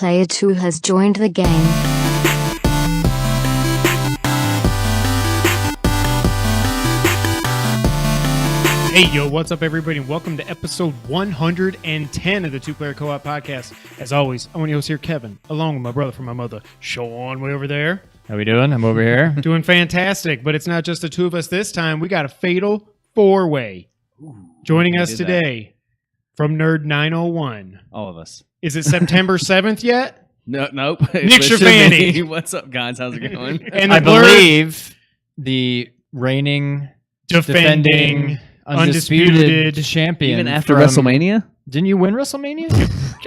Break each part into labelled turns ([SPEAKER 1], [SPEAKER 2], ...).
[SPEAKER 1] Player 2 has joined the game.
[SPEAKER 2] Hey, yo, what's up, everybody, and welcome to episode 110 of the Two Player Co-op Podcast. As always, I'm your host here, Kevin, along with my brother from my mother, Sean, way over there.
[SPEAKER 3] How we doing? I'm over here.
[SPEAKER 2] Doing fantastic, but it's not just the two of us this time. We got a fatal four-way. Joining us today from Nerd 901.
[SPEAKER 4] All of us.
[SPEAKER 2] Is it September 7th yet?
[SPEAKER 4] Nope.
[SPEAKER 2] Nick Schiavone.
[SPEAKER 4] What's up, guys? How's it going?
[SPEAKER 2] And
[SPEAKER 3] I believe the reigning,
[SPEAKER 2] defending, undisputed
[SPEAKER 3] champion.
[SPEAKER 4] Even after
[SPEAKER 3] from-
[SPEAKER 4] WrestleMania?
[SPEAKER 3] Didn't you win WrestleMania?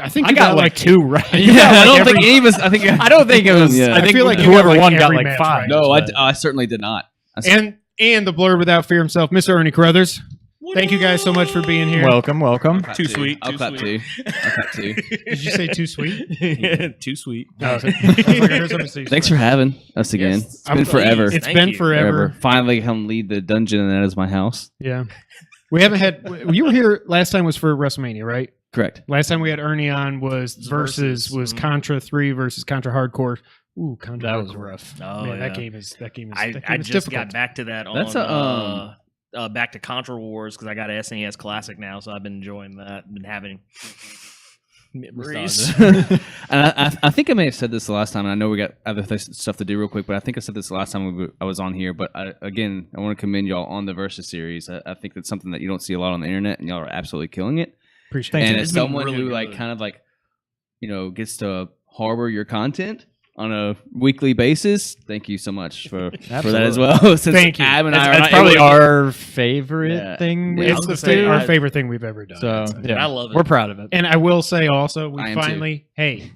[SPEAKER 2] I think
[SPEAKER 3] I
[SPEAKER 2] you
[SPEAKER 3] got like
[SPEAKER 2] two.
[SPEAKER 3] two right.
[SPEAKER 4] I don't think any of us. I
[SPEAKER 3] don't think it was.
[SPEAKER 4] Yeah.
[SPEAKER 3] I think
[SPEAKER 2] feel like you
[SPEAKER 3] whoever
[SPEAKER 2] got, like,
[SPEAKER 3] won got
[SPEAKER 2] every
[SPEAKER 3] like
[SPEAKER 2] match
[SPEAKER 3] five.
[SPEAKER 2] right.
[SPEAKER 4] No, I certainly did not.
[SPEAKER 2] And the blur without fear himself, Mr. Ernie Carruthers. Thank you guys so much for being here.
[SPEAKER 3] Welcome.
[SPEAKER 5] Too sweet.
[SPEAKER 4] I'll clap too.
[SPEAKER 2] Did you say too sweet?
[SPEAKER 5] Too sweet.
[SPEAKER 2] No, I was like, I heard somebody say
[SPEAKER 4] Thanks for having us again.
[SPEAKER 5] Yes.
[SPEAKER 4] It's been forever.
[SPEAKER 2] It's
[SPEAKER 5] Thank
[SPEAKER 2] been
[SPEAKER 5] you.
[SPEAKER 2] forever.
[SPEAKER 4] Finally come lead the dungeon, and that is my house.
[SPEAKER 2] Yeah. We haven't had... You were here last time was for WrestleMania, right?
[SPEAKER 4] Correct.
[SPEAKER 2] Last time we had Ernie on was
[SPEAKER 5] Versus.
[SPEAKER 2] Contra 3 versus Contra Hardcore. Ooh, Contra
[SPEAKER 3] That was
[SPEAKER 2] Hardcore.
[SPEAKER 3] rough.
[SPEAKER 5] Oh,
[SPEAKER 2] Man,
[SPEAKER 5] yeah.
[SPEAKER 2] that game is
[SPEAKER 5] I just
[SPEAKER 2] difficult.
[SPEAKER 5] got back to that
[SPEAKER 4] That's
[SPEAKER 5] on back to Contra Wars because I got an SNES Classic now, so I've been enjoying that. Been having memories.
[SPEAKER 4] And I think I may have said this the last time, and I know we got other stuff to do real quick, but I think I said this the last time I was on here. But I want to commend y'all on the Versus series. I think that's something that you don't see a lot on the internet, and y'all are absolutely killing it.
[SPEAKER 2] Appreciate
[SPEAKER 4] And
[SPEAKER 2] it.
[SPEAKER 4] as
[SPEAKER 5] It's been
[SPEAKER 4] someone
[SPEAKER 5] really
[SPEAKER 4] who
[SPEAKER 5] good.
[SPEAKER 4] kind of gets to harbor your content on a weekly basis, thank you so much for that as well. Since
[SPEAKER 2] Thank you.
[SPEAKER 4] Ab and I are
[SPEAKER 3] That's
[SPEAKER 4] not
[SPEAKER 3] probably
[SPEAKER 4] able to-
[SPEAKER 3] our favorite
[SPEAKER 4] Yeah.
[SPEAKER 3] thing.
[SPEAKER 4] Yeah, I
[SPEAKER 2] It's
[SPEAKER 4] was
[SPEAKER 3] to
[SPEAKER 4] gonna say,
[SPEAKER 3] do.
[SPEAKER 2] our favorite thing we've ever done.
[SPEAKER 3] So yeah,
[SPEAKER 5] I love it.
[SPEAKER 3] We're proud of it.
[SPEAKER 2] And I will say also, we
[SPEAKER 4] I am
[SPEAKER 2] finally,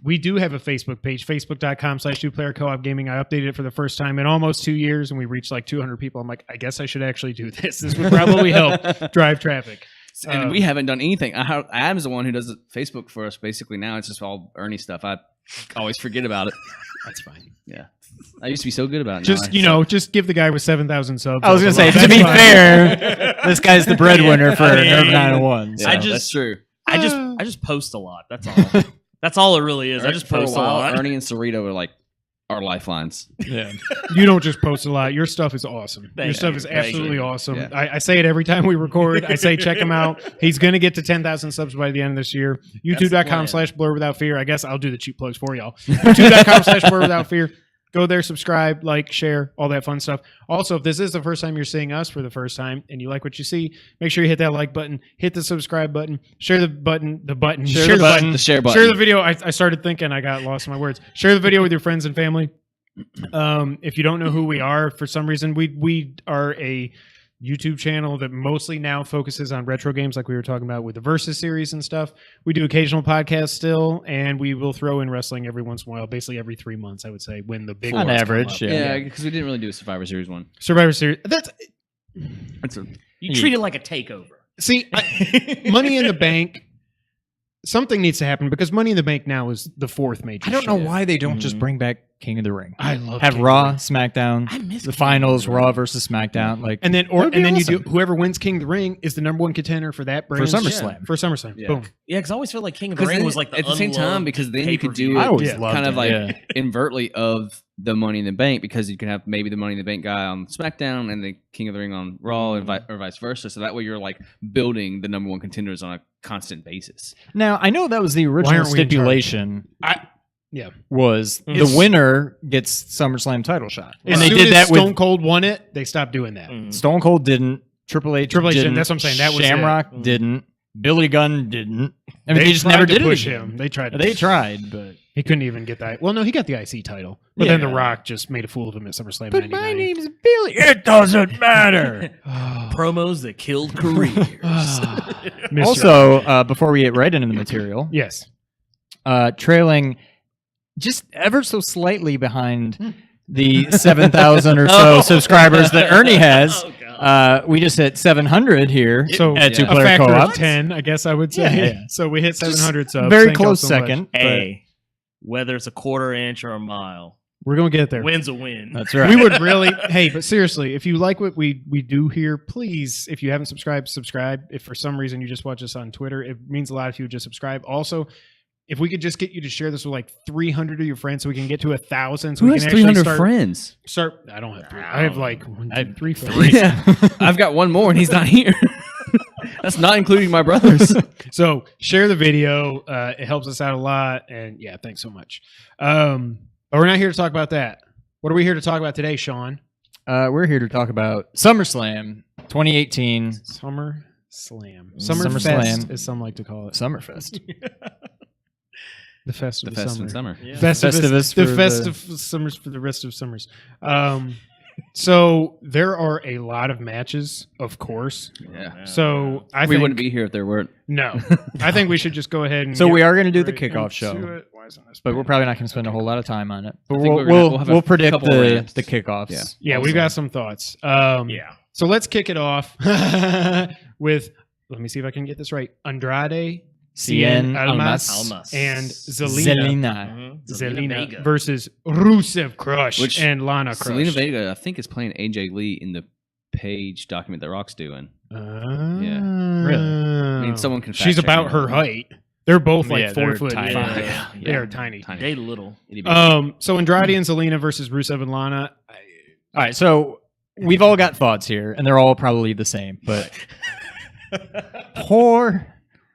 [SPEAKER 2] we do have a Facebook page, facebook.com/2playercoopgaming. Gaming. I updated it for the first time in almost 2 years, and we reached like 200 people. I'm like, I guess I should actually do this. This would probably help drive traffic.
[SPEAKER 4] and we haven't done anything. Ab's the one who does Facebook for us basically now. It's just all Ernie stuff. I always forget about it.
[SPEAKER 2] That's fine.
[SPEAKER 4] Yeah. I used to be so good about it.
[SPEAKER 2] Just give the guy with 7,000 subs.
[SPEAKER 3] I was gonna say,
[SPEAKER 2] That's
[SPEAKER 3] to be
[SPEAKER 2] fine.
[SPEAKER 3] fair, this guy's the breadwinner for Nerd 901.
[SPEAKER 4] Yeah,
[SPEAKER 5] I just-
[SPEAKER 4] that's true.
[SPEAKER 5] I just post a lot. That's all. That's all it really is. I just
[SPEAKER 4] For
[SPEAKER 5] post a
[SPEAKER 4] while,
[SPEAKER 5] lot.
[SPEAKER 4] Ernie and Cerrito are like our lifelines.
[SPEAKER 3] Yeah.
[SPEAKER 2] You don't just post a lot. Your stuff is awesome. Your
[SPEAKER 5] Thank
[SPEAKER 2] stuff
[SPEAKER 5] you.
[SPEAKER 2] is
[SPEAKER 5] Thank
[SPEAKER 2] absolutely
[SPEAKER 5] you.
[SPEAKER 2] awesome.
[SPEAKER 4] Yeah.
[SPEAKER 2] I say it every time we record. I say check him out. He's going to get to 10,000 subs by the end of this year. YouTube.com/blur without fear. I guess I'll do the cheap plugs for y'all. YouTube.com/blur without fear. Go there, subscribe, like, share, all that fun stuff. Also, if this is the first time you're seeing us for the first time and you like what you see, make sure you hit that like button, hit the subscribe button, share the button, share the button.
[SPEAKER 4] The share button.
[SPEAKER 2] Share the video. I started thinking, I got lost in my words. Share the video with your friends and family. If you don't know who we are, for some reason, we are a YouTube channel that mostly now focuses on retro games, like we were talking about with the Versus series and stuff. We do occasional podcasts still, and we will throw in wrestling every once in a while, basically every 3 months, I would say, when the big
[SPEAKER 3] On
[SPEAKER 2] ones come
[SPEAKER 3] average,
[SPEAKER 2] up.
[SPEAKER 4] Yeah, because we didn't really do a Survivor Series one.
[SPEAKER 2] Survivor Series. That's
[SPEAKER 5] You treat it like a takeover.
[SPEAKER 2] see, Money in the Bank. Something needs to happen because Money in the Bank now is the fourth major.
[SPEAKER 3] I don't know
[SPEAKER 2] show.
[SPEAKER 3] why they don't just bring back King of the Ring.
[SPEAKER 2] I love
[SPEAKER 3] Have
[SPEAKER 2] King of
[SPEAKER 3] Raw,
[SPEAKER 2] the Ring.
[SPEAKER 3] SmackDown,
[SPEAKER 5] I miss
[SPEAKER 3] the
[SPEAKER 5] King
[SPEAKER 3] finals,
[SPEAKER 5] of the Ring.
[SPEAKER 3] Raw versus SmackDown. Like,
[SPEAKER 2] And then,
[SPEAKER 3] That'd be
[SPEAKER 2] you do
[SPEAKER 3] awesome.
[SPEAKER 2] whoever wins King of the Ring is the number one contender for that brand
[SPEAKER 3] for SummerSlam.
[SPEAKER 2] For SummerSlam,
[SPEAKER 4] Yeah.
[SPEAKER 2] boom.
[SPEAKER 5] Yeah, because I always feel like King of the
[SPEAKER 4] Because
[SPEAKER 5] Ring was like the
[SPEAKER 4] at the same time,
[SPEAKER 5] unloved
[SPEAKER 4] because then you could
[SPEAKER 5] pay-per-view.
[SPEAKER 4] do
[SPEAKER 3] I
[SPEAKER 4] it
[SPEAKER 3] always
[SPEAKER 2] Yeah.
[SPEAKER 3] loved
[SPEAKER 4] kind of
[SPEAKER 3] it,
[SPEAKER 4] like
[SPEAKER 3] yeah.
[SPEAKER 4] invertly of the Money in the Bank, because you can have maybe the Money in the Bank guy on SmackDown and the King of the Ring on Raw, and or vice versa. So that way you're like building the number one contenders on a constant basis.
[SPEAKER 3] Now, I know that was the original
[SPEAKER 2] aren't we in charge?
[SPEAKER 3] stipulation.
[SPEAKER 2] Yeah.
[SPEAKER 3] Was
[SPEAKER 2] It's-
[SPEAKER 3] the winner gets SummerSlam title shot,
[SPEAKER 2] As
[SPEAKER 3] and they
[SPEAKER 2] soon
[SPEAKER 3] did
[SPEAKER 2] as
[SPEAKER 3] that
[SPEAKER 2] Stone
[SPEAKER 3] with
[SPEAKER 2] Cold won it, they stopped doing that.
[SPEAKER 3] Stone Cold didn't, Triple H
[SPEAKER 2] Triple H
[SPEAKER 3] didn't,
[SPEAKER 2] didn't, that's what I'm saying, that was it.
[SPEAKER 3] Shamrock didn't, Billy Gunn didn't. I mean, they just
[SPEAKER 2] tried
[SPEAKER 3] never
[SPEAKER 2] to
[SPEAKER 3] did
[SPEAKER 2] push
[SPEAKER 3] it.
[SPEAKER 2] him. They tried. To
[SPEAKER 3] They
[SPEAKER 2] push
[SPEAKER 3] tried,
[SPEAKER 2] him.
[SPEAKER 3] but
[SPEAKER 2] He couldn't even get that. Well, no, he got the IC title, but
[SPEAKER 3] Yeah.
[SPEAKER 2] then The Rock just made a fool of him at SummerSlam.
[SPEAKER 3] but
[SPEAKER 2] 99.
[SPEAKER 3] my name's Billy. It doesn't matter.
[SPEAKER 5] Promos that killed careers.
[SPEAKER 2] Miss
[SPEAKER 3] Also, before we get right into the material,
[SPEAKER 2] yes,
[SPEAKER 3] trailing just ever so slightly behind the 7,000 or so subscribers that Ernie has.
[SPEAKER 5] Oh, God.
[SPEAKER 3] We just hit 700 here
[SPEAKER 2] so
[SPEAKER 3] at
[SPEAKER 2] a
[SPEAKER 3] Two Player
[SPEAKER 2] factor
[SPEAKER 3] Co-op.
[SPEAKER 2] of 10, I guess I would say.
[SPEAKER 3] Yeah, yeah.
[SPEAKER 2] So we hit 700 subs.
[SPEAKER 3] Very
[SPEAKER 2] Thank y'all
[SPEAKER 3] close
[SPEAKER 2] so much.
[SPEAKER 3] second. but
[SPEAKER 5] Hey, whether it's a quarter inch or a mile,
[SPEAKER 2] We're gonna get there.
[SPEAKER 5] win's a win.
[SPEAKER 3] That's right.
[SPEAKER 2] We would really, hey, but seriously, if you like what we do here, please, if you haven't subscribed, subscribe. If for some reason you just watch us on Twitter, it means a lot if you would just subscribe. Also, if we could just get you to share this with like 300 of your friends so we can get to 1,000 so
[SPEAKER 4] Who
[SPEAKER 2] we
[SPEAKER 4] has
[SPEAKER 2] can actually
[SPEAKER 4] 300
[SPEAKER 2] start,
[SPEAKER 4] friends?
[SPEAKER 2] I don't have 3. I have like 1, 2, 3, 4.
[SPEAKER 4] Yeah. I've got one more and he's not here. That's not including my brothers.
[SPEAKER 2] So share the video. It helps us out a lot. And yeah, thanks so much. But we're not here to talk about that. What are we here to talk about today, Sean?
[SPEAKER 3] We're here to talk about SummerSlam 2018.
[SPEAKER 2] SummerSlam.
[SPEAKER 3] SummerSlam.
[SPEAKER 2] As some like to call it.
[SPEAKER 3] Summerfest.
[SPEAKER 2] The fest of the
[SPEAKER 4] fest
[SPEAKER 2] summer.
[SPEAKER 4] in summer.
[SPEAKER 5] Yeah.
[SPEAKER 3] Festivus
[SPEAKER 2] The
[SPEAKER 3] for
[SPEAKER 2] fest
[SPEAKER 3] the-
[SPEAKER 2] of summers for the rest of summers. So there are a lot of matches, of course.
[SPEAKER 4] Yeah.
[SPEAKER 2] So I
[SPEAKER 4] We
[SPEAKER 2] think
[SPEAKER 4] wouldn't be here if there weren't.
[SPEAKER 2] no. I think we should just go ahead and.
[SPEAKER 3] So
[SPEAKER 2] get
[SPEAKER 3] we are going to do the
[SPEAKER 2] right
[SPEAKER 3] kickoff
[SPEAKER 2] into
[SPEAKER 3] show,
[SPEAKER 2] it. Why isn't this
[SPEAKER 3] but we're
[SPEAKER 2] big?
[SPEAKER 3] probably not going to spend a whole lot of time on it. But
[SPEAKER 4] think
[SPEAKER 3] we'll
[SPEAKER 4] have a
[SPEAKER 3] we'll predict
[SPEAKER 4] couple
[SPEAKER 3] the
[SPEAKER 4] rants.
[SPEAKER 3] kickoffs.
[SPEAKER 4] Yeah.
[SPEAKER 2] Yeah, we've got some thoughts.
[SPEAKER 5] Yeah.
[SPEAKER 2] So let's kick it off with. Let me see if I can get this right. Andrade,
[SPEAKER 3] Cien
[SPEAKER 2] Almas,
[SPEAKER 5] Almas.
[SPEAKER 2] and Zelina.
[SPEAKER 5] Mhm.
[SPEAKER 2] Zelina
[SPEAKER 5] Vega.
[SPEAKER 2] versus Rusev Crush
[SPEAKER 4] Which
[SPEAKER 2] and Lana Crush.
[SPEAKER 4] Selena Vega, I think, is playing AJ Lee in the page document that Rock's doing.
[SPEAKER 2] Really?
[SPEAKER 4] I mean, someone can.
[SPEAKER 2] She's
[SPEAKER 4] fact check
[SPEAKER 2] about
[SPEAKER 4] me
[SPEAKER 2] her
[SPEAKER 4] on that.
[SPEAKER 2] height. They're both like
[SPEAKER 3] Yeah,
[SPEAKER 2] 4
[SPEAKER 3] they're
[SPEAKER 2] foot
[SPEAKER 3] tiny.
[SPEAKER 2] 5.
[SPEAKER 5] Yeah.
[SPEAKER 2] They are tiny.
[SPEAKER 4] Tiny.
[SPEAKER 5] They little.
[SPEAKER 4] Itty bitty.
[SPEAKER 2] So Andrade and Zelina versus Rusev and Lana.
[SPEAKER 3] All right, so we've all got thoughts here, and they're all probably the same. But poor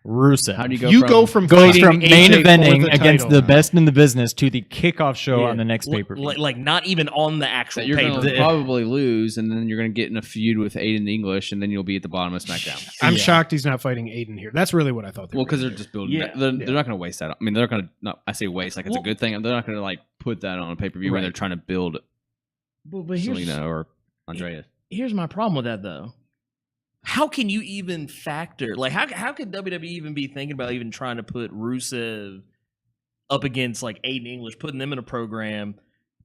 [SPEAKER 3] Rusev.
[SPEAKER 4] How do you go?
[SPEAKER 2] You go from
[SPEAKER 3] goes
[SPEAKER 2] fighting
[SPEAKER 3] from main
[SPEAKER 2] AJ for
[SPEAKER 3] eventing
[SPEAKER 2] the
[SPEAKER 3] against
[SPEAKER 2] title.
[SPEAKER 3] the best in the business to the kickoff show
[SPEAKER 5] Yeah.
[SPEAKER 3] on the next pay per view.
[SPEAKER 5] Like not even on the actual
[SPEAKER 4] that you're going
[SPEAKER 5] paper.
[SPEAKER 4] to probably lose, and then you're going to get in a feud with Aiden English, and then you'll be at the bottom of SmackDown.
[SPEAKER 2] I'm
[SPEAKER 3] Yeah.
[SPEAKER 2] shocked he's not fighting Aiden here. That's really what I thought.
[SPEAKER 4] Well, because they're just building.
[SPEAKER 5] Yeah.
[SPEAKER 4] They're not going to waste that. I mean, they're going to. Not. I say waste like it's a good thing. They're not going to like put that on a pay per view when
[SPEAKER 3] Right.
[SPEAKER 4] they're trying to build
[SPEAKER 5] But here's,
[SPEAKER 4] Selena or Andrea.
[SPEAKER 5] here's my problem with that though. How can you even factor like how could WWE even be thinking about even trying to put Rusev up against like Aiden English, putting them in a program?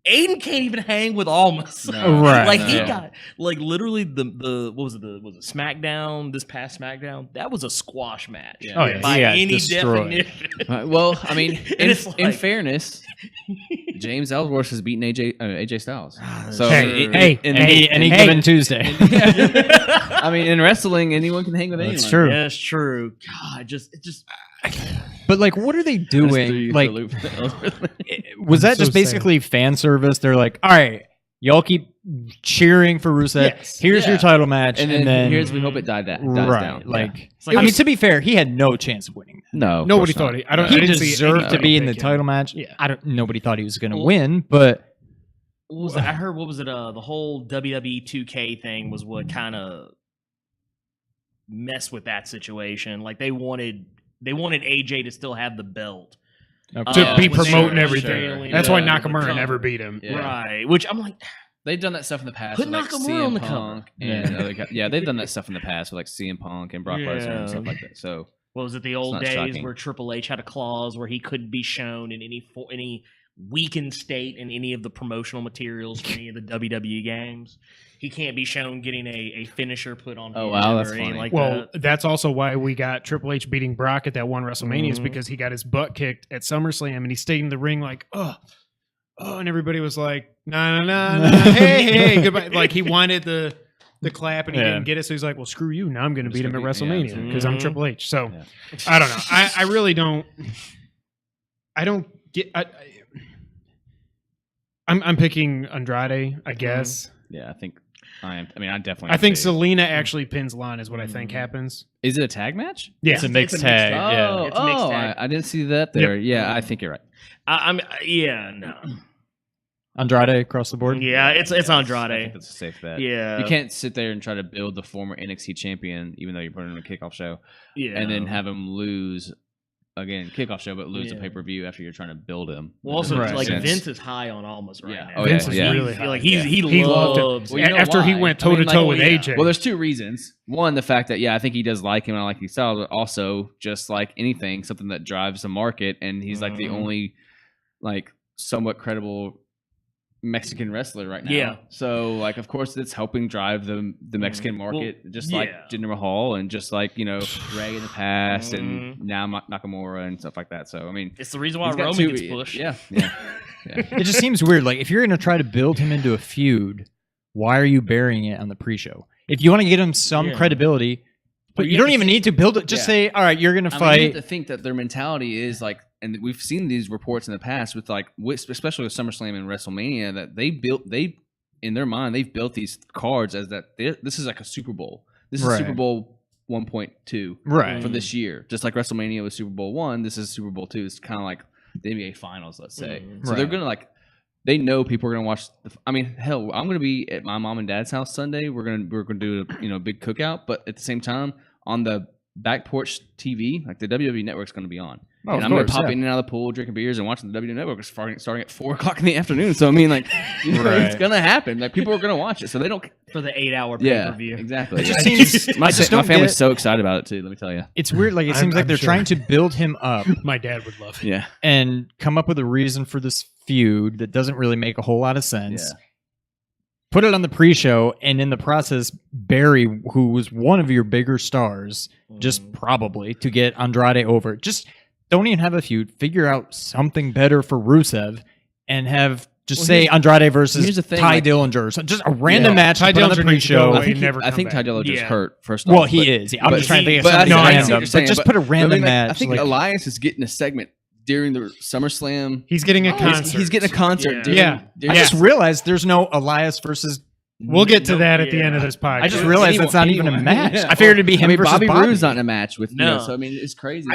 [SPEAKER 5] Aiden can't even hang with Almas.
[SPEAKER 4] No.
[SPEAKER 3] Right.
[SPEAKER 5] Like he
[SPEAKER 4] No.
[SPEAKER 5] got like literally the what was it SmackDown, this past SmackDown, that was a squash match.
[SPEAKER 4] Yeah.
[SPEAKER 2] Oh, yeah.
[SPEAKER 5] By
[SPEAKER 3] He got
[SPEAKER 5] any
[SPEAKER 3] destroyed.
[SPEAKER 5] definition.
[SPEAKER 4] Well, I mean,
[SPEAKER 5] And
[SPEAKER 4] in,
[SPEAKER 5] it's
[SPEAKER 4] in
[SPEAKER 5] like-
[SPEAKER 4] fairness, James Ellsworth has beaten AJ Styles. So
[SPEAKER 2] Hey,
[SPEAKER 4] in-
[SPEAKER 2] hey,
[SPEAKER 4] in-
[SPEAKER 3] any
[SPEAKER 2] Hey.
[SPEAKER 3] given Tuesday.
[SPEAKER 4] I mean, in wrestling, anyone can hang with anyone.
[SPEAKER 3] That's true.
[SPEAKER 5] Yeah, it's true. God, it just
[SPEAKER 3] But like, what are they
[SPEAKER 4] Just threw
[SPEAKER 3] doing?
[SPEAKER 4] you for
[SPEAKER 3] Like,
[SPEAKER 4] a loop.
[SPEAKER 3] was that
[SPEAKER 2] So
[SPEAKER 3] just basically fan service? They're like, all right, y'all keep cheering for Rusev.
[SPEAKER 2] Yes.
[SPEAKER 3] Here's your
[SPEAKER 4] Yeah.
[SPEAKER 3] title match,
[SPEAKER 4] and then here's we hope it dies
[SPEAKER 3] right,
[SPEAKER 4] down.
[SPEAKER 3] like,
[SPEAKER 5] like-
[SPEAKER 3] I mean, to be fair, he had no chance of winning.
[SPEAKER 4] No, of
[SPEAKER 2] Nobody
[SPEAKER 4] course not.
[SPEAKER 2] thought he. I don't.
[SPEAKER 3] He
[SPEAKER 2] I didn't see
[SPEAKER 3] deserved
[SPEAKER 2] anybody
[SPEAKER 3] to be in the
[SPEAKER 2] pick him.
[SPEAKER 3] title match.
[SPEAKER 2] Yeah.
[SPEAKER 3] Nobody thought he was going to
[SPEAKER 5] Well-
[SPEAKER 3] win, but
[SPEAKER 5] what was that? I heard what was it? The whole WWE 2K thing was what kind of messed with that situation. Like they wanted AJ to still have the belt,
[SPEAKER 2] to
[SPEAKER 4] Oh,
[SPEAKER 2] be
[SPEAKER 5] sure,
[SPEAKER 2] promoting
[SPEAKER 5] sure.
[SPEAKER 2] everything.
[SPEAKER 5] Yeah,
[SPEAKER 2] That's why
[SPEAKER 5] yeah.
[SPEAKER 2] Nakamura never beat him.
[SPEAKER 4] Yeah.
[SPEAKER 5] right? Which I'm like,
[SPEAKER 4] They've done that stuff in the past.
[SPEAKER 5] Put
[SPEAKER 4] with, like,
[SPEAKER 5] Nakamura
[SPEAKER 4] CM
[SPEAKER 5] on the
[SPEAKER 4] Punk
[SPEAKER 5] cover.
[SPEAKER 4] and other guys. They've done that stuff in the past with like CM Punk and Brock Lesnar
[SPEAKER 5] Yeah.
[SPEAKER 4] and stuff like that. So
[SPEAKER 5] what was it? The old
[SPEAKER 4] not
[SPEAKER 5] days
[SPEAKER 4] shocking.
[SPEAKER 5] where Triple H had a clause where he couldn't be shown in any weakened state in any of the promotional materials for any of the WWE games. He can't be shown getting a finisher put on.
[SPEAKER 4] Oh,
[SPEAKER 5] him
[SPEAKER 4] wow,
[SPEAKER 5] or
[SPEAKER 4] that's
[SPEAKER 5] anything
[SPEAKER 4] funny.
[SPEAKER 5] like
[SPEAKER 2] Well,
[SPEAKER 5] that.
[SPEAKER 2] that's also why we got Triple H beating Brock at that one WrestleMania is
[SPEAKER 5] Mhm.
[SPEAKER 2] because he got his butt kicked at SummerSlam and he stayed in the ring like, oh, and everybody was like, nah, hey, goodbye. Like he wanted the clap and he
[SPEAKER 3] Yeah.
[SPEAKER 2] didn't get it, so he's like, well, screw you. Now I'm going to
[SPEAKER 4] Just
[SPEAKER 2] beat him at
[SPEAKER 4] gonna beat- yeah,
[SPEAKER 2] WrestleMania because I'm
[SPEAKER 5] Mhm.
[SPEAKER 2] Triple H. So
[SPEAKER 4] Yeah.
[SPEAKER 2] I don't know. I really don't. I don't get. I'm picking Andrade, I guess.
[SPEAKER 4] yeah, I think I am. I mean, I definitely.
[SPEAKER 2] I think
[SPEAKER 4] say-
[SPEAKER 2] Selena actually pins Lana is what I think
[SPEAKER 5] Mhm.
[SPEAKER 2] happens.
[SPEAKER 4] Is it a tag match?
[SPEAKER 2] Yeah.
[SPEAKER 3] it's a mixed
[SPEAKER 5] It's a mixed
[SPEAKER 3] tag.
[SPEAKER 5] tag.
[SPEAKER 3] Yeah.
[SPEAKER 4] Oh,
[SPEAKER 5] It's a mixed tag.
[SPEAKER 4] I didn't see that there. Yeah, I think you're right.
[SPEAKER 5] I'm yeah, no,
[SPEAKER 3] Andrade across the board.
[SPEAKER 5] yeah, it's
[SPEAKER 4] I think
[SPEAKER 5] Andrade.
[SPEAKER 4] that's a safe bet.
[SPEAKER 5] Yeah,
[SPEAKER 4] You can't sit there and try to build the former NXT champion, even though you're putting him in a kickoff show,
[SPEAKER 5] yeah,
[SPEAKER 4] and then have him lose again kickoff show, but lose a
[SPEAKER 5] Yeah.
[SPEAKER 4] pay per view after you're trying to build him.
[SPEAKER 5] Well, also,
[SPEAKER 3] Right.
[SPEAKER 5] like
[SPEAKER 4] Sense.
[SPEAKER 5] Vince is high on Almas right
[SPEAKER 4] Yeah.
[SPEAKER 5] now.
[SPEAKER 4] Oh,
[SPEAKER 2] Vince
[SPEAKER 4] yeah,
[SPEAKER 2] is
[SPEAKER 4] yeah.
[SPEAKER 2] really high.
[SPEAKER 5] Like
[SPEAKER 2] Yeah.
[SPEAKER 5] he
[SPEAKER 2] He loved it.
[SPEAKER 5] loves.
[SPEAKER 4] Well, you know
[SPEAKER 2] After he
[SPEAKER 4] why?
[SPEAKER 2] went
[SPEAKER 4] I mean,
[SPEAKER 2] toe to toe with
[SPEAKER 5] oh, yeah.
[SPEAKER 2] AJ.
[SPEAKER 4] Well, there's two reasons. One, the fact that I think he does like him and I like his style, but also just like anything, something that drives the market, and he's like the
[SPEAKER 5] Mhm.
[SPEAKER 4] only like somewhat credible Mexican wrestler right now.
[SPEAKER 5] Yeah.
[SPEAKER 4] So like, of course, it's helping drive the Mexican market, just like
[SPEAKER 5] yeah.
[SPEAKER 4] Jinder Mahal and just like Ray in the past, and
[SPEAKER 5] Mhm.
[SPEAKER 4] now Nakamura and stuff like that. So I mean,
[SPEAKER 5] It's the reason why
[SPEAKER 4] he's got
[SPEAKER 5] Roman
[SPEAKER 4] two-
[SPEAKER 5] gets pushed.
[SPEAKER 4] Yeah, yeah.
[SPEAKER 3] It just seems weird. Like, if you're going to try to build him into a feud, why are you burying it on the pre-show? If you want to get him some
[SPEAKER 5] Yeah.
[SPEAKER 3] credibility, But you don't even need to build it. Just say, all right, you're going to
[SPEAKER 4] I
[SPEAKER 3] fight.
[SPEAKER 4] mean, you have to think that their mentality is like, and we've seen these reports in the past with like, especially with SummerSlam and WrestleMania, that they in their mind they've built these cards as that this is like a Super Bowl. This is Super Bowl 1.2 for this year. Just like WrestleMania was Super Bowl 1, this is Super Bowl 2. It's kind of like the NBA Finals, let's say. So they're gonna like. They know people are gonna watch. I mean, hell, I'm gonna be at my mom and dad's house Sunday. We're gonna do a big cookout, but at the same time, on the back porch TV, like the WWE Network's gonna be on, and I'm gonna pop in and out of the pool, drinking beers, and watching the WWE Network starting at 4:00 in the afternoon. So I mean, like, it's gonna happen. Like people are gonna watch it, so they don't
[SPEAKER 5] for the 8-hour pay-per-view.
[SPEAKER 4] Exactly.
[SPEAKER 3] It just seems
[SPEAKER 4] my family's so excited about it too. Let me tell you,
[SPEAKER 3] it's weird. Like it seems like they're trying to build him up.
[SPEAKER 2] My dad would love it.
[SPEAKER 4] Yeah,
[SPEAKER 3] and come up with a reason for this feud that doesn't really make a whole lot of sense.
[SPEAKER 4] Yeah.
[SPEAKER 3] Put it on the pre-show, and in the process, Barry, who was one of your bigger stars, just probably to get Andrade over. Just don't even have a feud. Figure out something better for Rusev, and have say Andrade versus Ty Dillinger. So just a random match.
[SPEAKER 2] Ty
[SPEAKER 3] Dillinger on the pre-show.
[SPEAKER 4] I think Ty Dillinger just hurt first.
[SPEAKER 3] Well, he is. I'm just trying to think of something random. But just put a random match.
[SPEAKER 4] I think Elias is getting a segment during the SummerSlam.
[SPEAKER 2] He's getting a concert.
[SPEAKER 4] He's getting a concert.
[SPEAKER 2] Yeah.
[SPEAKER 3] I just realized there's no Elias versus.
[SPEAKER 2] We'll get to that at the end of this podcast.
[SPEAKER 3] I just realized that's not even a match. I figured it'd be him versus
[SPEAKER 4] Bobby Roode's not in a match with so I mean it's crazy.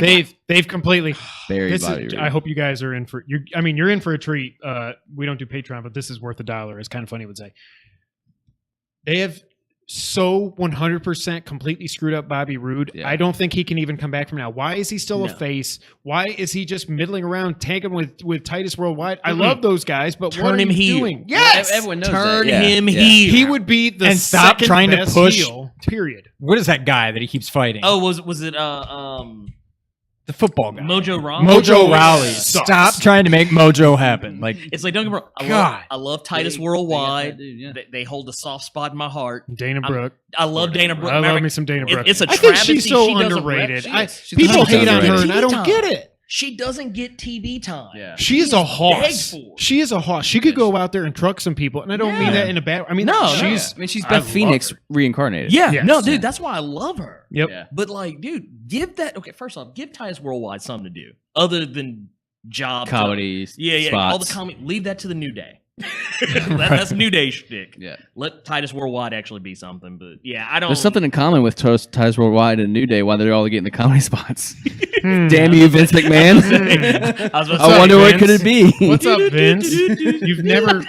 [SPEAKER 2] They've completely
[SPEAKER 4] buried Bobby Roode.
[SPEAKER 2] I hope you guys are in for you're in for a treat. We don't do Patreon, but this is worth $1. It's kind of funny would say. They have so 100% completely screwed up Bobby Roode. Yeah. I don't think he can even come back from now. Why is he still a face? Why is he just middling around, tagging with Titus Worldwide? I love those guys, but what are you doing?
[SPEAKER 5] Yes,
[SPEAKER 4] everyone knows
[SPEAKER 5] turn
[SPEAKER 4] that.
[SPEAKER 5] him heel.
[SPEAKER 2] He would be the
[SPEAKER 3] and stop trying to push.
[SPEAKER 2] Heel, period.
[SPEAKER 3] What is that guy that he keeps fighting?
[SPEAKER 5] Oh, was it
[SPEAKER 3] the football guy,
[SPEAKER 5] Mojo Rawley?
[SPEAKER 3] Mojo Rawley. Stop trying to make Mojo happen. Like
[SPEAKER 5] it's like don't get me wrong. I love Titus Worldwide. They hold a soft spot in my heart.
[SPEAKER 2] Dana Brooke.
[SPEAKER 5] I love Dana Brooke.
[SPEAKER 2] I love me some Dana Brooke.
[SPEAKER 5] It's a
[SPEAKER 2] I
[SPEAKER 5] travesty.
[SPEAKER 2] think she's so
[SPEAKER 5] she
[SPEAKER 2] underrated.
[SPEAKER 5] People
[SPEAKER 2] hate on her, and I don't get it.
[SPEAKER 5] She doesn't get TV time.
[SPEAKER 2] Yeah. She is a hoss. She is a hoss. She could go out there and truck some people, and I don't mean that in a bad. I mean,
[SPEAKER 4] she's Beth Phoenix reincarnated.
[SPEAKER 5] Yeah, no, dude, that's why I love her.
[SPEAKER 2] Yep.
[SPEAKER 4] Yeah.
[SPEAKER 5] But like, dude, give that. Okay, first off, give Titus Worldwide something to do other than job
[SPEAKER 4] comedies.
[SPEAKER 5] Yeah,
[SPEAKER 4] spots.
[SPEAKER 5] all the comedy. Leave that to the New Day. That's New Day shtick.
[SPEAKER 4] Yeah.
[SPEAKER 5] Let Titus Worldwide actually be something. But yeah, I don't.
[SPEAKER 4] There's something in common with Titus Worldwide and New Day. Why they're all getting the comedy spots. Damn you, Vince McMahon! I wonder what could it be.
[SPEAKER 2] What's up, Vince? You've never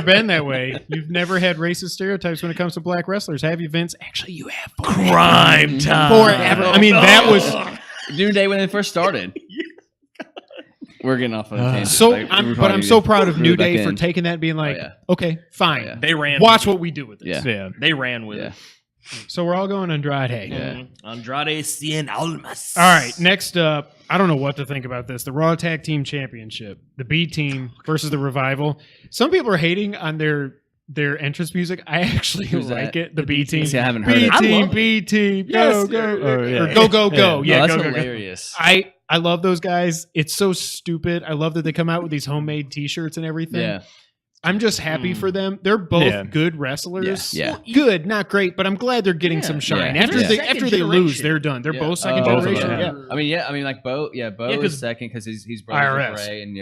[SPEAKER 2] been that way. You've never had racist stereotypes when it comes to black wrestlers, have you, Vince? Actually, you have.
[SPEAKER 5] Crime time
[SPEAKER 2] forever. I mean, that was
[SPEAKER 4] New Day when they first started. We're getting off on a tangent.
[SPEAKER 2] I'm so proud of New Day for taking that and being like, okay, fine.
[SPEAKER 5] They ran.
[SPEAKER 2] Watch what we do with this.
[SPEAKER 3] Yeah.
[SPEAKER 5] They ran with it.
[SPEAKER 2] So we're all going Andrade.
[SPEAKER 4] Yeah.
[SPEAKER 5] Andrade Cien Almas.
[SPEAKER 2] All right, next up, I don't know what to think about this. The Raw Tag Team Championship. The B Team versus the Revival. Some people are hating on their entrance music. I actually like it. The B Team.
[SPEAKER 4] See, I haven't heard it.
[SPEAKER 2] B Team. Go, go. Or go. Yeah,
[SPEAKER 4] that's
[SPEAKER 2] go,
[SPEAKER 4] hilarious.
[SPEAKER 2] I love those guys. It's so stupid. I love that they come out with these homemade T-shirts and everything.
[SPEAKER 4] Yeah.
[SPEAKER 2] I'm just happy for them. They're both good wrestlers.
[SPEAKER 4] Yeah.
[SPEAKER 2] Well, good, not great, but I'm glad they're getting some shine.
[SPEAKER 4] Yeah.
[SPEAKER 2] After they lose, they're done. They're both second generation.
[SPEAKER 4] I mean, like Bo. Yeah, Bo is second because he's brothers with Ray and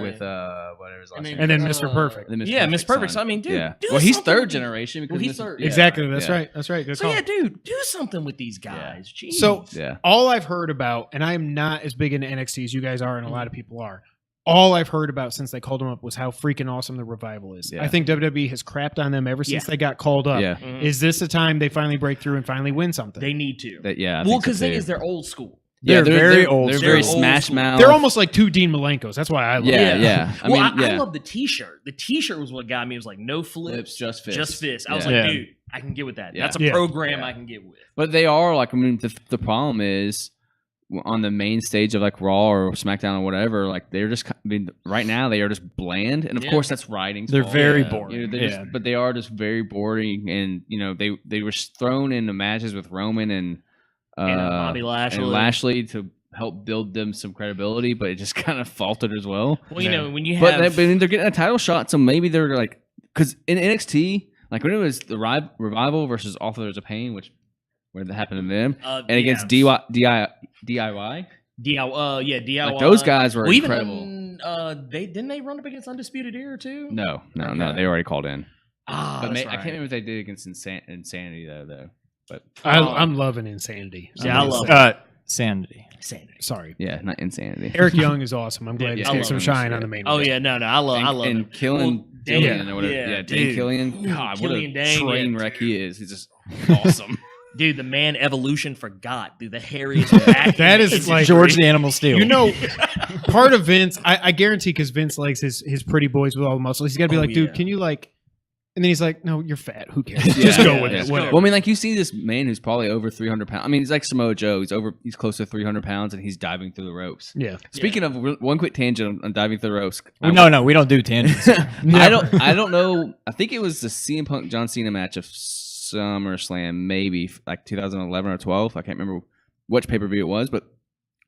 [SPEAKER 4] with whatever his last name.
[SPEAKER 2] And then Mr. Perfect.
[SPEAKER 5] Mr. Perfect. So, I mean, dude.
[SPEAKER 4] Well, he's third generation because
[SPEAKER 5] he's third.
[SPEAKER 2] Exactly. That's right. That's right. Good
[SPEAKER 5] so
[SPEAKER 2] call.
[SPEAKER 5] yeah, dude, do something with these guys. Jeez.
[SPEAKER 2] So all I've heard about, and I am not as big into NXT as you guys are, and a lot of people are. All I've heard about since they called them up was how freaking awesome the Revival is. I think WWE has crapped on them ever since they got called up. Is this the time they finally break through and finally win something?
[SPEAKER 5] They need to.
[SPEAKER 4] Well,
[SPEAKER 5] because they're old school.
[SPEAKER 3] They're very old.
[SPEAKER 4] They're very Smash Mouth.
[SPEAKER 2] They're almost like two Dean Malenkos. That's why I love them.
[SPEAKER 4] Yeah.
[SPEAKER 5] I love the T-shirt. The T-shirt was what got me. It was like no flips,
[SPEAKER 4] just fists.
[SPEAKER 5] Just fists. I was like, dude, I can get with that. That's a program I can get with.
[SPEAKER 4] But they are like, I mean, the problem is on the main stage of like Raw or SmackDown or whatever, like they're just, I mean, right now they are just bland, and of course that's writing's
[SPEAKER 3] They're
[SPEAKER 4] fault.
[SPEAKER 3] very boring.
[SPEAKER 4] You know, but they are just very boring, and you know they were thrown into matches with Roman and
[SPEAKER 5] Bobby
[SPEAKER 4] Lashley to help build them some credibility, but it just kind of faltered as well.
[SPEAKER 5] Well, you know, when you have,
[SPEAKER 4] but they're getting a title shot, so maybe they're like, because in NXT, like when it was the Revival versus Authors of Pain, which where that happened to them, and
[SPEAKER 5] yeah.
[SPEAKER 4] against DIY.
[SPEAKER 5] DIY.
[SPEAKER 4] Like those guys were
[SPEAKER 5] Well,
[SPEAKER 4] incredible.
[SPEAKER 5] Even, didn't they run up against Undisputed Era too?
[SPEAKER 4] No,
[SPEAKER 5] Okay.
[SPEAKER 4] they already called in.
[SPEAKER 5] Ah,
[SPEAKER 4] But
[SPEAKER 5] that's
[SPEAKER 4] I
[SPEAKER 5] right.
[SPEAKER 4] can't remember what they did against Insanity though. But
[SPEAKER 2] I'm loving Insanity.
[SPEAKER 5] Yeah, I love it.
[SPEAKER 3] Sanity.
[SPEAKER 5] Sanity.
[SPEAKER 2] Sorry.
[SPEAKER 4] yeah, not Insanity.
[SPEAKER 2] Eric Young is awesome. I'm glad
[SPEAKER 4] Yeah,
[SPEAKER 2] he's
[SPEAKER 4] I
[SPEAKER 2] getting
[SPEAKER 4] love
[SPEAKER 2] some
[SPEAKER 4] him.
[SPEAKER 2] shine on
[SPEAKER 4] Yeah.
[SPEAKER 2] the main.
[SPEAKER 5] Oh
[SPEAKER 2] roster.
[SPEAKER 5] yeah, no, I love him.
[SPEAKER 4] And killing
[SPEAKER 5] Well,
[SPEAKER 4] Killian or whatever. Yeah, Dan
[SPEAKER 5] dude.
[SPEAKER 4] Killian. God, what a
[SPEAKER 5] Killian Dane,
[SPEAKER 4] train
[SPEAKER 5] yeah.
[SPEAKER 4] wreck he is. He's just awesome.
[SPEAKER 5] Dude, the man evolution forgot. Dude, the hairiest back.
[SPEAKER 2] That is like
[SPEAKER 3] George the Animal Steel.
[SPEAKER 2] You know, part of Vince, I guarantee, because Vince likes his pretty boys with all the muscle. He's got to be like, dude,
[SPEAKER 5] yeah.
[SPEAKER 2] can you like? And then he's like, no, you're fat. Who cares?
[SPEAKER 4] Yeah,
[SPEAKER 2] Just go
[SPEAKER 4] yeah,
[SPEAKER 2] with
[SPEAKER 4] yeah.
[SPEAKER 2] it. Whatever.
[SPEAKER 4] Well, I mean, like you see this man who's probably over 300 pounds. I mean, he's like Samoa Joe. He's close to 300 pounds, and he's diving through the ropes.
[SPEAKER 2] Yeah.
[SPEAKER 4] Speaking of one quick tangent on diving through the ropes.
[SPEAKER 3] no, we don't do tangents.
[SPEAKER 4] I don't know. I think it was the CM Punk John Cena match of SummerSlam, maybe like 2011 or 12. I can't remember which pay-per-view it was, but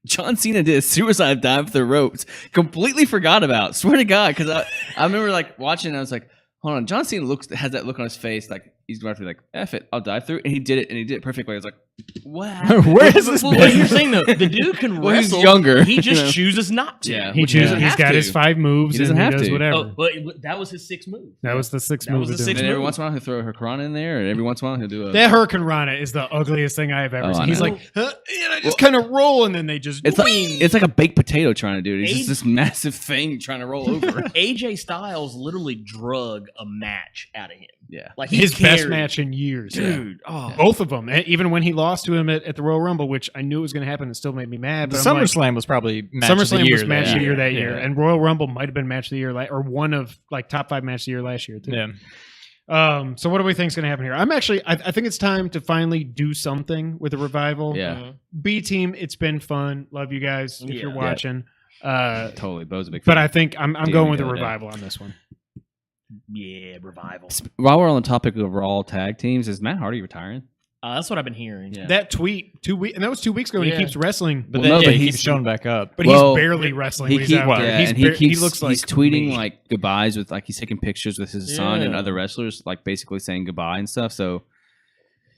[SPEAKER 4] John Cena did a suicide dive through the ropes. Completely forgot about. Swear to God, because I remember like watching. And I was like, hold on. John Cena has that look on his face, like he's going to be like, F it, I'll dive through. And he did it perfectly. I was like, wow.
[SPEAKER 3] Where is this
[SPEAKER 5] Well,
[SPEAKER 3] been?
[SPEAKER 5] what you're saying though, the dude can
[SPEAKER 4] Well, he's
[SPEAKER 5] wrestle.
[SPEAKER 4] younger,
[SPEAKER 5] He just
[SPEAKER 4] you know.
[SPEAKER 5] chooses not to.
[SPEAKER 4] Yeah.
[SPEAKER 2] He
[SPEAKER 4] Which
[SPEAKER 2] chooses.
[SPEAKER 4] doesn't
[SPEAKER 2] He's
[SPEAKER 4] have
[SPEAKER 2] got
[SPEAKER 4] to.
[SPEAKER 2] his 5 moves.
[SPEAKER 4] He doesn't
[SPEAKER 2] and
[SPEAKER 4] have
[SPEAKER 2] he does
[SPEAKER 4] to.
[SPEAKER 2] whatever.
[SPEAKER 5] Oh, but that was his sixth move.
[SPEAKER 2] That was the sixth
[SPEAKER 5] That
[SPEAKER 2] move.
[SPEAKER 5] was the
[SPEAKER 2] of doing
[SPEAKER 5] sixth
[SPEAKER 2] it.
[SPEAKER 4] And every
[SPEAKER 5] move.
[SPEAKER 4] once in a while he'll throw a Hurricane in there, and every once in a while he'll do a.
[SPEAKER 2] That Hurricane Rana is the ugliest thing I have ever
[SPEAKER 4] Oh,
[SPEAKER 2] seen.
[SPEAKER 4] I
[SPEAKER 2] He's
[SPEAKER 4] know.
[SPEAKER 2] like, and I just kind of roll, and then they just.
[SPEAKER 4] It's like a baked potato trying to do it. It's
[SPEAKER 5] Aid-
[SPEAKER 4] just this massive thing trying to roll over.
[SPEAKER 5] AJ Styles literally drug a match out of him.
[SPEAKER 4] Yeah.
[SPEAKER 5] Like he
[SPEAKER 2] his best
[SPEAKER 5] carried-
[SPEAKER 2] match in years.
[SPEAKER 5] dude. Oh,
[SPEAKER 2] Both of them. Even when he lost to him at the Royal Rumble, which I knew was going to happen, it still made me mad.
[SPEAKER 3] The
[SPEAKER 2] But I'm like,
[SPEAKER 3] SummerSlam was probably match of the
[SPEAKER 2] SummerSlam
[SPEAKER 3] year
[SPEAKER 2] was match of the year that
[SPEAKER 3] Yeah.
[SPEAKER 2] year, and Royal Rumble might have been match of the year, or one of like top 5 match of the year last year too.
[SPEAKER 3] Yeah.
[SPEAKER 2] So what do we think is going to happen here? I think it's time to finally do something with the revival.
[SPEAKER 4] Yeah.
[SPEAKER 2] B team, it's been fun. Love you guys if
[SPEAKER 5] Yeah.
[SPEAKER 2] you're watching.
[SPEAKER 4] Totally. Bo's a big
[SPEAKER 2] But
[SPEAKER 4] fan.
[SPEAKER 2] I think I'm
[SPEAKER 4] Dude,
[SPEAKER 2] going with the
[SPEAKER 4] the other day.
[SPEAKER 2] revival on this one.
[SPEAKER 5] yeah, revival.
[SPEAKER 4] While we're on the topic of Raw tag teams, is Matt Hardy retiring?
[SPEAKER 5] That's what I've been hearing.
[SPEAKER 4] Yeah.
[SPEAKER 2] That tweet 2 weeks, and that was 2 weeks ago. And
[SPEAKER 5] Yeah.
[SPEAKER 2] he keeps wrestling,
[SPEAKER 3] But
[SPEAKER 4] Well,
[SPEAKER 3] then
[SPEAKER 4] no,
[SPEAKER 3] yeah,
[SPEAKER 4] but
[SPEAKER 3] he
[SPEAKER 4] he's-
[SPEAKER 3] keeps showing back up.
[SPEAKER 2] but
[SPEAKER 4] Well,
[SPEAKER 2] he's barely wrestling.
[SPEAKER 4] He
[SPEAKER 2] when he's out there.
[SPEAKER 4] and
[SPEAKER 2] He's
[SPEAKER 4] he
[SPEAKER 2] looks like
[SPEAKER 4] tweeting
[SPEAKER 2] me.
[SPEAKER 4] like goodbyes with like he's taking pictures with his son and
[SPEAKER 5] Yeah.
[SPEAKER 4] other wrestlers, like basically saying goodbye and stuff. So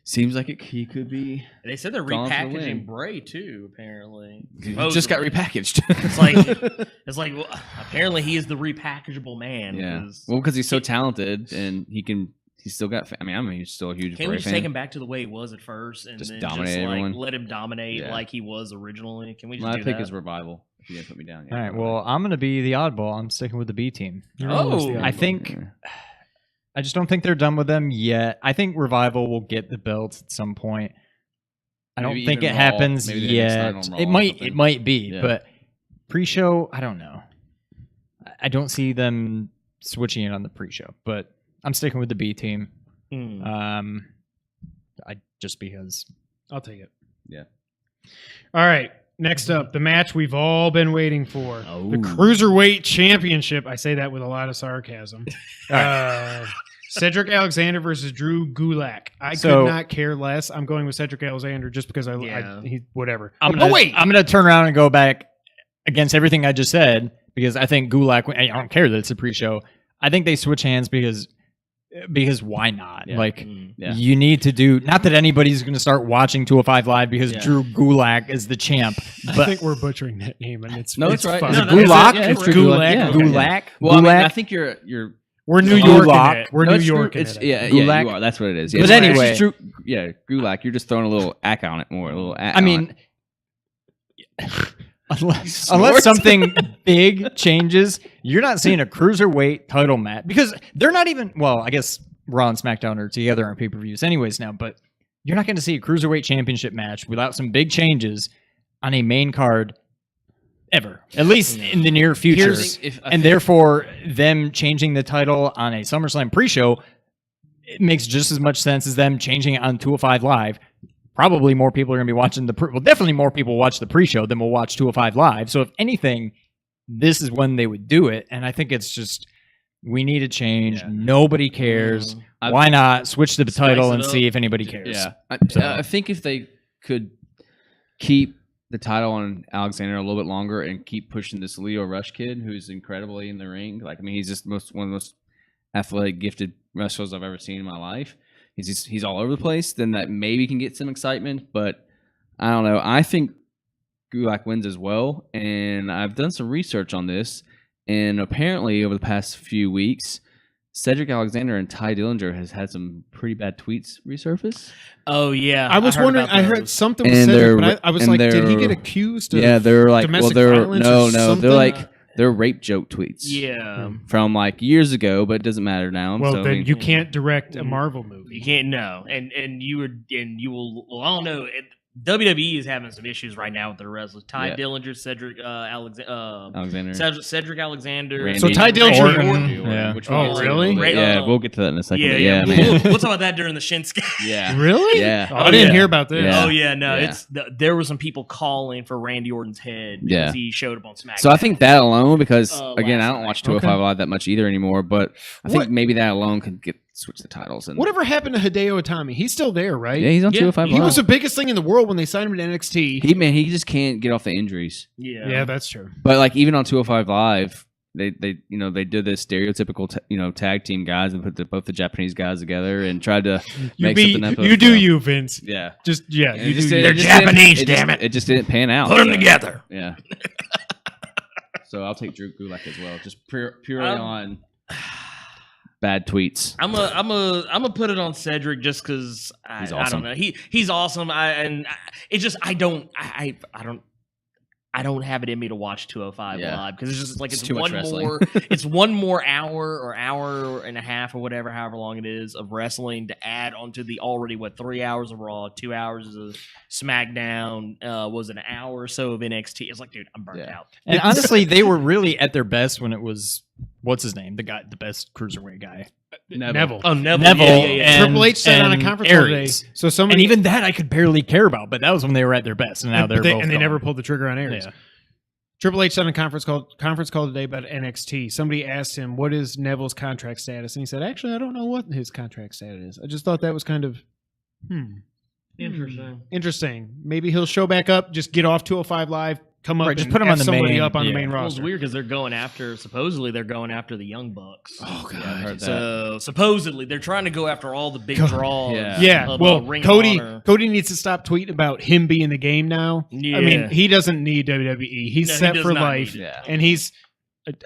[SPEAKER 4] seems like he could be.
[SPEAKER 5] They said they're
[SPEAKER 4] Gone for the win.
[SPEAKER 5] repackaging Bray too. Apparently,
[SPEAKER 4] He just got repackaged.
[SPEAKER 5] it's like well, apparently he is the repackageable man.
[SPEAKER 4] yeah.
[SPEAKER 5] 'cause-
[SPEAKER 4] Well, because he's so talented and he's still got. I mean, he's still a huge.
[SPEAKER 5] Can't
[SPEAKER 4] Bray
[SPEAKER 5] we just
[SPEAKER 4] fan.
[SPEAKER 5] take him back to the way he was at first and
[SPEAKER 4] Just
[SPEAKER 5] then
[SPEAKER 4] dominate
[SPEAKER 5] just like
[SPEAKER 4] everyone?
[SPEAKER 5] let him dominate
[SPEAKER 4] Yeah.
[SPEAKER 5] like he was originally? Can we just
[SPEAKER 4] My
[SPEAKER 5] do
[SPEAKER 4] pick
[SPEAKER 5] that?
[SPEAKER 4] is revival. If you didn't put me down.
[SPEAKER 3] All right. Well, I'm going to be the oddball. I'm sticking with the B team.
[SPEAKER 5] Oh,
[SPEAKER 3] I think I just don't think they're done with them yet. I think Revival will get the belts at some point. I don't
[SPEAKER 4] Maybe
[SPEAKER 3] think
[SPEAKER 4] even
[SPEAKER 3] it
[SPEAKER 4] Raw.
[SPEAKER 3] happens
[SPEAKER 4] Maybe they next time
[SPEAKER 3] yet.
[SPEAKER 4] on Raw
[SPEAKER 3] It
[SPEAKER 4] or
[SPEAKER 3] might.
[SPEAKER 4] something.
[SPEAKER 3] It might be,
[SPEAKER 4] Yeah.
[SPEAKER 3] but pre-show, I don't know. I don't see them switching it on the pre-show, but I'm sticking with the B team.
[SPEAKER 5] Hmm.
[SPEAKER 3] I just because.
[SPEAKER 2] I'll take it.
[SPEAKER 4] Yeah.
[SPEAKER 2] All right. Next up, the match we've all been waiting for.
[SPEAKER 4] Oh.
[SPEAKER 2] The Cruiserweight Championship. I say that with a lot of sarcasm. Cedric Alexander versus Drew Gulak. I
[SPEAKER 3] So-
[SPEAKER 2] could not care less. I'm going with Cedric Alexander just because
[SPEAKER 5] Yeah.
[SPEAKER 2] he whatever.
[SPEAKER 3] I'm gonna,
[SPEAKER 2] wait.
[SPEAKER 3] I'm gonna turn around and go back against everything I just said because I think Gulak. I don't care that it's a pre-show. I think they switch hands because why not?
[SPEAKER 4] Yeah.
[SPEAKER 3] Like
[SPEAKER 4] Yeah.
[SPEAKER 3] you need to do. Not that anybody's going to start watching 205 Live because
[SPEAKER 5] Yeah.
[SPEAKER 3] Drew Gulak is the champ.
[SPEAKER 2] I
[SPEAKER 3] But
[SPEAKER 2] think we're butchering that name, and it's
[SPEAKER 4] No, it's right.
[SPEAKER 2] fine.
[SPEAKER 4] No,
[SPEAKER 3] Is it
[SPEAKER 5] no,
[SPEAKER 3] Gulak?
[SPEAKER 5] yeah,
[SPEAKER 2] It's
[SPEAKER 5] correct.
[SPEAKER 2] Gulak.
[SPEAKER 4] Yeah.
[SPEAKER 2] Okay.
[SPEAKER 3] Gulak.
[SPEAKER 4] Well, I mean,
[SPEAKER 3] Gulak?
[SPEAKER 4] I think you're.
[SPEAKER 2] We're New
[SPEAKER 3] Gulak.
[SPEAKER 2] York in it. We're
[SPEAKER 4] No,
[SPEAKER 2] New
[SPEAKER 4] it's
[SPEAKER 2] York
[SPEAKER 4] Drew,
[SPEAKER 2] in
[SPEAKER 4] it's,
[SPEAKER 2] it.
[SPEAKER 4] Yeah,
[SPEAKER 3] Gulak?
[SPEAKER 4] yeah, you are. That's what it is. Yeah,
[SPEAKER 3] But
[SPEAKER 4] it's
[SPEAKER 3] anyway-
[SPEAKER 4] it's Drew, yeah, Gulak. You're just throwing a little ack on it more, a little ack.
[SPEAKER 3] I
[SPEAKER 4] on
[SPEAKER 3] mean,
[SPEAKER 4] it.
[SPEAKER 3] unless
[SPEAKER 4] snort?
[SPEAKER 3] something big changes, you're not seeing a cruiserweight title match because they're not even. Well, I guess Raw and SmackDown are together on pay-per-views, anyways. Now, but you're not going to see a cruiserweight championship match without some big changes on a main card ever, at least in the near future. And therefore, them changing the title on a SummerSlam pre-show, it makes just as much sense as them changing it on 205 Live. Probably more people are going to be watching definitely more people watch the pre-show than will watch 205 Live. So if anything, this is when they would do it. And I think it's just, we need a change.
[SPEAKER 4] Yeah.
[SPEAKER 3] Nobody cares.
[SPEAKER 4] I've-
[SPEAKER 3] Why not switch the title
[SPEAKER 5] it
[SPEAKER 3] and
[SPEAKER 5] up.
[SPEAKER 3] see if anybody cares?
[SPEAKER 4] Yeah,
[SPEAKER 3] So-
[SPEAKER 4] I think if they could keep the title on Alexander a little bit longer and keep pushing this Leo Rush kid, who's incredibly in the ring. Like, I mean, he's just one of the most athletic, gifted wrestlers I've ever seen in my life. he's all over the place, then that maybe can get some excitement. But I don't know. I think Gulak wins as well, and I've done some research on this, and apparently over the past few weeks, Cedric Alexander and Ty Dillinger has had some pretty bad tweets resurface.
[SPEAKER 5] Oh yeah,
[SPEAKER 2] I was wondering. I heard something was
[SPEAKER 4] And
[SPEAKER 2] said, but I was
[SPEAKER 4] and
[SPEAKER 2] like, did he
[SPEAKER 4] they're-
[SPEAKER 2] get accused? Of
[SPEAKER 4] Yeah, they're like,
[SPEAKER 2] domestic
[SPEAKER 4] they're
[SPEAKER 2] violence
[SPEAKER 4] no,
[SPEAKER 2] or
[SPEAKER 4] no,
[SPEAKER 2] something?
[SPEAKER 4] they're like they're rape joke tweets.
[SPEAKER 5] Yeah,
[SPEAKER 4] From like years ago, but it doesn't matter now.
[SPEAKER 2] Well,
[SPEAKER 4] so, I
[SPEAKER 2] then
[SPEAKER 4] mean,
[SPEAKER 2] you can't direct a Marvel movie.
[SPEAKER 5] you can't know, and you will. Well, I don't know. WWE is having some issues right now with their wrestlers. Ty
[SPEAKER 4] Yeah.
[SPEAKER 5] Dillinger, Cedric
[SPEAKER 4] Alexander.
[SPEAKER 5] Cedric Alexander.
[SPEAKER 4] Randy
[SPEAKER 2] So Ty Dillinger-
[SPEAKER 3] Orton. Yeah.
[SPEAKER 4] Which
[SPEAKER 2] Oh,
[SPEAKER 4] we'll get to
[SPEAKER 2] really?
[SPEAKER 4] a little bit.
[SPEAKER 5] Right,
[SPEAKER 4] Yeah, we'll get to that in a second.
[SPEAKER 5] Yeah,
[SPEAKER 4] but
[SPEAKER 5] yeah.
[SPEAKER 4] man.
[SPEAKER 5] We'll talk about that during the Shinsuke.
[SPEAKER 4] Yeah.
[SPEAKER 2] Really?
[SPEAKER 4] Yeah.
[SPEAKER 2] Oh, I didn't
[SPEAKER 5] yeah.
[SPEAKER 2] hear about this.
[SPEAKER 4] Yeah.
[SPEAKER 5] Oh yeah, no,
[SPEAKER 4] Yeah.
[SPEAKER 5] there were some people calling for Randy Orton's head because
[SPEAKER 4] Yeah.
[SPEAKER 5] he showed up on SmackDown.
[SPEAKER 4] So I think that alone, because again,
[SPEAKER 5] last
[SPEAKER 4] I don't
[SPEAKER 5] night.
[SPEAKER 4] watch 205 Live that much either anymore, but I think
[SPEAKER 2] What-
[SPEAKER 4] maybe that alone could switch the titles. And
[SPEAKER 2] Whatever happened to Hideo Itami? He's still there, right?
[SPEAKER 4] yeah, he's on
[SPEAKER 5] Yeah.
[SPEAKER 4] 205
[SPEAKER 2] He
[SPEAKER 4] Live.
[SPEAKER 2] was the biggest thing in the world when they signed him to NXT.
[SPEAKER 4] he just can't get off the injuries.
[SPEAKER 2] Yeah, that's true.
[SPEAKER 4] But like even on 205 Live, they did this stereotypical tag team guys and put both the Japanese guys together and tried to make something up.
[SPEAKER 2] You do you, Vince.
[SPEAKER 4] Yeah.
[SPEAKER 2] Just yeah,
[SPEAKER 4] And
[SPEAKER 2] you
[SPEAKER 4] it just
[SPEAKER 2] do you.
[SPEAKER 4] didn't-
[SPEAKER 5] They're
[SPEAKER 4] it just didn't-
[SPEAKER 5] Japanese,
[SPEAKER 4] it just-
[SPEAKER 5] damn it.
[SPEAKER 4] It just didn't pan out.
[SPEAKER 5] Put them
[SPEAKER 4] So,
[SPEAKER 5] together.
[SPEAKER 4] Yeah. So I'll take Drew Gulak as well, just purely
[SPEAKER 5] Um,
[SPEAKER 4] on bad tweets.
[SPEAKER 5] I'm a put it on Cedric just because
[SPEAKER 4] He's
[SPEAKER 5] I
[SPEAKER 4] awesome.
[SPEAKER 5] don't know. He's awesome. It's just I don't have it in me to watch 205
[SPEAKER 4] Yeah.
[SPEAKER 5] Live because it's just like
[SPEAKER 4] It's
[SPEAKER 5] it's
[SPEAKER 4] too much
[SPEAKER 5] one
[SPEAKER 4] wrestling.
[SPEAKER 5] more it's one more hour and a half or whatever, however long it is of wrestling to add onto the already 3 hours of Raw, 2 hours of SmackDown, was an hour or so of NXT. It's like, dude, I'm burnt
[SPEAKER 4] Yeah.
[SPEAKER 5] out.
[SPEAKER 3] And honestly, they were really at their best when it was what's his name, the best cruiserweight guy,
[SPEAKER 2] Neville.
[SPEAKER 5] Oh, Neville,
[SPEAKER 3] Neville.
[SPEAKER 5] yeah.
[SPEAKER 3] And-
[SPEAKER 2] Triple H said on a
[SPEAKER 3] and
[SPEAKER 2] conference call today.
[SPEAKER 3] Aries.
[SPEAKER 2] So somebody
[SPEAKER 3] and even that I could barely care about. But that was when they were at their best, and now they're both
[SPEAKER 2] they
[SPEAKER 3] gone.
[SPEAKER 2] never pulled the trigger on Aries.
[SPEAKER 3] Yeah.
[SPEAKER 2] Triple H said on a conference call today about NXT. Somebody asked him, "What is Neville's contract status?" And he said, "Actually, I don't know what his contract status is. I just thought that was kind of interesting. Maybe he'll show back up, just get off 205 Live, come up,
[SPEAKER 3] Right, just
[SPEAKER 2] and
[SPEAKER 3] put him
[SPEAKER 2] F
[SPEAKER 3] on the
[SPEAKER 2] somebody
[SPEAKER 3] main-
[SPEAKER 2] up on the
[SPEAKER 3] yeah.
[SPEAKER 2] main
[SPEAKER 5] Well, it's
[SPEAKER 2] roster."
[SPEAKER 5] weird because they're going after the Young Bucks.
[SPEAKER 2] Oh god.
[SPEAKER 4] I heard that.
[SPEAKER 5] So supposedly they're trying to go after all the big draws.
[SPEAKER 4] Yeah.
[SPEAKER 2] Yeah,
[SPEAKER 5] of,
[SPEAKER 2] well,
[SPEAKER 5] Ring of
[SPEAKER 2] Cody
[SPEAKER 5] Honor.
[SPEAKER 2] needs to stop tweeting about him being the game now.
[SPEAKER 5] Yeah.
[SPEAKER 2] I mean, he doesn't need WWE. He's
[SPEAKER 5] No, he
[SPEAKER 2] set
[SPEAKER 5] does
[SPEAKER 2] for
[SPEAKER 5] not
[SPEAKER 2] life,
[SPEAKER 5] need
[SPEAKER 4] it. Yeah.
[SPEAKER 2] and he's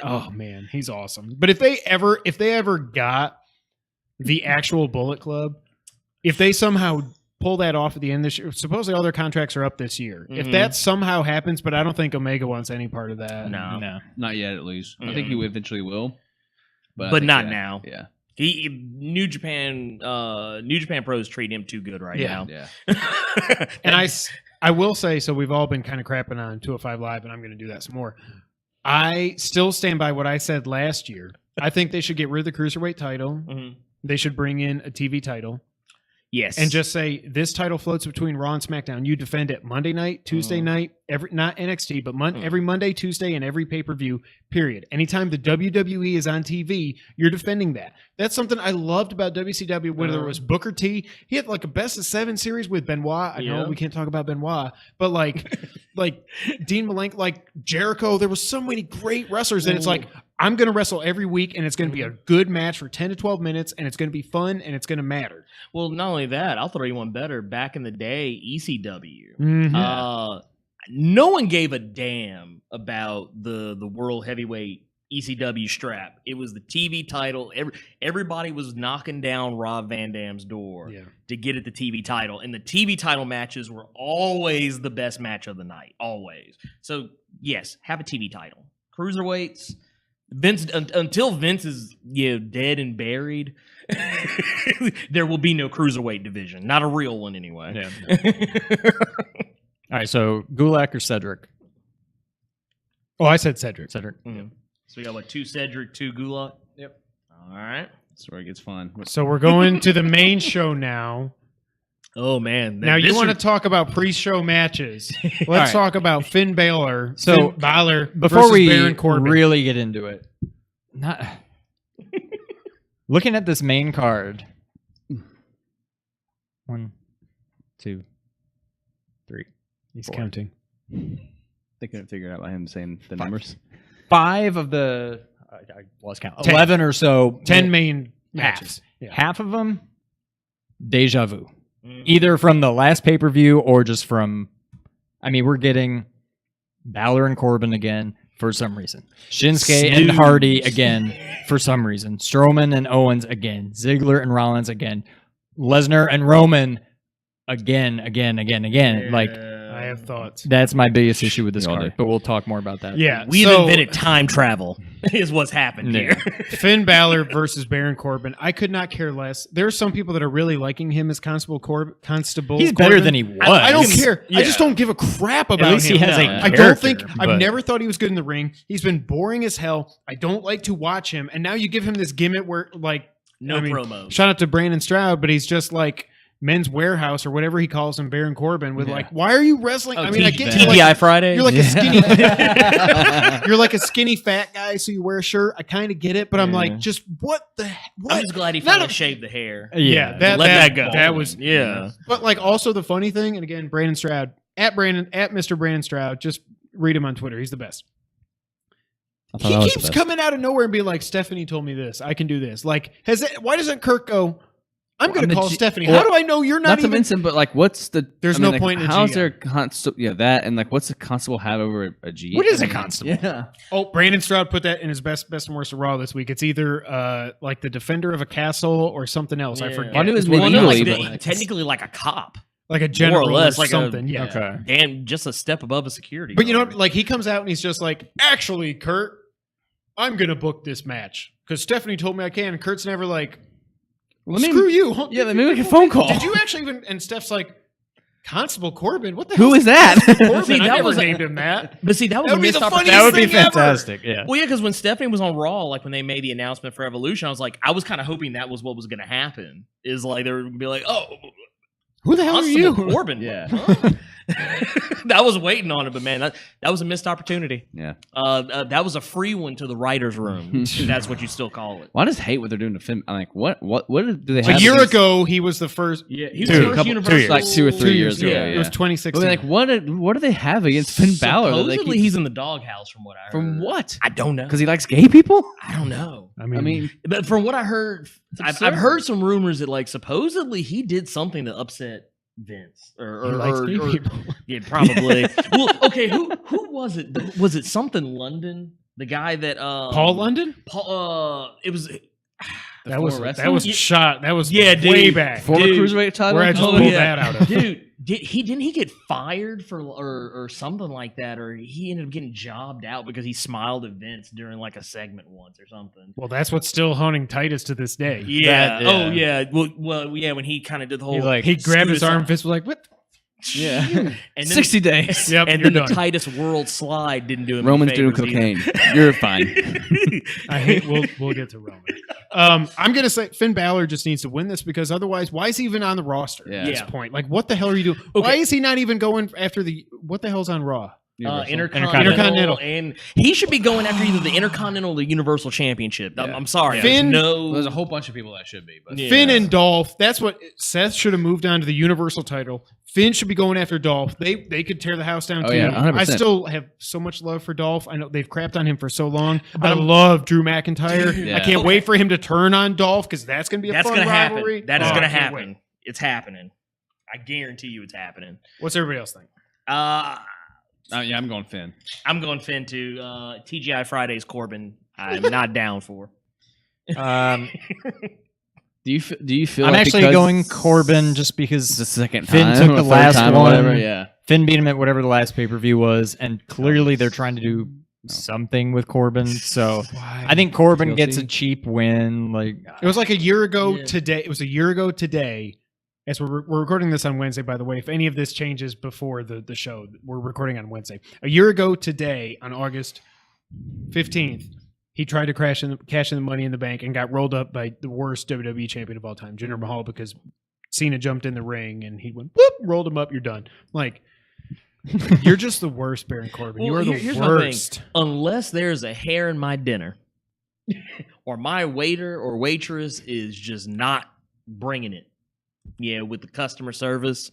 [SPEAKER 2] oh man, he's awesome. But if they ever got the actual Bullet Club, if they somehow pull that off at the end of this year, supposedly all their contracts are up this year. If
[SPEAKER 5] Mhm.
[SPEAKER 2] that somehow happens, but I don't think Omega wants any part of that.
[SPEAKER 5] No.
[SPEAKER 3] No.
[SPEAKER 4] Not yet, at least. I
[SPEAKER 5] Yeah.
[SPEAKER 4] think he eventually will. I
[SPEAKER 5] But
[SPEAKER 4] think,
[SPEAKER 5] not
[SPEAKER 4] yeah,
[SPEAKER 5] now.
[SPEAKER 4] Yeah.
[SPEAKER 5] New Japan pros treat him too good right
[SPEAKER 2] Yeah.
[SPEAKER 5] now.
[SPEAKER 4] Yeah.
[SPEAKER 2] And I will say, so we've all been kind of crapping on 205 Live, and I'm going to do that some more. I still stand by what I said last year. I think they should get rid of the Cruiserweight title.
[SPEAKER 5] Mhm.
[SPEAKER 2] They should bring in a TV title
[SPEAKER 5] Yes.
[SPEAKER 2] and just say this title floats between Raw and SmackDown. You defend it Monday night, Tuesday night, not NXT, but every Monday, Tuesday, and every pay-per-view, period. Anytime the WWE is on TV, you're defending that. That's something I loved about WCW, whether it was Booker T. He had like a best of 7 series with Benoit. I know
[SPEAKER 5] Yeah.
[SPEAKER 2] we can't talk about Benoit, but like Dean Malenko, like Jericho, there were so many great wrestlers that it's like, I'm going to wrestle every week, and it's going to be a good match for 10 to 12 minutes, and it's going to be fun, and it's going to matter.
[SPEAKER 5] Well, not only that, I'll throw you one better. Back in the day, ECW.
[SPEAKER 2] Mhm.
[SPEAKER 5] No one gave a damn about the world heavyweight ECW strap. It was the TV title. Everybody was knocking down Rob Van Dam's door
[SPEAKER 2] Yeah.
[SPEAKER 5] to get at the TV title, and the TV title matches were always the best match of the night. Always. So yes, have a TV title. Cruiserweights. Vince until Vince is dead and buried, there will be no cruiserweight division. Not a real one anyway.
[SPEAKER 3] Yeah. All right, so Gulak or Cedric?
[SPEAKER 2] Oh, I said Cedric.
[SPEAKER 3] Cedric.
[SPEAKER 5] Mhm. So we got 2 Cedric, 2 Gulak.
[SPEAKER 3] Yep.
[SPEAKER 5] All right.
[SPEAKER 4] That's where it gets fun.
[SPEAKER 2] So we're going to the main show now.
[SPEAKER 5] Oh man.
[SPEAKER 2] Now you
[SPEAKER 5] This
[SPEAKER 2] want to
[SPEAKER 5] is-
[SPEAKER 2] talk about pre-show matches? Let's
[SPEAKER 3] right.
[SPEAKER 2] talk about Finn Balor.
[SPEAKER 3] So,
[SPEAKER 2] Finn Balor
[SPEAKER 3] Before
[SPEAKER 2] versus
[SPEAKER 3] we
[SPEAKER 2] Baron Corbin.
[SPEAKER 3] really get into it, not looking at this main card. 1, 2, 3.
[SPEAKER 2] He's
[SPEAKER 3] 4.
[SPEAKER 2] counting.
[SPEAKER 4] They couldn't figure it out by him saying the numbers.
[SPEAKER 3] 5 of the I lost count.
[SPEAKER 2] 10.
[SPEAKER 3] 11 or so.
[SPEAKER 2] 10 main
[SPEAKER 3] half.
[SPEAKER 2] matches. Yeah.
[SPEAKER 3] Half of them deja vu. Either from the last pay-per-view or just from, I mean, we're getting Balor and Corbin again for some reason. Shinsuke and Hardy again for some reason. Strowman and Owens again. Ziggler and Rollins again. Lesnar and Roman again. Like,
[SPEAKER 2] I have thoughts.
[SPEAKER 3] that's my biggest issue with this
[SPEAKER 4] All
[SPEAKER 3] card,
[SPEAKER 4] day.
[SPEAKER 3] but we'll talk more about that.
[SPEAKER 2] Yeah,
[SPEAKER 5] We've
[SPEAKER 2] so
[SPEAKER 5] invented time travel, is what's happened here.
[SPEAKER 2] Finn Balor versus Baron Corbin. I could not care less. There are some people that are really liking him as Constable Constable.
[SPEAKER 3] He's better than he was.
[SPEAKER 2] I don't care. I just don't give a crap about him.
[SPEAKER 3] At least he has a
[SPEAKER 2] I don't think.
[SPEAKER 3] character,
[SPEAKER 2] I've
[SPEAKER 3] but-
[SPEAKER 2] never thought he was good in the ring. He's been boring as hell. I don't like to watch him. And now you give him this gimmick where, like,
[SPEAKER 5] No promos.
[SPEAKER 2] Shout out to Brandon Stroud, but he's just like Men's Warehouse or whatever he calls him, Baron Corbin. With like, why are you wrestling? I mean, I get you,
[SPEAKER 5] TGI
[SPEAKER 2] like,
[SPEAKER 5] Friday.
[SPEAKER 2] you're like a skinny, you're like a skinny fat guy, so you wear a shirt. I kind of get it, but I'm like, just what the? What?
[SPEAKER 5] I'm just glad he
[SPEAKER 2] Not
[SPEAKER 5] finally
[SPEAKER 2] a-
[SPEAKER 5] shaved the hair.
[SPEAKER 2] Yeah,
[SPEAKER 5] Let that go.
[SPEAKER 2] That was
[SPEAKER 5] Yeah.
[SPEAKER 2] But like, also the funny thing, and again, Brandon Stroud at Mr. Brandon Stroud. Just read him on Twitter. He's the best. He keeps coming out of nowhere and being like, Stephanie told me this. I can do this. Like, why doesn't Kirk go? I'm going to call Stephanie. How do I know you're
[SPEAKER 4] Not
[SPEAKER 2] not
[SPEAKER 4] to
[SPEAKER 2] even?
[SPEAKER 4] mention, but like, what's the?
[SPEAKER 2] There's
[SPEAKER 4] I mean,
[SPEAKER 2] no
[SPEAKER 4] like,
[SPEAKER 2] point in a
[SPEAKER 4] How's
[SPEAKER 2] GM.
[SPEAKER 4] there constable? Yeah, that and like, what's the constable have over a GM?
[SPEAKER 3] What is a constable?
[SPEAKER 4] Yeah,
[SPEAKER 2] Oh, Brandon Stroud put that in his best and worst of Raw this week. It's either like the defender of a castle or something else. I forget.
[SPEAKER 4] I knew it was
[SPEAKER 5] Well, no,
[SPEAKER 4] medieval,
[SPEAKER 5] like
[SPEAKER 4] but
[SPEAKER 5] the- technically like a cop,
[SPEAKER 2] like a general
[SPEAKER 5] more or less,
[SPEAKER 2] or
[SPEAKER 5] like
[SPEAKER 2] something.
[SPEAKER 5] A,
[SPEAKER 2] yeah.
[SPEAKER 3] Okay.
[SPEAKER 5] and just a step above a security.
[SPEAKER 2] But you know
[SPEAKER 5] guard.
[SPEAKER 2] what? Like he comes out and he's just like, actually, Kurt, I'm going to book this match because Stephanie told me I can. And Kurt's never like, screw you. Huh?
[SPEAKER 4] yeah, let me make a phone call.
[SPEAKER 2] Did you actually even? And Steph's like, Constable Corbin. What the hell?
[SPEAKER 4] Who is that?
[SPEAKER 2] Corbin?
[SPEAKER 5] See,
[SPEAKER 2] I
[SPEAKER 5] that
[SPEAKER 2] never
[SPEAKER 5] was a-
[SPEAKER 2] named him that.
[SPEAKER 5] But see, that was
[SPEAKER 2] That
[SPEAKER 5] a
[SPEAKER 2] would be
[SPEAKER 5] missed
[SPEAKER 2] the
[SPEAKER 5] opportunity.
[SPEAKER 2] funniest
[SPEAKER 3] That would be
[SPEAKER 2] thing ever.
[SPEAKER 3] fantastic. Yeah.
[SPEAKER 5] Well, yeah, because when Stephanie was on Raw, like when they made the announcement for Evolution, I was like, I was kind of hoping that was what was going to happen. Is like they were going to be like, oh,
[SPEAKER 2] Who the hell are you?
[SPEAKER 5] Constable Corbin.
[SPEAKER 4] Yeah.
[SPEAKER 5] Huh? I was waiting on it, but man, that was a missed opportunity.
[SPEAKER 4] Yeah.
[SPEAKER 5] That was a free one to the writers' room. If that's what you still call it.
[SPEAKER 4] Well, I just hate what they're doing to Finn. I'm like, what do they have?
[SPEAKER 2] A year
[SPEAKER 4] against-
[SPEAKER 2] ago, he was the first.
[SPEAKER 5] Yeah, he
[SPEAKER 2] Two.
[SPEAKER 5] was the first
[SPEAKER 2] Couple-
[SPEAKER 5] Universal.
[SPEAKER 2] 2 years.
[SPEAKER 4] Like 2 or 3 years ago.
[SPEAKER 2] Yeah, it was
[SPEAKER 4] Yeah.
[SPEAKER 2] 2016.
[SPEAKER 4] But like, what do they have against Finn Balor? that they
[SPEAKER 5] Supposedly
[SPEAKER 4] keep-
[SPEAKER 5] he's in the doghouse, from what I heard.
[SPEAKER 4] from what?
[SPEAKER 5] I don't know.
[SPEAKER 4] Because he likes gay people.
[SPEAKER 5] I don't know.
[SPEAKER 2] I
[SPEAKER 4] I mean,
[SPEAKER 5] But from what I heard, I've
[SPEAKER 4] absurd.
[SPEAKER 5] heard some rumors that like supposedly he did something to upset Vince
[SPEAKER 2] He likes gay people.
[SPEAKER 5] yeah, probably. Well, okay, who was it? Was it something London? The guy that
[SPEAKER 2] Paul London?
[SPEAKER 5] Paul. It was.
[SPEAKER 2] That was
[SPEAKER 4] wrestling?
[SPEAKER 2] that was
[SPEAKER 5] Yeah.
[SPEAKER 2] shot. That was
[SPEAKER 5] Yeah,
[SPEAKER 2] way
[SPEAKER 5] dude.
[SPEAKER 2] back.
[SPEAKER 4] former
[SPEAKER 5] Dude,
[SPEAKER 4] cruiserweight title.
[SPEAKER 2] Where I just
[SPEAKER 5] Oh,
[SPEAKER 2] pulled
[SPEAKER 5] yeah.
[SPEAKER 2] that out of.
[SPEAKER 5] Dude, didn't he get fired for or something like that, or he ended up getting jobbed out because he smiled at Vince during like a segment once or something?
[SPEAKER 2] Well, that's what's still haunting Titus to this day.
[SPEAKER 5] Yeah.
[SPEAKER 3] That- yeah.
[SPEAKER 5] Oh yeah. Well, yeah. When he kind of did the whole,
[SPEAKER 2] He grabbed his
[SPEAKER 5] scoot
[SPEAKER 2] arm,
[SPEAKER 5] aside.
[SPEAKER 2] Vince was like, "What?"
[SPEAKER 4] Yeah.
[SPEAKER 5] and then,
[SPEAKER 4] 60 days.
[SPEAKER 2] Yep,
[SPEAKER 5] and
[SPEAKER 2] you're
[SPEAKER 5] then the
[SPEAKER 2] done.
[SPEAKER 5] Titus World Slide didn't do him.
[SPEAKER 4] Roman's
[SPEAKER 5] any
[SPEAKER 4] doing
[SPEAKER 5] favors
[SPEAKER 4] cocaine. You're fine.
[SPEAKER 5] either.
[SPEAKER 2] I hate. We'll get to Roman. I'm gonna say Finn Balor just needs to win this because otherwise, why is he even on the roster
[SPEAKER 4] Yeah.
[SPEAKER 2] at this
[SPEAKER 5] Yeah.
[SPEAKER 2] point? Like, what the hell are you doing? Why is he not even going after the? What the hell's on Raw?
[SPEAKER 5] Intercontinental, and he should be going after either the Intercontinental or the Universal Championship. I'm sorry,
[SPEAKER 2] Finn-
[SPEAKER 4] There's a whole bunch of people that should be, but
[SPEAKER 5] Yeah.
[SPEAKER 2] Finn and Dolph. That's what Seth should have moved on to the Universal title. Finn should be going after Dolph. They could tear the house down
[SPEAKER 4] Oh,
[SPEAKER 2] too.
[SPEAKER 4] yeah, 100%.
[SPEAKER 2] I still have so much love for Dolph. I know they've crapped on him for so long. I love Drew McIntyre.
[SPEAKER 5] Dude.
[SPEAKER 2] I can't wait for him to turn on Dolph because that's going to be a
[SPEAKER 5] That's
[SPEAKER 2] fun
[SPEAKER 5] gonna
[SPEAKER 2] rivalry.
[SPEAKER 5] happen. That is
[SPEAKER 2] Oh,
[SPEAKER 5] gonna
[SPEAKER 2] I can't
[SPEAKER 5] happen.
[SPEAKER 2] wait.
[SPEAKER 5] It's happening. I guarantee you, it's happening.
[SPEAKER 2] What's everybody else think?
[SPEAKER 4] yeah, I'm going Finn.
[SPEAKER 5] I'm going Finn too. TGI Fridays Corbin. I'm not down for.
[SPEAKER 4] Do you feel?
[SPEAKER 3] I'm
[SPEAKER 4] like
[SPEAKER 3] actually
[SPEAKER 4] because
[SPEAKER 3] going Corbin just
[SPEAKER 4] it's
[SPEAKER 3] because
[SPEAKER 4] the second
[SPEAKER 3] Finn
[SPEAKER 4] time,
[SPEAKER 3] took
[SPEAKER 4] or
[SPEAKER 3] the
[SPEAKER 4] third
[SPEAKER 3] last
[SPEAKER 4] time or
[SPEAKER 3] one.
[SPEAKER 4] whatever. Yeah.
[SPEAKER 3] Finn beat him at whatever the last pay-per-view was, and clearly they're trying to do something with Corbin. So I think Corbin
[SPEAKER 4] TLC?
[SPEAKER 3] gets a cheap win. Like
[SPEAKER 2] It was like a year ago
[SPEAKER 5] Yeah.
[SPEAKER 2] today. It was a year ago today. As we're recording this on Wednesday, by the way. If any of this changes before the show, we're recording on Wednesday. A year ago today, on August 15th, he tried to cash in the Money in the Bank and got rolled up by the worst WWE champion of all time, Jinder Mahal, because Cena jumped in the ring and he went, whoop, rolled him up, you're done. Like, you're just the worst, Baron Corbin.
[SPEAKER 5] Well,
[SPEAKER 2] you are the
[SPEAKER 5] here's my thing.
[SPEAKER 2] worst.
[SPEAKER 5] Unless there's a hair in my dinner, or my waiter or waitress is just not bringing it. Yeah, with the customer service,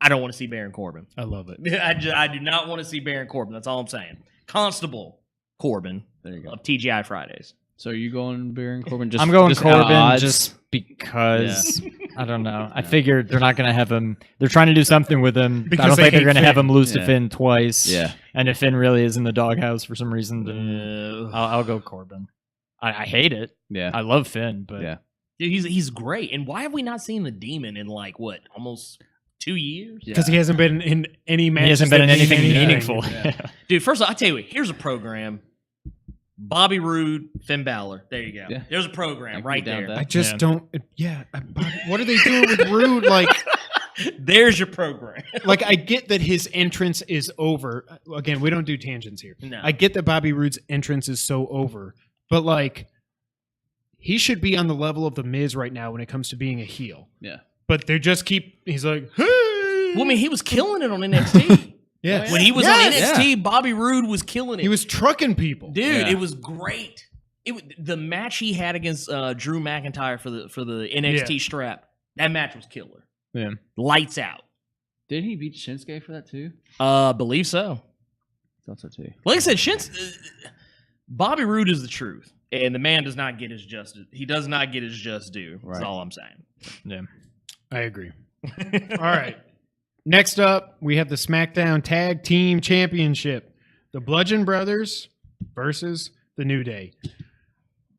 [SPEAKER 5] I don't want to see Baron Corbin.
[SPEAKER 2] I love it.
[SPEAKER 5] I do not want to see Baron Corbin. That's all I'm saying. Constable Corbin
[SPEAKER 4] There you go.
[SPEAKER 5] of TGI Fridays.
[SPEAKER 4] So are you going Baron Corbin? Just
[SPEAKER 3] I'm going
[SPEAKER 4] just out of
[SPEAKER 3] Corbin
[SPEAKER 4] odds?
[SPEAKER 3] just because I don't know. I figured they're not going to have him. They're trying to do something with him.
[SPEAKER 2] Because
[SPEAKER 3] I don't
[SPEAKER 2] they
[SPEAKER 3] think they're
[SPEAKER 2] hate
[SPEAKER 3] going to have
[SPEAKER 2] Finn.
[SPEAKER 3] him lose to
[SPEAKER 4] Yeah.
[SPEAKER 3] Finn twice.
[SPEAKER 4] Yeah.
[SPEAKER 3] And if Finn really is in the doghouse for some reason, then I'll go Corbin. I hate it.
[SPEAKER 4] Yeah.
[SPEAKER 3] I love Finn, but
[SPEAKER 4] Yeah.
[SPEAKER 5] Dude, he's great. And why have we not seen the Demon in like what, almost 2 years?
[SPEAKER 2] Because he hasn't been in any match.
[SPEAKER 3] he hasn't been in anything meaningful.
[SPEAKER 5] Dude, first of all, I'll tell you what, here's a program. Bobby Roode, Finn Balor. There you go.
[SPEAKER 4] Yeah.
[SPEAKER 5] There's a program
[SPEAKER 4] I'd
[SPEAKER 5] right
[SPEAKER 4] be down
[SPEAKER 5] there.
[SPEAKER 4] with
[SPEAKER 2] I just don't. Yeah. What are they doing with Rude?
[SPEAKER 5] There's your program.
[SPEAKER 2] I get that his entrance is over. Again, we don't do tangents here.
[SPEAKER 5] No.
[SPEAKER 2] I get that Bobby Roode's entrance is so over, but he should be on the level of the Miz right now when it comes to being a heel.
[SPEAKER 4] Yeah.
[SPEAKER 2] But they just keep. He's like, hey.
[SPEAKER 5] Well, I mean, he was killing it on NXT.
[SPEAKER 2] Yeah.
[SPEAKER 5] When he was
[SPEAKER 2] Yes.
[SPEAKER 5] on NXT, Bobby Roode was killing it.
[SPEAKER 2] He was trucking people.
[SPEAKER 5] Dude,
[SPEAKER 4] Yeah.
[SPEAKER 5] it was great. The match he had against Drew McIntyre for the NXT strap, that match was killer.
[SPEAKER 3] Yeah.
[SPEAKER 5] Lights out.
[SPEAKER 4] Did he beat Shinsuke for that too?
[SPEAKER 5] Believe so.
[SPEAKER 4] Thought so too.
[SPEAKER 5] Like I said, Bobby Roode is the truth, and the man does not get his just. He does not get his just due. That's
[SPEAKER 4] Right.
[SPEAKER 5] all I'm saying.
[SPEAKER 3] Yeah.
[SPEAKER 2] I agree. All right. Next up, we have the SmackDown Tag Team Championship. The Bludgeon Brothers versus the New Day.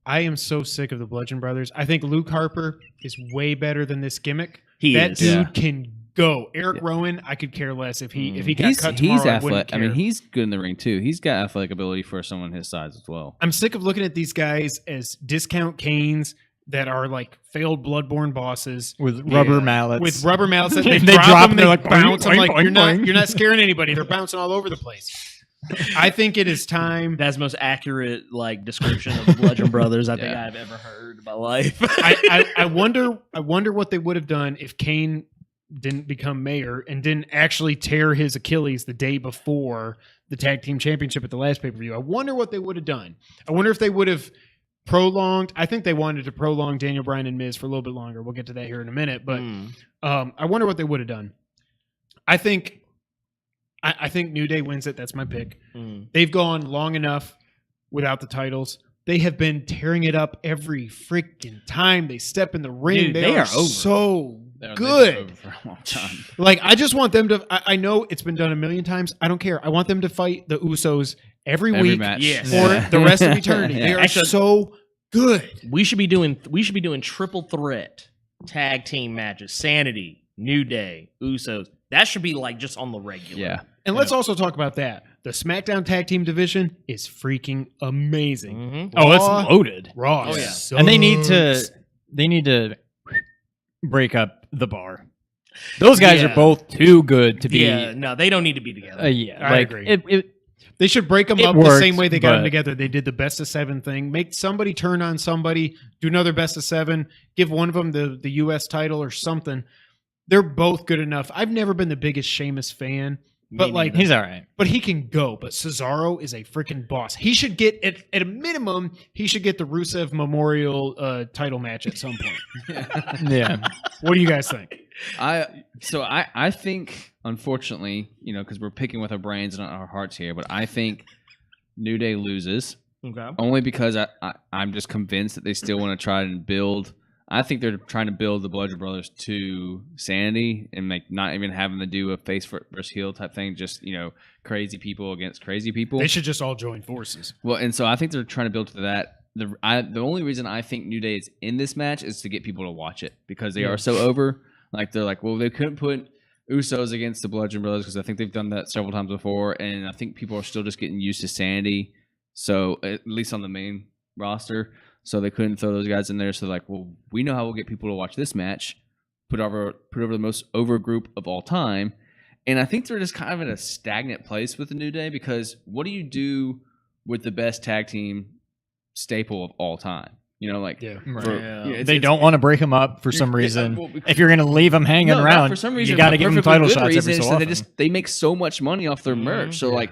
[SPEAKER 2] I am so sick of the Bludgeon Brothers. I think Luke Harper is way better than this gimmick. That
[SPEAKER 5] is.
[SPEAKER 2] dude
[SPEAKER 4] Yeah.
[SPEAKER 2] can go. Eric Rowan, I could care less if he got
[SPEAKER 4] he's,
[SPEAKER 2] cut tomorrow.
[SPEAKER 4] he's
[SPEAKER 2] I wouldn't
[SPEAKER 4] athletic. I mean,
[SPEAKER 2] care.
[SPEAKER 4] he's good in the ring too. He's got athletic ability for someone his size as well.
[SPEAKER 2] I'm sick of looking at these guys as discount canes that are like failed Bloodborne bosses
[SPEAKER 3] With rubber mallets.
[SPEAKER 2] with rubber mouths that they,
[SPEAKER 3] They
[SPEAKER 2] drop
[SPEAKER 3] drop
[SPEAKER 2] them,
[SPEAKER 3] them,
[SPEAKER 2] they
[SPEAKER 3] they're like,
[SPEAKER 2] bounce.
[SPEAKER 3] boing,
[SPEAKER 2] I'm like,
[SPEAKER 3] boing,
[SPEAKER 2] you're
[SPEAKER 3] boing.
[SPEAKER 2] not scaring anybody. They're bouncing all over the place. I think it is time.
[SPEAKER 5] That's the most accurate description of the Bludgeon Brothers I think
[SPEAKER 4] Yeah.
[SPEAKER 5] I've ever heard in my life.
[SPEAKER 2] I wonder what they would have done if Kane didn't become mayor and didn't actually tear his Achilles the day before the tag team championship at the last pay-per-view. I wonder what they would have done. I wonder if they would have prolonged. I think they wanted to prolong Daniel Bryan and Miz for a little bit longer. We'll get to that here in a minute, but I wonder what they would have done. I think New Day wins it. That's my pick. They've gone long enough without the titles. They have been tearing it up every freaking time they step in the ring.
[SPEAKER 5] Dude,
[SPEAKER 2] they
[SPEAKER 5] they
[SPEAKER 2] are
[SPEAKER 5] are over.
[SPEAKER 2] so
[SPEAKER 4] They've
[SPEAKER 2] good.
[SPEAKER 4] been over for a long time.
[SPEAKER 2] I just want them to. I know it's been done a million times. I don't care. I want them to fight the Usos every week
[SPEAKER 4] match.
[SPEAKER 5] Yes.
[SPEAKER 2] for the rest of eternity.
[SPEAKER 4] Yeah.
[SPEAKER 2] They are
[SPEAKER 5] Actually-
[SPEAKER 2] so good.
[SPEAKER 5] We should be doing triple threat tag team matches. Sanity, New Day, Usos. That should be just on the regular.
[SPEAKER 4] Yeah.
[SPEAKER 2] And let's also talk about that. The SmackDown Tag Team division is freaking amazing.
[SPEAKER 5] Mhm.
[SPEAKER 3] Oh, it's
[SPEAKER 2] Raw-
[SPEAKER 3] loaded.
[SPEAKER 2] Raw,
[SPEAKER 5] Oh, yeah.
[SPEAKER 2] sucks.
[SPEAKER 3] And they need to break up the Bar. Those guys
[SPEAKER 5] Yeah.
[SPEAKER 3] are both too good to be.
[SPEAKER 5] Yeah, no, they don't need to be together.
[SPEAKER 3] Yeah,
[SPEAKER 2] I agree. They should break them
[SPEAKER 3] It
[SPEAKER 2] up the
[SPEAKER 3] worked,
[SPEAKER 2] same way they got them
[SPEAKER 3] but-
[SPEAKER 2] together. They did the best of 7 thing. Make somebody turn on somebody, do another best of 7, give one of them the U.S. title or something. They're both good enough. I've never been the biggest Sheamus fan, but
[SPEAKER 5] neither.
[SPEAKER 3] He's all right.
[SPEAKER 2] but he can go. But Cesaro is a freaking boss. He should get at a minimum. He should get the Rusev Memorial title match at some point.
[SPEAKER 3] Yeah.
[SPEAKER 2] What do you guys think?
[SPEAKER 4] I think, unfortunately, because we're picking with our brains and our hearts here, but I think New Day loses
[SPEAKER 5] Okay.
[SPEAKER 4] only because I'm just convinced that they still want to try and build. I think they're trying to build the Bludgeon Brothers to sanity and not even having to do a face versus heel type thing. Just crazy people against crazy people.
[SPEAKER 2] They should just all join forces.
[SPEAKER 4] Well, and so I think they're trying to build to that. The only reason I think New Day is in this match is to get people to watch it because they are so over. They're like, well, they couldn't put Usos against the Bludgeon Brothers because I think they've done that several times before, and I think people are still just getting used to sanity. So at least on the main roster, so they couldn't throw those guys in there. So well, we know how we'll get people to watch this match. Put over the most over group of all time, and I think they're just kind of in a stagnant place with the New Day because what do you do with the best tag team staple of all time?
[SPEAKER 3] They don't want to break them up for some reason. If you're going to leave them hanging
[SPEAKER 4] not
[SPEAKER 3] around,
[SPEAKER 4] for some reason,
[SPEAKER 3] you got to
[SPEAKER 4] for
[SPEAKER 3] give them
[SPEAKER 4] perfectly
[SPEAKER 3] title
[SPEAKER 4] good
[SPEAKER 3] shots every
[SPEAKER 4] reasons,
[SPEAKER 3] so often.
[SPEAKER 4] they make so much money off their merch. So you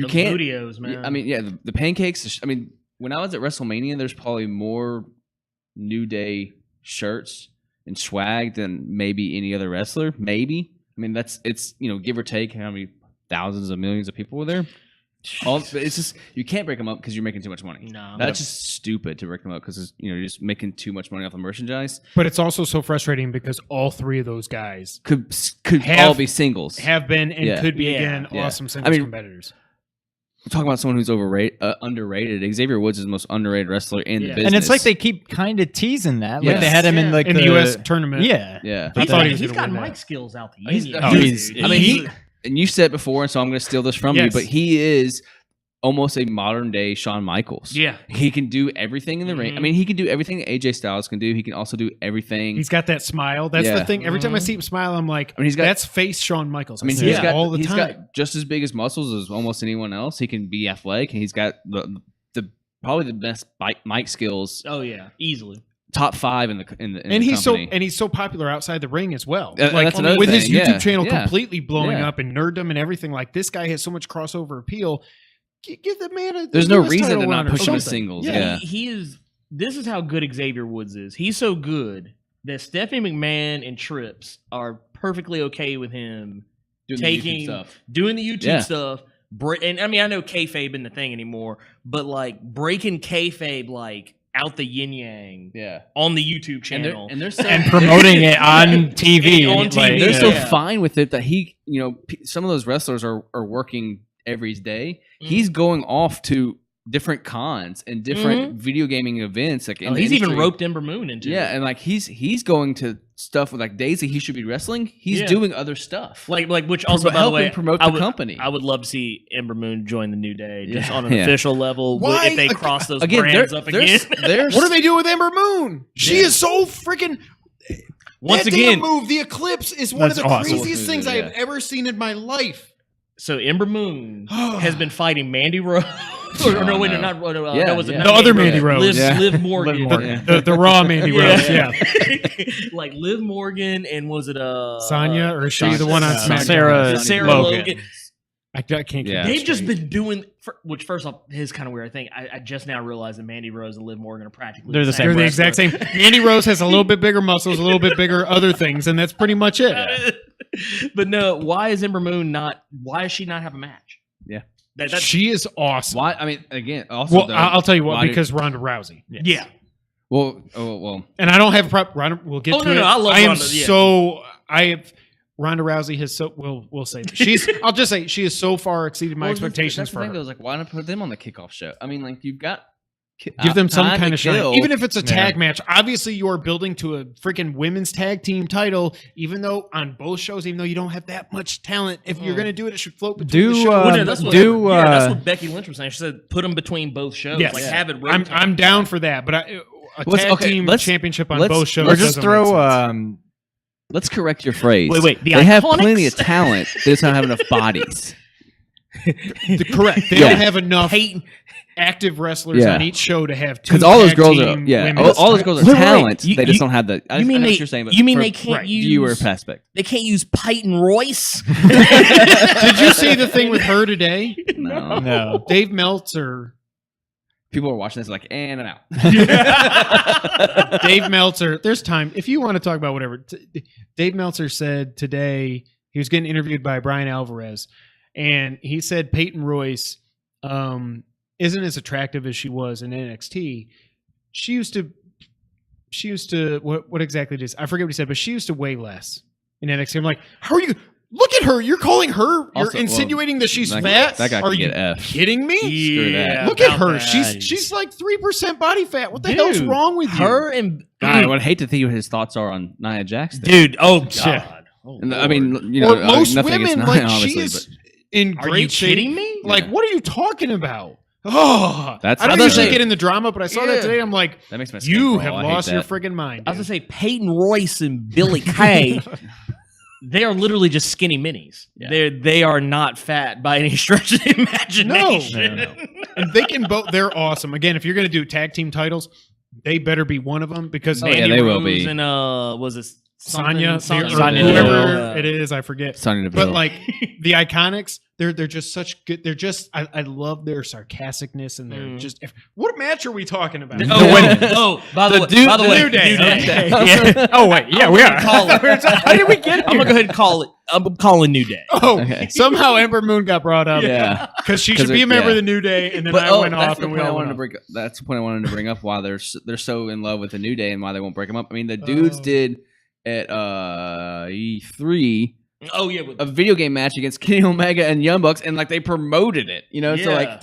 [SPEAKER 5] Those
[SPEAKER 4] can't.
[SPEAKER 5] Bootios, man.
[SPEAKER 4] I mean, the pancakes. I mean, when I was at WrestleMania, there's probably more New Day shirts and swag than maybe any other wrestler. Maybe. I mean, it's give or take how many thousands of millions of people were there. It's just you can't break them up because you're making too much money.
[SPEAKER 5] No.
[SPEAKER 4] That's just stupid to break them up because you're just making too much money off the merchandise.
[SPEAKER 2] But it's also so frustrating because all three of those guys
[SPEAKER 4] Could
[SPEAKER 2] Have-
[SPEAKER 4] all be singles.
[SPEAKER 2] have been and could be
[SPEAKER 5] Yeah.
[SPEAKER 2] again
[SPEAKER 4] Yeah.
[SPEAKER 2] awesome singles
[SPEAKER 4] I mean,
[SPEAKER 2] competitors.
[SPEAKER 4] We're talking about someone who's underrated. Xavier Woods is the most underrated wrestler in the business.
[SPEAKER 3] And it's like they keep kind of teasing that. Like
[SPEAKER 4] Yes.
[SPEAKER 3] they had him in like
[SPEAKER 2] in the U.S. tournament.
[SPEAKER 3] Yeah.
[SPEAKER 4] yeah.
[SPEAKER 2] I thought he was
[SPEAKER 5] He's
[SPEAKER 2] gonna
[SPEAKER 5] got
[SPEAKER 2] win
[SPEAKER 5] mic
[SPEAKER 2] that.
[SPEAKER 5] skills out the
[SPEAKER 4] He's-
[SPEAKER 5] yin.
[SPEAKER 4] oh,
[SPEAKER 3] he's-
[SPEAKER 5] Dude,
[SPEAKER 4] I mean, and you said before, and so I'm going to steal this from you,
[SPEAKER 2] Yes.
[SPEAKER 4] but he is almost a modern day Shawn Michaels.
[SPEAKER 5] Yeah.
[SPEAKER 4] He can do everything in the ring. I mean, he can do everything AJ Styles can do. He can also do everything.
[SPEAKER 2] He's got that smile. That's
[SPEAKER 4] Yeah.
[SPEAKER 2] the thing. Every time I see him smile, I'm like,
[SPEAKER 4] I mean, he's got-
[SPEAKER 2] that's face Shawn Michaels.
[SPEAKER 4] I mean,
[SPEAKER 2] see
[SPEAKER 4] he's
[SPEAKER 2] it
[SPEAKER 4] got
[SPEAKER 2] all the
[SPEAKER 4] he's
[SPEAKER 2] time.
[SPEAKER 4] got just as big as muscles as almost anyone else. He can be athletic, and he's got the probably the best mic skills.
[SPEAKER 5] Oh yeah, easily.
[SPEAKER 4] Top 5 in the
[SPEAKER 2] and he's
[SPEAKER 4] company.
[SPEAKER 2] so popular outside the ring as well.
[SPEAKER 4] That's
[SPEAKER 2] Like
[SPEAKER 4] another
[SPEAKER 2] with his
[SPEAKER 4] thing,
[SPEAKER 2] YouTube
[SPEAKER 4] yeah,
[SPEAKER 2] channel
[SPEAKER 4] yeah.
[SPEAKER 2] completely blowing
[SPEAKER 4] Yeah.
[SPEAKER 2] up and nerddom and everything. Like this guy has so much crossover appeal. Give the man a
[SPEAKER 4] There's no
[SPEAKER 2] US
[SPEAKER 4] reason
[SPEAKER 2] title
[SPEAKER 4] to not
[SPEAKER 2] run or
[SPEAKER 4] push him to
[SPEAKER 2] something.
[SPEAKER 4] singles.
[SPEAKER 5] Yeah,
[SPEAKER 4] Yeah.
[SPEAKER 5] he is. This is how good Xavier Woods is. He's so good that Stephanie McMahon and Trips are perfectly okay with him
[SPEAKER 4] Doing the
[SPEAKER 5] taking
[SPEAKER 4] YouTube stuff.
[SPEAKER 5] doing the YouTube
[SPEAKER 4] Yeah.
[SPEAKER 5] stuff. And I mean, I know kayfabe isn't the thing anymore, but like breaking kayfabe like out the yin yang
[SPEAKER 4] Yeah.
[SPEAKER 5] on the YouTube
[SPEAKER 4] And they're,
[SPEAKER 5] channel.
[SPEAKER 4] and they're so
[SPEAKER 3] And promoting it on TV.
[SPEAKER 5] On
[SPEAKER 3] and,
[SPEAKER 5] TV,
[SPEAKER 3] like,
[SPEAKER 4] they're
[SPEAKER 5] yeah.
[SPEAKER 4] so fine with it that he, some of those wrestlers are working every day. He's going off to different cons and different video gaming events. Like in the
[SPEAKER 5] he's even
[SPEAKER 4] industry.
[SPEAKER 5] roped Ember Moon into
[SPEAKER 4] Yeah,
[SPEAKER 5] it.
[SPEAKER 4] and like he's going to stuff with like days that he should be wrestling. He's
[SPEAKER 5] Yeah.
[SPEAKER 4] doing other stuff.
[SPEAKER 5] Like which also by the
[SPEAKER 4] helping
[SPEAKER 5] way
[SPEAKER 4] promote
[SPEAKER 5] I
[SPEAKER 4] the
[SPEAKER 5] would-
[SPEAKER 4] company.
[SPEAKER 5] I would love to see Ember Moon join the New Day just
[SPEAKER 4] Yeah.
[SPEAKER 5] on an
[SPEAKER 4] Yeah.
[SPEAKER 5] official level.
[SPEAKER 2] Why?
[SPEAKER 5] If they cross those
[SPEAKER 4] Again,
[SPEAKER 5] brands up again.
[SPEAKER 4] there's
[SPEAKER 2] What are they doing with Ember Moon? She
[SPEAKER 4] Yeah.
[SPEAKER 2] is so freaking.
[SPEAKER 5] Once
[SPEAKER 2] that
[SPEAKER 5] again,
[SPEAKER 2] damn move, the Eclipse, is one of
[SPEAKER 3] That's
[SPEAKER 2] the
[SPEAKER 3] awesome.
[SPEAKER 2] craziest things I have
[SPEAKER 4] Yeah.
[SPEAKER 2] ever seen in my life.
[SPEAKER 5] so Ember Moon has been fighting Mandy Rose. or no, wait,
[SPEAKER 4] no.
[SPEAKER 5] not
[SPEAKER 4] Yeah,
[SPEAKER 5] no, was it
[SPEAKER 4] yeah.
[SPEAKER 5] not
[SPEAKER 2] The other
[SPEAKER 5] Mandy
[SPEAKER 2] Mandy Rose.
[SPEAKER 5] Liv,
[SPEAKER 4] Yeah.
[SPEAKER 5] Liv Morgan.
[SPEAKER 3] Liv Morgan.
[SPEAKER 4] Yeah.
[SPEAKER 2] The raw Mandy Rose, yeah.
[SPEAKER 5] like Liv Morgan and was it
[SPEAKER 2] Sonya, or is she the one on SmackDown?
[SPEAKER 5] Sarah
[SPEAKER 3] Logan.
[SPEAKER 5] Logan.
[SPEAKER 2] I can't keep
[SPEAKER 4] Yeah.
[SPEAKER 2] that
[SPEAKER 5] They've just
[SPEAKER 2] straight.
[SPEAKER 5] been doing, which first off is kind of weird. I think I just now realized that Mandy Rose and Liv Morgan are practically
[SPEAKER 3] They're the
[SPEAKER 2] They're
[SPEAKER 3] same
[SPEAKER 2] the exact same. Mandy Rose has a little bit bigger muscles, a little bit bigger other things, and that's pretty much it.
[SPEAKER 5] But no, why is Ember Moon not? Why does she not have a match?
[SPEAKER 4] Yeah.
[SPEAKER 5] That's
[SPEAKER 2] She is awesome.
[SPEAKER 4] why. I mean, again, also
[SPEAKER 2] Well,
[SPEAKER 4] though,
[SPEAKER 2] I'll tell you what,
[SPEAKER 4] why did-
[SPEAKER 2] because Ronda Rousey.
[SPEAKER 5] yeah.
[SPEAKER 4] well,
[SPEAKER 2] And I don't have a problem. Ronda, we'll get
[SPEAKER 5] Oh,
[SPEAKER 2] to
[SPEAKER 5] no,
[SPEAKER 2] it.
[SPEAKER 5] no, I love
[SPEAKER 2] am
[SPEAKER 5] Ronda, yeah.
[SPEAKER 2] so I have Ronda Rousey has so we'll say that. She's I'll just say she has so far exceeded my
[SPEAKER 4] Well,
[SPEAKER 2] expectations
[SPEAKER 4] that's the
[SPEAKER 2] for
[SPEAKER 4] thing,
[SPEAKER 2] her.
[SPEAKER 4] though, is like, why not put them on the kickoff show? I mean, like you've got
[SPEAKER 2] Give them some
[SPEAKER 4] time
[SPEAKER 2] kind
[SPEAKER 4] to
[SPEAKER 2] of shine,
[SPEAKER 4] kill.
[SPEAKER 2] even if it's a tag match. Obviously, you are building to a freaking women's tag team title. Even though on both shows, even though you don't have that much talent, if you're going to do it, it should float between the shows.
[SPEAKER 5] Well, no, that's what,
[SPEAKER 3] do,
[SPEAKER 5] that's what Becky Lynch was saying. She said put them between both shows.
[SPEAKER 2] Yes.
[SPEAKER 5] Like
[SPEAKER 2] Yeah.
[SPEAKER 5] have it.
[SPEAKER 2] I'm
[SPEAKER 5] rotate.
[SPEAKER 2] down for that, but a
[SPEAKER 4] Let's-
[SPEAKER 2] tag
[SPEAKER 4] okay,
[SPEAKER 2] team
[SPEAKER 4] let's-
[SPEAKER 2] championship on
[SPEAKER 4] let's-
[SPEAKER 2] both shows.
[SPEAKER 3] or just
[SPEAKER 2] doesn't
[SPEAKER 3] throw
[SPEAKER 2] make sense.
[SPEAKER 4] Let's correct your phrase.
[SPEAKER 5] Wait, the
[SPEAKER 4] they have
[SPEAKER 5] Iconics?
[SPEAKER 4] plenty of talent. They just don't have enough bodies.
[SPEAKER 2] Correct. They
[SPEAKER 4] Yeah.
[SPEAKER 2] don't have enough
[SPEAKER 5] Peyton.
[SPEAKER 2] active wrestlers
[SPEAKER 4] Yeah.
[SPEAKER 2] on each show to have two.
[SPEAKER 4] Because all those
[SPEAKER 2] tag
[SPEAKER 4] girls are,
[SPEAKER 2] team
[SPEAKER 4] yeah,
[SPEAKER 2] women's
[SPEAKER 4] all those girls are
[SPEAKER 5] Wait, wait, wait.
[SPEAKER 4] talent.
[SPEAKER 5] You-
[SPEAKER 4] They just
[SPEAKER 5] you-
[SPEAKER 4] don't have the. I
[SPEAKER 5] You mean
[SPEAKER 4] know
[SPEAKER 5] they?
[SPEAKER 4] what you're saying, but
[SPEAKER 5] You mean
[SPEAKER 4] for
[SPEAKER 5] they can't use
[SPEAKER 4] viewer aspect?
[SPEAKER 5] They can't use Peyton Royce.
[SPEAKER 2] Did you see the thing with her today?
[SPEAKER 4] No.
[SPEAKER 3] No.
[SPEAKER 2] Dave Meltzer.
[SPEAKER 4] People are watching this like, and out.
[SPEAKER 2] Dave Meltzer. There's time if you want to talk about whatever. Dave Meltzer said today he was getting interviewed by Brian Alvarez, and he said Peyton Royce isn't as attractive as she was in NXT. She used to what exactly it is? I forget what he said, but she used to weigh less in NXT. I'm like, how are you? Look at her. You're calling her.
[SPEAKER 4] Also,
[SPEAKER 2] You're insinuating that she's
[SPEAKER 4] that-
[SPEAKER 2] fat.
[SPEAKER 4] that guy
[SPEAKER 2] are
[SPEAKER 4] can
[SPEAKER 2] you
[SPEAKER 4] get F.
[SPEAKER 2] kidding me?
[SPEAKER 4] Screw that.
[SPEAKER 2] Look at
[SPEAKER 5] about
[SPEAKER 2] her.
[SPEAKER 5] that.
[SPEAKER 2] She's like 3% body fat. What the hell's wrong with you?
[SPEAKER 5] Her and
[SPEAKER 4] God, I would hate to think what his thoughts are on Nia Jax.
[SPEAKER 5] dude. Oh
[SPEAKER 2] Yeah.
[SPEAKER 5] God. Oh,
[SPEAKER 4] And I
[SPEAKER 5] Lord.
[SPEAKER 4] mean, you know,
[SPEAKER 2] or most
[SPEAKER 4] nothing against
[SPEAKER 2] women,
[SPEAKER 4] Nia,
[SPEAKER 2] like
[SPEAKER 4] obviously,
[SPEAKER 2] she is
[SPEAKER 4] but
[SPEAKER 2] in
[SPEAKER 5] Are
[SPEAKER 2] great
[SPEAKER 5] you
[SPEAKER 2] shape.
[SPEAKER 5] kidding me?
[SPEAKER 2] Like,
[SPEAKER 4] Yeah.
[SPEAKER 2] what are you talking about? Oh,
[SPEAKER 4] That's-
[SPEAKER 2] I don't
[SPEAKER 4] I was
[SPEAKER 2] usually
[SPEAKER 4] gonna say-
[SPEAKER 2] get into drama, but I saw that
[SPEAKER 5] Yeah.
[SPEAKER 2] today. I'm like,
[SPEAKER 4] that makes my skin
[SPEAKER 2] you
[SPEAKER 4] crawl.
[SPEAKER 2] have
[SPEAKER 4] I hate
[SPEAKER 2] lost your
[SPEAKER 4] that.
[SPEAKER 2] friggin' mind.
[SPEAKER 5] I was
[SPEAKER 2] dude.
[SPEAKER 5] gonna say Peyton Royce and Billy Kay. They are literally just skinny minis.
[SPEAKER 4] Yeah.
[SPEAKER 5] They are not fat by any stretch of the imagination.
[SPEAKER 3] No.
[SPEAKER 2] And they can both. They're awesome. Again, if you're going to do tag team titles, they better be one of them because
[SPEAKER 4] Oh, yeah,
[SPEAKER 5] Mandy
[SPEAKER 4] they will
[SPEAKER 5] Rose
[SPEAKER 4] be.
[SPEAKER 5] and was it
[SPEAKER 2] Sonya,
[SPEAKER 5] Sonya
[SPEAKER 2] whoever
[SPEAKER 5] Deville.
[SPEAKER 2] it is, I forget.
[SPEAKER 4] Sonya Deville.
[SPEAKER 2] But like the Iconics, they're just such good. They're just I love their sarcasticness and their just. What match are we talking about?
[SPEAKER 5] By the way,
[SPEAKER 2] New Day.
[SPEAKER 5] Okay.
[SPEAKER 3] Yeah. Oh wait, yeah, we are.
[SPEAKER 5] Call it.
[SPEAKER 3] How did we get
[SPEAKER 5] I'm gonna go ahead and call it. I'm calling New Day.
[SPEAKER 2] Oh,
[SPEAKER 4] Okay.
[SPEAKER 2] somehow Ember Moon got brought up.
[SPEAKER 4] Yeah.
[SPEAKER 2] because she
[SPEAKER 4] 'Cause
[SPEAKER 2] should be
[SPEAKER 4] it-
[SPEAKER 2] a member
[SPEAKER 4] yeah.
[SPEAKER 2] of the New Day, and then
[SPEAKER 4] But
[SPEAKER 2] I went
[SPEAKER 4] that's
[SPEAKER 2] off,
[SPEAKER 4] the
[SPEAKER 2] and we
[SPEAKER 4] point I
[SPEAKER 2] all
[SPEAKER 4] wanted
[SPEAKER 2] went
[SPEAKER 4] to
[SPEAKER 2] off.
[SPEAKER 4] bring. That's the point I wanted to bring up. Why they're so in love with the New Day and why they won't break them up. I mean, the dudes did at E3
[SPEAKER 5] Oh yeah, with
[SPEAKER 4] a video game match against Kenny Omega and Young Bucks, and like they promoted it. You know, so like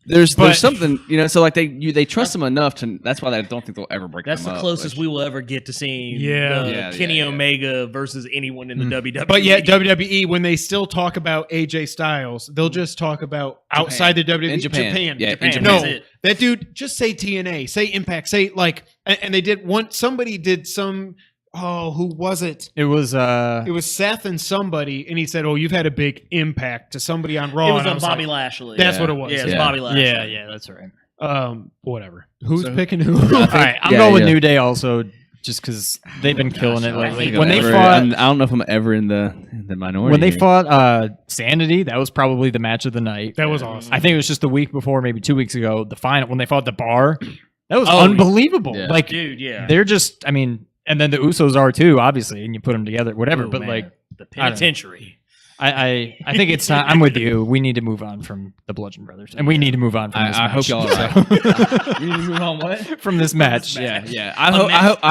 [SPEAKER 4] there's something. You know, so like they trust them enough to. That's why I don't think they'll ever break
[SPEAKER 5] that's
[SPEAKER 4] them
[SPEAKER 5] the
[SPEAKER 4] up.
[SPEAKER 5] closest we will ever get to seeing Kenny
[SPEAKER 4] Yeah.
[SPEAKER 5] Omega versus anyone in the WWE.
[SPEAKER 2] But yet WWE, when they still talk about AJ Styles, they'll just talk about outside the WWE.
[SPEAKER 4] In Japan. Yeah, in Japan.
[SPEAKER 2] No,
[SPEAKER 5] That's it.
[SPEAKER 2] that dude, just say TNA, say Impact, say like, and they did one. Somebody did some. Oh, who was it?
[SPEAKER 3] It was
[SPEAKER 2] It was Seth and somebody, and he said, "Oh, you've had a big impact to somebody on Raw."
[SPEAKER 5] It was
[SPEAKER 2] and I
[SPEAKER 5] on Bobby
[SPEAKER 2] like,
[SPEAKER 5] Lashley.
[SPEAKER 2] That's
[SPEAKER 4] Yeah.
[SPEAKER 2] what it was.
[SPEAKER 5] Yeah, it's
[SPEAKER 4] Yeah.
[SPEAKER 5] Bobby Lashley.
[SPEAKER 3] yeah, that's right.
[SPEAKER 2] Whatever. Who's
[SPEAKER 3] So-
[SPEAKER 2] picking who?
[SPEAKER 3] All right, I'm
[SPEAKER 4] Yeah,
[SPEAKER 3] going with
[SPEAKER 4] yeah.
[SPEAKER 3] New Day also, just because they've been killing it
[SPEAKER 5] I
[SPEAKER 3] lately.
[SPEAKER 5] hate
[SPEAKER 3] When they
[SPEAKER 4] Ever-
[SPEAKER 3] fought,
[SPEAKER 4] I don't know if I'm ever in the minority.
[SPEAKER 3] when they
[SPEAKER 4] here.
[SPEAKER 3] fought Sanity, that was probably the match of the night.
[SPEAKER 2] That was awesome.
[SPEAKER 3] I think it was just the week before, maybe 2 weeks ago, the final when they fought the Bar. That was
[SPEAKER 5] Oh,
[SPEAKER 3] unbelievable.
[SPEAKER 4] yeah.
[SPEAKER 3] Like
[SPEAKER 5] Dude, yeah.
[SPEAKER 3] they're just, I mean, and then the Usos are too, obviously, and you put them together, whatever.
[SPEAKER 5] Oh,
[SPEAKER 3] but
[SPEAKER 5] man.
[SPEAKER 3] like,
[SPEAKER 5] the
[SPEAKER 3] I don't know.
[SPEAKER 5] penitentiary.
[SPEAKER 3] I think it's time. I'm with you. We need to move on from the Bludgeon Brothers, and we need to move on from this
[SPEAKER 4] I
[SPEAKER 3] match.
[SPEAKER 4] hope y'all are right. You need to move on what?
[SPEAKER 3] From this match.
[SPEAKER 4] Yeah. I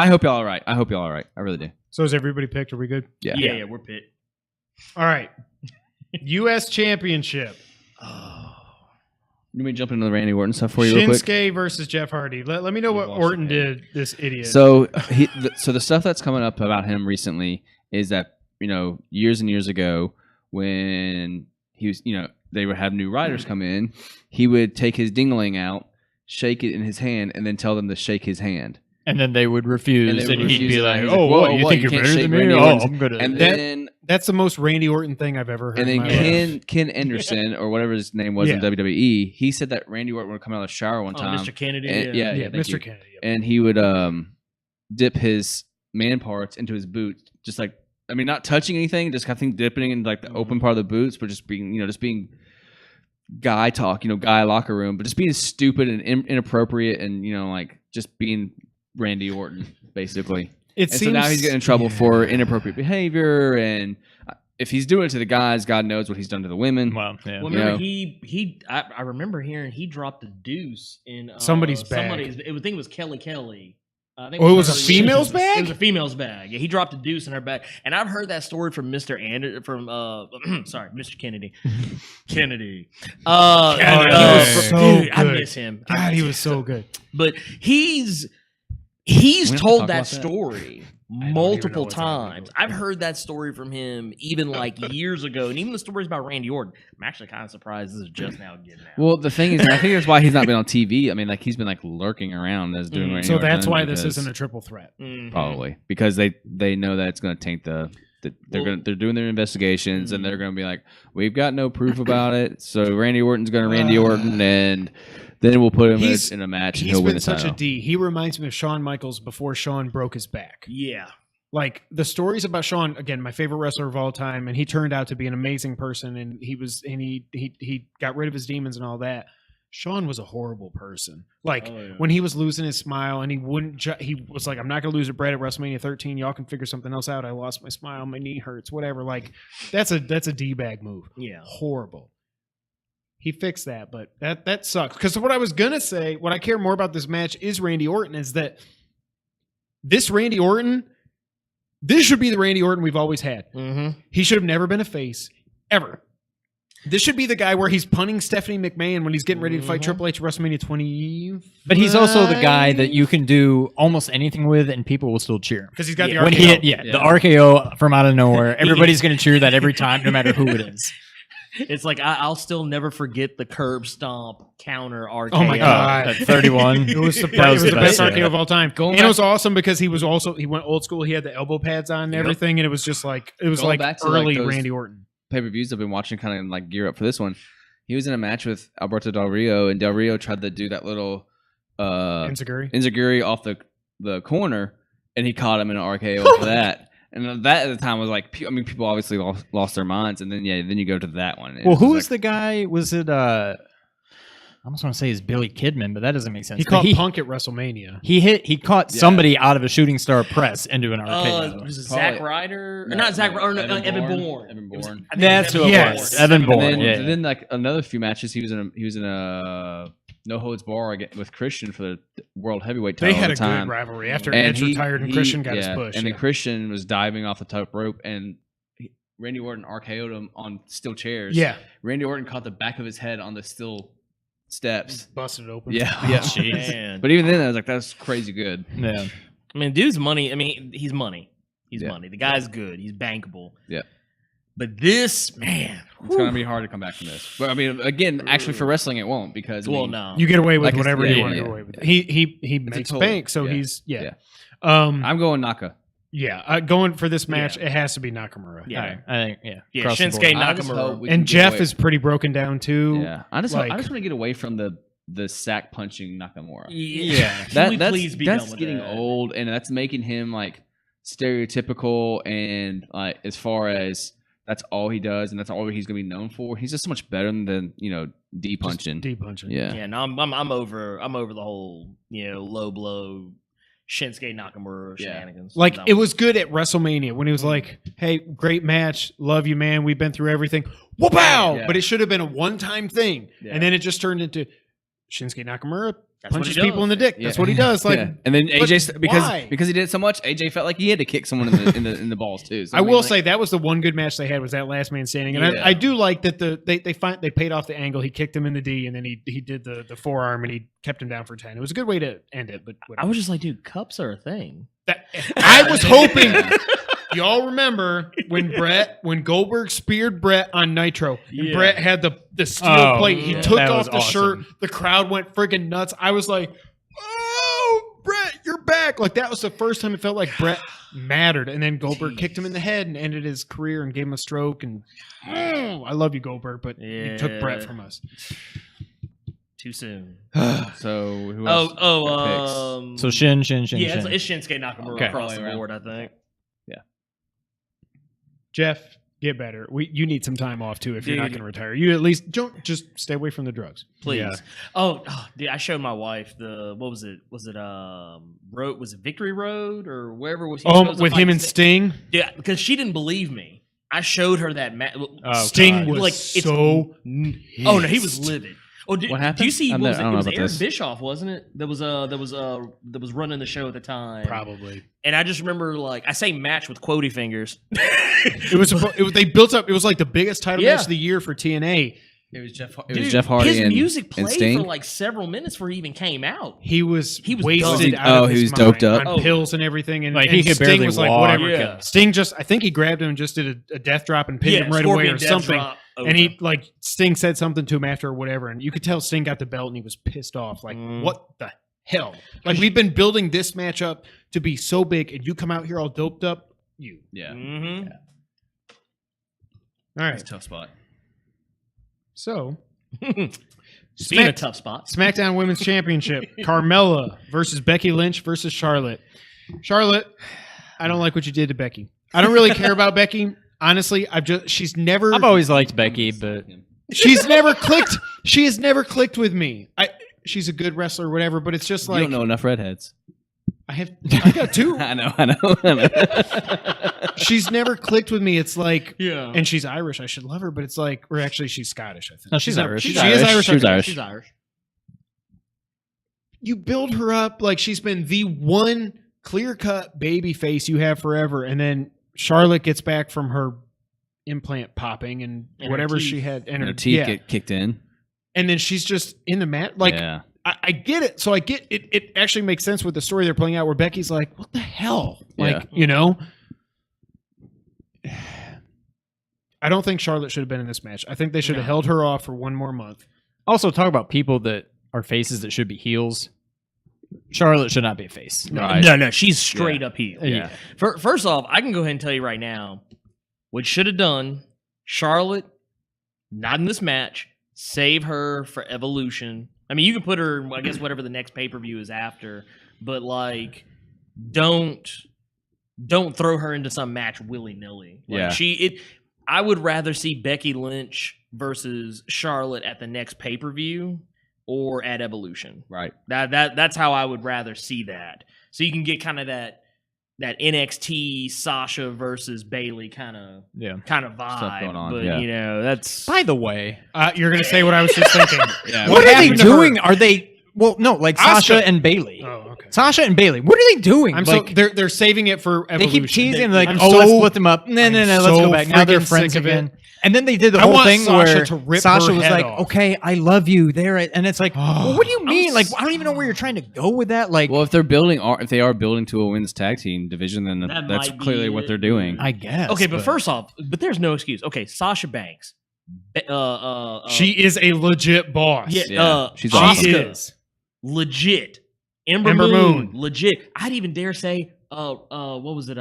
[SPEAKER 4] hope y'all are right. I hope y'all are right. I really do.
[SPEAKER 2] So is everybody picked? Are we good?
[SPEAKER 4] Yeah.
[SPEAKER 5] Yeah, we're pit.
[SPEAKER 2] All right. U.S. Championship.
[SPEAKER 4] Let me jump into the Randy Orton stuff for you real quick.
[SPEAKER 2] Shinsuke versus Jeff Hardy. Let me know what Orton did, this idiot.
[SPEAKER 4] So so the stuff that's coming up about him recently is that, you know, years and years ago when he was, you know, they would have new riders come in, he would take his dingling out, shake it in his hand, and then tell them to shake his hand.
[SPEAKER 3] And then they would refuse,
[SPEAKER 4] And
[SPEAKER 3] and,
[SPEAKER 4] they would
[SPEAKER 3] he'd
[SPEAKER 4] refuse
[SPEAKER 3] be
[SPEAKER 4] it,
[SPEAKER 3] like,
[SPEAKER 4] and he's
[SPEAKER 3] "Oh,
[SPEAKER 4] like,
[SPEAKER 3] what?
[SPEAKER 4] whoa,
[SPEAKER 3] You
[SPEAKER 4] what?
[SPEAKER 3] think
[SPEAKER 4] You
[SPEAKER 3] you're
[SPEAKER 4] can't
[SPEAKER 3] better
[SPEAKER 4] shake
[SPEAKER 3] than me?
[SPEAKER 4] Randy
[SPEAKER 3] Oh,
[SPEAKER 4] Orton's-"
[SPEAKER 3] I'm gonna."
[SPEAKER 4] And
[SPEAKER 2] That-
[SPEAKER 4] then
[SPEAKER 2] That's the most Randy Orton thing I've ever heard.
[SPEAKER 4] and then
[SPEAKER 2] in my life.
[SPEAKER 4] Ken Anderson or whatever his name was in
[SPEAKER 2] Yeah.
[SPEAKER 4] WWE, he said that Randy Orton would come out of the shower one time.
[SPEAKER 5] Mr. Kennedy.
[SPEAKER 4] and-
[SPEAKER 5] yeah.
[SPEAKER 4] yeah, thank
[SPEAKER 2] Mr.
[SPEAKER 4] you.
[SPEAKER 2] Kennedy. Yep.
[SPEAKER 4] And he would dip his man parts into his boot, just like, I mean, not touching anything, just I think dipping in like the open part of the boots, but just being, you know, just being guy talk, you know, guy locker room, but just being stupid and inappropriate, and you know, like just being Randy Orton basically.
[SPEAKER 2] It
[SPEAKER 4] And so now he's getting in trouble for inappropriate behavior, and if he's doing it to the guys, God knows what he's done to the women.
[SPEAKER 3] Well, yeah.
[SPEAKER 5] Well,
[SPEAKER 4] You
[SPEAKER 5] remember
[SPEAKER 4] know.
[SPEAKER 5] I remember hearing he dropped a deuce in
[SPEAKER 2] Somebody's bag.
[SPEAKER 5] I think it was Kelly. I think
[SPEAKER 2] Oh, it was a
[SPEAKER 5] Kelly.
[SPEAKER 2] female's bag?
[SPEAKER 5] It was a female's bag. Yeah, he dropped a deuce in her bag, and I've heard that story from Mr. Sorry, Mr. Kennedy. Kennedy.
[SPEAKER 2] He was so
[SPEAKER 5] dude, I
[SPEAKER 2] good.
[SPEAKER 5] miss him. I
[SPEAKER 2] God,
[SPEAKER 5] miss
[SPEAKER 2] he
[SPEAKER 5] him.
[SPEAKER 2] was so good.
[SPEAKER 5] But he's
[SPEAKER 4] We have to
[SPEAKER 5] told
[SPEAKER 4] talk
[SPEAKER 5] that
[SPEAKER 4] about that.
[SPEAKER 5] story
[SPEAKER 2] even
[SPEAKER 5] multiple
[SPEAKER 2] know what's happening.
[SPEAKER 5] times. I've heard that story from him even like years ago, and even the stories about Randy Orton. I'm actually kind of surprised this is just now getting out.
[SPEAKER 4] Well, the thing is, I think that's why he's not been on TV. I mean, like he's been like lurking around as doing. Randy
[SPEAKER 2] So
[SPEAKER 4] Orton
[SPEAKER 2] that's why this
[SPEAKER 4] because-
[SPEAKER 2] isn't a triple threat.
[SPEAKER 5] Mhm.
[SPEAKER 4] probably because they know that it's going to taint they're doing their investigations, and they're going to be like, we've got no proof about it, so Randy Orton's going to Randy Orton, and then we'll put him in a match and
[SPEAKER 2] He's
[SPEAKER 4] he'll win
[SPEAKER 2] been
[SPEAKER 4] the
[SPEAKER 2] such
[SPEAKER 4] title.
[SPEAKER 2] a D. He reminds me of Shawn Michaels before Shawn broke his back.
[SPEAKER 5] Yeah.
[SPEAKER 2] Like the stories about Shawn, again, my favorite wrestler of all time, and he turned out to be an amazing person, and he got rid of his demons and all that. Shawn was a horrible person. Like when he was losing his smile, and he wouldn't. He was like, "I'm not gonna lose a Brett at WrestleMania 13. Y'all can figure something else out. I lost my smile. My knee hurts. Whatever." Like that's a D-bag move.
[SPEAKER 5] Yeah.
[SPEAKER 2] Horrible. He fixed that, but that sucks. Because what I was gonna say, what I care more about this match is Randy Orton. Is that this Randy Orton? This should be the Randy Orton we've always had.
[SPEAKER 5] Mm-hmm.
[SPEAKER 2] He should have never been a face, ever. This should be the guy where he's punting Stephanie McMahon when he's getting ready to fight Triple H at WrestleMania 20.
[SPEAKER 3] But he's also the guy that you can do almost anything with, and people will still cheer.
[SPEAKER 2] Because he's got the
[SPEAKER 3] When
[SPEAKER 2] RKO.
[SPEAKER 3] he hit, the RKO from out of nowhere, everybody's going to cheer that every time, no matter who it is.
[SPEAKER 5] It's like I'll still never forget the curb stomp counter RKO.
[SPEAKER 2] Oh my God.
[SPEAKER 3] At 31.
[SPEAKER 2] It was the,
[SPEAKER 3] That was the
[SPEAKER 2] best
[SPEAKER 3] best,
[SPEAKER 2] RKO
[SPEAKER 3] yeah.
[SPEAKER 2] of all time. And it was awesome because he went old school. He had the elbow pads on and everything, and it was just like
[SPEAKER 4] Going
[SPEAKER 2] like
[SPEAKER 4] back to, like,
[SPEAKER 2] early
[SPEAKER 4] those-
[SPEAKER 2] Randy Orton.
[SPEAKER 4] Pay-per-views I've been watching, kind of like gear up for this one. He was in a match with Alberto Del Rio, and Del Rio tried to do that little
[SPEAKER 2] Enziguri.
[SPEAKER 4] enziguri off the corner, and he caught him in an RKO for that. And that at the time was like, people obviously lost their minds, and then then you go to that one.
[SPEAKER 3] Well, who was the guy? Was it? I almost want to say it's Billy Kidman, but that doesn't make sense.
[SPEAKER 2] He caught Punk at WrestleMania.
[SPEAKER 3] He caught somebody out of a shooting star press into an RKO.
[SPEAKER 5] Was it Zack Ryder? Not Zack Ryder. Evan Bourne.
[SPEAKER 4] Evan Bourne.
[SPEAKER 3] That's who it was. Evan Bourne.
[SPEAKER 4] And then like another few matches, he was in a no holds bar with Christian for the world heavyweight title.
[SPEAKER 2] They had
[SPEAKER 4] at the
[SPEAKER 2] a
[SPEAKER 4] time.
[SPEAKER 2] good rivalry after Edge retired and Christian got his push.
[SPEAKER 4] And then Christian was diving off the top rope, and Randy Orton RKO'd him on steel chairs.
[SPEAKER 2] Yeah.
[SPEAKER 4] Randy Orton caught the back of his head on the steel steps.
[SPEAKER 2] Busted it open.
[SPEAKER 4] Yeah.
[SPEAKER 5] Man.
[SPEAKER 4] But even then, I was like, that's crazy good.
[SPEAKER 3] Yeah.
[SPEAKER 5] I mean, dude's money. I mean, he's money. He's money. The guy's good. He's bankable.
[SPEAKER 4] Yeah.
[SPEAKER 5] But this, man,
[SPEAKER 4] it's going to be hard to come back from this. But I mean, again, actually for wrestling, it won't because
[SPEAKER 5] no,
[SPEAKER 2] you get away with
[SPEAKER 4] like
[SPEAKER 2] whatever you
[SPEAKER 4] yeah,
[SPEAKER 2] want to
[SPEAKER 4] yeah.
[SPEAKER 2] go away with. He makes bank, so he's
[SPEAKER 4] I'm going Naka.
[SPEAKER 2] Going for this match, it has to be Nakamura.
[SPEAKER 5] Yeah.
[SPEAKER 3] I think across the
[SPEAKER 5] Shinsuke
[SPEAKER 3] board.
[SPEAKER 5] Nakamura.
[SPEAKER 2] And Jeff is pretty broken down too.
[SPEAKER 4] Yeah, I just want to get away from the sack punching Nakamura.
[SPEAKER 5] Yeah,
[SPEAKER 4] that's
[SPEAKER 5] that's
[SPEAKER 4] getting old, and that's making him like stereotypical, and like as far as that's all he does, and that's all he's gonna be known for. He's just so much better than D punching.
[SPEAKER 2] D punching.
[SPEAKER 4] Yeah.
[SPEAKER 5] Yeah. No, I'm over the whole low blow Shinsuke Nakamura shenanigans.
[SPEAKER 2] Like it was good at WrestleMania when he was like, "Hey, great match, love you, man. We've been through everything." Whoop-ow!
[SPEAKER 4] Yeah.
[SPEAKER 2] But it should have been a one-time thing,
[SPEAKER 4] Yeah.
[SPEAKER 2] and then it just turned into Shinsuke Nakamura
[SPEAKER 5] That's what
[SPEAKER 2] punches
[SPEAKER 5] he
[SPEAKER 2] people in the dick. That's what he does. Like,
[SPEAKER 4] and then AJ
[SPEAKER 2] why?
[SPEAKER 4] because he did it so much, AJ felt like he had to kick someone in the balls too. So,
[SPEAKER 2] I will say that was the one good match they had was that last man standing, and I do like that they paid off the angle. He kicked him in the D, and then he did the forearm, and he kept him down for 10. It was a good way to end it. But
[SPEAKER 5] I was just like, dude, cups are a thing.
[SPEAKER 2] I was hoping. Y'all remember when Goldberg speared Brett on Nitro, and Brett had the steel plate. He took off the shirt. The crowd went freaking nuts. I was like, "Oh, Brett, you're back!" Like that was the first time it felt like Brett mattered. And then Goldberg kicked him in the head and ended his career and gave him a stroke. And I love you, Goldberg, but you took Brett from us
[SPEAKER 5] too soon.
[SPEAKER 4] So who else?
[SPEAKER 3] So Shin.
[SPEAKER 5] Yeah, it's Shinsuke Nakamura across the board. I think.
[SPEAKER 2] Jeff, get better. You need some time off too if you're not going to retire. You at least don't just stay away from the drugs,
[SPEAKER 5] please.
[SPEAKER 2] Yeah.
[SPEAKER 5] Oh, dude, I showed my wife what was it? Was it Victory Road or wherever was he?
[SPEAKER 2] With him and Sting.
[SPEAKER 5] Yeah, because she didn't believe me. I showed her that match.
[SPEAKER 2] Sting was like so.
[SPEAKER 5] Oh no, he was livid. Oh,
[SPEAKER 4] what happened?
[SPEAKER 5] Do you see? It was Eric
[SPEAKER 4] this.
[SPEAKER 5] Bischoff, wasn't it? That was running the show at the time.
[SPEAKER 2] Probably.
[SPEAKER 5] And I just remember, I say match with quotey fingers.
[SPEAKER 2] It was they built up. It was like the biggest title match of the year for TNA.
[SPEAKER 4] It was Jeff Hardy.
[SPEAKER 5] His
[SPEAKER 4] and,
[SPEAKER 5] music
[SPEAKER 4] and
[SPEAKER 5] played
[SPEAKER 4] Sting?
[SPEAKER 5] for like several minutes before he even came out.
[SPEAKER 2] He was
[SPEAKER 5] doped.
[SPEAKER 2] wasted out of his
[SPEAKER 4] he was
[SPEAKER 2] mind
[SPEAKER 4] doped up
[SPEAKER 2] on pills and everything, and
[SPEAKER 3] he could
[SPEAKER 2] Sting
[SPEAKER 3] barely
[SPEAKER 2] was
[SPEAKER 3] walk.
[SPEAKER 2] like whatever.
[SPEAKER 5] Yeah.
[SPEAKER 2] Sting I think he grabbed him and just did a death drop and pinned him right away or something. And he Sting said something to him after or whatever, and you could tell Sting got the belt and he was pissed off. Like what the hell? Like we've been building this match up to be so big, and you come out here all doped up.
[SPEAKER 4] Yeah.
[SPEAKER 5] Mm-hmm.
[SPEAKER 2] All right,
[SPEAKER 4] It's a tough spot.
[SPEAKER 2] so.
[SPEAKER 5] Being a tough spot.
[SPEAKER 2] SmackDown Women's Championship. Carmella versus Becky Lynch versus Charlotte. Charlotte, I don't like what you did to Becky. I don't really care about Becky. Honestly, I've
[SPEAKER 3] always liked Becky, but
[SPEAKER 2] she's never clicked. She has never clicked with me. She's a good wrestler, or whatever, but it's just like
[SPEAKER 4] You don't know enough redheads.
[SPEAKER 2] I got two.
[SPEAKER 4] I know.
[SPEAKER 2] She's never clicked with me. It's like,
[SPEAKER 5] Yeah.
[SPEAKER 2] and she's Irish. I should love her, but it's like, or actually, she's Scottish. I think.
[SPEAKER 3] No, she's Irish.
[SPEAKER 2] She
[SPEAKER 3] She's
[SPEAKER 2] is
[SPEAKER 3] Irish.
[SPEAKER 2] Irish.
[SPEAKER 4] She was
[SPEAKER 2] Okay.
[SPEAKER 4] Irish.
[SPEAKER 5] She's Irish.
[SPEAKER 2] You build her up like she's been the one clear-cut baby face you have forever, and then Charlotte gets back from her implant popping and whatever she had, and
[SPEAKER 4] her teeth get kicked in,
[SPEAKER 2] and then she's just in the mat. Like I get it. So I get it. It actually makes sense with the story they're playing out, where Becky's like, "What the hell?" Like I don't think Charlotte should have been in this match. I think they should have held her off for one more month.
[SPEAKER 3] also talk about people that are faces that should be heels. Charlotte should not be a face.
[SPEAKER 5] No, she's straight up heel.
[SPEAKER 3] Yeah.
[SPEAKER 5] First off, I can go ahead and tell you right now, what should have done, Charlotte, not in this match, save her for Evolution. I mean, you can put her, I guess, whatever the next pay-per-view is after, but don't throw her into some match willy nilly.
[SPEAKER 4] Yeah.
[SPEAKER 5] I would rather see Becky Lynch versus Charlotte at the next pay per view or at Evolution.
[SPEAKER 4] Right.
[SPEAKER 5] That's how I would rather see that. So you can get kind of that NXT Sasha versus Bayley kind of vibe
[SPEAKER 4] Stuff going on,
[SPEAKER 5] but
[SPEAKER 4] yeah.
[SPEAKER 5] that's
[SPEAKER 3] By the way,
[SPEAKER 2] You're going to say what I was just thinking.
[SPEAKER 4] Yeah.
[SPEAKER 3] what are they
[SPEAKER 2] happened to her?
[SPEAKER 3] doing? Are they? Well, no, like
[SPEAKER 2] Asuka.
[SPEAKER 3] Sasha and Bailey.
[SPEAKER 2] Oh, okay.
[SPEAKER 3] Sasha and Bailey. What are they doing?
[SPEAKER 2] I'm
[SPEAKER 3] like,
[SPEAKER 2] so they're saving it for
[SPEAKER 3] they
[SPEAKER 2] Evolution.
[SPEAKER 3] keep teasing like,
[SPEAKER 2] I'm
[SPEAKER 3] oh,
[SPEAKER 2] so-
[SPEAKER 3] let's split them up. No,
[SPEAKER 2] I'm
[SPEAKER 3] let's
[SPEAKER 2] so
[SPEAKER 3] go back. Now they're
[SPEAKER 2] freaking
[SPEAKER 3] friends
[SPEAKER 2] sick of it.
[SPEAKER 3] again. And then they did the
[SPEAKER 2] I
[SPEAKER 3] whole
[SPEAKER 2] want
[SPEAKER 3] thing
[SPEAKER 2] Sasha
[SPEAKER 3] where
[SPEAKER 2] to rip
[SPEAKER 3] Sasha
[SPEAKER 2] her
[SPEAKER 3] was
[SPEAKER 2] head
[SPEAKER 3] like,
[SPEAKER 2] off.
[SPEAKER 3] "Okay, I love you." There, and it's like, well, what do you mean? Like, I don't even know where you're trying to go with that. Like,
[SPEAKER 4] Well, if they are building to a women's tag team division, then
[SPEAKER 5] That
[SPEAKER 4] that's
[SPEAKER 5] might
[SPEAKER 4] clearly
[SPEAKER 5] be
[SPEAKER 4] what
[SPEAKER 5] it.
[SPEAKER 4] they're doing.
[SPEAKER 3] I guess.
[SPEAKER 5] okay. But first off, there's no excuse. Okay, Sasha Banks.
[SPEAKER 2] She is a legit boss.
[SPEAKER 4] Yeah, she's
[SPEAKER 2] She
[SPEAKER 4] awesome.
[SPEAKER 2] is.
[SPEAKER 5] legit. Ember
[SPEAKER 2] Ember
[SPEAKER 5] Moon,
[SPEAKER 2] Moon.
[SPEAKER 5] legit. I'd even dare say, what was it?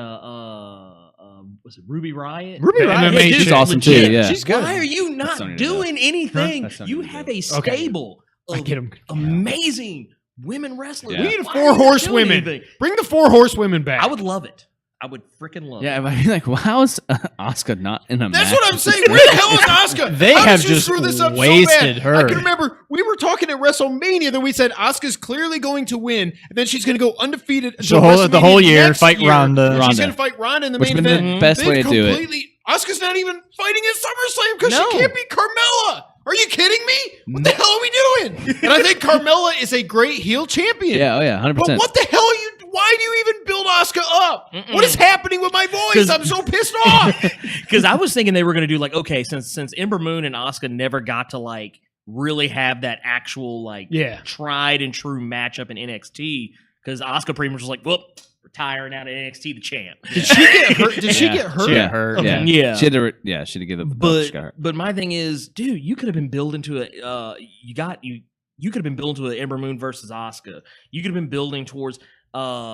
[SPEAKER 5] Was it Ruby Riot?
[SPEAKER 3] Ruby
[SPEAKER 2] The
[SPEAKER 3] Riott,
[SPEAKER 2] MMA
[SPEAKER 5] dude,
[SPEAKER 4] She's awesome
[SPEAKER 5] legit.
[SPEAKER 4] too. Yeah.
[SPEAKER 3] She's good.
[SPEAKER 5] Why are you
[SPEAKER 4] That's
[SPEAKER 5] not
[SPEAKER 4] something to
[SPEAKER 5] doing anything?
[SPEAKER 4] That's something
[SPEAKER 5] You
[SPEAKER 4] to
[SPEAKER 5] have
[SPEAKER 4] do.
[SPEAKER 5] a stable
[SPEAKER 2] I
[SPEAKER 5] of
[SPEAKER 2] get 'em.
[SPEAKER 5] amazing women wrestlers.
[SPEAKER 4] Yeah.
[SPEAKER 2] We need
[SPEAKER 5] Why are
[SPEAKER 2] four
[SPEAKER 5] you not doing
[SPEAKER 2] horsewomen.
[SPEAKER 5] anything?
[SPEAKER 2] Bring the four horsewomen back.
[SPEAKER 5] I would love it. I would freaking love
[SPEAKER 4] Yeah,
[SPEAKER 5] it.
[SPEAKER 4] I mean, like, well, how is Asuka not in a match?
[SPEAKER 2] That's what I'm saying. Where the hell is Asuka?
[SPEAKER 3] They
[SPEAKER 2] How
[SPEAKER 3] have
[SPEAKER 2] did you
[SPEAKER 3] just
[SPEAKER 2] screw this up
[SPEAKER 3] wasted
[SPEAKER 2] so bad?
[SPEAKER 3] her.
[SPEAKER 2] I can remember we were talking at WrestleMania that we said Asuka's clearly going to win, and then she's going to go undefeated
[SPEAKER 3] So
[SPEAKER 2] until
[SPEAKER 3] the whole
[SPEAKER 2] WrestleMania
[SPEAKER 3] year,
[SPEAKER 2] next
[SPEAKER 3] fight
[SPEAKER 2] year.
[SPEAKER 3] Ronda.
[SPEAKER 2] She's going to fight Ronda in the
[SPEAKER 4] Which
[SPEAKER 2] main
[SPEAKER 4] would have been
[SPEAKER 2] event.
[SPEAKER 4] the best way
[SPEAKER 2] They've
[SPEAKER 4] to do it.
[SPEAKER 2] completely- Asuka's not even fighting at SummerSlam because
[SPEAKER 5] No.
[SPEAKER 2] she can't beat Carmella. Are you kidding me? What the hell are we doing? And I think Carmella is a great heel champion.
[SPEAKER 4] Yeah, oh yeah, 100%.
[SPEAKER 2] But what the hell are you? Why do you even build Asuka up? What is happening with my voice?
[SPEAKER 5] 'Cause-
[SPEAKER 2] I'm so pissed off.
[SPEAKER 5] Because I was thinking they were going to do like, okay, since Ember Moon and Asuka never got to like really have that actual like
[SPEAKER 2] Yeah.
[SPEAKER 5] tried and true matchup in NXT, because Asuka pretty much was like, well, retiring out of NXT the champ.
[SPEAKER 2] Did she get hurt? Did she
[SPEAKER 4] Yeah.
[SPEAKER 2] get hurt?
[SPEAKER 3] She got hurt.
[SPEAKER 2] Okay.
[SPEAKER 5] Yeah.
[SPEAKER 4] She had to, she had to give up the belt. She got hurt.
[SPEAKER 5] But my thing is, dude, you could have been building to a you could have been building to an Ember Moon versus Asuka. You could have been building towards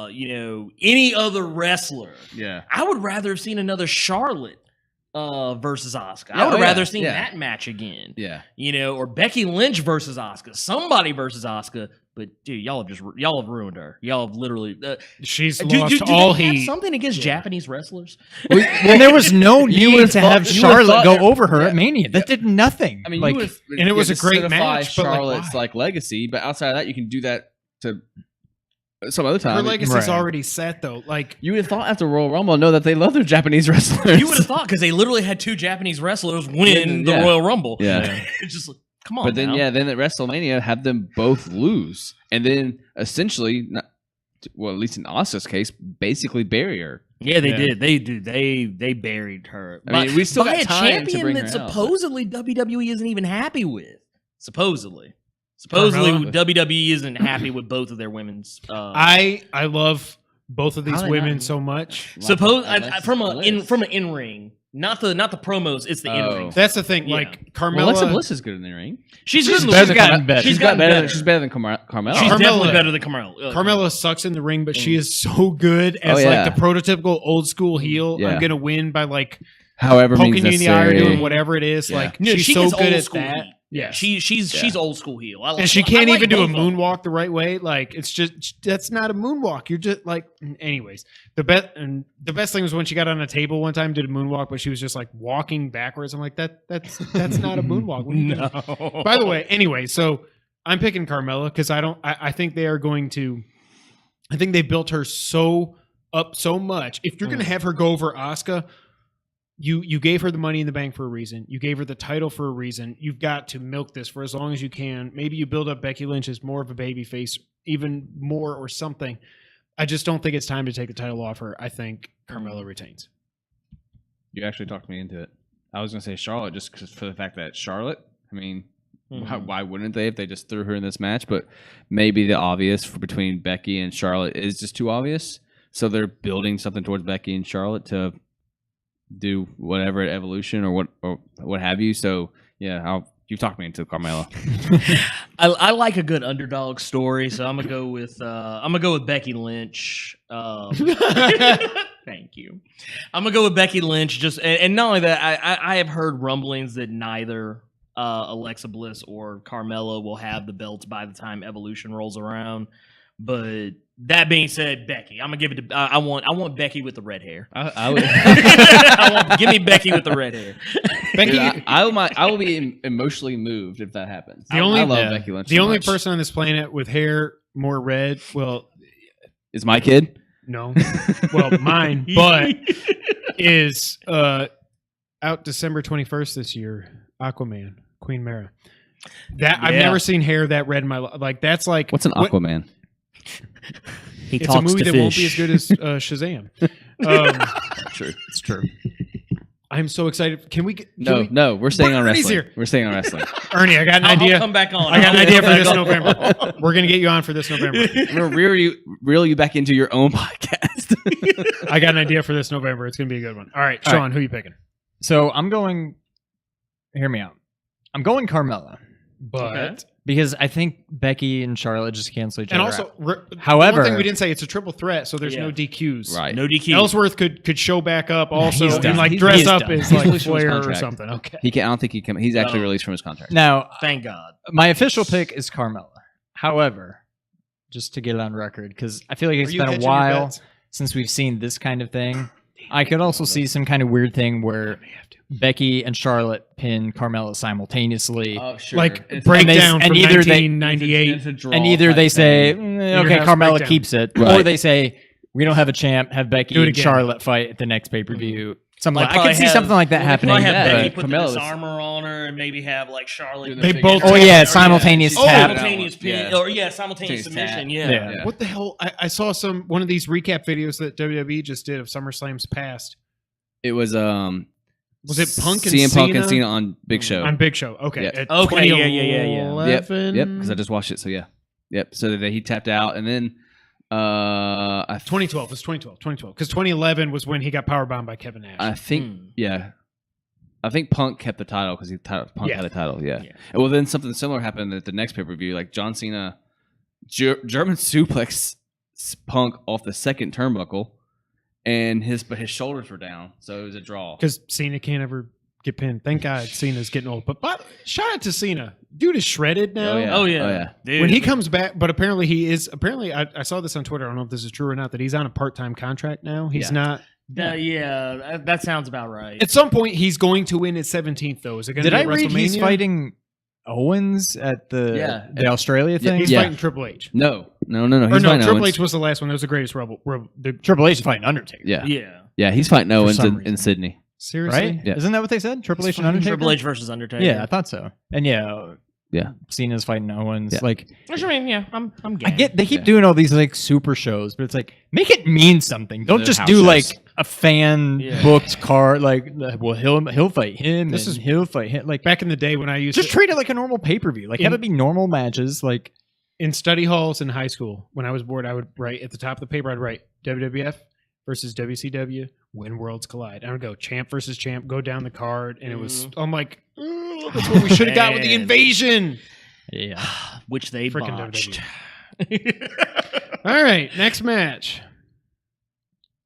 [SPEAKER 5] any other wrestler.
[SPEAKER 4] Yeah.
[SPEAKER 5] I would rather have seen another Charlotte versus Asuka. I
[SPEAKER 4] Yeah,
[SPEAKER 5] would have
[SPEAKER 4] oh, yeah,
[SPEAKER 5] rather seen
[SPEAKER 4] yeah.
[SPEAKER 5] that match again.
[SPEAKER 4] Yeah.
[SPEAKER 5] Or Becky Lynch versus Asuka. Somebody versus Asuka. But dude, y'all have ruined her. Y'all have literally.
[SPEAKER 2] She's
[SPEAKER 5] Do
[SPEAKER 2] lost
[SPEAKER 5] they
[SPEAKER 2] all
[SPEAKER 5] have
[SPEAKER 2] heat.
[SPEAKER 5] something against Japanese wrestlers?
[SPEAKER 3] Well, there was no need
[SPEAKER 4] would've
[SPEAKER 3] to
[SPEAKER 4] thought-
[SPEAKER 3] have
[SPEAKER 4] you would've
[SPEAKER 3] Charlotte
[SPEAKER 4] thought
[SPEAKER 3] go
[SPEAKER 4] there-
[SPEAKER 3] over her
[SPEAKER 4] yeah.
[SPEAKER 3] at Mania. That did nothing.
[SPEAKER 4] I mean,
[SPEAKER 3] like,
[SPEAKER 4] you would,
[SPEAKER 2] and it was
[SPEAKER 4] to
[SPEAKER 2] a great
[SPEAKER 4] solidify
[SPEAKER 2] match, but, like,
[SPEAKER 4] Charlotte's
[SPEAKER 2] why?
[SPEAKER 4] like legacy, but outside of that, you can do that to some other time.
[SPEAKER 2] Her legacy's
[SPEAKER 3] Right.
[SPEAKER 2] already set, though. Like,
[SPEAKER 4] You would have thought after Royal Rumble, know that they love their Japanese wrestlers.
[SPEAKER 5] You would have thought, because they literally had two Japanese wrestlers win the
[SPEAKER 4] Yeah.
[SPEAKER 5] Royal Rumble.
[SPEAKER 4] Yeah.
[SPEAKER 5] It's just like, come on.
[SPEAKER 4] But then,
[SPEAKER 5] now.
[SPEAKER 4] then at WrestleMania, have them both lose, and then essentially, at least in Asuka's case, basically bury her.
[SPEAKER 5] Yeah, they
[SPEAKER 2] Yeah.
[SPEAKER 5] did. They buried her.
[SPEAKER 4] I mean, we still
[SPEAKER 5] by
[SPEAKER 4] got
[SPEAKER 5] a
[SPEAKER 4] time to
[SPEAKER 5] champion
[SPEAKER 4] bring
[SPEAKER 5] that
[SPEAKER 4] her out,
[SPEAKER 5] supposedly WWE isn't even happy with. Supposedly,
[SPEAKER 2] Carmella?
[SPEAKER 5] WWE isn't happy with both of their women's.
[SPEAKER 2] I love both of these
[SPEAKER 4] How they
[SPEAKER 2] women
[SPEAKER 4] not-
[SPEAKER 2] so much.
[SPEAKER 5] From an in ring, not the promos. It's the in ring.
[SPEAKER 2] That's the thing.
[SPEAKER 5] Yeah.
[SPEAKER 2] Like,
[SPEAKER 4] Well,
[SPEAKER 2] Carmella.
[SPEAKER 4] Alexa Bliss is good in the ring.
[SPEAKER 5] She's good.
[SPEAKER 3] better than
[SPEAKER 5] gotten
[SPEAKER 3] Carmella.
[SPEAKER 5] better.
[SPEAKER 4] She's
[SPEAKER 5] gotten
[SPEAKER 4] better.
[SPEAKER 5] better.
[SPEAKER 4] She's better than Carmella.
[SPEAKER 5] She's
[SPEAKER 2] Carmella-
[SPEAKER 5] definitely better than Carmella.
[SPEAKER 2] Carmella sucks in the ring, but she is so good as
[SPEAKER 4] yeah.
[SPEAKER 2] like the prototypical old school heel.
[SPEAKER 4] Yeah.
[SPEAKER 2] I'm gonna win by like
[SPEAKER 4] However,
[SPEAKER 2] poking you in the eye or
[SPEAKER 4] necessary.
[SPEAKER 2] doing whatever it is.
[SPEAKER 4] Yeah.
[SPEAKER 2] Like,
[SPEAKER 5] No,
[SPEAKER 2] she's
[SPEAKER 5] she
[SPEAKER 2] so
[SPEAKER 5] is
[SPEAKER 2] good
[SPEAKER 5] old
[SPEAKER 2] at
[SPEAKER 5] school
[SPEAKER 2] that.
[SPEAKER 5] heel.
[SPEAKER 2] Yeah.
[SPEAKER 5] She's old school heel.
[SPEAKER 2] And she can't even do a
[SPEAKER 5] both of them.
[SPEAKER 2] moonwalk the right way. Like, it's just, that's not a moonwalk. You're just like, anyways. The best thing was when she got on a table one time, did a moonwalk, but she was just like walking backwards. I'm like, that's not a moonwalk. What are you doing?
[SPEAKER 5] No.
[SPEAKER 2] By the way, anyway, so I'm picking Carmella because I think they are going to. I think they built her so much. If you're going to have her go over Asuka, you gave her the Money in the Bank for a reason. You gave her the title for a reason. You've got to milk this for as long as you can. Maybe you build up Becky Lynch as more of a baby face, even more or something. I just don't think it's time to take the title off her. I think Carmella retains.
[SPEAKER 4] You actually talked me into it. I was going to say Charlotte just for the fact that Charlotte, I mean, why wouldn't they if they just threw her in this match? But maybe the obvious between Becky and Charlotte is just too obvious. So they're building something towards Becky and Charlotte to do whatever at Evolution or what have you. So, yeah, you talked me into Carmella.
[SPEAKER 5] I like a good underdog story, so I'm gonna go with Becky Lynch. Thank you. I'm gonna go with Becky Lynch. And not only that, I have heard rumblings that neither Alexa Bliss or Carmella will have the belts by the time Evolution rolls around. But that being said, Becky, I'm gonna give it to. I want Becky with the red hair.
[SPEAKER 4] I would.
[SPEAKER 5] Give me Becky with the red hair.
[SPEAKER 2] Becky,
[SPEAKER 4] Dude, I will be emotionally moved if that happens.
[SPEAKER 2] The only-
[SPEAKER 4] I love
[SPEAKER 3] yeah.
[SPEAKER 4] Becky Lynch.
[SPEAKER 2] the
[SPEAKER 4] so
[SPEAKER 2] only
[SPEAKER 4] much.
[SPEAKER 2] person on this planet with hair more red, well,
[SPEAKER 4] is my kid.
[SPEAKER 2] no, well, mine, but is out December 21st this year. Aquaman, Queen Mara. That I've
[SPEAKER 5] Yeah.
[SPEAKER 2] never seen hair that red in my life. Like that's like
[SPEAKER 4] What's an Aquaman?
[SPEAKER 5] He
[SPEAKER 2] It's
[SPEAKER 5] talks
[SPEAKER 2] a movie
[SPEAKER 5] to
[SPEAKER 2] that won't be
[SPEAKER 5] fish.
[SPEAKER 2] as good as Shazam.
[SPEAKER 4] True.
[SPEAKER 3] It's true.
[SPEAKER 2] I'm so excited. Can we? Can
[SPEAKER 4] No,
[SPEAKER 2] we,
[SPEAKER 4] no, we're staying on
[SPEAKER 2] Ernie's
[SPEAKER 4] wrestling.
[SPEAKER 2] here.
[SPEAKER 4] We're staying on wrestling.
[SPEAKER 2] Ernie, I got an
[SPEAKER 5] I'll
[SPEAKER 2] idea.
[SPEAKER 5] come back on.
[SPEAKER 2] I got an
[SPEAKER 5] I'll
[SPEAKER 2] idea for
[SPEAKER 5] come
[SPEAKER 2] this
[SPEAKER 5] back on.
[SPEAKER 2] November. We're gonna get you on for this November.
[SPEAKER 4] I'm gonna reel you back into your own podcast.
[SPEAKER 2] I got an idea for this November. It's gonna be a good one. All right,
[SPEAKER 3] All
[SPEAKER 2] Sean,
[SPEAKER 3] right.
[SPEAKER 2] who you picking?
[SPEAKER 3] So I'm going. Hear me out. I'm going Carmella
[SPEAKER 2] But
[SPEAKER 5] Okay.
[SPEAKER 3] because I think Becky and Charlotte just cancel each
[SPEAKER 2] and
[SPEAKER 3] other
[SPEAKER 2] also,
[SPEAKER 3] out.
[SPEAKER 2] one
[SPEAKER 3] However-
[SPEAKER 2] thing we didn't say, it's a triple threat, so there's
[SPEAKER 5] Yeah.
[SPEAKER 2] no DQs.
[SPEAKER 4] Right.
[SPEAKER 5] No DQ.
[SPEAKER 2] Ellsworth could show back up also
[SPEAKER 3] He's
[SPEAKER 2] and
[SPEAKER 3] done.
[SPEAKER 2] like
[SPEAKER 4] He's
[SPEAKER 2] dress
[SPEAKER 3] done.
[SPEAKER 2] up as
[SPEAKER 4] He's
[SPEAKER 2] like
[SPEAKER 4] released from his
[SPEAKER 2] Flair or
[SPEAKER 4] contract.
[SPEAKER 2] something. Okay.
[SPEAKER 4] He can. I don't think he can. He's actually
[SPEAKER 5] No.
[SPEAKER 4] released from his contract.
[SPEAKER 3] Now,
[SPEAKER 5] Thank God.
[SPEAKER 3] my official pick is Carmella. However, just to get it on record, because I feel like it's
[SPEAKER 2] Are you
[SPEAKER 3] been a
[SPEAKER 2] hedging your
[SPEAKER 3] while
[SPEAKER 2] bets?
[SPEAKER 3] since we've seen this kind of thing. I could also see some kind of weird thing where Becky and Charlotte pin Carmella simultaneously.
[SPEAKER 4] Oh, sure.
[SPEAKER 2] Like
[SPEAKER 4] It's-
[SPEAKER 2] breakdown
[SPEAKER 3] and
[SPEAKER 2] from
[SPEAKER 3] either they-
[SPEAKER 2] 1998.
[SPEAKER 4] it's a draw
[SPEAKER 3] And either
[SPEAKER 4] type
[SPEAKER 3] they say,
[SPEAKER 4] thing.
[SPEAKER 2] You're
[SPEAKER 3] okay,
[SPEAKER 2] gonna have
[SPEAKER 3] Carmella
[SPEAKER 2] breakdown.
[SPEAKER 3] keeps it, or
[SPEAKER 4] Right.
[SPEAKER 3] they say, we don't have a champ, have Becky
[SPEAKER 2] Do it
[SPEAKER 3] and
[SPEAKER 2] again.
[SPEAKER 3] Charlotte fight at the next pay-per-view. Something
[SPEAKER 5] Like,
[SPEAKER 3] like I could see
[SPEAKER 5] probably
[SPEAKER 3] something like that
[SPEAKER 5] Well,
[SPEAKER 3] happening.
[SPEAKER 5] They probably have
[SPEAKER 4] Yeah,
[SPEAKER 5] Becky
[SPEAKER 4] but
[SPEAKER 5] put
[SPEAKER 4] Carmella
[SPEAKER 5] this
[SPEAKER 4] was-
[SPEAKER 5] armor on her and maybe have like Charlotte.
[SPEAKER 2] They
[SPEAKER 5] do
[SPEAKER 2] both-
[SPEAKER 5] the
[SPEAKER 3] Oh,
[SPEAKER 5] figure-
[SPEAKER 3] yeah,
[SPEAKER 5] or,
[SPEAKER 3] simultaneous
[SPEAKER 5] Oh,
[SPEAKER 3] tap.
[SPEAKER 5] simultaneous pin,
[SPEAKER 4] Yeah.
[SPEAKER 5] or simultaneous
[SPEAKER 4] Simultaneous
[SPEAKER 5] submission.
[SPEAKER 4] tap.
[SPEAKER 5] Yeah.
[SPEAKER 3] Yeah.
[SPEAKER 2] What the hell? I saw one of these recap videos that WWE just did of SummerSlam's past.
[SPEAKER 4] It was
[SPEAKER 2] Was it Punk and
[SPEAKER 4] CM Punk and
[SPEAKER 2] Cena?
[SPEAKER 4] Cena on Big Show.
[SPEAKER 2] On Big Show. Okay.
[SPEAKER 4] Yeah.
[SPEAKER 2] At
[SPEAKER 5] Okay, yeah.
[SPEAKER 2] 2011.
[SPEAKER 4] Yep, because I just watched it. So yeah, yep. So that he tapped out, and then
[SPEAKER 2] 2012. It was 2012. Because 2011 was when he got powerbombed by Kevin Nash.
[SPEAKER 4] I think yeah, I think Punk kept the title because Punk
[SPEAKER 2] Yeah.
[SPEAKER 4] had the title. Yeah.
[SPEAKER 5] Yeah.
[SPEAKER 4] Well, then something similar happened at the next pay per view. Like John Cena, German suplex Punk off the second turnbuckle, and his shoulders were down, so it was a draw.
[SPEAKER 2] Because Cena can't ever get pinned. Thank God Cena's getting old. But shout out to Cena. Dude is shredded now.
[SPEAKER 4] Oh, yeah.
[SPEAKER 5] Oh yeah.
[SPEAKER 4] Oh, yeah.
[SPEAKER 5] Dude.
[SPEAKER 2] When he comes back, but apparently he is. Apparently, I saw this on Twitter. I don't know if this is true or not. That he's on a part-time contract now. He's
[SPEAKER 4] Yeah.
[SPEAKER 2] not.
[SPEAKER 5] Yeah, that sounds about right.
[SPEAKER 2] At some point, he's going to win his 17th. Though, is it going to
[SPEAKER 3] Did
[SPEAKER 2] be
[SPEAKER 3] I
[SPEAKER 2] at
[SPEAKER 3] read he's
[SPEAKER 2] WrestleMania?
[SPEAKER 3] fighting Owens at
[SPEAKER 4] Yeah.
[SPEAKER 3] the Australia thing?
[SPEAKER 2] He's
[SPEAKER 4] Yeah.
[SPEAKER 2] fighting Triple H.
[SPEAKER 4] No.
[SPEAKER 2] Or
[SPEAKER 4] He's
[SPEAKER 2] no,
[SPEAKER 4] fighting
[SPEAKER 2] Triple
[SPEAKER 4] Owens.
[SPEAKER 2] H was the last one. That was the greatest Rebel.
[SPEAKER 3] Triple H is fighting Undertaker.
[SPEAKER 4] Yeah.
[SPEAKER 5] Yeah.
[SPEAKER 4] He's fighting Owens
[SPEAKER 3] some
[SPEAKER 4] in
[SPEAKER 3] reason.
[SPEAKER 4] Sydney.
[SPEAKER 2] Seriously,
[SPEAKER 3] Right?
[SPEAKER 4] Yeah.
[SPEAKER 3] Isn't that what they said? Triple H and
[SPEAKER 2] fighting
[SPEAKER 3] Undertaker?
[SPEAKER 5] Triple H versus Undertaker.
[SPEAKER 3] Yeah, I thought so. And yeah,
[SPEAKER 4] Yeah.
[SPEAKER 3] Cena's fighting Owens.
[SPEAKER 4] Yeah.
[SPEAKER 3] Like,
[SPEAKER 5] Which I mean, yeah, I'm
[SPEAKER 3] I
[SPEAKER 5] game.
[SPEAKER 3] get they keep
[SPEAKER 4] Yeah.
[SPEAKER 3] doing all these like super shows, but it's like make it mean something. Don't
[SPEAKER 4] They're
[SPEAKER 3] just
[SPEAKER 4] house
[SPEAKER 3] do
[SPEAKER 4] shows.
[SPEAKER 3] like a fan
[SPEAKER 5] Yeah.
[SPEAKER 3] booked card. Like, well, he'll fight him.
[SPEAKER 2] This
[SPEAKER 3] and
[SPEAKER 2] is-
[SPEAKER 3] he'll fight him. Like,
[SPEAKER 2] back in the day when I used
[SPEAKER 3] just
[SPEAKER 2] to
[SPEAKER 3] treat it like a normal pay per view. Like, have it be normal matches. Like,
[SPEAKER 2] in study halls in high school, when I was bored, I would write at the top of the paper. I'd write WWF versus WCW, when worlds collide. I would go champ versus champ, go down the card, and it was. I'm like, "Ugh, that's what we should have got with the
[SPEAKER 5] Man.
[SPEAKER 2] invasion.
[SPEAKER 3] yeah,
[SPEAKER 5] which they
[SPEAKER 2] Frickin'
[SPEAKER 5] botched.
[SPEAKER 2] All right, next match.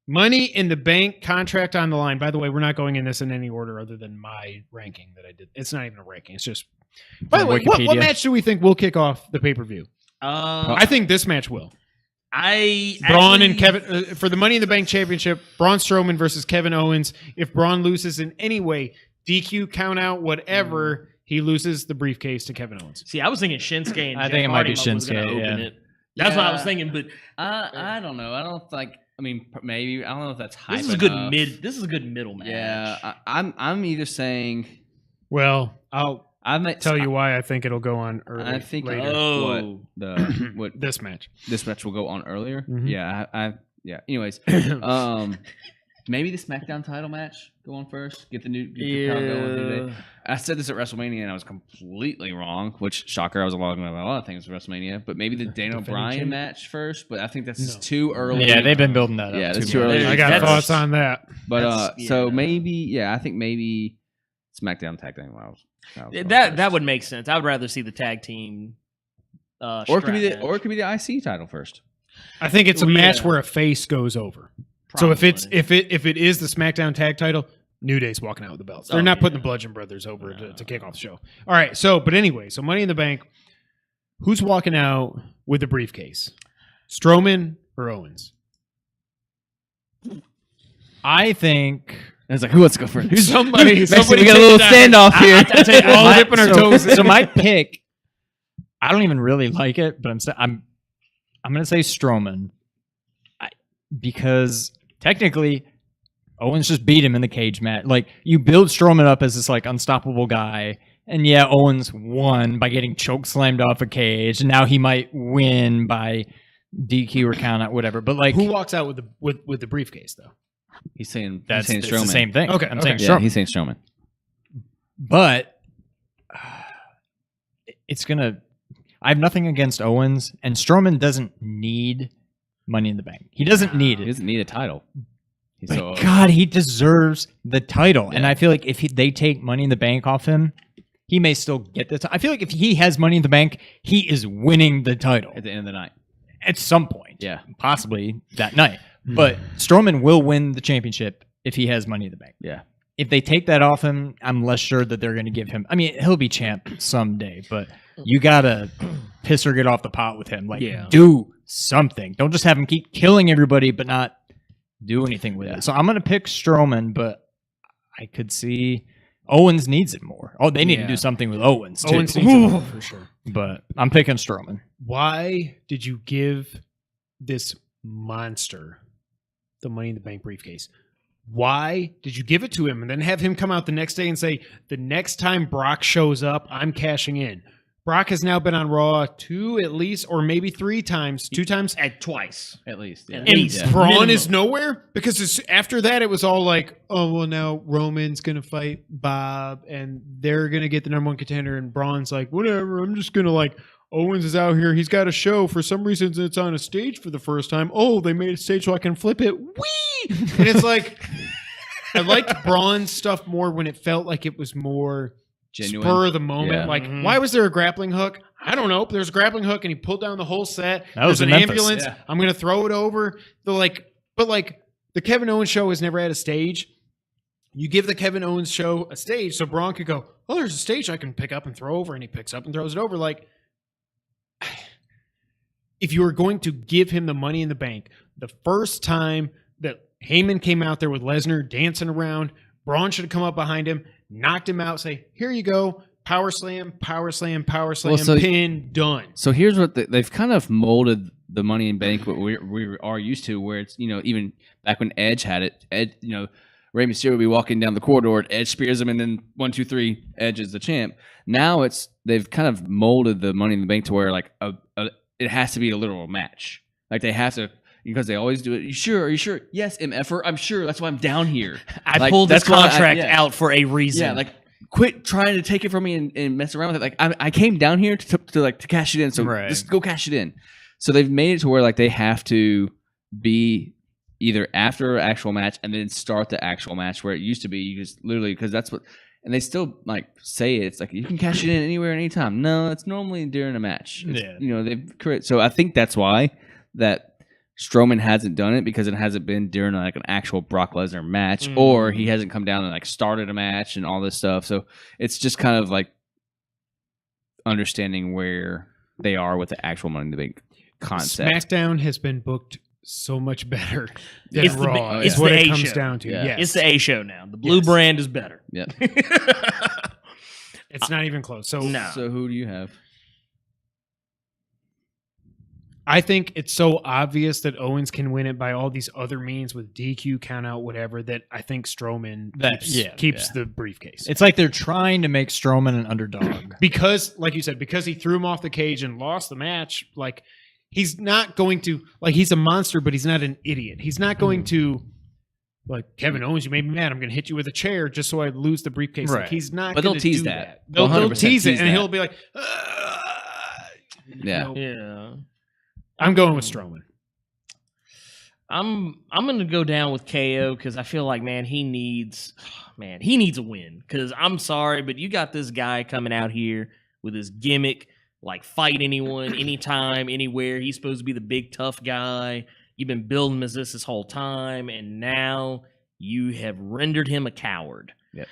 [SPEAKER 2] Money in the Bank contract on the line. By the way, we're not going in this in any order other than my ranking that I did. It's not even a ranking. It's just. By the way, what
[SPEAKER 3] Wikipedia.
[SPEAKER 2] match do we think will kick off the pay-per-view? I think this match will. Braun and Kevin for the Money in the Bank Championship. Braun Strowman versus Kevin Owens. If Braun loses in any way, DQ, count out, whatever, he loses the briefcase to Kevin Owens.
[SPEAKER 5] See, I was thinking Shinsuke and
[SPEAKER 3] I
[SPEAKER 5] Jeff
[SPEAKER 3] think it might be
[SPEAKER 5] Hardy was gonna
[SPEAKER 3] Shinsuke,
[SPEAKER 5] open
[SPEAKER 3] yeah.
[SPEAKER 5] it. That's what I was
[SPEAKER 4] Yeah.
[SPEAKER 5] thinking, but
[SPEAKER 4] I don't know. I don't think. I mean, maybe I don't know if that's hype
[SPEAKER 5] this is a good
[SPEAKER 4] enough.
[SPEAKER 5] This is a good middle match.
[SPEAKER 4] Yeah, I'm either saying
[SPEAKER 2] Well, I'll
[SPEAKER 4] I might
[SPEAKER 2] tell you why I think it'll go on early.
[SPEAKER 4] I think
[SPEAKER 2] later.
[SPEAKER 5] Oh.
[SPEAKER 4] what
[SPEAKER 2] This match.
[SPEAKER 4] this match will go on earlier.
[SPEAKER 2] Mhm.
[SPEAKER 4] Yeah, yeah. Anyways, maybe the SmackDown title match go on first. Get the crowd going today. I said this at WrestleMania and I was completely wrong. Which shocker, I was wrong about a lot of things at WrestleMania. But maybe the Daniel
[SPEAKER 2] Defending
[SPEAKER 4] Bryan
[SPEAKER 2] champion?
[SPEAKER 4] match first. But I think that's
[SPEAKER 2] No.
[SPEAKER 4] too early.
[SPEAKER 3] yeah, they've been building that up.
[SPEAKER 4] Yeah, that's
[SPEAKER 3] too
[SPEAKER 4] too
[SPEAKER 3] much.
[SPEAKER 4] early.
[SPEAKER 2] I got
[SPEAKER 5] That's-
[SPEAKER 2] thoughts on that.
[SPEAKER 4] But
[SPEAKER 5] That's-
[SPEAKER 4] so
[SPEAKER 5] yeah.
[SPEAKER 4] maybe I think maybe SmackDown tag team.
[SPEAKER 5] That would make sense. I would rather see the tag team.
[SPEAKER 4] or it could be
[SPEAKER 5] strap
[SPEAKER 4] the
[SPEAKER 5] match.
[SPEAKER 4] IC title first.
[SPEAKER 2] I think it's a
[SPEAKER 5] Oh,
[SPEAKER 2] match
[SPEAKER 5] yeah.
[SPEAKER 2] where a face goes over. So if
[SPEAKER 5] Probably.
[SPEAKER 2] if it is the SmackDown tag title, New Day's walking out with the belts. They're
[SPEAKER 5] Oh,
[SPEAKER 2] not
[SPEAKER 5] yeah.
[SPEAKER 2] putting the Bludgeon Brothers over to kick off the show. All right. So, but anyway, so Money in the Bank. Who's walking out with the briefcase? Strowman or Owens?
[SPEAKER 3] I think
[SPEAKER 4] I was like, who wants to go first?
[SPEAKER 2] Somebody
[SPEAKER 4] We got a little standoff here.
[SPEAKER 2] I tell you, all dipping our toes in.
[SPEAKER 3] So my pick, I don't even really like it, but I'm going to say Strowman because technically Owens just beat him in the cage match. Like, you build Strowman up as this like unstoppable guy, and yeah, Owens won by getting choke slammed off a cage, and now he might win by DQ or count out, whatever. But like,
[SPEAKER 2] Who walks out with the briefcase though?
[SPEAKER 4] He's saying
[SPEAKER 3] that's
[SPEAKER 4] Strowman.
[SPEAKER 3] it's the same thing.
[SPEAKER 2] Okay,
[SPEAKER 3] I'm
[SPEAKER 2] okay.
[SPEAKER 3] saying
[SPEAKER 4] Yeah,
[SPEAKER 3] Strowman.
[SPEAKER 4] he's saying Strowman.
[SPEAKER 3] But it's gonna. I have nothing against Owens, and Strowman doesn't need Money in the Bank. He doesn't need
[SPEAKER 4] He
[SPEAKER 3] it.
[SPEAKER 4] doesn't need a title. He's
[SPEAKER 3] But
[SPEAKER 4] so
[SPEAKER 3] God, he deserves the title, and
[SPEAKER 4] Yeah.
[SPEAKER 3] I feel like if they take Money in the Bank off him, he may still get the. I feel like if he has Money in the Bank, he is winning the title
[SPEAKER 4] at the end of the night.
[SPEAKER 3] at some point.
[SPEAKER 4] Yeah.
[SPEAKER 3] Possibly that night. But Strowman will win the championship if he has Money in the Bank.
[SPEAKER 4] Yeah.
[SPEAKER 3] If they take that off him, I'm less sure that they're going to give him. I mean, he'll be champ someday, but you gotta piss or get off the pot with him. Like,
[SPEAKER 5] Yeah.
[SPEAKER 3] do something. Don't just have him keep killing everybody, but not do anything with it. So I'm gonna pick Strowman, but I could see Owens needs it more. Oh, they need to do something with Owens too.
[SPEAKER 2] Owens needs it more, for sure.
[SPEAKER 3] But I'm picking Strowman.
[SPEAKER 2] Why did you give this monster the Money in the Bank briefcase? Why did you give it to him and then have him come out the next day and say, the next time Brock shows up, I'm cashing in? Brock has now been on Raw 2 at least, or maybe 3 times. 2 times.
[SPEAKER 5] At twice.
[SPEAKER 4] At least. Yeah.
[SPEAKER 5] At
[SPEAKER 2] And
[SPEAKER 5] least.
[SPEAKER 2] Braun
[SPEAKER 5] Minimum.
[SPEAKER 2] is nowhere? Because after that, it was all like, oh, well, now Roman's going to fight Bob, and they're going to get the number 1 contender, and Braun's like, whatever, I'm just going to like, Owens is out here. He's got a show. For some reason, it's on a stage for the first time. Oh, they made a stage so I can flip it. Whee! And it's like, I liked Braun's stuff more when it felt like it was more
[SPEAKER 4] Genuine.
[SPEAKER 2] spur of the moment.
[SPEAKER 4] Yeah.
[SPEAKER 2] Like,
[SPEAKER 5] Mhm.
[SPEAKER 2] why was there a grappling hook? I don't know. But there's a grappling hook, and he pulled down the whole set.
[SPEAKER 3] That was
[SPEAKER 2] There's an
[SPEAKER 3] in Memphis.
[SPEAKER 2] ambulance.
[SPEAKER 4] Yeah.
[SPEAKER 2] I'm going to throw it over. But the Kevin Owens show has never had a stage. You give the Kevin Owens show a stage so Braun could go, oh, there's a stage I can pick up and throw over, and he picks up and throws it over. Like, if you were going to give him the Money in the Bank, the first time that Heyman came out there with Lesnar dancing around, Braun should have come up behind him, knocked him out, say, here you go, power slam, power slam, power slam,
[SPEAKER 4] so-
[SPEAKER 2] pin, done.
[SPEAKER 4] So here's what they've kind of molded the Money in Bank what we are used to, where it's, even back when Edge had it, Rey Mysterio would be walking down the corridor, and Edge spears him, and then 1, 2, 3, Edge is the champ. Now they've kind of molded the Money in the Bank to where like it has to be a literal match. Like they have to, because they always do it. You sure? Are you sure? Yes, MFer, I'm sure. That's why I'm down here.
[SPEAKER 5] I
[SPEAKER 4] Like,
[SPEAKER 5] pulled this
[SPEAKER 4] that's why
[SPEAKER 5] contract out for a reason.
[SPEAKER 4] Yeah, like quit trying to take it from me and mess around with it. Like I came down here to cash it in, so
[SPEAKER 3] Right.
[SPEAKER 4] just go cash it in. So they've made it to where like they have to be either after an actual match and then start the actual match, where it used to be you just literally, because that's what, and they still like say it's like you can cash it in anywhere, anytime. No, it's normally during a match. It's,
[SPEAKER 3] Yeah.
[SPEAKER 4] they've correct. So I think that's why that Strowman hasn't done it, because it hasn't been during like an actual Brock Lesnar match, or he hasn't come down and like started a match and all this stuff. So it's just kind of like understanding where they are with the actual Money in the Bank concept.
[SPEAKER 2] SmackDown has been booked so much better than
[SPEAKER 5] It's the
[SPEAKER 2] Raw.
[SPEAKER 5] it's
[SPEAKER 2] is what
[SPEAKER 5] the
[SPEAKER 2] it
[SPEAKER 5] A
[SPEAKER 2] comes
[SPEAKER 5] show.
[SPEAKER 2] down to.
[SPEAKER 4] Yeah.
[SPEAKER 2] Yes.
[SPEAKER 5] It's the A show now. The blue
[SPEAKER 2] Yes.
[SPEAKER 5] brand is better.
[SPEAKER 4] Yeah.
[SPEAKER 2] It's not even close. So
[SPEAKER 5] No.
[SPEAKER 4] So who do you have?
[SPEAKER 2] I think it's so obvious that Owens can win it by all these other means with DQ, count out, whatever, that I think Strowman keeps the briefcase.
[SPEAKER 3] It's like they're trying to make Strowman an underdog.
[SPEAKER 2] Because, like you said, because he threw him off the cage and lost the match, like, he's not going to, like, he's a monster, but he's not an idiot. He's not going to, like, Kevin Owens, you made me mad. I'm going to hit you with a chair just so I lose the briefcase.
[SPEAKER 3] Right.
[SPEAKER 2] Like, he's not
[SPEAKER 4] But
[SPEAKER 2] going
[SPEAKER 4] they'll
[SPEAKER 2] to
[SPEAKER 4] tease
[SPEAKER 2] do
[SPEAKER 4] that.
[SPEAKER 2] They'll
[SPEAKER 4] 100%
[SPEAKER 2] tease it,
[SPEAKER 4] tease
[SPEAKER 2] and
[SPEAKER 4] that.
[SPEAKER 2] he'll be like,
[SPEAKER 3] Yeah.
[SPEAKER 5] Yeah.
[SPEAKER 2] I'm going with Strowman.
[SPEAKER 5] I'm gonna go down with KO because I feel like he needs a win. Because I'm sorry, but you got this guy coming out here with his gimmick, like fight anyone, anytime, anywhere. He's supposed to be the big tough guy. You've been building him as this whole time, and now you have rendered him a coward.
[SPEAKER 4] Yep.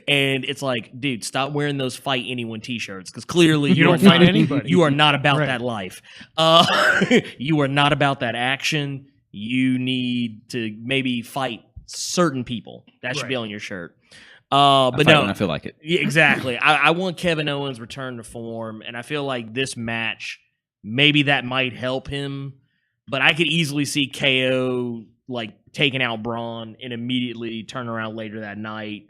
[SPEAKER 5] And it's like, dude, stop wearing those Fight Anyone t-shirts because clearly
[SPEAKER 2] You don't fight anybody.
[SPEAKER 5] You are not about
[SPEAKER 2] Right.
[SPEAKER 5] that life. You are not about that action. You need to maybe fight certain people. That should be on your shirt. But no,
[SPEAKER 4] I feel like it.
[SPEAKER 5] yeah, exactly. I want Kevin Owens return to form, and I feel like this match, maybe that might help him. But I could easily see KO like taking out Braun and immediately turn around later that night.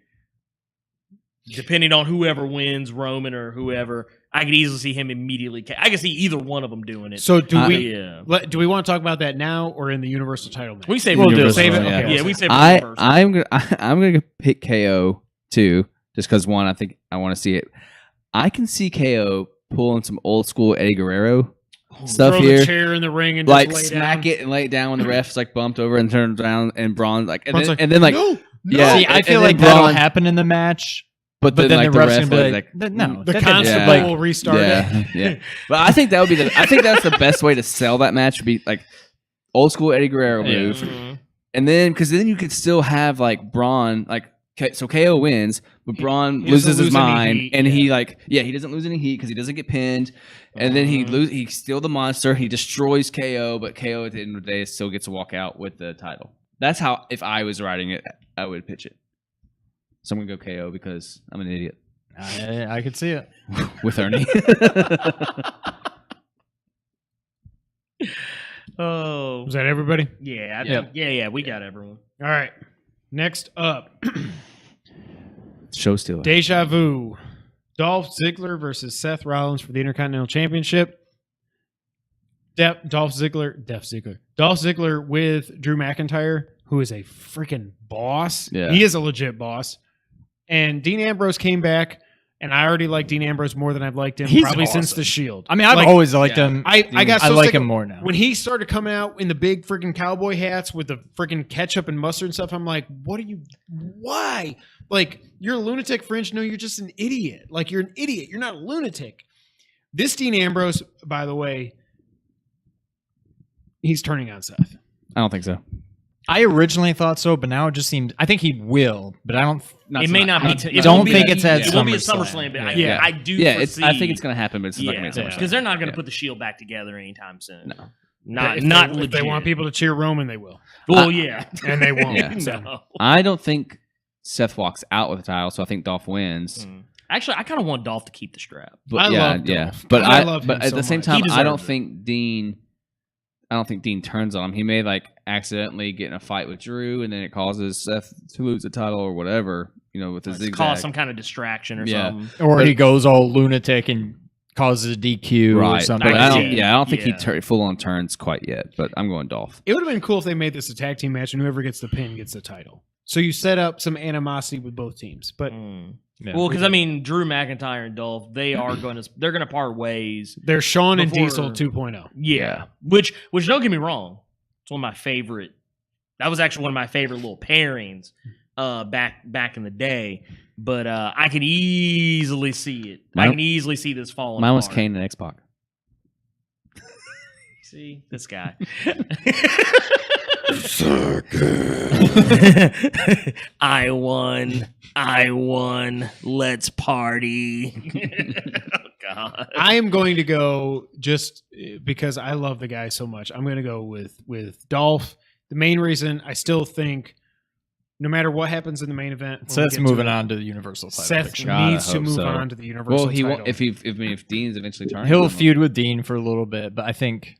[SPEAKER 5] Depending on whoever wins, Roman or whoever, I could easily see him immediately. I could see either one of them doing it.
[SPEAKER 2] So do
[SPEAKER 5] yeah.
[SPEAKER 2] do we want to talk about that now or in the Universal title match?
[SPEAKER 5] We save
[SPEAKER 3] We'll
[SPEAKER 5] it.
[SPEAKER 3] do it.
[SPEAKER 2] Save it?
[SPEAKER 4] Yeah.
[SPEAKER 2] Okay.
[SPEAKER 5] Yeah, we save it. for Universal.
[SPEAKER 4] I'm gonna pick KO too, just because one, I think I want to see it. I can see KO pulling some old school Eddie Guerrero stuff
[SPEAKER 2] Throw
[SPEAKER 4] here,
[SPEAKER 2] the chair in the ring and
[SPEAKER 4] like
[SPEAKER 2] just lay
[SPEAKER 4] smack
[SPEAKER 2] down.
[SPEAKER 4] it and lay it down when the ref's like bumped over and turns around and Braun like, and
[SPEAKER 2] Braun's
[SPEAKER 4] then like
[SPEAKER 2] no,
[SPEAKER 4] yeah,
[SPEAKER 3] See, I
[SPEAKER 4] and
[SPEAKER 3] feel
[SPEAKER 4] then
[SPEAKER 3] like that'll
[SPEAKER 4] Braun-
[SPEAKER 3] happen in the match,
[SPEAKER 4] but then like
[SPEAKER 3] the ref's
[SPEAKER 4] ref
[SPEAKER 3] gonna be
[SPEAKER 4] like,
[SPEAKER 3] no,
[SPEAKER 2] the
[SPEAKER 3] that didn't-
[SPEAKER 2] concept
[SPEAKER 4] Yeah.
[SPEAKER 2] will restart it.
[SPEAKER 4] yeah, yeah. But I think that would be I think that's the best way to sell that match. Would be like old school Eddie Guerrero move,
[SPEAKER 5] Mhm.
[SPEAKER 4] and then because then you could still have like Braun like. So KO wins, but Braun
[SPEAKER 2] He
[SPEAKER 4] loses
[SPEAKER 2] doesn't
[SPEAKER 4] his
[SPEAKER 2] lose any
[SPEAKER 4] mind,
[SPEAKER 2] heat,
[SPEAKER 4] and
[SPEAKER 2] yeah.
[SPEAKER 4] he like he doesn't lose any heat because he doesn't get pinned, and then he steals the monster, he destroys KO, but KO at the end of the day still gets to walk out with the title. That's how, if I was writing it, I would pitch it. So I'm gonna go KO because I'm an idiot
[SPEAKER 3] I could see it.
[SPEAKER 4] with Ernie.
[SPEAKER 5] Oh,
[SPEAKER 2] Was that everybody?
[SPEAKER 5] yeah. I
[SPEAKER 3] Yep.
[SPEAKER 5] think, yeah. We got everyone.
[SPEAKER 2] All right. Next up,
[SPEAKER 4] Show stealer.
[SPEAKER 2] Deja Vu. Dolph Ziggler versus Seth Rollins for the Intercontinental Championship. Dolph Ziggler with Drew McIntyre, who is a freaking boss.
[SPEAKER 4] Yeah.
[SPEAKER 2] He is a legit boss. And Dean Ambrose came back, and I already like Dean Ambrose more than I've liked him
[SPEAKER 3] He's
[SPEAKER 2] probably since
[SPEAKER 3] awesome.
[SPEAKER 2] the Shield.
[SPEAKER 3] I mean, I've
[SPEAKER 2] Like,
[SPEAKER 3] always liked
[SPEAKER 4] yeah.
[SPEAKER 3] him.
[SPEAKER 2] I got so
[SPEAKER 3] I like
[SPEAKER 2] sick
[SPEAKER 3] him
[SPEAKER 2] of-
[SPEAKER 3] more now.
[SPEAKER 2] When he started coming out in the big freaking cowboy hats with the freaking ketchup and mustard and stuff, I'm like, why? Like, you're a lunatic, Fringe. No, you're just an idiot. Like, you're an idiot. You're not a lunatic. This Dean Ambrose, by the way, he's turning on Seth.
[SPEAKER 4] I don't think so.
[SPEAKER 3] I originally thought so, but now it just seems. I think he will, but I don't.
[SPEAKER 5] It may not be. It
[SPEAKER 3] don't
[SPEAKER 5] won't be
[SPEAKER 3] think
[SPEAKER 5] at-
[SPEAKER 3] it's at
[SPEAKER 5] It won't be at
[SPEAKER 3] SummerSlam.
[SPEAKER 5] SummerSlam, but
[SPEAKER 2] Yeah.
[SPEAKER 5] I do.
[SPEAKER 4] Yeah,
[SPEAKER 5] foresee,
[SPEAKER 4] I think it's gonna happen, but it's not gonna be at
[SPEAKER 5] yeah,
[SPEAKER 4] SummerSlam.
[SPEAKER 5] because they're not going to
[SPEAKER 4] Yeah.
[SPEAKER 5] put the Shield back together anytime soon.
[SPEAKER 4] No.
[SPEAKER 5] Not
[SPEAKER 2] If
[SPEAKER 5] not
[SPEAKER 2] they,
[SPEAKER 5] legit.
[SPEAKER 2] If they want people to cheer Roman, they will.
[SPEAKER 5] Well, yeah,
[SPEAKER 2] And they won't.
[SPEAKER 4] Yeah.
[SPEAKER 2] So.
[SPEAKER 5] No.
[SPEAKER 4] I don't think Seth walks out with the title, so I think Dolph wins.
[SPEAKER 5] Actually, I kind of want Dolph to keep the strap.
[SPEAKER 4] But
[SPEAKER 2] I
[SPEAKER 4] yeah,
[SPEAKER 2] love
[SPEAKER 4] yeah.
[SPEAKER 2] Dolph.
[SPEAKER 4] But
[SPEAKER 2] I love him
[SPEAKER 4] but at
[SPEAKER 2] so
[SPEAKER 4] the same
[SPEAKER 2] much.
[SPEAKER 4] time,
[SPEAKER 5] He
[SPEAKER 4] I don't
[SPEAKER 5] deserves it.
[SPEAKER 4] think Dean. I don't think Dean turns on him. He may like accidentally get in a fight with Drew, and then it causes Seth to lose the title or whatever. You know, with the
[SPEAKER 5] It's
[SPEAKER 4] zigzag.
[SPEAKER 5] cause some kind of distraction or
[SPEAKER 4] Yeah.
[SPEAKER 5] something.
[SPEAKER 3] Or he goes all lunatic and causes a DQ or
[SPEAKER 4] right.
[SPEAKER 3] something.
[SPEAKER 4] But
[SPEAKER 3] like
[SPEAKER 4] I
[SPEAKER 3] that.
[SPEAKER 4] don't. Yeah, I don't think
[SPEAKER 5] Yeah.
[SPEAKER 4] he full on turns quite yet. But I'm going Dolph.
[SPEAKER 2] It would have been cool if they made this a tag team match and whoever gets the pin gets the title. So you set up some animosity with both teams. But
[SPEAKER 3] Yeah.
[SPEAKER 5] Well, because I mean, Drew McIntyre and Dolph, they're going to part ways.
[SPEAKER 2] they're Shawn and
[SPEAKER 5] Before-
[SPEAKER 2] Diesel 2.0.
[SPEAKER 5] Yeah, which don't get me wrong, it's one of my favorite. That was actually one of my favorite little pairings back in the day. But I can easily see it. I can easily see this falling.
[SPEAKER 4] Mine was
[SPEAKER 5] apart.
[SPEAKER 4] Kane and X-Pac.
[SPEAKER 5] See this guy. I won. Let's party. Oh God.
[SPEAKER 2] I am going to go just because I love the guy so much. I'm going to go with Dolph. The main reason I still think no matter what happens in the main event, when we
[SPEAKER 3] Seth's
[SPEAKER 2] get to
[SPEAKER 3] moving
[SPEAKER 2] it,
[SPEAKER 3] on to the Universal title.
[SPEAKER 2] Seth
[SPEAKER 3] picture.
[SPEAKER 4] God,
[SPEAKER 2] needs
[SPEAKER 4] I
[SPEAKER 2] to
[SPEAKER 4] hope
[SPEAKER 2] move
[SPEAKER 4] so.
[SPEAKER 2] on to the Universal
[SPEAKER 4] Well, he
[SPEAKER 2] title.
[SPEAKER 4] won't, if Dean's eventually turns,
[SPEAKER 3] He'll feud with Dean for a little bit, but I think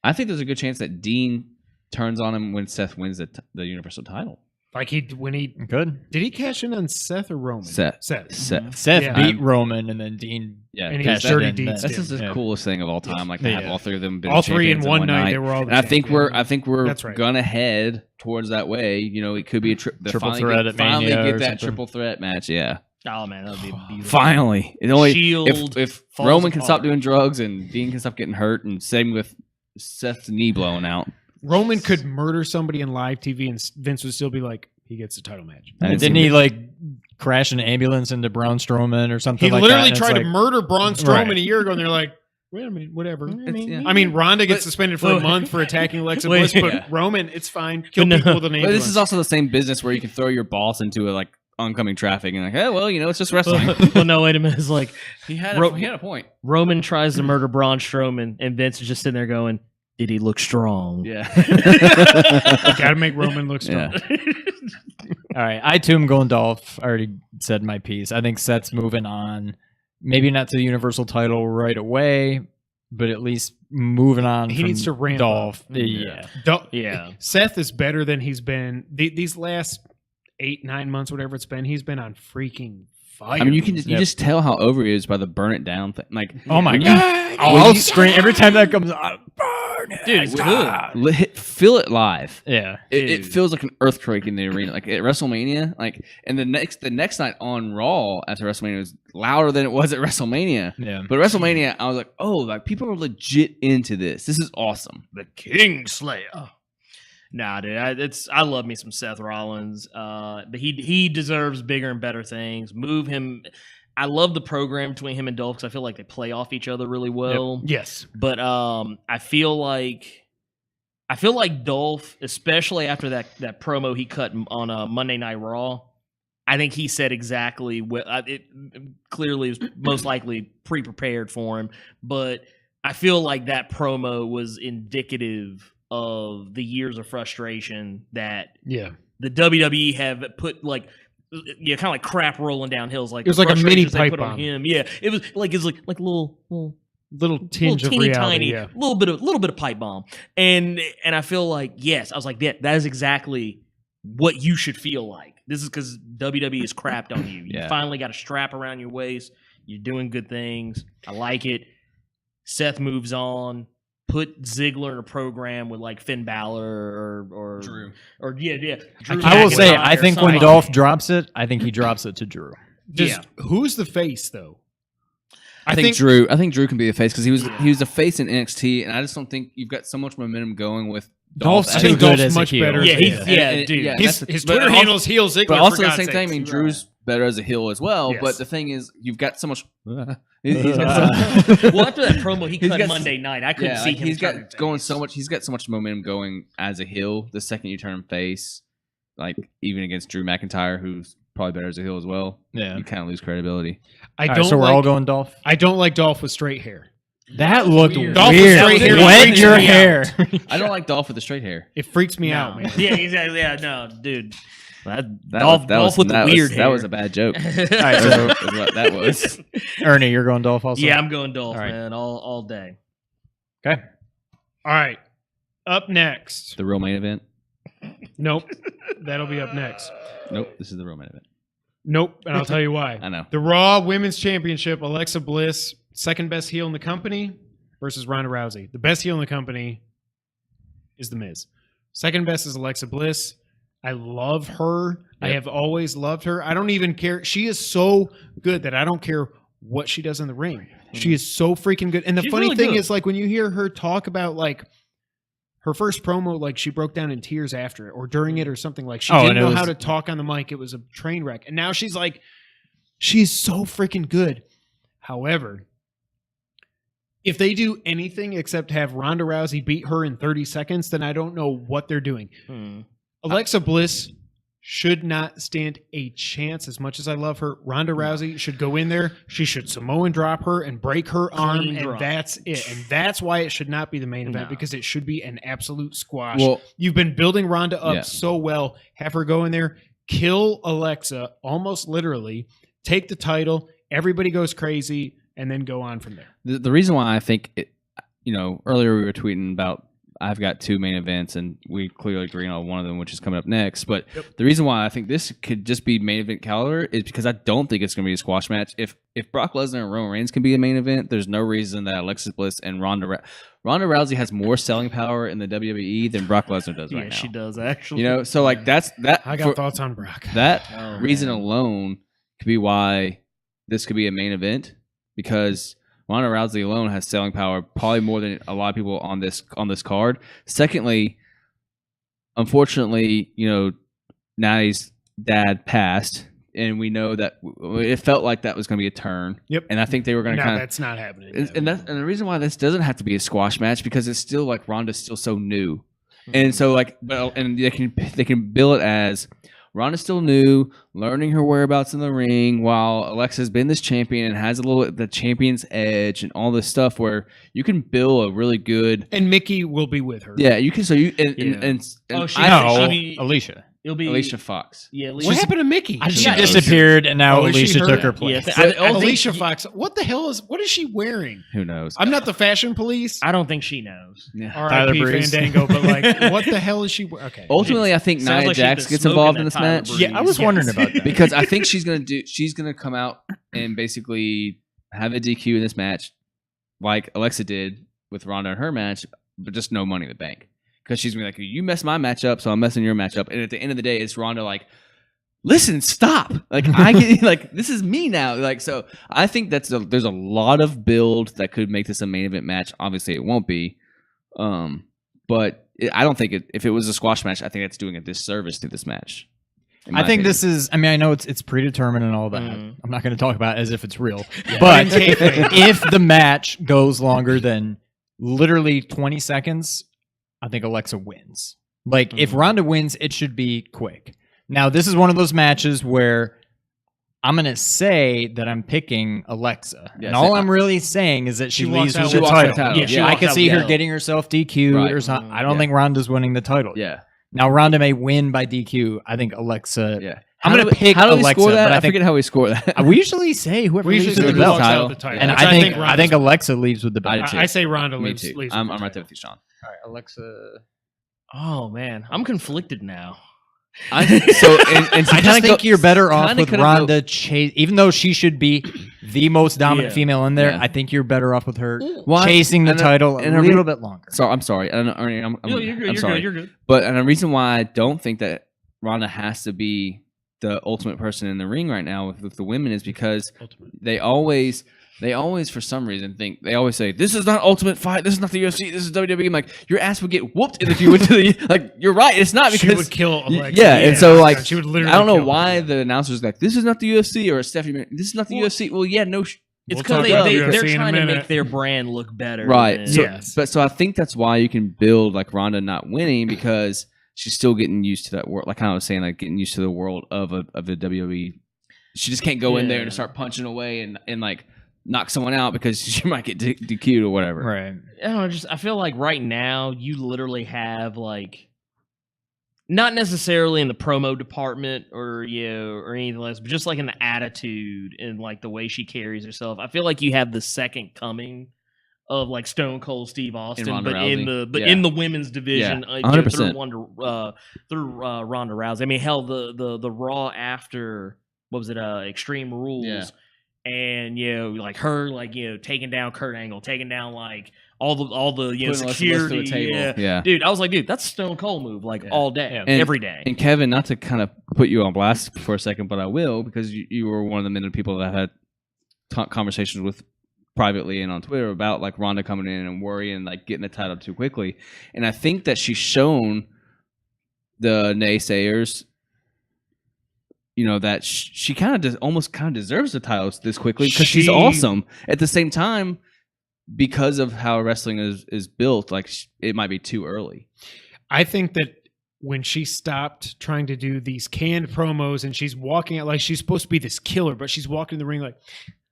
[SPEAKER 4] I think there's a good chance that Dean turns on him when Seth wins the Universal title.
[SPEAKER 2] like when he
[SPEAKER 3] good.
[SPEAKER 2] did he cash in on Seth or Roman?
[SPEAKER 4] Seth.
[SPEAKER 2] Seth.
[SPEAKER 3] Seth
[SPEAKER 2] Yeah.
[SPEAKER 3] beat Roman, and then Dean.
[SPEAKER 4] Yeah,
[SPEAKER 2] And
[SPEAKER 3] Cashed
[SPEAKER 2] he's dirty
[SPEAKER 3] in
[SPEAKER 2] deeds.
[SPEAKER 3] then.
[SPEAKER 4] that's just the
[SPEAKER 3] Yeah.
[SPEAKER 4] coolest thing of all time. Like to have
[SPEAKER 2] Yeah.
[SPEAKER 4] all three of them been
[SPEAKER 2] All three in
[SPEAKER 4] champions
[SPEAKER 2] one night. They were all. The
[SPEAKER 4] And I think
[SPEAKER 2] champions.
[SPEAKER 4] we're
[SPEAKER 2] That's right.
[SPEAKER 4] gonna head towards that way. You know, it could be a
[SPEAKER 3] Triple threat at
[SPEAKER 4] finally
[SPEAKER 3] Mania
[SPEAKER 4] get
[SPEAKER 3] or
[SPEAKER 4] that
[SPEAKER 3] something.
[SPEAKER 4] triple threat match. Yeah,
[SPEAKER 5] Oh man, that would be beautiful.
[SPEAKER 4] finally. It only
[SPEAKER 5] Shield
[SPEAKER 4] if
[SPEAKER 5] falls
[SPEAKER 4] Roman can stop
[SPEAKER 5] apart.
[SPEAKER 4] doing drugs and Dean can stop getting hurt, and same with Seth's knee blowing out.
[SPEAKER 2] Roman could murder somebody in live TV, and Vince would still be like, he gets the title match.
[SPEAKER 4] I didn't
[SPEAKER 3] Didn't
[SPEAKER 4] see
[SPEAKER 3] he like crash an ambulance into Braun Strowman or something?
[SPEAKER 2] He
[SPEAKER 3] like
[SPEAKER 2] literally
[SPEAKER 3] that?
[SPEAKER 2] tried to murder Braun Strowman
[SPEAKER 3] Right.
[SPEAKER 2] a year ago, and they're like, wait a minute, whatever.
[SPEAKER 4] yeah.
[SPEAKER 2] I mean, Ronda gets
[SPEAKER 4] But-
[SPEAKER 2] suspended for a month for attacking Alexa
[SPEAKER 5] Wait,
[SPEAKER 2] Bliss, but
[SPEAKER 4] yeah.
[SPEAKER 2] Roman, it's fine. Kill
[SPEAKER 5] But no.
[SPEAKER 2] people with an
[SPEAKER 4] But
[SPEAKER 2] ambulance.
[SPEAKER 4] this is also the same business where you can throw your boss into a oncoming traffic and like, hey, well, it's just wrestling.
[SPEAKER 5] Well, no, wait a minute. It's like
[SPEAKER 4] he had a point.
[SPEAKER 5] Roman tries to murder Braun Strowman, and Vince is just sitting there going, "Did he look strong?"
[SPEAKER 4] Yeah.
[SPEAKER 2] Got to make Roman look strong.
[SPEAKER 4] Yeah.
[SPEAKER 3] All right, I too am going Dolph. I already said my piece. I think Seth's moving on. Maybe not to the Universal title right away, but at least moving on.
[SPEAKER 2] He
[SPEAKER 3] from
[SPEAKER 2] needs to ramp
[SPEAKER 3] Dolph.
[SPEAKER 2] up.
[SPEAKER 5] Yeah.
[SPEAKER 2] Seth is better than he's been these last 8-9 months, whatever it's been. He's been on freaking fire.
[SPEAKER 4] I mean, you just tell how over he is by the burn it down thing. Like,
[SPEAKER 3] Oh my god! I'll scream every time that comes on. Burn it!
[SPEAKER 5] Dude, it's good.
[SPEAKER 4] Feel it live.
[SPEAKER 3] Yeah.
[SPEAKER 4] It feels like an earthquake in the arena. Like at WrestleMania, and the next night on Raw after WrestleMania was louder than it was at WrestleMania.
[SPEAKER 3] Yeah.
[SPEAKER 4] But WrestleMania, I was like, oh, like people are legit into this. This is awesome.
[SPEAKER 5] The Kingslayer. Nah, dude, I love me some Seth Rollins, but he deserves bigger and better things. Move him. I love the program between him and Dolph because I feel like they play off each other really well.
[SPEAKER 2] Yep. Yes,
[SPEAKER 5] but I feel like Dolph, especially after that promo he cut on Monday Night Raw, I think he said exactly what it clearly was most likely pre-prepared for him. But I feel like that promo was indicative of the years of frustration that the WWE have put kind of like crap rolling down hills. Like
[SPEAKER 2] it was like a mini
[SPEAKER 5] frustrations they
[SPEAKER 2] pipe
[SPEAKER 5] put on
[SPEAKER 2] bomb.
[SPEAKER 5] him. Yeah, it was like
[SPEAKER 2] little tinge of
[SPEAKER 5] teeny
[SPEAKER 2] reality.
[SPEAKER 5] tiny,
[SPEAKER 2] Yeah.
[SPEAKER 5] little bit of pipe bomb. And I feel like yes, I was like that is exactly what you should feel like. This is because WWE is crapped on you. You finally got a strap around your waist. You're doing good things. I like it. Seth moves on. Put Ziggler in a program with like Finn Balor or Drew. Or Drew
[SPEAKER 3] I will say,
[SPEAKER 5] McIntyre
[SPEAKER 3] I think
[SPEAKER 5] or
[SPEAKER 3] when
[SPEAKER 5] somebody.
[SPEAKER 3] Dolph drops it, I think he drops it to Drew.
[SPEAKER 2] Who's the face though?
[SPEAKER 4] I think Drew can be a face because he was a face in NXT, and I just don't think you've got so much momentum going with Dolph.
[SPEAKER 2] I think
[SPEAKER 3] good
[SPEAKER 2] Dolph's
[SPEAKER 3] as a
[SPEAKER 2] much
[SPEAKER 3] heel.
[SPEAKER 2] better.
[SPEAKER 5] Yeah, dude.
[SPEAKER 4] Yeah,
[SPEAKER 2] His Twitter handle is heel Ziggler.
[SPEAKER 4] But also
[SPEAKER 2] for
[SPEAKER 4] at the
[SPEAKER 2] God's
[SPEAKER 4] same time, I
[SPEAKER 2] sakes.
[SPEAKER 4] mean, Drew's better as a heel as well.
[SPEAKER 2] Yes.
[SPEAKER 4] But the thing is, you've got so much.
[SPEAKER 5] Well, after that promo he cut Monday night, I couldn't see him.
[SPEAKER 4] He's got so much momentum going as a heel. The second you turn him face, like even against Drew McIntyre, who's probably better as a heel as well, you kind of lose credibility.
[SPEAKER 3] So we're all going Dolph.
[SPEAKER 2] I don't like Dolph with straight hair.
[SPEAKER 3] That looked weird.
[SPEAKER 2] Dolph with straight hair
[SPEAKER 3] Wet
[SPEAKER 2] freaks
[SPEAKER 3] your
[SPEAKER 2] me
[SPEAKER 3] hair.
[SPEAKER 2] out.
[SPEAKER 4] I don't like Dolph with the straight hair.
[SPEAKER 2] It freaks me out, man.
[SPEAKER 5] Yeah, exactly. Yeah, no, dude. Dolph with the weird hair.
[SPEAKER 4] That was a bad joke.
[SPEAKER 3] All right, so
[SPEAKER 4] Is what that was.
[SPEAKER 3] Ernie, you're going Dolph also?
[SPEAKER 5] Yeah, I'm going Dolph,
[SPEAKER 3] All right.
[SPEAKER 5] man, all day.
[SPEAKER 3] Okay.
[SPEAKER 2] All right. Up next.
[SPEAKER 4] The real main event.
[SPEAKER 2] Nope. That'll be up next.
[SPEAKER 4] Nope, this is the real main event.
[SPEAKER 2] Nope. And I'll tell you why.
[SPEAKER 4] I know.
[SPEAKER 2] The Raw Women's Championship, Alexa Bliss, second best heel in the company versus Ronda Rousey. The best heel in the company is The Miz. Second best is Alexa Bliss. I love her. Yep. I have always loved her. I don't even care. She is so good that I don't care what she does in the ring. Mm-hmm. She is so freaking good. And the funny thing is, like, when you hear her talk about, like, her first promo, like, she broke down in tears after it or during it or something. Like, she didn't know how to talk on the mic. It was a train wreck. And now she's like, she's so freaking good. However, if they do anything except have Ronda Rousey beat her in 30 seconds, then I don't know what they're doing. Alexa Bliss should not stand a chance. As much as I love her, Ronda Rousey should go in there. She should Samoan drop her and break her arm, and that's it. And that's why it should not be the main event, because it should be an absolute squash. Well, you've been building Ronda up so well. Have her go in there, kill Alexa, almost literally, take the title, everybody goes crazy, and then go on from there.
[SPEAKER 4] The reason why I think it, earlier we were tweeting about I've got two main events, and we clearly agree on one of them, which is coming up next. But the reason why I think this could just be main event caliber is because I don't think it's going to be a squash match. If Brock Lesnar and Roman Reigns can be a main event, there's no reason that Alexa Bliss and Ronda Rousey has more selling power in the WWE than Brock Lesnar does right now.
[SPEAKER 5] Yeah, she does, actually.
[SPEAKER 4] So like that.
[SPEAKER 2] I got thoughts on Brock.
[SPEAKER 4] That reason alone could be why this could be a main event, because Ronda Rousey alone has selling power, probably more than a lot of people on this card. Secondly, unfortunately, Natty's dad passed, and we know that it felt like that was going to be a turn.
[SPEAKER 2] Yep.
[SPEAKER 4] And I think they were going to kind of.
[SPEAKER 2] That's not happening.
[SPEAKER 4] And the reason why this doesn't have to be a squash match, because it's still like Ronda's still so new, and so like, and they can bill it as Ronda's still new, learning her whereabouts in the ring, while Alexa's been this champion and has the champion's edge and all this stuff where you can build a really good.
[SPEAKER 2] And Mickey will be with her.
[SPEAKER 4] Yeah, you can. So you
[SPEAKER 3] Alicia.
[SPEAKER 5] It'll be
[SPEAKER 4] Alicia Fox.
[SPEAKER 5] Yeah,
[SPEAKER 2] What happened to Mickey?
[SPEAKER 3] She disappeared, and now
[SPEAKER 2] is she
[SPEAKER 3] Alicia
[SPEAKER 2] hurt?
[SPEAKER 3] took her place.
[SPEAKER 5] Yeah,
[SPEAKER 2] Alicia Fox. What the hell what is she wearing?
[SPEAKER 4] Who knows?
[SPEAKER 2] I'm not the fashion police.
[SPEAKER 5] I don't think she knows.
[SPEAKER 4] Yeah.
[SPEAKER 3] Tyler
[SPEAKER 2] R.I.P.
[SPEAKER 3] Breeze.
[SPEAKER 2] Fandango, but like, what the hell is she wearing? Okay.
[SPEAKER 4] Ultimately, I think
[SPEAKER 5] Sounds
[SPEAKER 4] Nia
[SPEAKER 5] like she's
[SPEAKER 4] Jax
[SPEAKER 5] been
[SPEAKER 4] gets
[SPEAKER 5] smoking
[SPEAKER 4] involved
[SPEAKER 5] that
[SPEAKER 4] in this
[SPEAKER 5] Tyler
[SPEAKER 4] match.
[SPEAKER 5] Breeze.
[SPEAKER 3] Yeah, I was wondering about that.
[SPEAKER 4] Because I think she's gonna come out and basically have a DQ in this match, like Alexa did with Ronda in her match, but just no Money in the Bank. Because she's gonna be like, you messed my match up, so I'm messing your match up. And at the end of the day, it's Ronda like, listen, stop. Like I get like this is me now. Like so, I think there's a lot of build that could make this a main event match. Obviously, it won't be, but I don't think if it was a squash match, I think it's doing a disservice to this match.
[SPEAKER 3] I think this is. I mean, I know it's predetermined and all that. I'm not going to talk about it as if it's real. But if the match goes longer than literally 20 seconds, I think Alexa wins. Like if Ronda wins, it should be quick. Now, this is one of those matches where I'm going to say that I'm picking Alexa.
[SPEAKER 4] Yeah,
[SPEAKER 3] and all I'm really saying is that she
[SPEAKER 2] walks
[SPEAKER 3] leaves
[SPEAKER 2] out
[SPEAKER 3] with
[SPEAKER 2] with
[SPEAKER 3] the
[SPEAKER 2] the
[SPEAKER 3] title.
[SPEAKER 4] title.
[SPEAKER 5] Yeah, she
[SPEAKER 3] I
[SPEAKER 5] walks
[SPEAKER 3] could
[SPEAKER 5] out
[SPEAKER 3] see
[SPEAKER 5] with
[SPEAKER 3] her
[SPEAKER 5] the
[SPEAKER 3] getting herself DQ'd
[SPEAKER 4] Right.
[SPEAKER 3] or something. I don't
[SPEAKER 4] Yeah.
[SPEAKER 3] think Ronda's winning the title.
[SPEAKER 4] Yeah.
[SPEAKER 3] Now, Ronda may win by DQ. I think Alexa.
[SPEAKER 4] Yeah.
[SPEAKER 3] I'm going to pick
[SPEAKER 4] How do we
[SPEAKER 3] Alexa.
[SPEAKER 4] score that?
[SPEAKER 3] But
[SPEAKER 4] I
[SPEAKER 3] I think
[SPEAKER 4] forget how we score that.
[SPEAKER 3] we usually say whoever
[SPEAKER 2] We
[SPEAKER 3] leaves
[SPEAKER 2] usually
[SPEAKER 3] with
[SPEAKER 2] say
[SPEAKER 3] the
[SPEAKER 2] who
[SPEAKER 3] belt.
[SPEAKER 2] walks out with the title.
[SPEAKER 3] And
[SPEAKER 2] Which
[SPEAKER 3] I think Alexa leaves with the belt.
[SPEAKER 4] I do.
[SPEAKER 2] I say Ronda
[SPEAKER 4] Me
[SPEAKER 2] leaves.
[SPEAKER 4] too.
[SPEAKER 2] leaves
[SPEAKER 4] I'm
[SPEAKER 2] with the
[SPEAKER 4] right there
[SPEAKER 2] title.
[SPEAKER 4] with you, Sean.
[SPEAKER 3] All right, Alexa.
[SPEAKER 5] Oh man, I'm conflicted now.
[SPEAKER 4] And
[SPEAKER 3] I just think you're better off
[SPEAKER 4] kinda
[SPEAKER 3] with
[SPEAKER 4] could've
[SPEAKER 3] Ronda chase, even though she should be the most dominant
[SPEAKER 5] Yeah.
[SPEAKER 3] female in there.
[SPEAKER 4] Yeah.
[SPEAKER 3] I think you're better off with her
[SPEAKER 4] Well,
[SPEAKER 3] chasing the
[SPEAKER 4] and
[SPEAKER 3] title
[SPEAKER 4] and
[SPEAKER 3] a little bit longer.
[SPEAKER 4] So I'm sorry. I don't know, Ernie. I'm
[SPEAKER 5] You're good.
[SPEAKER 4] I'm
[SPEAKER 5] You're
[SPEAKER 4] sorry.
[SPEAKER 5] good. You're good.
[SPEAKER 4] But and the reason why I don't think that Ronda has to be the ultimate person in the ring right now with the women is because they always for some reason they always say this is not Ultimate Fight, this is not the UFC, this is WWE. I'm like, your ass would get whooped if you went to the like. You're right, it's not because
[SPEAKER 2] She would kill Alexa.
[SPEAKER 4] Yeah, and so like
[SPEAKER 2] she would literally.
[SPEAKER 4] I don't know
[SPEAKER 2] kill
[SPEAKER 4] why
[SPEAKER 2] her.
[SPEAKER 4] the announcers like this is not the UFC or Stephanie. This is not the UFC. Well, yeah, no.
[SPEAKER 5] It's
[SPEAKER 2] We'll
[SPEAKER 5] because
[SPEAKER 2] talk about
[SPEAKER 5] they're
[SPEAKER 2] UFC in a
[SPEAKER 5] trying to
[SPEAKER 2] minute.
[SPEAKER 5] make their brand look better.
[SPEAKER 4] Right.
[SPEAKER 5] than-
[SPEAKER 4] So,
[SPEAKER 2] Yes.
[SPEAKER 4] But I think that's why you can build like Ronda not winning because she's still getting used to that world. Like I was saying, like getting used to the world of the WWE. She just can't go in there and start punching away and like knock someone out because she might get DQ'd or whatever.
[SPEAKER 3] Right.
[SPEAKER 5] I don't know, I feel like right now you literally have like not necessarily in the promo department or or anything else, but just like in the attitude and like the way she carries herself. I feel like you have the second coming of like Stone Cold Steve Austin,
[SPEAKER 4] Ronda
[SPEAKER 5] but
[SPEAKER 4] Rousey.
[SPEAKER 5] in the women's division,
[SPEAKER 4] Yeah, 100%.
[SPEAKER 5] through Ronda Rousey. I mean, hell, the Raw after what was it? Extreme Rules.
[SPEAKER 4] Yeah.
[SPEAKER 5] And like her, like taking down Kurt Angle, taking down like all the
[SPEAKER 4] Putting Alexa
[SPEAKER 5] security.
[SPEAKER 4] to a table. Yeah.
[SPEAKER 5] Dude, I was like, dude, that's a Stone Cold move, like all day,
[SPEAKER 3] Yeah.
[SPEAKER 5] every day.
[SPEAKER 4] And Kevin, not to kind of put you on blast for a second, but I will because you were one of the many people that I had conversations with privately and on Twitter about like Ronda coming in and worrying like getting the title too quickly. And I think that she's shown the naysayers, that she kind of almost kind of deserves the title this quickly because she's awesome. At the same time, because of how wrestling is built, like it might be too early.
[SPEAKER 2] I think that when she stopped trying to do these canned promos and she's walking out like she's supposed to be this killer, but she's walking in the ring like,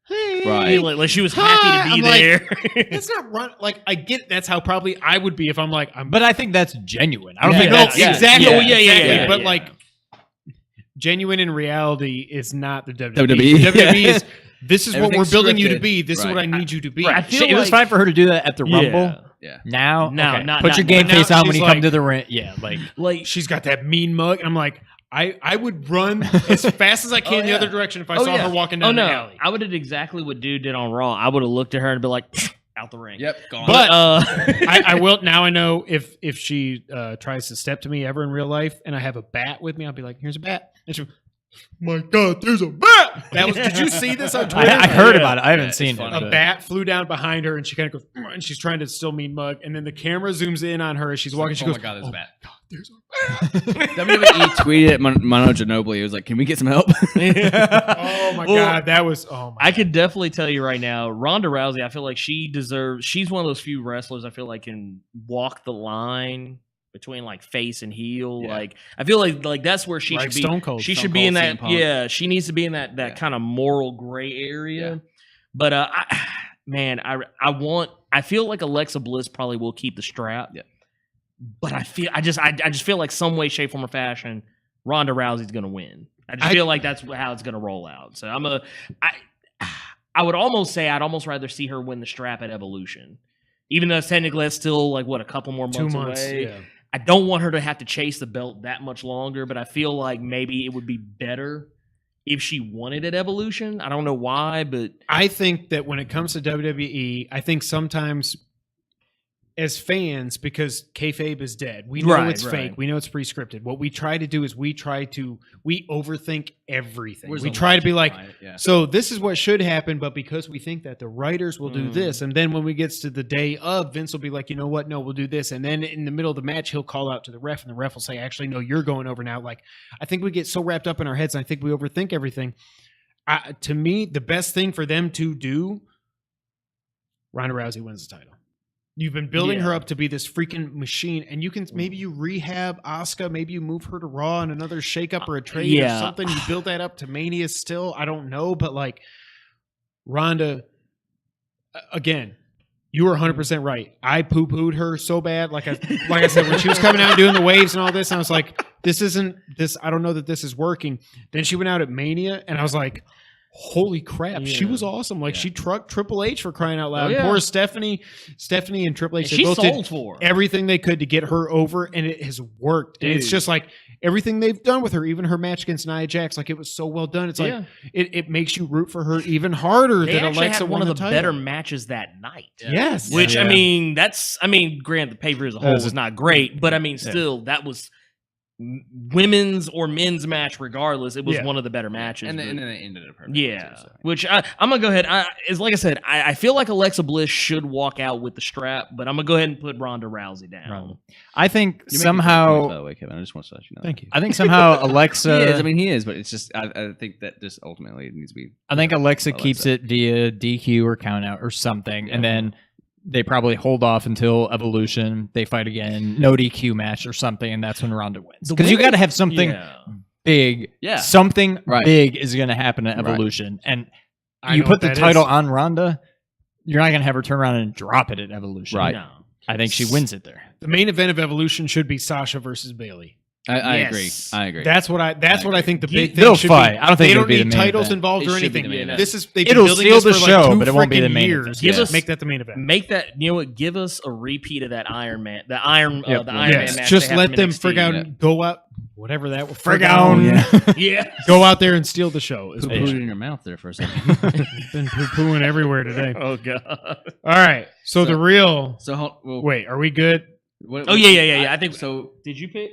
[SPEAKER 2] hey,
[SPEAKER 4] Right.
[SPEAKER 5] Like she was happy to be
[SPEAKER 2] I'm like,
[SPEAKER 5] there.
[SPEAKER 2] It's not run like I get that's how probably I would be if I'm like
[SPEAKER 3] But I think that's genuine. I don't
[SPEAKER 2] Yeah.
[SPEAKER 3] think
[SPEAKER 2] No,
[SPEAKER 3] that's
[SPEAKER 2] exactly.
[SPEAKER 5] Yeah, yeah,
[SPEAKER 2] exactly.
[SPEAKER 5] yeah,
[SPEAKER 2] But
[SPEAKER 5] yeah.
[SPEAKER 2] like genuine in reality is not the WWE.
[SPEAKER 4] WWE.
[SPEAKER 2] WWE is this is what we're
[SPEAKER 4] Everything's
[SPEAKER 2] building you to
[SPEAKER 4] scripted.
[SPEAKER 2] be. This is
[SPEAKER 4] Right.
[SPEAKER 2] what I need you to be.
[SPEAKER 5] Right. I feel
[SPEAKER 3] it was
[SPEAKER 5] like-
[SPEAKER 3] fine for her to do that at the Rumble.
[SPEAKER 4] Yeah.
[SPEAKER 3] Now,
[SPEAKER 5] No,
[SPEAKER 3] okay.
[SPEAKER 5] not-
[SPEAKER 3] put
[SPEAKER 5] not-
[SPEAKER 3] your game
[SPEAKER 2] but now
[SPEAKER 3] face on when
[SPEAKER 2] she's
[SPEAKER 3] you come
[SPEAKER 2] like-
[SPEAKER 3] to the ring. Yeah,
[SPEAKER 5] like
[SPEAKER 2] She's got that mean mug. And I'm like, I would run as fast as I can the other direction if I saw her walking down the alley.
[SPEAKER 5] I would have exactly what dude did on Raw. I would have looked at her and be like, out the ring.
[SPEAKER 4] Yep. Gone.
[SPEAKER 2] But
[SPEAKER 5] I
[SPEAKER 2] I will now. I know if she tries to step to me ever in real life, and I have a bat with me, I'll be like, "Here's a bat." And she, my God, there's a bat. That was. Did you see this on Twitter?
[SPEAKER 3] I heard about it. I haven't
[SPEAKER 4] it's
[SPEAKER 3] seen it.
[SPEAKER 4] funny.
[SPEAKER 2] A
[SPEAKER 3] but-
[SPEAKER 2] bat flew down behind her, and she kind of goes, and she's trying to still mean mug, and then the camera zooms in on her as she's walking. She
[SPEAKER 4] oh
[SPEAKER 2] goes,
[SPEAKER 4] my God, there's a bat.
[SPEAKER 2] God, there's a bat.
[SPEAKER 4] WWE tweeted at Mono Ginobili. It was like, "Can we get some help?"
[SPEAKER 2] Oh my
[SPEAKER 5] Well,
[SPEAKER 2] God, that was. Oh my.
[SPEAKER 5] I could definitely tell you right now, Ronda Rousey, I feel like she deserves. She's one of those few wrestlers I feel like can walk the line between like face and heel.
[SPEAKER 4] Yeah.
[SPEAKER 5] Like I feel like that's where she
[SPEAKER 2] Like
[SPEAKER 5] should be.
[SPEAKER 2] Stone Cold.
[SPEAKER 5] She
[SPEAKER 4] Stone
[SPEAKER 5] should be
[SPEAKER 4] Cold,
[SPEAKER 5] in that.
[SPEAKER 4] CM Punk.
[SPEAKER 5] Yeah, she needs to be in that kind of moral gray area.
[SPEAKER 4] Yeah.
[SPEAKER 5] But I feel like Alexa Bliss probably will keep the strap.
[SPEAKER 4] Yeah.
[SPEAKER 5] But I just feel like some way, shape, form, or fashion, Ronda Rousey's gonna win. I just feel like that's how it's gonna roll out. So I would almost say I'd almost rather see her win the strap at Evolution, even though technically that's still like what, a couple more months,
[SPEAKER 2] 2 months.
[SPEAKER 5] away.
[SPEAKER 2] Yeah.
[SPEAKER 5] I don't want her to have to chase the belt that much longer, but I feel like maybe it would be better if she won it at Evolution. I don't know why, but
[SPEAKER 2] I think that when it comes to WWE, I think sometimes as fans, because kayfabe is dead, we know
[SPEAKER 5] Right,
[SPEAKER 2] it's
[SPEAKER 5] right.
[SPEAKER 2] fake, we know it's pre-scripted. What we try to do is we overthink everything.
[SPEAKER 4] Where's
[SPEAKER 2] We
[SPEAKER 4] the
[SPEAKER 2] try to be
[SPEAKER 4] logic
[SPEAKER 2] like,
[SPEAKER 4] behind it? Yeah.
[SPEAKER 2] so this is what should happen, but because we think that the writers will do this, and then when we get to the day of, Vince will be like, you know what, no, we'll do this, and then in the middle of the match, he'll call out to the ref, and the ref will say, actually, no, you're going over now. Like, I think we get so wrapped up in our heads, and I think we overthink everything. To me, the best thing for them to do, Ronda Rousey wins the title. You've been building her up to be this freaking machine, and you can maybe you rehab Asuka, maybe you move her to Raw and another shakeup or a trade or something. You build that up to Mania still. I don't know, but like Ronda, again, you were 100% right. I poo-pooed her so bad, like I said, when she was coming out and doing the waves and all this, and I was like, this isn't this. I don't know that this is working. Then she went out at Mania, and I was like, holy crap, she was awesome. Like she trucked Triple H for crying out loud.
[SPEAKER 5] Oh, yeah.
[SPEAKER 2] Poor Stephanie and Triple H, they
[SPEAKER 5] she
[SPEAKER 2] both
[SPEAKER 5] sold
[SPEAKER 2] did
[SPEAKER 5] for her.
[SPEAKER 2] everything they could to get her over, and it has worked. And it's just like everything they've done with her, even her match against Nia Jax, like it was so well done. It's like it makes you root for her even harder
[SPEAKER 5] They
[SPEAKER 2] than
[SPEAKER 5] actually
[SPEAKER 2] Alexa
[SPEAKER 5] had one
[SPEAKER 2] won
[SPEAKER 5] of the
[SPEAKER 2] title.
[SPEAKER 5] better matches that night.
[SPEAKER 2] Yes.
[SPEAKER 5] Which I mean, granted, the pay-per-view as a whole was not great, but I mean, still, that was women's or men's match regardless. It was one of the better matches.
[SPEAKER 4] And
[SPEAKER 5] but-
[SPEAKER 4] then it ended up perfectly.
[SPEAKER 5] yeah,
[SPEAKER 4] too, so.
[SPEAKER 5] which I'm gonna go ahead. Like I said, I feel like Alexa Bliss should walk out with the strap, but I'm gonna go ahead and put Ronda Rousey down.
[SPEAKER 3] I think
[SPEAKER 4] You're making a good point, by
[SPEAKER 3] somehow.
[SPEAKER 4] the way, Kevin, I just want to let you know.
[SPEAKER 2] Thank you.
[SPEAKER 3] I think somehow Alexa.
[SPEAKER 4] He is. I mean, he is, but it's just I think that just ultimately it needs to be.
[SPEAKER 3] I think Alexa
[SPEAKER 4] Alexa.
[SPEAKER 3] keeps it via DQ or count out or something, and then they probably hold off until Evolution. They fight again, no DQ match or something, and that's when Ronda wins. Because you got to have something big.
[SPEAKER 4] Yeah.
[SPEAKER 3] Something
[SPEAKER 4] Right.
[SPEAKER 3] big is going to happen at
[SPEAKER 4] Right.
[SPEAKER 3] Evolution, and
[SPEAKER 2] I
[SPEAKER 3] you
[SPEAKER 2] know
[SPEAKER 3] put
[SPEAKER 2] what
[SPEAKER 3] the
[SPEAKER 2] that
[SPEAKER 3] title
[SPEAKER 2] is.
[SPEAKER 3] on Ronda. You're not going to have her turn around and drop it at Evolution.
[SPEAKER 4] Right.
[SPEAKER 5] No.
[SPEAKER 3] I think she wins it there.
[SPEAKER 2] The main event of Evolution should be Sasha versus Bailey.
[SPEAKER 4] I
[SPEAKER 5] Yes.
[SPEAKER 4] agree.
[SPEAKER 2] That's what I think the big thing
[SPEAKER 3] They'll
[SPEAKER 2] should
[SPEAKER 3] fight.
[SPEAKER 2] be.
[SPEAKER 3] I don't think
[SPEAKER 2] they
[SPEAKER 3] it'll
[SPEAKER 2] don't
[SPEAKER 3] be the
[SPEAKER 2] need
[SPEAKER 3] main
[SPEAKER 2] titles
[SPEAKER 3] event.
[SPEAKER 2] involved
[SPEAKER 4] It
[SPEAKER 2] or
[SPEAKER 4] should be
[SPEAKER 2] anything.
[SPEAKER 4] the main event.
[SPEAKER 2] This is they've
[SPEAKER 3] It'll
[SPEAKER 2] been building
[SPEAKER 3] steal
[SPEAKER 2] this
[SPEAKER 3] the
[SPEAKER 2] for
[SPEAKER 3] show,
[SPEAKER 2] like 2
[SPEAKER 3] but it won't be the
[SPEAKER 2] freaking
[SPEAKER 3] main
[SPEAKER 2] years.
[SPEAKER 3] event.
[SPEAKER 5] Give
[SPEAKER 3] Yeah.
[SPEAKER 5] us
[SPEAKER 2] Make that the main event.
[SPEAKER 5] Make that, you know what? Give us a repeat of that Iron Man, the Iron Man
[SPEAKER 2] Yes,
[SPEAKER 5] match.
[SPEAKER 2] just
[SPEAKER 5] they have
[SPEAKER 2] let
[SPEAKER 5] from
[SPEAKER 2] them
[SPEAKER 5] NXT.
[SPEAKER 2] frig out and go out, whatever that was.
[SPEAKER 3] Frig out.
[SPEAKER 5] Yeah.
[SPEAKER 2] Go out there and steal the show. Is
[SPEAKER 4] Put
[SPEAKER 2] what
[SPEAKER 4] it
[SPEAKER 2] it
[SPEAKER 4] in your mouth there for a second.
[SPEAKER 2] been poo-pooing everywhere today.
[SPEAKER 5] Oh god.
[SPEAKER 2] All right, so the real.
[SPEAKER 4] So
[SPEAKER 2] Wait, are we good?
[SPEAKER 5] Oh yeah. I think
[SPEAKER 4] so.
[SPEAKER 5] Did you pick?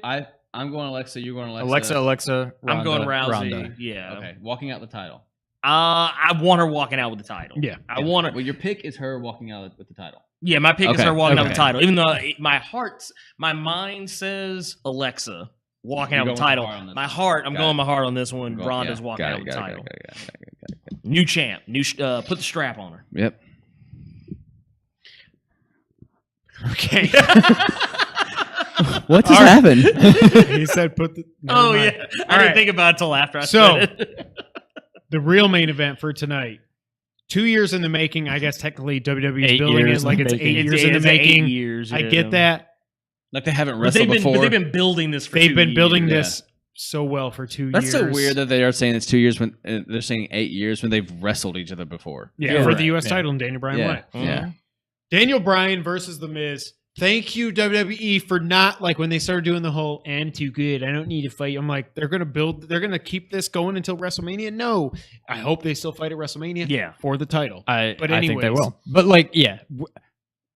[SPEAKER 4] I'm going Alexa. You're going Alexa.
[SPEAKER 3] Alexa.
[SPEAKER 5] I'm going Rousey.
[SPEAKER 3] Ronda.
[SPEAKER 5] Yeah.
[SPEAKER 4] Okay, walking out the title.
[SPEAKER 5] I want her walking out with the title.
[SPEAKER 2] Yeah.
[SPEAKER 5] I want her.
[SPEAKER 4] Well, your pick is her walking out with the title.
[SPEAKER 5] Yeah, my pick is
[SPEAKER 4] Okay,
[SPEAKER 5] her walking out with
[SPEAKER 4] okay.
[SPEAKER 5] the title. Even though my mind says Alexa walking out
[SPEAKER 4] You're
[SPEAKER 5] with the
[SPEAKER 4] going
[SPEAKER 5] title.
[SPEAKER 4] with the heart on this
[SPEAKER 5] My
[SPEAKER 4] one.
[SPEAKER 5] heart, I'm
[SPEAKER 4] Got
[SPEAKER 5] going
[SPEAKER 4] it.
[SPEAKER 5] my heart on this one.
[SPEAKER 4] Go-
[SPEAKER 5] Ronda's
[SPEAKER 4] yeah,
[SPEAKER 5] walking
[SPEAKER 4] got
[SPEAKER 5] out
[SPEAKER 4] it,
[SPEAKER 5] with the
[SPEAKER 4] got it,
[SPEAKER 5] title.
[SPEAKER 4] got it.
[SPEAKER 5] New champ. Put the strap on her.
[SPEAKER 4] Yep.
[SPEAKER 2] Okay.
[SPEAKER 4] What
[SPEAKER 2] just
[SPEAKER 4] happened?
[SPEAKER 2] He said, "Put the." never
[SPEAKER 5] Oh
[SPEAKER 2] mind.
[SPEAKER 5] yeah.
[SPEAKER 2] All
[SPEAKER 5] I didn't
[SPEAKER 2] right.
[SPEAKER 5] think about it until after I
[SPEAKER 2] So-
[SPEAKER 5] said it.
[SPEAKER 2] The real main event for tonight. 2 years in the making. I guess technically WWE is
[SPEAKER 3] 8
[SPEAKER 2] building
[SPEAKER 3] years
[SPEAKER 2] it like
[SPEAKER 3] in the
[SPEAKER 2] it's 8
[SPEAKER 3] making.
[SPEAKER 2] years in the
[SPEAKER 5] It's 8
[SPEAKER 2] making.
[SPEAKER 5] years,
[SPEAKER 2] I
[SPEAKER 5] yeah.
[SPEAKER 2] get that.
[SPEAKER 4] Like they haven't
[SPEAKER 5] But
[SPEAKER 4] wrestled before.
[SPEAKER 5] they've been building this for
[SPEAKER 2] They've
[SPEAKER 5] 2
[SPEAKER 2] been building
[SPEAKER 5] years.
[SPEAKER 2] this so well for 2
[SPEAKER 4] That's
[SPEAKER 2] years.
[SPEAKER 4] so weird that they are saying it's 2 years when they're saying 8 years when they've wrestled each other before.
[SPEAKER 2] Yeah,
[SPEAKER 5] Yeah,
[SPEAKER 2] for
[SPEAKER 5] right.
[SPEAKER 2] the U.S.
[SPEAKER 3] Yeah.
[SPEAKER 2] title and Daniel Bryan won it.
[SPEAKER 4] Yeah.
[SPEAKER 2] Daniel Bryan versus The Miz. Thank you, WWE, for not like when they started doing the whole "I'm too good, I don't need to fight." I'm like, they're gonna keep this going until WrestleMania. No, I hope they still fight at WrestleMania.
[SPEAKER 5] Yeah.
[SPEAKER 2] for the title.
[SPEAKER 3] But I think they
[SPEAKER 2] anyways.
[SPEAKER 3] will. But like, yeah,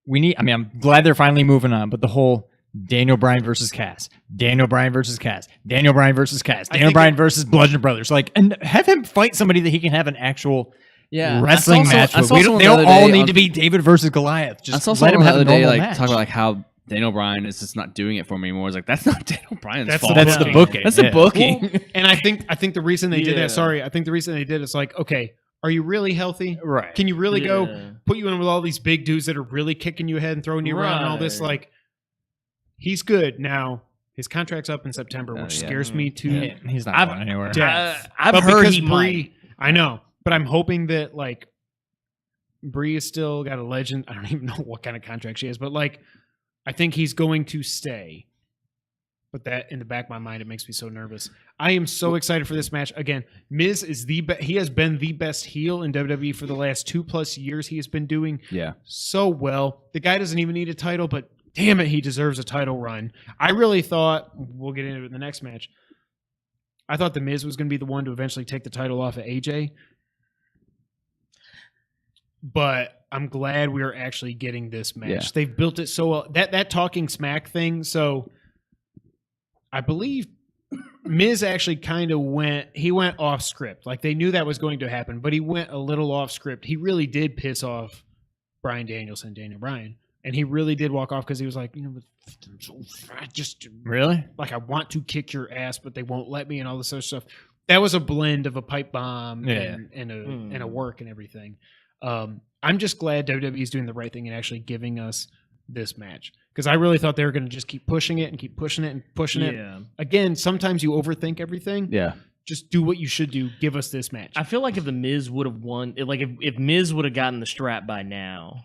[SPEAKER 3] we need. I mean, I'm glad they're finally moving on. But the whole Daniel Bryan versus Cass, Daniel Bryan versus Cass, Daniel Bryan versus Cass, Daniel Bryan versus Bludgeon Brothers, like, and have him fight somebody that he can have an actual wrestling match with. They don't all need to be David versus Goliath.
[SPEAKER 4] I
[SPEAKER 3] Just
[SPEAKER 4] saw
[SPEAKER 3] let
[SPEAKER 4] someone
[SPEAKER 3] him
[SPEAKER 4] the
[SPEAKER 3] have a
[SPEAKER 4] other day
[SPEAKER 3] normal
[SPEAKER 4] like
[SPEAKER 3] match.
[SPEAKER 4] talk about like how Daniel Bryan is just not doing it for me anymore. It's like that's not Daniel Bryan's
[SPEAKER 2] That's the
[SPEAKER 4] fault.
[SPEAKER 3] That's the booking.
[SPEAKER 4] That's the
[SPEAKER 3] yeah.
[SPEAKER 4] booking.
[SPEAKER 2] Well, and I think the reason they did
[SPEAKER 5] Yeah.
[SPEAKER 2] that. Sorry, I think the reason they did is like, okay, are you really healthy?
[SPEAKER 3] Right.
[SPEAKER 2] Can you really go
[SPEAKER 5] Yeah.
[SPEAKER 2] put you in with all these big dudes that are really kicking you ahead and throwing you around and all this?
[SPEAKER 5] Right.
[SPEAKER 2] Like, he's good now. His contract's up in September, which scares me too.
[SPEAKER 3] Yeah, he's not going anywhere.
[SPEAKER 5] I've
[SPEAKER 2] But
[SPEAKER 5] heard
[SPEAKER 2] because
[SPEAKER 5] he might.
[SPEAKER 2] I know, but I'm hoping that like Bree has still got a legend. I don't even know what kind of contract she has, but like I think he's going to stay. But that in the back of my mind, it makes me so nervous. I am so excited for this match. Again, Miz is he has been the best heel in WWE for the last 2+ years. He has been doing so well. The guy doesn't even need a title, but damn it, he deserves a title run. I really thought, we'll get into it in the next match, I thought The Miz was going to be the one to eventually take the title off of AJ. But I'm glad we are actually getting this match.
[SPEAKER 4] Yeah.
[SPEAKER 2] They've built it so well. That talking smack thing, so I believe Miz actually kind of went off script. Like they knew that was going to happen, but he went a little off script. He really did piss off Daniel Bryan. And he really did walk off because he was like, I just
[SPEAKER 3] Really?
[SPEAKER 2] like I want to kick your ass, but they won't let me, and all this other stuff. That was a blend of a pipe bomb and a work and everything. I'm just glad WWE is doing the right thing and actually giving us this match, because I really thought they were going to just keep pushing it and keep pushing it and pushing it. Again, sometimes you overthink everything.
[SPEAKER 4] Yeah.
[SPEAKER 2] Just do what you should do. Give us this match.
[SPEAKER 5] I feel like if the Miz would have won, like if Miz would have gotten the strap by now,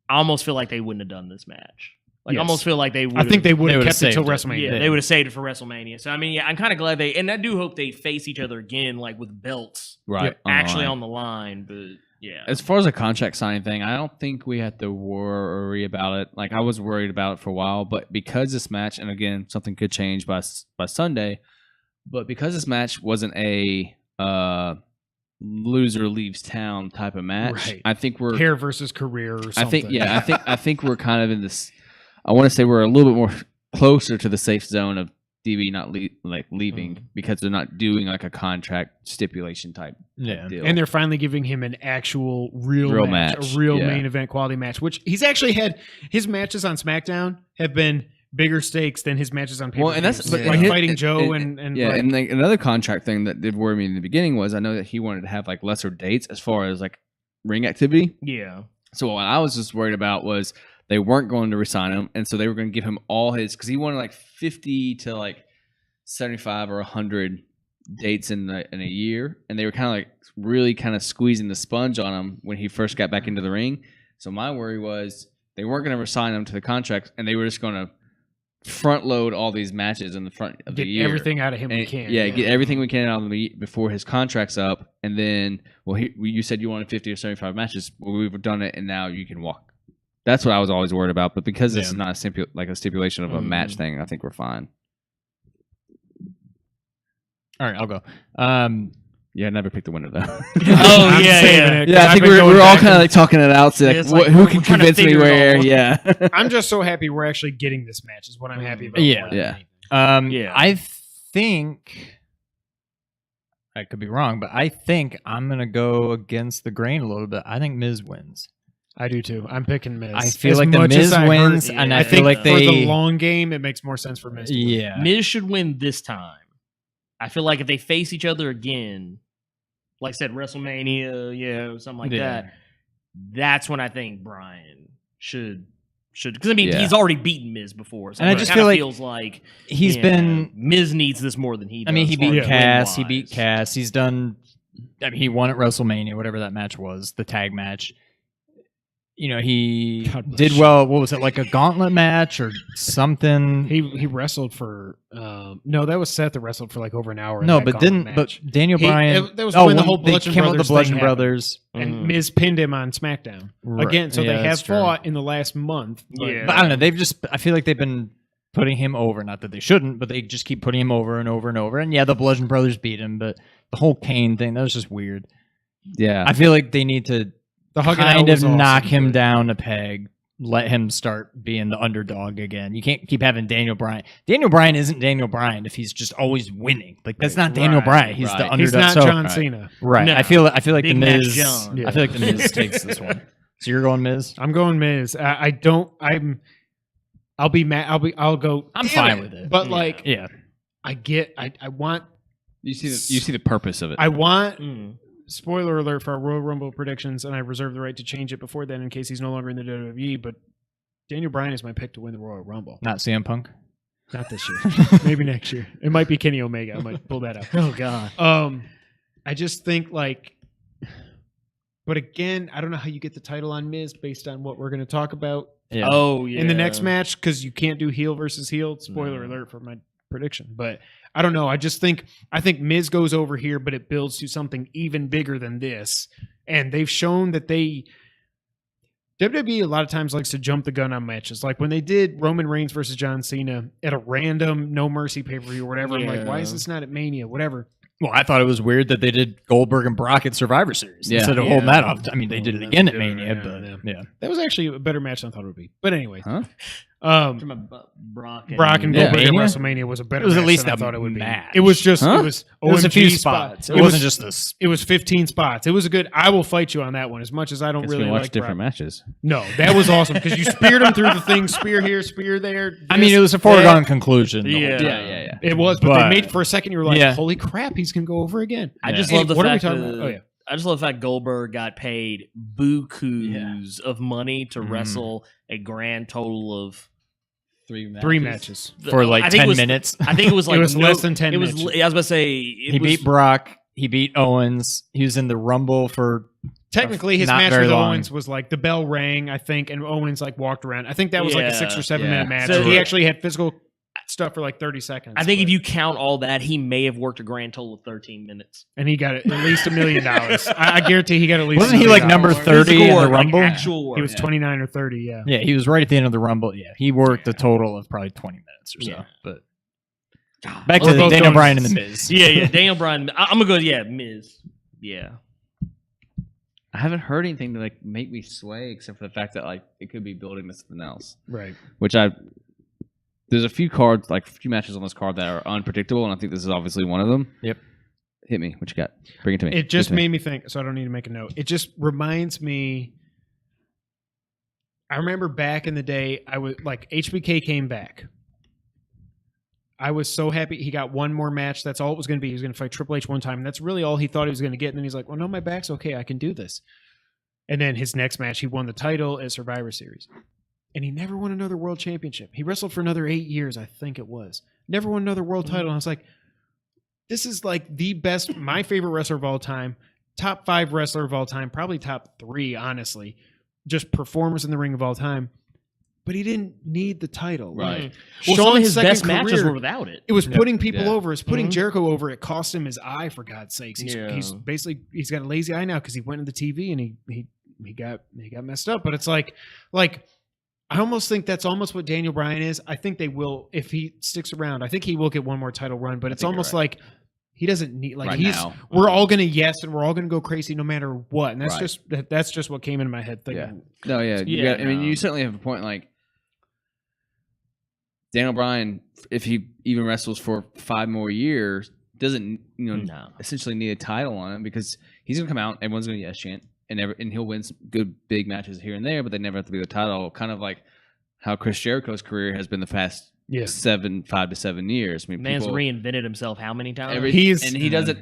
[SPEAKER 5] I almost feel like they wouldn't have done this match. Like, I almost feel like they would.
[SPEAKER 2] I think they would have
[SPEAKER 3] would've
[SPEAKER 2] kept it till
[SPEAKER 3] saved it.
[SPEAKER 2] WrestleMania.
[SPEAKER 5] Yeah, they would have saved it for WrestleMania. So I mean, I'm kind of glad and I do hope they face each other again, like with belts,
[SPEAKER 4] Right.
[SPEAKER 5] actually on the line. But yeah,
[SPEAKER 4] As far as a contract signing thing, I don't think we had to worry about it. Like I was worried about it for a while, but because this match, and again, something could change by Sunday, but because this match wasn't a loser leaves town type of match,
[SPEAKER 2] Right.
[SPEAKER 4] I think we're
[SPEAKER 2] hair versus career or something.
[SPEAKER 4] I think we're kind of in this. I want to say we're a little bit more closer to the safe zone of DB not leaving because they're not doing like a contract stipulation type deal.
[SPEAKER 2] And they're finally giving him an actual real match, a real main event quality match, which he's actually had. His matches on SmackDown have been bigger stakes than his matches on pay-per-view.
[SPEAKER 4] Well, and that's
[SPEAKER 2] like fighting Joe and like,
[SPEAKER 4] and like another contract thing that did worry me in the beginning was I know that he wanted to have like lesser dates as far as like ring activity.
[SPEAKER 5] yeah.
[SPEAKER 4] So what I was just worried about was they weren't going to resign him, and so they were going to give him all his because he wanted like 50 to like 75 or 100 dates in a year, and they were kind of like really kind of squeezing the sponge on him when he first got back into the ring. So my worry was they weren't going to resign him to the contract, and they were just going to front load all these matches in the front of the year.
[SPEAKER 2] Everything out of him we can.
[SPEAKER 4] Yeah, get everything we can out of him before his contract's up, and then you said you wanted 50 or 75 matches. Well, we've done it, and now you can walk. That's what I was always worried about. But because this is not a stipulation of a match thing, I think we're fine.
[SPEAKER 3] All right, I'll go.
[SPEAKER 4] Yeah, I never picked the winner though.
[SPEAKER 5] Oh yeah.
[SPEAKER 4] Yeah, I think we're all kind of like talking it out. So like, who can convince me where? Yeah.
[SPEAKER 2] I'm just so happy we're actually getting this match. Is what I'm happy about.
[SPEAKER 3] Yeah.
[SPEAKER 2] more than anything.
[SPEAKER 3] I think I could be wrong, but I think I'm gonna go against the grain a little bit. I think Miz wins.
[SPEAKER 2] I do too. I'm picking Miz.
[SPEAKER 3] I feel
[SPEAKER 2] As
[SPEAKER 3] like the
[SPEAKER 2] much as
[SPEAKER 3] Miz
[SPEAKER 2] I
[SPEAKER 3] wins,
[SPEAKER 2] heard-
[SPEAKER 3] and
[SPEAKER 2] I
[SPEAKER 3] I
[SPEAKER 2] think
[SPEAKER 3] feel like
[SPEAKER 2] for
[SPEAKER 3] they.
[SPEAKER 2] the long game, it makes more sense for Miz. To win.
[SPEAKER 3] Yeah.
[SPEAKER 5] Miz should win this time. I feel like if they face each other again, like I said, WrestleMania, something like that, that's when I think Bryan should because I mean he's already beaten Miz before, so
[SPEAKER 3] And I
[SPEAKER 5] it
[SPEAKER 3] just
[SPEAKER 5] kinda
[SPEAKER 3] feel like
[SPEAKER 5] feels like
[SPEAKER 3] he's been.
[SPEAKER 5] Miz needs this more than he does.
[SPEAKER 3] I mean, he beat
[SPEAKER 5] as far as
[SPEAKER 3] Cass. He
[SPEAKER 5] win-wise.
[SPEAKER 3] beat Cass. He's done. I mean, he won at WrestleMania, whatever that match was, the tag match. You know, he
[SPEAKER 2] God bless
[SPEAKER 3] did
[SPEAKER 2] you.
[SPEAKER 3] well. What was it, like a gauntlet match or something?
[SPEAKER 2] He wrestled for no, that was Seth that wrestled for like over an hour. in
[SPEAKER 3] No,
[SPEAKER 2] that
[SPEAKER 3] but
[SPEAKER 2] gauntlet
[SPEAKER 3] didn't.
[SPEAKER 2] match.
[SPEAKER 3] But Daniel Bryan.
[SPEAKER 2] That was when the whole
[SPEAKER 3] they
[SPEAKER 2] Bludgeon
[SPEAKER 3] came out with the
[SPEAKER 2] Brothers thing
[SPEAKER 3] Bludgeon
[SPEAKER 2] happened.
[SPEAKER 3] Brothers.
[SPEAKER 2] and Miz pinned him on SmackDown
[SPEAKER 3] Right.
[SPEAKER 2] again. So
[SPEAKER 3] Yeah,
[SPEAKER 2] they have
[SPEAKER 3] that's true.
[SPEAKER 2] fought in the last month. But
[SPEAKER 5] Yeah.
[SPEAKER 3] But I don't know. They've just. I feel like they've been putting him over. Not that they shouldn't, but they just keep putting him over and over and over. And yeah, the Bludgeon Brothers beat him, but the whole Kane thing, that was just weird.
[SPEAKER 4] Yeah.
[SPEAKER 3] I feel like they need to
[SPEAKER 2] the hug it out
[SPEAKER 3] kind
[SPEAKER 2] was
[SPEAKER 3] of knock
[SPEAKER 2] awesome,
[SPEAKER 3] him
[SPEAKER 2] but-
[SPEAKER 3] down a peg. Let him start being the underdog again. You can't keep having Daniel Bryan. Daniel Bryan isn't Daniel Bryan if he's just always winning. Like that's not Daniel Bryan. He's the underdog.
[SPEAKER 2] He's not
[SPEAKER 3] So-
[SPEAKER 2] John Cena.
[SPEAKER 3] Right.
[SPEAKER 5] No.
[SPEAKER 3] I feel like the
[SPEAKER 5] Big Match
[SPEAKER 3] Miz.
[SPEAKER 5] John.
[SPEAKER 3] I feel like the Miz takes this one. So you're going Miz.
[SPEAKER 2] I'm going Miz. I'll be mad. I'll go.
[SPEAKER 3] I'm
[SPEAKER 2] "Damn
[SPEAKER 3] fine with it."
[SPEAKER 2] But
[SPEAKER 5] Yeah.
[SPEAKER 2] like,
[SPEAKER 3] Yeah.
[SPEAKER 2] I want.
[SPEAKER 4] you see the purpose of it.
[SPEAKER 2] I want.
[SPEAKER 5] Mm.
[SPEAKER 2] Spoiler alert for our Royal Rumble predictions, and I reserve the right to change it before then in case he's no longer in the WWE. But Daniel Bryan is my pick to win the Royal Rumble.
[SPEAKER 3] Not CM Punk.
[SPEAKER 2] Not this year. Maybe next year. It might be Kenny Omega. I might pull that out.
[SPEAKER 5] Oh God.
[SPEAKER 2] I just think like, but again, I don't know how you get the title on Miz based on what we're going to talk about
[SPEAKER 3] Yeah.
[SPEAKER 5] Oh yeah.
[SPEAKER 2] in the next match because you can't do heel versus heel. Spoiler alert for my prediction, but I don't know. I think Miz goes over here, but it builds to something even bigger than this, and they've shown that WWE a lot of times likes to jump the gun on matches. Like when they did Roman Reigns versus John Cena at a random No Mercy pay-per-view or whatever. I'm like, why is this not at Mania? Whatever.
[SPEAKER 3] Well, I thought it was weird that they did Goldberg and Brock at Survivor Series instead of holding that off. I mean, they did it again at Mania, but yeah.
[SPEAKER 2] That was actually a better match than I thought it would be. But anyway.
[SPEAKER 4] Huh?
[SPEAKER 5] Brock
[SPEAKER 2] and Goldberg at
[SPEAKER 3] Mania?
[SPEAKER 2] WrestleMania was a better
[SPEAKER 3] It was
[SPEAKER 2] match
[SPEAKER 3] at least
[SPEAKER 2] than I
[SPEAKER 3] a
[SPEAKER 2] thought it would
[SPEAKER 3] match.
[SPEAKER 2] be. It was just
[SPEAKER 4] Huh?
[SPEAKER 2] it was
[SPEAKER 3] It was a few
[SPEAKER 2] OMG
[SPEAKER 3] spots. It
[SPEAKER 2] was
[SPEAKER 3] wasn't just this.
[SPEAKER 2] It was 15 spots. It was a good. I will fight you on that one as much as I don't
[SPEAKER 4] Guess
[SPEAKER 2] really
[SPEAKER 4] we watch
[SPEAKER 2] like
[SPEAKER 4] different
[SPEAKER 2] Brock.
[SPEAKER 4] matches.
[SPEAKER 2] No, that was awesome because you speared him through the thing, spear here, spear there.
[SPEAKER 3] I mean, it was a foregone conclusion. the whole
[SPEAKER 5] Yeah.
[SPEAKER 3] time.
[SPEAKER 4] Yeah.
[SPEAKER 2] It was, but they made for a second. You were like,
[SPEAKER 3] Yeah.
[SPEAKER 2] "Holy crap, he's gonna go over again."
[SPEAKER 5] I just
[SPEAKER 2] Hey,
[SPEAKER 5] love the
[SPEAKER 2] what are we
[SPEAKER 5] fact
[SPEAKER 2] talking
[SPEAKER 5] that
[SPEAKER 2] about? Oh yeah,
[SPEAKER 5] I just love the fact Goldberg got paid bukus of money to wrestle a grand total of
[SPEAKER 2] 3 matches.
[SPEAKER 3] For like
[SPEAKER 5] I think it
[SPEAKER 3] 10
[SPEAKER 5] was-
[SPEAKER 3] minutes.
[SPEAKER 5] I think it was like
[SPEAKER 2] It was less than 10
[SPEAKER 5] It was.
[SPEAKER 2] matches.
[SPEAKER 5] I was about to say
[SPEAKER 3] He beat Brock. He beat Owens. He was in the Rumble for
[SPEAKER 2] Technically, his
[SPEAKER 3] Not
[SPEAKER 2] match
[SPEAKER 3] very
[SPEAKER 2] with
[SPEAKER 3] long.
[SPEAKER 2] Owens was like the bell rang, I think, and Owens like walked around. I think that was like a 6 or 7
[SPEAKER 4] Yeah.
[SPEAKER 2] minute match.
[SPEAKER 5] So-
[SPEAKER 2] he actually had physical stuff for like 30 seconds.
[SPEAKER 5] I think if
[SPEAKER 2] but-
[SPEAKER 5] you count all that, he may have worked a grand total of 13 minutes.
[SPEAKER 2] and he got at least $1 million. I guarantee he got at least.
[SPEAKER 3] Wasn't
[SPEAKER 2] $1
[SPEAKER 3] he
[SPEAKER 2] million.
[SPEAKER 3] like number
[SPEAKER 5] Physical
[SPEAKER 3] 30 in the
[SPEAKER 5] work, like
[SPEAKER 3] Rumble?
[SPEAKER 5] actual work.
[SPEAKER 2] He was 29 or 30. Yeah.
[SPEAKER 3] Yeah, he was right at the end of the Rumble. Yeah, he worked a total of probably 20 minutes or so.
[SPEAKER 5] Yeah.
[SPEAKER 3] But back
[SPEAKER 2] We're
[SPEAKER 3] to
[SPEAKER 2] both
[SPEAKER 3] Daniel
[SPEAKER 2] going-
[SPEAKER 3] Bryan and the Miz.
[SPEAKER 5] Yeah. Daniel Bryan. I'm gonna go. Yeah, Miz. Yeah.
[SPEAKER 4] I haven't heard anything to like make me sway except for the fact that like it could be building to something else.
[SPEAKER 2] Right.
[SPEAKER 4] Which there's a few cards, like a few matches on this card that are unpredictable, and I think this is obviously one of them.
[SPEAKER 3] Yep.
[SPEAKER 4] Hit me. What you got? Bring it to me.
[SPEAKER 2] It just
[SPEAKER 4] Give it to me.
[SPEAKER 2] made me think, so I don't need to make a note. It just reminds me. I remember back in the day, I was like, HBK came back. I was so happy he got one more match. That's all it was going to be. He was going to fight Triple H one time. And that's really all he thought he was going to get. And then he's like, well, no, my back's okay. I can do this. And then his next match, he won the title at Survivor Series. And he never won another world championship. He wrestled for another 8 years, I think it was. Never won another world title. And I was like, this is like the best, my favorite wrestler of all time, top 5 wrestler of all time, probably top 3, honestly. Just performers in the ring of all time. But he didn't need the title.
[SPEAKER 4] Right.
[SPEAKER 2] Like,
[SPEAKER 5] Well, some
[SPEAKER 2] Shawn's
[SPEAKER 5] of his
[SPEAKER 2] second
[SPEAKER 5] best matches
[SPEAKER 2] career,
[SPEAKER 5] were without it.
[SPEAKER 2] it was putting people
[SPEAKER 4] Yeah.
[SPEAKER 2] over. It's putting
[SPEAKER 5] Mhm.
[SPEAKER 2] Jericho over. It cost him his eye, for God's sakes. He's
[SPEAKER 5] Yeah.
[SPEAKER 2] basically he's got a lazy eye now because he went into the TV and he got messed up. But it's like I almost think that's almost what Daniel Bryan is. I think they will, if he sticks around. I think he will get one more title run. But it's
[SPEAKER 4] think you're
[SPEAKER 2] almost
[SPEAKER 4] right.
[SPEAKER 2] like he doesn't need like
[SPEAKER 4] Right
[SPEAKER 2] he's.
[SPEAKER 4] now.
[SPEAKER 2] We're all gonna yes, and we're all gonna go crazy no matter what. And that's
[SPEAKER 4] Right.
[SPEAKER 2] that's just what came into my head.
[SPEAKER 4] Yeah.
[SPEAKER 2] Thinking,
[SPEAKER 4] No, yeah. You
[SPEAKER 5] Yeah,
[SPEAKER 4] got, I mean,
[SPEAKER 5] no.
[SPEAKER 4] you certainly have a point. Like Daniel Bryan, if he even wrestles for 5 more years, doesn't
[SPEAKER 5] No.
[SPEAKER 4] essentially need a title on him because he's gonna come out, everyone's gonna yes chant, and he'll win some good big matches here and there, but they never have to be the title. Kind of like how Chris Jericho's career has been the past
[SPEAKER 2] yeah,
[SPEAKER 4] 5 to 7 years. I mean,
[SPEAKER 5] Man's
[SPEAKER 4] people,
[SPEAKER 5] reinvented himself how many times?
[SPEAKER 4] he does it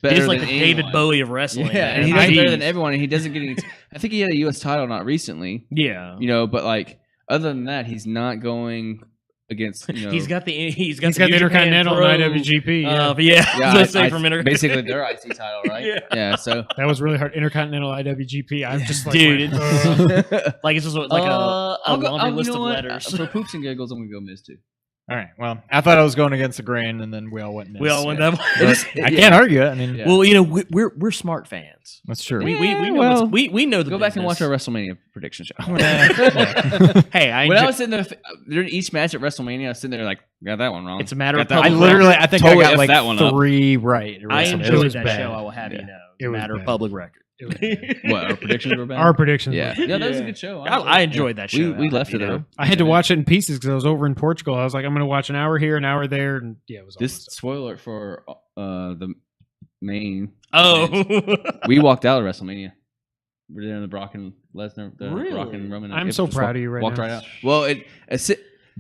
[SPEAKER 4] better
[SPEAKER 5] He's like
[SPEAKER 4] than
[SPEAKER 5] the David
[SPEAKER 4] anyone.
[SPEAKER 5] Bowie of wrestling.
[SPEAKER 4] Yeah, and
[SPEAKER 5] man.
[SPEAKER 4] he does it better
[SPEAKER 5] Jeez.
[SPEAKER 4] than everyone, and he doesn't get any. I think he had a U.S. title not recently,
[SPEAKER 5] Yeah.
[SPEAKER 4] but like other than that, he's not going against.
[SPEAKER 5] He's got the
[SPEAKER 2] he's got the
[SPEAKER 5] New Japan
[SPEAKER 2] Intercontinental
[SPEAKER 5] Pro,
[SPEAKER 2] and IWGP. Yeah.
[SPEAKER 5] but yeah, I was gonna say from
[SPEAKER 4] basically their IC title, right?
[SPEAKER 5] Yeah.
[SPEAKER 4] So
[SPEAKER 2] That was really hard. Intercontinental IWGP. I'm just like,
[SPEAKER 5] Dude,
[SPEAKER 2] went,
[SPEAKER 5] like it's just like a
[SPEAKER 4] I'll go,
[SPEAKER 5] laundry list
[SPEAKER 4] you know
[SPEAKER 5] of
[SPEAKER 4] what?
[SPEAKER 5] letters.
[SPEAKER 4] For poops and giggles, I'm gonna go Miz too.
[SPEAKER 3] All right. Well, I thought I was going against the grain, and then we all went Miz.
[SPEAKER 5] We all went that way.
[SPEAKER 3] But I can't argue it. I mean,
[SPEAKER 4] Yeah.
[SPEAKER 5] Well, we're smart fans.
[SPEAKER 3] that's true.
[SPEAKER 5] We know
[SPEAKER 4] well,
[SPEAKER 5] we know the
[SPEAKER 4] Go back and watch
[SPEAKER 5] business.
[SPEAKER 4] our WrestleMania prediction show.
[SPEAKER 5] Hey, I
[SPEAKER 4] When I
[SPEAKER 5] enjoy,
[SPEAKER 4] was sitting there during each match at WrestleMania, I was sitting there like, got that one wrong.
[SPEAKER 5] it's a matter of
[SPEAKER 4] Got that
[SPEAKER 3] I
[SPEAKER 5] public
[SPEAKER 4] one wrong.
[SPEAKER 3] literally, I think
[SPEAKER 4] Totally
[SPEAKER 3] I got
[SPEAKER 4] effed
[SPEAKER 3] like
[SPEAKER 4] that one up.
[SPEAKER 3] 3 right.
[SPEAKER 5] I
[SPEAKER 3] It
[SPEAKER 5] enjoyed
[SPEAKER 3] was
[SPEAKER 5] that
[SPEAKER 3] bad.
[SPEAKER 5] show. I will have you
[SPEAKER 4] Yeah.
[SPEAKER 5] know.
[SPEAKER 2] It
[SPEAKER 5] It's a
[SPEAKER 2] was
[SPEAKER 5] matter of
[SPEAKER 2] bad.
[SPEAKER 5] public record.
[SPEAKER 4] What, our predictions were bad?
[SPEAKER 2] our predictions.
[SPEAKER 4] yeah,
[SPEAKER 2] were-
[SPEAKER 4] yeah, that was a good show.
[SPEAKER 5] I enjoyed that show.
[SPEAKER 4] We left it there.
[SPEAKER 2] I had to watch it in pieces because I was over in Portugal. I was like, I'm going to watch an hour here, an hour there, and yeah, it was all
[SPEAKER 4] This
[SPEAKER 2] messed up.
[SPEAKER 4] spoiler for the main.
[SPEAKER 5] Oh,
[SPEAKER 4] We walked out of WrestleMania. We're there in the Brock and Lesnar, the
[SPEAKER 5] Really?
[SPEAKER 4] Brock and Roman.
[SPEAKER 2] I'm
[SPEAKER 4] Yep,
[SPEAKER 2] so
[SPEAKER 4] just
[SPEAKER 2] proud of you right
[SPEAKER 4] walked
[SPEAKER 2] now.
[SPEAKER 4] right out. Well,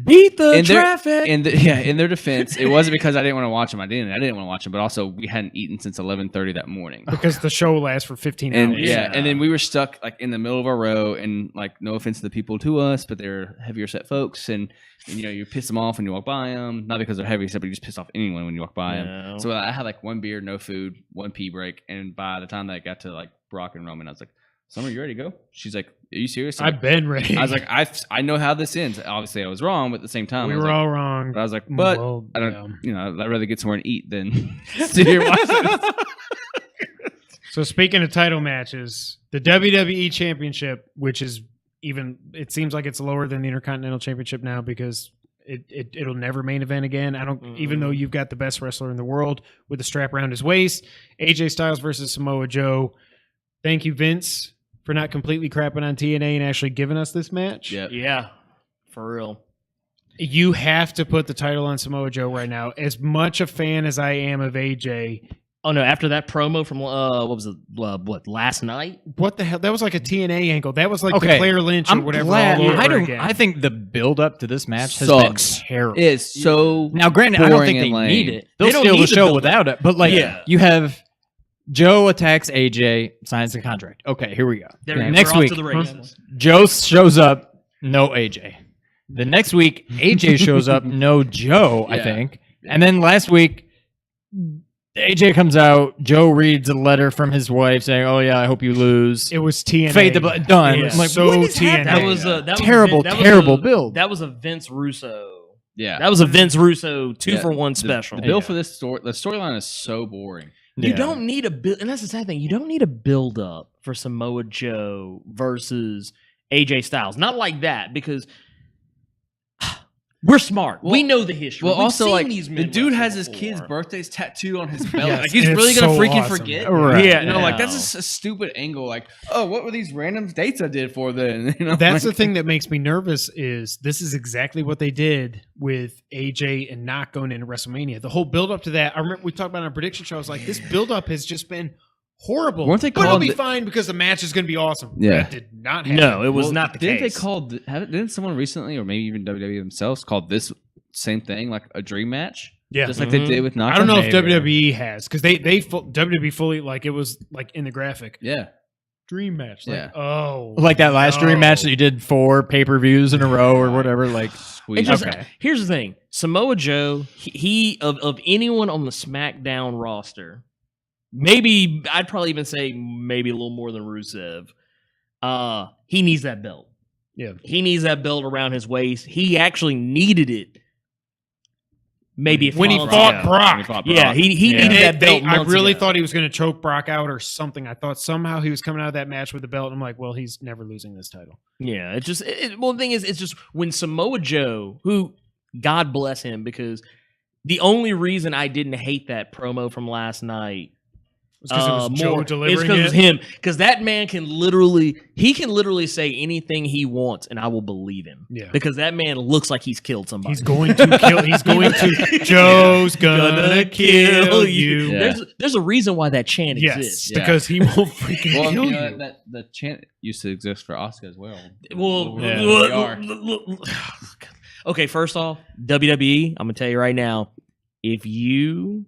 [SPEAKER 5] Beat the
[SPEAKER 4] in their,
[SPEAKER 5] traffic.
[SPEAKER 4] in their defense, it wasn't because I didn't want to watch them. I didn't want to watch them, but also we hadn't eaten since 11:30 that morning.
[SPEAKER 2] Because the show lasts for 15
[SPEAKER 4] And
[SPEAKER 2] hours.
[SPEAKER 4] and then we were stuck like in the middle of our row, and like no offense to the people to us, but they're heavier set folks, and you know you piss them off when you walk by them, not because they're heavy set, but you just piss off anyone when you walk by them. So I had like one beer, no food, one pee break, and by the time that I got to like Brock and Roman, I was like, Summer, you ready to go? She's like, are you serious?
[SPEAKER 2] I've been ready.
[SPEAKER 4] I was like, I know how this ends. Obviously, I was wrong, but at the same time,
[SPEAKER 2] we
[SPEAKER 4] I was
[SPEAKER 2] were
[SPEAKER 4] like,
[SPEAKER 2] all wrong.
[SPEAKER 4] But I was like, but
[SPEAKER 2] Well,
[SPEAKER 4] I don't,
[SPEAKER 2] yeah.
[SPEAKER 4] you know, I'd rather get somewhere and eat than sit here watching this.
[SPEAKER 2] So speaking of title matches, the WWE Championship, which is even, it seems like it's lower than the Intercontinental Championship now because it'll never main event again. I don't, even though you've got the best wrestler in the world with a strap around his waist, AJ Styles versus Samoa Joe. Thank you, Vince, for not completely crapping on TNA and actually giving us this match.
[SPEAKER 4] Yeah.
[SPEAKER 5] Yeah, for real.
[SPEAKER 2] You have to put the title on Samoa Joe right now. As much a fan as I am of AJ,
[SPEAKER 5] Oh no! After that promo from what was it? What last night?
[SPEAKER 2] what the hell? That was like a TNA angle. That was like
[SPEAKER 3] Okay,
[SPEAKER 2] the Claire Lynch or
[SPEAKER 3] I'm
[SPEAKER 2] whatever
[SPEAKER 3] glad.
[SPEAKER 2] all over
[SPEAKER 3] I don't.
[SPEAKER 2] again.
[SPEAKER 3] I think the build up to this match has
[SPEAKER 4] Sucks.
[SPEAKER 3] been terrible.
[SPEAKER 4] It's so
[SPEAKER 3] Now, granted, I don't
[SPEAKER 4] boring
[SPEAKER 3] think they
[SPEAKER 4] and lame.
[SPEAKER 3] need it. They'll
[SPEAKER 5] They don't
[SPEAKER 3] steal
[SPEAKER 5] need
[SPEAKER 3] the
[SPEAKER 5] to
[SPEAKER 3] show
[SPEAKER 5] build
[SPEAKER 3] without it. But like,
[SPEAKER 5] Yeah.
[SPEAKER 3] you have Joe attacks AJ, signs the contract. Okay, here we go. Next week,
[SPEAKER 5] to the races.
[SPEAKER 3] Joe shows up, no AJ. The next week, AJ shows up, no Joe, I
[SPEAKER 4] Yeah.
[SPEAKER 3] think. And then last week, AJ comes out, Joe reads a letter from his wife saying, oh yeah, I hope you lose.
[SPEAKER 2] It was TNA.
[SPEAKER 3] Fade the blood. Done.
[SPEAKER 2] Yeah.
[SPEAKER 3] I'm like,
[SPEAKER 2] So
[SPEAKER 3] what is
[SPEAKER 2] TNA.
[SPEAKER 3] happening?
[SPEAKER 5] that was
[SPEAKER 3] Terrible,
[SPEAKER 5] that was
[SPEAKER 3] terrible build.
[SPEAKER 5] That was a Vince Russo.
[SPEAKER 4] yeah.
[SPEAKER 5] That was a Vince Russo 2
[SPEAKER 4] Yeah.
[SPEAKER 5] for 1 special.
[SPEAKER 4] The bill for this story, the storyline is so boring.
[SPEAKER 5] You
[SPEAKER 3] Yeah.
[SPEAKER 5] don't need a build, and that's the sad thing. You don't need a build up for Samoa Joe versus AJ Styles. Not like that because we're smart. we know the history.
[SPEAKER 4] Well,
[SPEAKER 5] We've
[SPEAKER 4] also
[SPEAKER 5] seen
[SPEAKER 4] like
[SPEAKER 5] these
[SPEAKER 4] the
[SPEAKER 5] men
[SPEAKER 4] dude
[SPEAKER 5] wrestle
[SPEAKER 4] has his
[SPEAKER 5] before.
[SPEAKER 4] kid's birthdays tattooed on his belly.
[SPEAKER 2] Yes,
[SPEAKER 4] Like he's
[SPEAKER 2] and
[SPEAKER 4] really
[SPEAKER 2] it's
[SPEAKER 4] gonna
[SPEAKER 2] so
[SPEAKER 4] freaking
[SPEAKER 2] awesome.
[SPEAKER 4] forget.
[SPEAKER 3] Right.
[SPEAKER 5] Yeah,
[SPEAKER 4] You know, like
[SPEAKER 5] no.
[SPEAKER 4] that's just a stupid angle. Like, oh, what were these random dates I did for then? You know,
[SPEAKER 2] That's
[SPEAKER 4] like,
[SPEAKER 2] the thing that makes me nervous is this is exactly what they did with AJ and not going into WrestleMania. The whole build up to that, I remember we talked about it on our prediction show. I was like, this build up has just been horrible.
[SPEAKER 4] Weren't they
[SPEAKER 2] but it'll
[SPEAKER 4] called
[SPEAKER 2] be
[SPEAKER 4] the-
[SPEAKER 2] fine because the match is going to be awesome.
[SPEAKER 4] Yeah.
[SPEAKER 2] That did not happen.
[SPEAKER 5] No, it was
[SPEAKER 4] well,
[SPEAKER 5] not the
[SPEAKER 4] didn't
[SPEAKER 5] case.
[SPEAKER 4] they call? Didn't someone recently, or maybe even WWE themselves, called this same thing like a dream match?
[SPEAKER 2] Yeah.
[SPEAKER 4] Just like they did with Nakamura.
[SPEAKER 2] I don't know if
[SPEAKER 3] Maybe.
[SPEAKER 2] WWE has because WWE fully like it was like in the graphic
[SPEAKER 4] Yeah.
[SPEAKER 2] dream match. Like,
[SPEAKER 4] Yeah.
[SPEAKER 2] oh,
[SPEAKER 3] Like that last dream
[SPEAKER 2] no.
[SPEAKER 3] match that you did 4 pay-per-views in a row or whatever. Like,
[SPEAKER 4] Squeeze.
[SPEAKER 5] It just,
[SPEAKER 3] Okay.
[SPEAKER 5] Here's the thing: Samoa Joe, he of anyone on the SmackDown roster, maybe I'd probably even say maybe a little more than Rusev. He needs that belt.
[SPEAKER 2] Yeah.
[SPEAKER 5] He needs that belt around his waist. He actually needed it. Maybe
[SPEAKER 2] when he
[SPEAKER 5] months
[SPEAKER 2] fought
[SPEAKER 5] ago.
[SPEAKER 2] Brock.
[SPEAKER 5] Yeah, he
[SPEAKER 3] Yeah.
[SPEAKER 5] needed that belt.
[SPEAKER 2] I
[SPEAKER 5] months
[SPEAKER 2] really
[SPEAKER 5] ago.
[SPEAKER 2] thought he was going to choke Brock out or something. I thought somehow he was coming out of that match with the belt. I'm like, well, he's never losing this title.
[SPEAKER 5] Yeah, it's just well. The thing is, it's just when Samoa Joe, who God bless him, because the only reason I didn't hate that promo from last night
[SPEAKER 2] Because it was Joe
[SPEAKER 5] more
[SPEAKER 2] delivering
[SPEAKER 5] is because
[SPEAKER 2] it.
[SPEAKER 5] it was him. Because that man can literally say anything he wants, and I will believe him.
[SPEAKER 2] Yeah.
[SPEAKER 5] Because that man looks like he's killed somebody.
[SPEAKER 2] He's going to kill. He's going to. Joe's gonna kill you.
[SPEAKER 4] Yeah.
[SPEAKER 5] There's a reason why that chant
[SPEAKER 2] Yes,
[SPEAKER 5] exists.
[SPEAKER 4] Yeah.
[SPEAKER 2] because he will freaking
[SPEAKER 4] Well,
[SPEAKER 2] kill
[SPEAKER 4] you
[SPEAKER 2] you.
[SPEAKER 4] know, that the chant used to exist for Asuka as well.
[SPEAKER 5] Well,
[SPEAKER 4] Yeah.
[SPEAKER 5] okay, first off, WWE, I'm gonna tell you right now, if you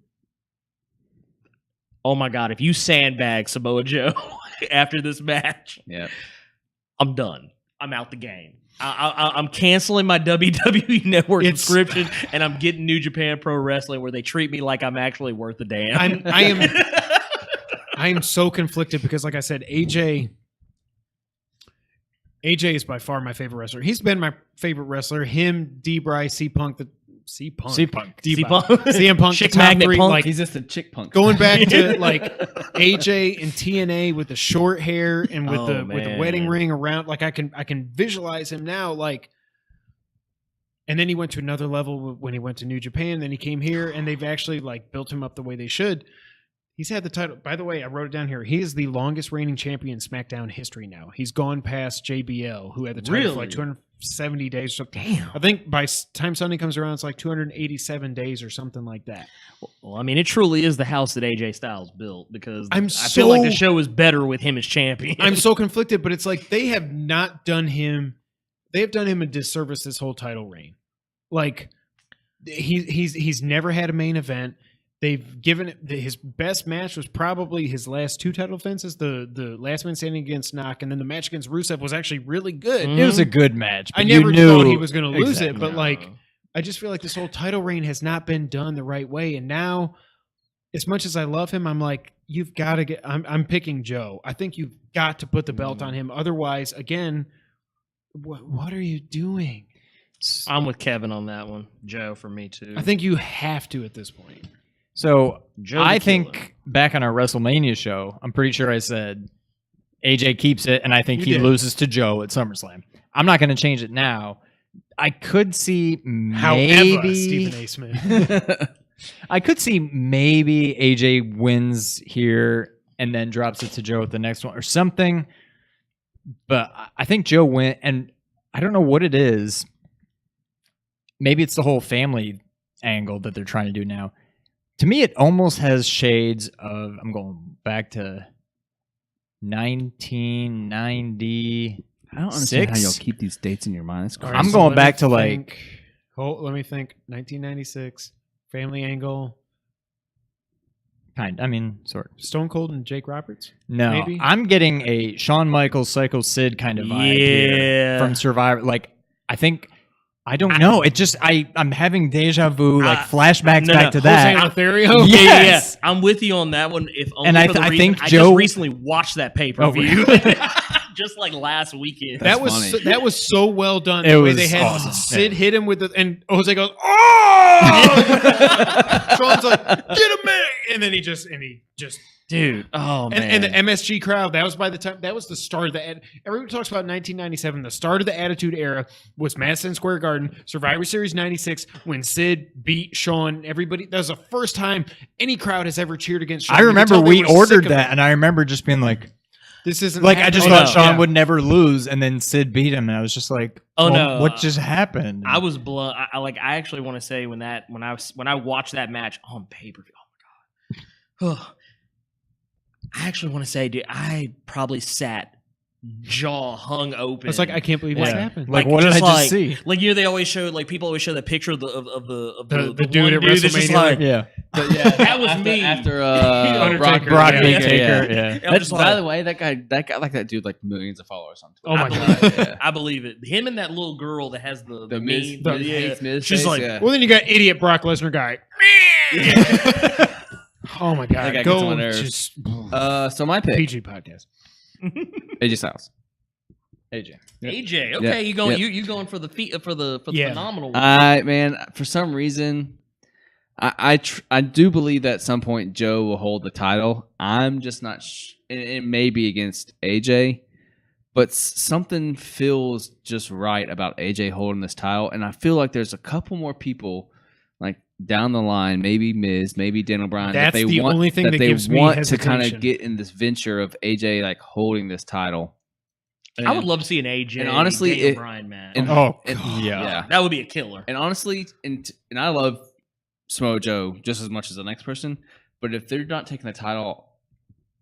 [SPEAKER 5] sandbag Samoa Joe after this match,
[SPEAKER 4] Yeah.
[SPEAKER 5] I'm done. I'm out the game. I'm canceling my WWE Network
[SPEAKER 2] It's-
[SPEAKER 5] subscription, and I'm getting New Japan Pro Wrestling where they treat me like I'm actually worth a damn.
[SPEAKER 2] I am so conflicted because, like I said, AJ is by far my favorite wrestler. He's been my favorite wrestler. Him, D-Bry, C-Punk,
[SPEAKER 3] C-Punk.
[SPEAKER 2] D-Punk,
[SPEAKER 5] C-Punk.
[SPEAKER 2] CM Punk,
[SPEAKER 5] Chick
[SPEAKER 2] the top
[SPEAKER 5] Magnet
[SPEAKER 2] three,
[SPEAKER 5] Punk.
[SPEAKER 2] like
[SPEAKER 4] He's just a chick punk.
[SPEAKER 2] going back to like AJ and TNA with the short hair and with
[SPEAKER 5] Oh,
[SPEAKER 2] the
[SPEAKER 5] man.
[SPEAKER 2] wedding ring around. Like I can visualize him now. Like, and then he went to another level when he went to New Japan. Then he came here, and they've actually like built him up the way they should. He's had the title. By the way, I wrote it down here. He is the longest reigning champion in SmackDown history now. He's gone past JBL, who had the title for like
[SPEAKER 5] Really?
[SPEAKER 2] 270 days. So
[SPEAKER 5] Damn.
[SPEAKER 2] I think by time Sunday comes around, it's like 287 days or something like that.
[SPEAKER 5] Well, I mean, it truly is the house that AJ Styles built because
[SPEAKER 2] I'm
[SPEAKER 5] I feel like the
[SPEAKER 2] so-
[SPEAKER 5] show is better with him as champion.
[SPEAKER 2] I'm so conflicted, but it's like they have not done him. They have done him a disservice this whole title reign. Like he's never had a main event. They've given his best match was probably his last 2 title defenses, the last man standing against Knock, and then the match against Rusev was actually really good.
[SPEAKER 3] It was a good match.
[SPEAKER 2] I
[SPEAKER 3] but
[SPEAKER 2] never
[SPEAKER 3] you knew
[SPEAKER 2] thought he was going to lose
[SPEAKER 3] exactly.
[SPEAKER 2] it, but like I just feel like this whole title reign has not been done the right way, and now, as much as I love him, I'm like, you've got to get. I'm picking Joe. I think you've got to put the belt on him. Otherwise, again, what are you doing?
[SPEAKER 5] I'm with Kevin on that one. Joe for me too.
[SPEAKER 2] I think you have to at this point.
[SPEAKER 3] So
[SPEAKER 5] Joe the
[SPEAKER 3] I
[SPEAKER 5] Killer.
[SPEAKER 3] think back on our WrestleMania show, I'm pretty sure I said AJ keeps it, and I think
[SPEAKER 2] You
[SPEAKER 3] he
[SPEAKER 2] did.
[SPEAKER 3] loses to Joe at SummerSlam. I'm not going to change it now. I could see
[SPEAKER 2] However,
[SPEAKER 3] maybe
[SPEAKER 2] Stephen A. Smith.
[SPEAKER 3] I could see maybe AJ wins here and then drops it to Joe at the next one or something. But I think Joe went, and I don't know what it is. Maybe it's the whole family angle that they're trying to do now. To me, it almost has shades of, I'm going back to 1990.
[SPEAKER 4] I don't understand how
[SPEAKER 3] 6?
[SPEAKER 4] y'all keep these dates in your mind. It's
[SPEAKER 2] All
[SPEAKER 4] crazy.
[SPEAKER 2] right,
[SPEAKER 3] I'm
[SPEAKER 2] so
[SPEAKER 3] going
[SPEAKER 2] let
[SPEAKER 3] back
[SPEAKER 2] me
[SPEAKER 3] to
[SPEAKER 2] think. Let me think. 1996, Family Angle,
[SPEAKER 3] Sort of.
[SPEAKER 2] Stone Cold and Jake Roberts.
[SPEAKER 3] No,
[SPEAKER 2] Maybe?
[SPEAKER 3] I'm getting a Shawn Michaels, Psycho Sid kind of vibe here
[SPEAKER 5] Yeah.
[SPEAKER 3] from Survivor. Like, I don't know. It just, I'm having deja vu, like flashbacks
[SPEAKER 5] no,
[SPEAKER 3] back
[SPEAKER 5] no.
[SPEAKER 3] to
[SPEAKER 2] Jose
[SPEAKER 3] that.
[SPEAKER 2] Lothario.
[SPEAKER 3] Yes.
[SPEAKER 5] I'm with you on that one. If only
[SPEAKER 3] And
[SPEAKER 5] for the
[SPEAKER 3] I
[SPEAKER 5] reason,
[SPEAKER 3] think
[SPEAKER 5] I
[SPEAKER 3] Joe-
[SPEAKER 5] just recently watched that pay-per-view. just like last weekend.
[SPEAKER 2] That was
[SPEAKER 4] funny.
[SPEAKER 2] that was so well done.
[SPEAKER 3] It
[SPEAKER 2] The way
[SPEAKER 3] was
[SPEAKER 2] they had
[SPEAKER 3] awesome.
[SPEAKER 2] Sid hit him with the, and Jose goes, "Oh!" Sean's like, "Get him in!" And then he just
[SPEAKER 5] dude. Oh man.
[SPEAKER 2] and the MSG crowd. That was the start of the. Everyone talks about 1997. The start of the Attitude Era was Madison Square Garden, Survivor Series '96, when Sid beat Sean. Everybody. That was the first time any crowd has ever cheered against Sean.
[SPEAKER 3] I
[SPEAKER 2] You could
[SPEAKER 3] remember
[SPEAKER 2] tell they
[SPEAKER 3] we
[SPEAKER 2] were sick
[SPEAKER 3] ordered
[SPEAKER 2] of
[SPEAKER 3] that,
[SPEAKER 2] it.
[SPEAKER 3] and I remember just being like,
[SPEAKER 2] This isn't
[SPEAKER 3] I just
[SPEAKER 2] happening.
[SPEAKER 3] thought Sean
[SPEAKER 2] Yeah.
[SPEAKER 3] would never lose, and then Sid beat him, and I was just like,
[SPEAKER 5] Oh,
[SPEAKER 3] well,
[SPEAKER 5] no.
[SPEAKER 3] what just happened?
[SPEAKER 5] I was blown. I actually want to say when I watched that match on pay-per-view. Oh my god. I actually want to say, dude, I probably sat jaw hung open.
[SPEAKER 2] It's like I can't believe this
[SPEAKER 3] Yeah.
[SPEAKER 2] happened.
[SPEAKER 3] Like, what did I just see?
[SPEAKER 5] Like they always show, like people always show that picture of the
[SPEAKER 2] The dude
[SPEAKER 5] one
[SPEAKER 2] at
[SPEAKER 5] dude that's just
[SPEAKER 2] WrestleMania,
[SPEAKER 5] like,
[SPEAKER 3] Yeah.
[SPEAKER 5] that was me.
[SPEAKER 4] After
[SPEAKER 2] Undertaker.
[SPEAKER 3] Brock
[SPEAKER 2] Yeah.
[SPEAKER 3] Taker.
[SPEAKER 4] Yeah.
[SPEAKER 3] Yeah.
[SPEAKER 5] I'm just
[SPEAKER 4] By
[SPEAKER 5] like,
[SPEAKER 4] the way, that guy like that dude like millions of followers on
[SPEAKER 2] Oh
[SPEAKER 4] Twitter.
[SPEAKER 2] my
[SPEAKER 5] I
[SPEAKER 2] god.
[SPEAKER 5] believe it.
[SPEAKER 4] Yeah.
[SPEAKER 5] I believe it. Him and that little girl that has the
[SPEAKER 4] Miz,
[SPEAKER 5] mean,
[SPEAKER 4] the hates Miz
[SPEAKER 5] she's
[SPEAKER 4] face,
[SPEAKER 5] like,
[SPEAKER 4] yeah.
[SPEAKER 2] Well, then you got idiot Brock Lesnar guy. Oh my
[SPEAKER 4] That
[SPEAKER 2] god!
[SPEAKER 4] guy gets
[SPEAKER 2] Go
[SPEAKER 4] on my nerves.
[SPEAKER 2] just
[SPEAKER 4] So my pick,
[SPEAKER 2] PG podcast.
[SPEAKER 4] AJ Styles.
[SPEAKER 3] AJ.
[SPEAKER 5] AJ. Okay,
[SPEAKER 4] Yeah.
[SPEAKER 5] you going
[SPEAKER 4] Yep.
[SPEAKER 5] you going for the
[SPEAKER 2] Yeah.
[SPEAKER 5] phenomenal one.
[SPEAKER 4] For some reason, I do believe that at some point Joe will hold the title. I'm just not. It may be against AJ, but something feels just right about AJ holding this title, and I feel like there's a couple more people like down the line, maybe Miz, maybe Daniel Bryan.
[SPEAKER 2] That's
[SPEAKER 4] that they
[SPEAKER 2] the
[SPEAKER 4] want,
[SPEAKER 2] only thing that
[SPEAKER 4] they
[SPEAKER 2] gives me
[SPEAKER 4] want to kind
[SPEAKER 2] hesitation.
[SPEAKER 4] of get in this venture of AJ like holding this title.
[SPEAKER 5] I would love to see an AJ
[SPEAKER 4] and honestly,
[SPEAKER 5] Daniel Bryan match.
[SPEAKER 4] and-
[SPEAKER 3] Oh,
[SPEAKER 4] and-
[SPEAKER 3] yeah.
[SPEAKER 5] That would be a killer.
[SPEAKER 4] And honestly, and I love Samoa Joe just as much as the next person. But if they're not taking the title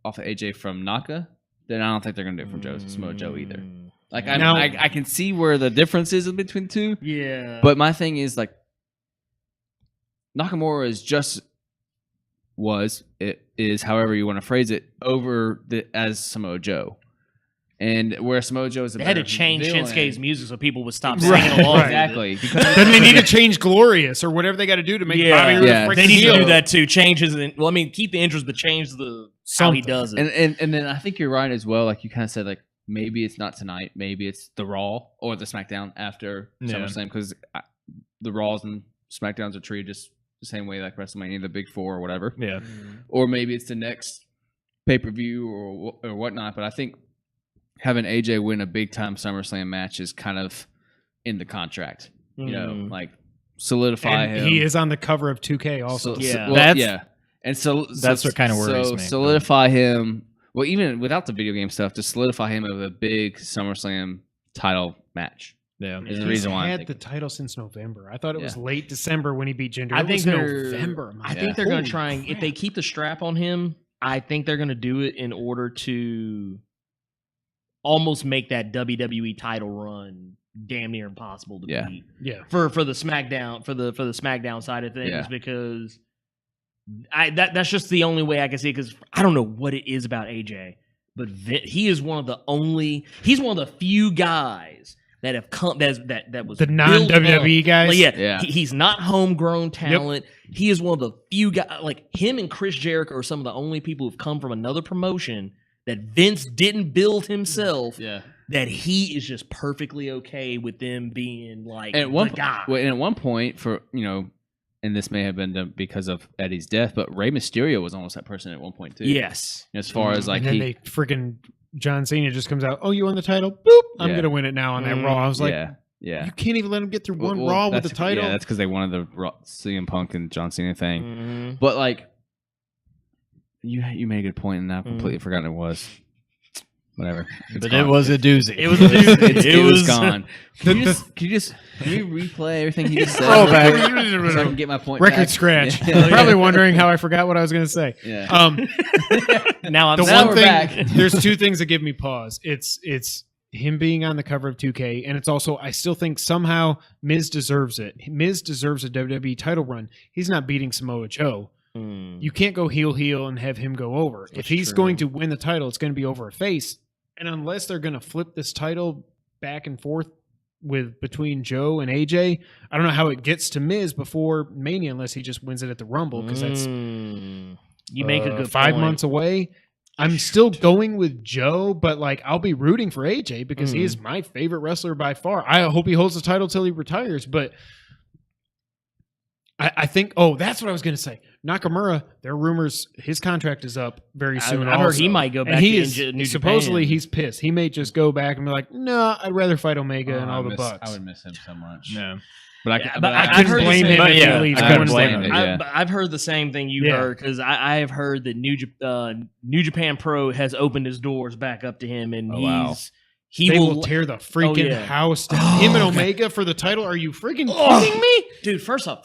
[SPEAKER 4] off of AJ from Naka, then I don't think they're going to do it from Samoa Joe either. Like
[SPEAKER 2] Now-
[SPEAKER 4] I can see where the difference is between the two.
[SPEAKER 5] Yeah.
[SPEAKER 4] But my thing is like Nakamura is however you want to phrase it as Samoa Joe. And where Samoa Joe is a
[SPEAKER 5] they had to
[SPEAKER 4] better
[SPEAKER 5] change
[SPEAKER 4] villain.
[SPEAKER 5] Shinsuke's music so people would stop
[SPEAKER 2] Right.
[SPEAKER 5] singing along.
[SPEAKER 2] Right.
[SPEAKER 4] Exactly. Because
[SPEAKER 2] Then they need to change Glorious or whatever they got to do to make
[SPEAKER 5] Yeah.
[SPEAKER 2] Bobby Roode
[SPEAKER 4] Yeah.
[SPEAKER 2] freaking
[SPEAKER 5] They need to
[SPEAKER 2] heel.
[SPEAKER 5] do that too. Change his. Well, I mean, keep the interest, but change how he
[SPEAKER 2] Something.
[SPEAKER 5] does it.
[SPEAKER 4] And then I think you're right as well. Like you kind of said, like maybe it's not tonight, maybe it's the Raw or the SmackDown after
[SPEAKER 3] Yeah.
[SPEAKER 4] SummerSlam because the Raws and SmackDowns are treated just the same way like WrestleMania, the Big Four or whatever.
[SPEAKER 3] Yeah.
[SPEAKER 4] Or maybe it's the next pay-per-view or whatnot. But I think having AJ win a big-time SummerSlam match is kind of in the contract. You know, like solidify
[SPEAKER 2] And
[SPEAKER 4] him.
[SPEAKER 2] he is on the cover of 2K also.
[SPEAKER 5] Yeah.
[SPEAKER 3] That's-
[SPEAKER 4] And so
[SPEAKER 3] that's what kinda worries me.
[SPEAKER 4] Solidify him. Well, even without the video game stuff, to solidify him of a big SummerSlam title match.
[SPEAKER 3] Yeah.
[SPEAKER 4] Is the
[SPEAKER 2] He's
[SPEAKER 4] reason why I'm
[SPEAKER 2] had
[SPEAKER 4] thinking.
[SPEAKER 2] the title since November. I thought it was
[SPEAKER 4] Yeah.
[SPEAKER 2] late December when he beat Jinder.
[SPEAKER 5] I
[SPEAKER 2] It
[SPEAKER 5] think
[SPEAKER 2] was
[SPEAKER 5] they're.
[SPEAKER 2] November.
[SPEAKER 5] I think they're going to try and if they
[SPEAKER 2] crap.
[SPEAKER 5] keep the strap on him. I think they're going to do it in order to almost make that WWE title run damn near impossible to beat.
[SPEAKER 2] Yeah.
[SPEAKER 5] For the SmackDown for the SmackDown side of things because that's just the only way I can see it because I don't know what it is about AJ, but he is one of the few guys that have come that was
[SPEAKER 2] the non-WWE guys.
[SPEAKER 5] Like, he's not homegrown talent. Yep. He is one of the few guys like him and Chris Jericho are some of the only people who've come from another promotion that Vince didn't build himself.
[SPEAKER 4] Yeah.
[SPEAKER 5] That he is just perfectly okay with them being like
[SPEAKER 4] and
[SPEAKER 5] the guy.
[SPEAKER 4] And at one point, for and this may have been because of Eddie's death, but Rey Mysterio was almost that person at one point too.
[SPEAKER 5] Yes,
[SPEAKER 4] as far as like
[SPEAKER 2] and then they freaking John Cena just comes out. Oh, you won the title? Boop! I'm gonna win it now on that Raw. I was like, you can't even let him get through one Raw with the title.
[SPEAKER 4] Yeah, that's because they wanted the CM Punk and John Cena thing. But like, you made a good point, and I've completely forgotten it was. Whatever.
[SPEAKER 3] But it was a doozy.
[SPEAKER 5] It was a doozy.
[SPEAKER 4] It was gone. Can we replay everything he just said?
[SPEAKER 2] Oh, back.
[SPEAKER 4] So I can get my point
[SPEAKER 2] Record
[SPEAKER 4] back?
[SPEAKER 2] scratch.
[SPEAKER 4] Yeah.
[SPEAKER 2] Probably wondering how I forgot what I was going to say.
[SPEAKER 4] Yeah.
[SPEAKER 5] Now
[SPEAKER 2] we're
[SPEAKER 5] we're back.
[SPEAKER 2] There's two things that give me pause. It's him being on the cover of 2K, and it's also I still think somehow Miz deserves it. Miz deserves a WWE title run. He's not beating Samoa Joe. You can't go heel and have him go over. If he's going to win the title, it's going to be over a face. And unless they're going to flip this title back and forth between Joe and AJ, I don't know how it gets to Miz before Mania unless he just wins it at the Rumble because that's
[SPEAKER 5] you make a good
[SPEAKER 2] 5
[SPEAKER 5] point.
[SPEAKER 2] months away. I'm still going with Joe, but like I'll be rooting for AJ because he is my favorite wrestler by far. I hope he holds the title till he retires, but I think, that's what I was going to say. Nakamura, there are rumors his contract is up very soon.
[SPEAKER 5] I heard he might go back
[SPEAKER 2] and
[SPEAKER 5] to New
[SPEAKER 2] supposedly
[SPEAKER 5] Japan.
[SPEAKER 2] he's pissed. He may just go back and be like, no, I'd rather fight Omega and all the Bucks.
[SPEAKER 4] I would miss him so much.
[SPEAKER 3] No.
[SPEAKER 4] But
[SPEAKER 2] I
[SPEAKER 5] I've
[SPEAKER 2] couldn't
[SPEAKER 5] heard
[SPEAKER 2] blame
[SPEAKER 5] the
[SPEAKER 2] him
[SPEAKER 5] same-
[SPEAKER 2] if
[SPEAKER 5] yeah,
[SPEAKER 2] he leaves.
[SPEAKER 4] I
[SPEAKER 2] I
[SPEAKER 4] couldn't
[SPEAKER 2] wouldn't
[SPEAKER 4] blame
[SPEAKER 2] blame
[SPEAKER 4] him.
[SPEAKER 2] him.
[SPEAKER 4] Yeah.
[SPEAKER 5] But I've heard the same thing you heard because I have heard that New Japan Pro has opened his doors back up to him, and
[SPEAKER 2] They will tear the freaking house down. Him and Omega for the title? Are you freaking kidding me?
[SPEAKER 5] Dude, first off,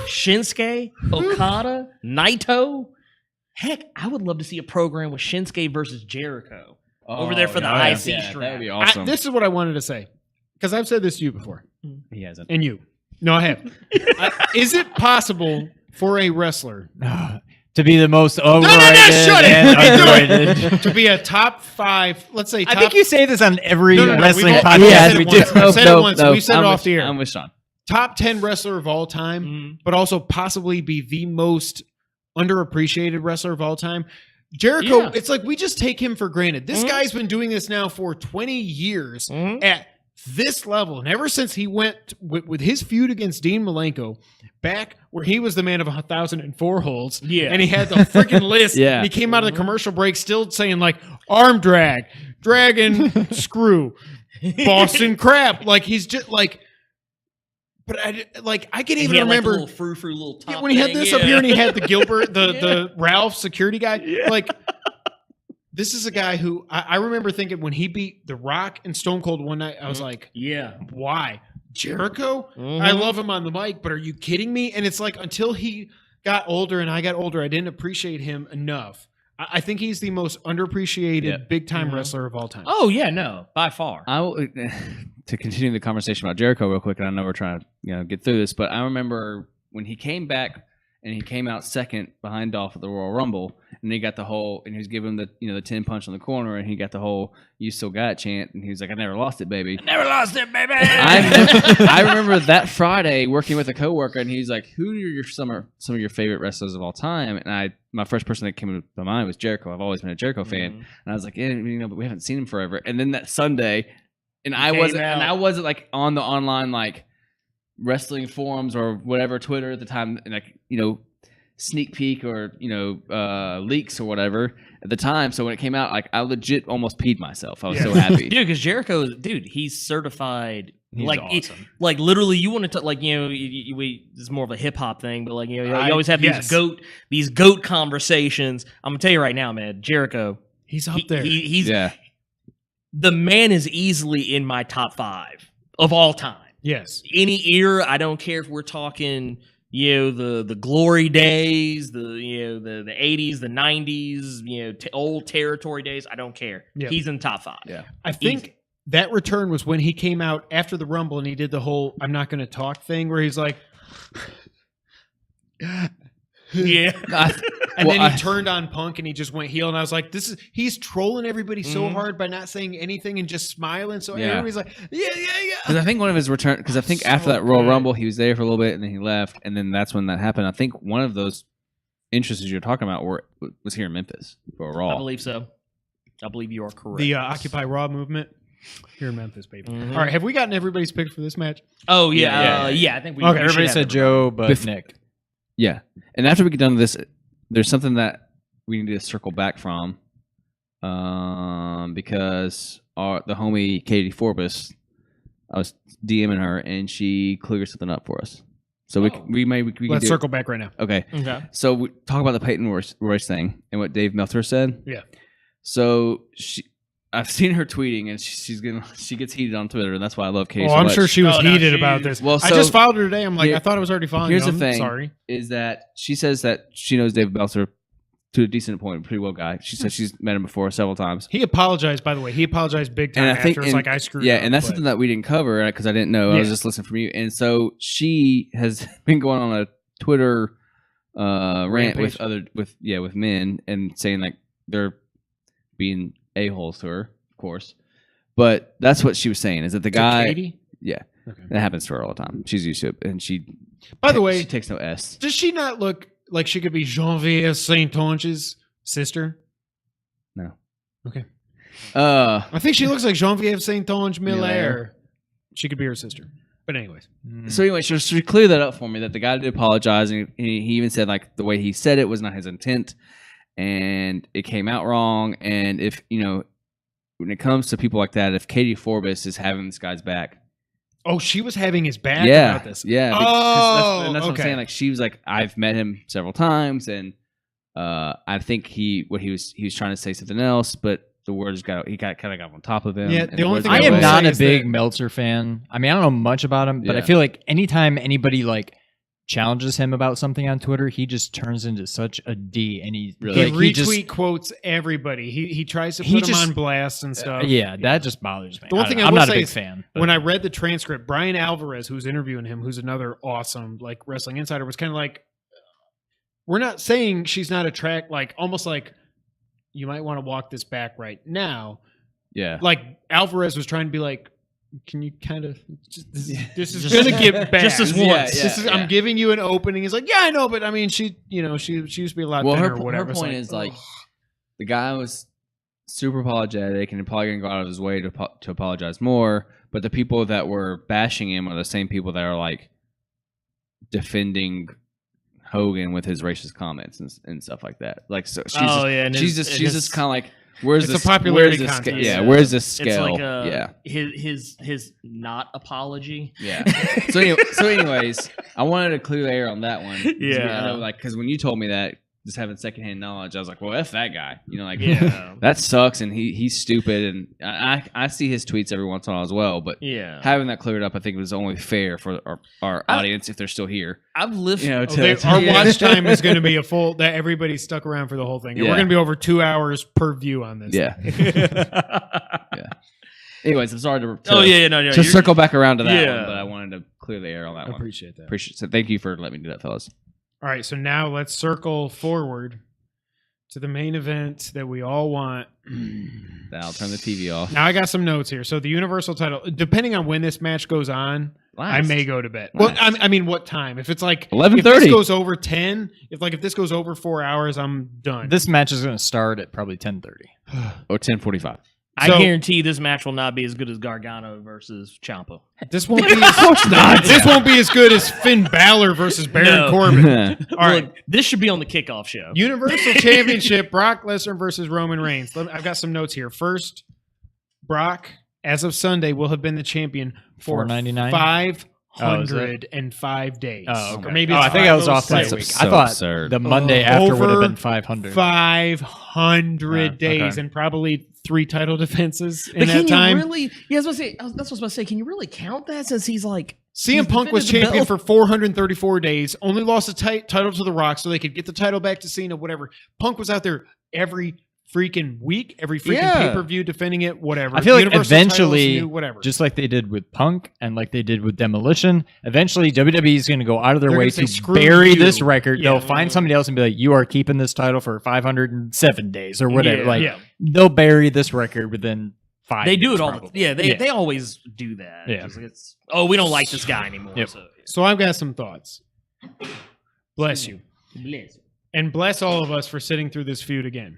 [SPEAKER 5] Shinsuke, Okada, Naito. Heck, I would love to see a program with Shinsuke versus Jericho over there for the IC strap.
[SPEAKER 4] That would be awesome.
[SPEAKER 2] This is what I wanted to say because I've said this to you before.
[SPEAKER 4] He hasn't.
[SPEAKER 2] And you. No, I have. Is it possible for a wrestler
[SPEAKER 3] to be the most overrated
[SPEAKER 2] shut it.
[SPEAKER 3] and underrated?
[SPEAKER 2] to be a top 5, let's say top...
[SPEAKER 3] I think you say this on every wrestling
[SPEAKER 2] we've-
[SPEAKER 3] podcast.
[SPEAKER 2] I've said
[SPEAKER 3] we
[SPEAKER 2] it
[SPEAKER 3] do.
[SPEAKER 2] once. I've said it once. We've said it off the air.
[SPEAKER 4] I'm with Sean.
[SPEAKER 2] Top 10 wrestler of all time, but also possibly be the most underappreciated wrestler of all time. Jericho, it's like we just take him for granted. This guy's been doing this now for 20 years at this level. And ever since he went with his feud against Dean Malenko, back where he was the man of 1,004 holds, and he had the freaking list, and he came out of the commercial break still saying like arm drag, dragon screw, Boston crab. Like he's just like... But I can even remember
[SPEAKER 5] like the little top
[SPEAKER 2] when he had
[SPEAKER 5] thing,
[SPEAKER 2] this up here and he had the Gilbert, the Ralph security guy. Like, this is a guy who I remember thinking when he beat The Rock and Stone Cold one night, I was like, why? Jericho? I love him on the mic, but are you kidding me? And it's like until he got older and I got older, I didn't appreciate him enough. I think he's the most underappreciated big-time wrestler of all time.
[SPEAKER 5] Oh, yeah, no, by far.
[SPEAKER 4] To continue the conversation about Jericho real quick, and I know we're trying to get through this, but I remember when he came back and he came out second behind Dolph at the Royal Rumble, and he got the whole, and he was giving the the 10 punch on the corner, and he got the whole "You still got it" chant, and he was like, "I never lost it, baby."
[SPEAKER 5] Never lost it, baby.
[SPEAKER 4] I remember that Friday working with a coworker, and he's like, "Who are some of your favorite wrestlers of all time?" And my first person that came to my mind was Jericho. I've always been a Jericho fan, and I was like, but we haven't seen him forever. And then that Sunday, I wasn't like on the online like wrestling forums or whatever, Twitter at the time, like sneak peek or leaks or whatever at the time. So when it came out, like I legit almost peed myself. I was so happy,
[SPEAKER 5] dude, because Jericho, he's certified.
[SPEAKER 3] He's
[SPEAKER 5] like
[SPEAKER 3] awesome.
[SPEAKER 5] Like literally, you want to like it's more of a hip hop thing, but like you always have these goat conversations. I'm gonna tell you right now, man, Jericho,
[SPEAKER 2] he's up there.
[SPEAKER 5] He's the man is easily in my top 5 of all time.
[SPEAKER 2] Yes,
[SPEAKER 5] any era. I don't care if we're talking. The glory days, the 80s, the 90s, old territory days. I don't care. He's in top 5.
[SPEAKER 2] I think that return was when he came out after the Rumble and he did the whole "I'm not going to talk" thing, where he's like,
[SPEAKER 5] Yeah.
[SPEAKER 2] and then he turned on Punk and he just went heel, and I was like, he's trolling everybody so hard by not saying anything and just smiling. So everybody's like, yeah.
[SPEAKER 4] Because I think one of his return. Because I think after that Royal Rumble, he was there for a little bit and then he left, and then that's when that happened. I think one of those interests you're talking about was here in Memphis for Raw.
[SPEAKER 5] I believe so. I believe you are correct.
[SPEAKER 2] The Occupy Raw movement here in Memphis, baby.
[SPEAKER 5] Mhm.
[SPEAKER 2] All right, have we gotten everybody's picks for this match?
[SPEAKER 5] Oh yeah, I think we.
[SPEAKER 2] Okay,
[SPEAKER 5] we should
[SPEAKER 3] Everybody
[SPEAKER 5] have
[SPEAKER 3] said
[SPEAKER 5] it.
[SPEAKER 3] Joe, but Nick.
[SPEAKER 4] Yeah, and after we get done with this, there's something that we need to circle back from, because the homie Katie Forbes, I was DMing her and she cleared something up for us. So we can
[SPEAKER 2] Let's
[SPEAKER 4] do
[SPEAKER 2] circle back right now.
[SPEAKER 4] Okay.
[SPEAKER 5] Okay.
[SPEAKER 4] So we talk about the Peyton Royce thing and what Dave Meltzer said.
[SPEAKER 2] Yeah.
[SPEAKER 4] So I've seen her tweeting, and she gets heated on Twitter, and that's why I love Katie.
[SPEAKER 2] Oh,
[SPEAKER 4] so
[SPEAKER 2] I'm
[SPEAKER 4] much.
[SPEAKER 2] sure she was
[SPEAKER 5] Oh, no,
[SPEAKER 2] heated
[SPEAKER 5] she-
[SPEAKER 2] about this.
[SPEAKER 4] Well,
[SPEAKER 2] I
[SPEAKER 4] so-
[SPEAKER 2] just followed her today. I'm like,
[SPEAKER 4] Yeah.
[SPEAKER 2] I thought I was already following
[SPEAKER 4] Here's
[SPEAKER 2] you.
[SPEAKER 4] the thing:
[SPEAKER 2] Sorry.
[SPEAKER 4] is that she says that she knows Dave Meltzer to a decent point, pretty well guy. She says she's met him before several times.
[SPEAKER 2] He apologized, by the way. He apologized big time
[SPEAKER 4] And I think,
[SPEAKER 2] after. It was like, I screwed
[SPEAKER 4] yeah,
[SPEAKER 2] up.
[SPEAKER 4] and that's
[SPEAKER 2] but-
[SPEAKER 4] something that we didn't cover because I didn't know. I was
[SPEAKER 2] Yeah.
[SPEAKER 4] just listening from you, and so she has been going on a Twitter rant
[SPEAKER 2] Rampage.
[SPEAKER 4] with men and saying like they're being a-holes to her, of course. But that's what she was saying, is that the
[SPEAKER 2] To
[SPEAKER 4] guy,
[SPEAKER 2] Katie?
[SPEAKER 4] yeah,
[SPEAKER 2] Okay.
[SPEAKER 4] that happens to her all the time. She's used to it, and
[SPEAKER 2] By the way,
[SPEAKER 4] she takes no S.
[SPEAKER 2] does she not look like she could be Genevieve Saint-Onge's sister?
[SPEAKER 4] No.
[SPEAKER 2] Okay.
[SPEAKER 4] Uh,
[SPEAKER 2] I think she looks like Genevieve Saint-Onge Miller.
[SPEAKER 4] Miller.
[SPEAKER 2] She could be her sister. But anyways.
[SPEAKER 4] So anyway, she cleared that up for me, that the guy did apologize, and he even said like the way he said it was not his intent, and it came out wrong. And if when it comes to people like that, if Katie Forbes is having this guy's back,
[SPEAKER 2] Oh, she was having his back
[SPEAKER 4] yeah,
[SPEAKER 2] about this.
[SPEAKER 4] yeah,
[SPEAKER 2] Oh,
[SPEAKER 4] that's what I'm
[SPEAKER 2] okay.
[SPEAKER 4] saying. Like she was like, I've met him several times, and I think he was trying to say something else, but the words kind of got on top of him.
[SPEAKER 2] Yeah,
[SPEAKER 4] and
[SPEAKER 2] the only
[SPEAKER 4] words
[SPEAKER 2] thing
[SPEAKER 3] I
[SPEAKER 4] got
[SPEAKER 2] I
[SPEAKER 3] am
[SPEAKER 2] will
[SPEAKER 4] away.
[SPEAKER 3] not
[SPEAKER 2] say
[SPEAKER 3] a
[SPEAKER 2] is
[SPEAKER 3] big
[SPEAKER 2] that-
[SPEAKER 3] Meltzer fan. I mean, I don't know much about him, but I
[SPEAKER 4] Yeah.
[SPEAKER 3] feel like anytime anybody like challenges him about something on Twitter, he just turns into such a D, and he
[SPEAKER 4] Really?
[SPEAKER 2] He
[SPEAKER 3] like, he
[SPEAKER 2] retweet
[SPEAKER 3] just
[SPEAKER 2] quotes everybody. He tries to
[SPEAKER 3] He
[SPEAKER 2] put them
[SPEAKER 3] just-
[SPEAKER 2] on blast and stuff.
[SPEAKER 3] yeah, that just bothers me.
[SPEAKER 2] The one thing I
[SPEAKER 3] I'm
[SPEAKER 2] will
[SPEAKER 3] not a
[SPEAKER 2] say
[SPEAKER 3] big
[SPEAKER 2] is
[SPEAKER 3] fan.
[SPEAKER 2] When I read the transcript, Brian Alvarez, who's interviewing him, who's another awesome like wrestling insider, was kind of like, we're not saying she's not almost like you might want to walk this back right now.
[SPEAKER 4] Yeah,
[SPEAKER 2] Like Alvarez was trying to be like, can you kind of this is
[SPEAKER 5] Just-
[SPEAKER 2] gonna get bad.
[SPEAKER 5] just this
[SPEAKER 4] Yeah,
[SPEAKER 5] once.
[SPEAKER 4] yeah.
[SPEAKER 2] This is, I'm giving you an opening. He's like, yeah, I know, but I mean, she used to be a lot
[SPEAKER 4] well,
[SPEAKER 2] thinner
[SPEAKER 4] her
[SPEAKER 2] or whatever. It's
[SPEAKER 4] point is like the guy was super apologetic and probably gonna go out of his way to apologize more. But the people that were bashing him are the same people that are like defending Hogan with his racist comments and stuff like that. Like, so she's
[SPEAKER 5] and
[SPEAKER 4] she's just kind of like, where's
[SPEAKER 2] It's
[SPEAKER 4] this
[SPEAKER 2] a popularity
[SPEAKER 4] where's this
[SPEAKER 2] contest.
[SPEAKER 4] Yeah,
[SPEAKER 5] Yeah.
[SPEAKER 4] where's this
[SPEAKER 5] It's
[SPEAKER 4] scale?
[SPEAKER 5] like his not apology.
[SPEAKER 4] Yeah. So anyways, I wanted to clear the air on that one. 'Cause
[SPEAKER 5] Yeah.
[SPEAKER 4] I know, like, because when you told me that, just having secondhand knowledge, I was like, well, F that guy. Like,
[SPEAKER 5] Yeah.
[SPEAKER 4] that sucks, and he's stupid, and I see his tweets every once in a while as well. But
[SPEAKER 5] Yeah.
[SPEAKER 4] having that cleared up, I think it was only fair for our audience if they're still here.
[SPEAKER 5] I've lived.
[SPEAKER 2] Our watch time is going to be a full. That everybody's stuck around for the whole thing. And
[SPEAKER 4] Yeah.
[SPEAKER 2] we're going to be over 2 hours per view on this.
[SPEAKER 4] Yeah. Anyways, I'm sorry to
[SPEAKER 5] Oh yeah, no,
[SPEAKER 4] to circle back around to that
[SPEAKER 5] Yeah.
[SPEAKER 4] one, but I wanted to clear the air on that
[SPEAKER 2] I
[SPEAKER 4] one.
[SPEAKER 2] appreciate that.
[SPEAKER 4] Appreciate it. So thank you for letting me do that, fellas.
[SPEAKER 2] All right, so now let's circle forward to the main event that we all want.
[SPEAKER 4] I'll turn the TV off.
[SPEAKER 2] Now I got some notes here. So the Universal title, depending on when this match goes on, I
[SPEAKER 4] Last.
[SPEAKER 2] may go to bed.
[SPEAKER 4] Last.
[SPEAKER 2] Well, I mean, what time? If it's like
[SPEAKER 4] 11:30.
[SPEAKER 2] if this goes over 10, if this goes over 4 hours, I'm done.
[SPEAKER 3] this match is going to start at probably 10:30.
[SPEAKER 4] Or 10:45.
[SPEAKER 5] I
[SPEAKER 2] So-
[SPEAKER 5] guarantee this match will not be as good as Gargano versus Ciampa.
[SPEAKER 2] This won't be as, this won't be as good as Finn Balor versus Baron
[SPEAKER 5] No.
[SPEAKER 2] Corbin. All right.
[SPEAKER 5] Look, this should be on the kickoff show.
[SPEAKER 2] Universal Championship, Brock Lesnar versus Roman Reigns. I've got some notes here. First, Brock, as of Sunday, will have been the champion for
[SPEAKER 3] $4.99?
[SPEAKER 2] 505 days.
[SPEAKER 3] Oh, okay.
[SPEAKER 2] Or maybe
[SPEAKER 3] I
[SPEAKER 2] it's
[SPEAKER 3] think I was off
[SPEAKER 2] slight
[SPEAKER 3] that
[SPEAKER 2] week.
[SPEAKER 3] week.
[SPEAKER 4] So
[SPEAKER 3] I thought
[SPEAKER 4] absurd.
[SPEAKER 3] the Monday after would have
[SPEAKER 2] Over
[SPEAKER 3] been 500.
[SPEAKER 2] 500 days
[SPEAKER 3] okay.
[SPEAKER 2] and probably 3 title defenses in
[SPEAKER 5] But
[SPEAKER 2] that
[SPEAKER 5] can
[SPEAKER 2] time.
[SPEAKER 5] you really? Yeah, that's what I was about to say. Can you really count that since he's like
[SPEAKER 2] CM
[SPEAKER 5] he's
[SPEAKER 2] Punk was
[SPEAKER 5] defended the
[SPEAKER 2] champion
[SPEAKER 5] belt?
[SPEAKER 2] for 434 days, only lost the title to The Rock so they could get the title back to Cena, whatever. Punk was out there every freaking week, every freaking
[SPEAKER 5] Yeah.
[SPEAKER 2] pay-per-view defending it, whatever.
[SPEAKER 3] I feel like
[SPEAKER 2] Universal titles,
[SPEAKER 3] eventually,
[SPEAKER 2] new whatever.
[SPEAKER 3] just like they did with Punk and like they did with Demolition, eventually WWE is going to go out of their
[SPEAKER 2] They're
[SPEAKER 3] way
[SPEAKER 2] gonna
[SPEAKER 3] to
[SPEAKER 2] say, "Screw
[SPEAKER 3] bury
[SPEAKER 2] you."
[SPEAKER 3] this record.
[SPEAKER 2] Yeah.
[SPEAKER 3] They'll find somebody else and be like, "You are keeping this title for 507 days or whatever."
[SPEAKER 5] Yeah.
[SPEAKER 3] Like
[SPEAKER 2] Yeah.
[SPEAKER 3] they'll bury this record within 5.
[SPEAKER 5] They do
[SPEAKER 3] years,
[SPEAKER 5] it all.
[SPEAKER 3] probably.
[SPEAKER 5] Yeah, they always do that.
[SPEAKER 3] Yeah.
[SPEAKER 5] Just it's, we don't like this guy anymore.
[SPEAKER 3] Yep.
[SPEAKER 5] So,
[SPEAKER 2] So I've got some thoughts. Bless you. And bless all of us for sitting through this feud again.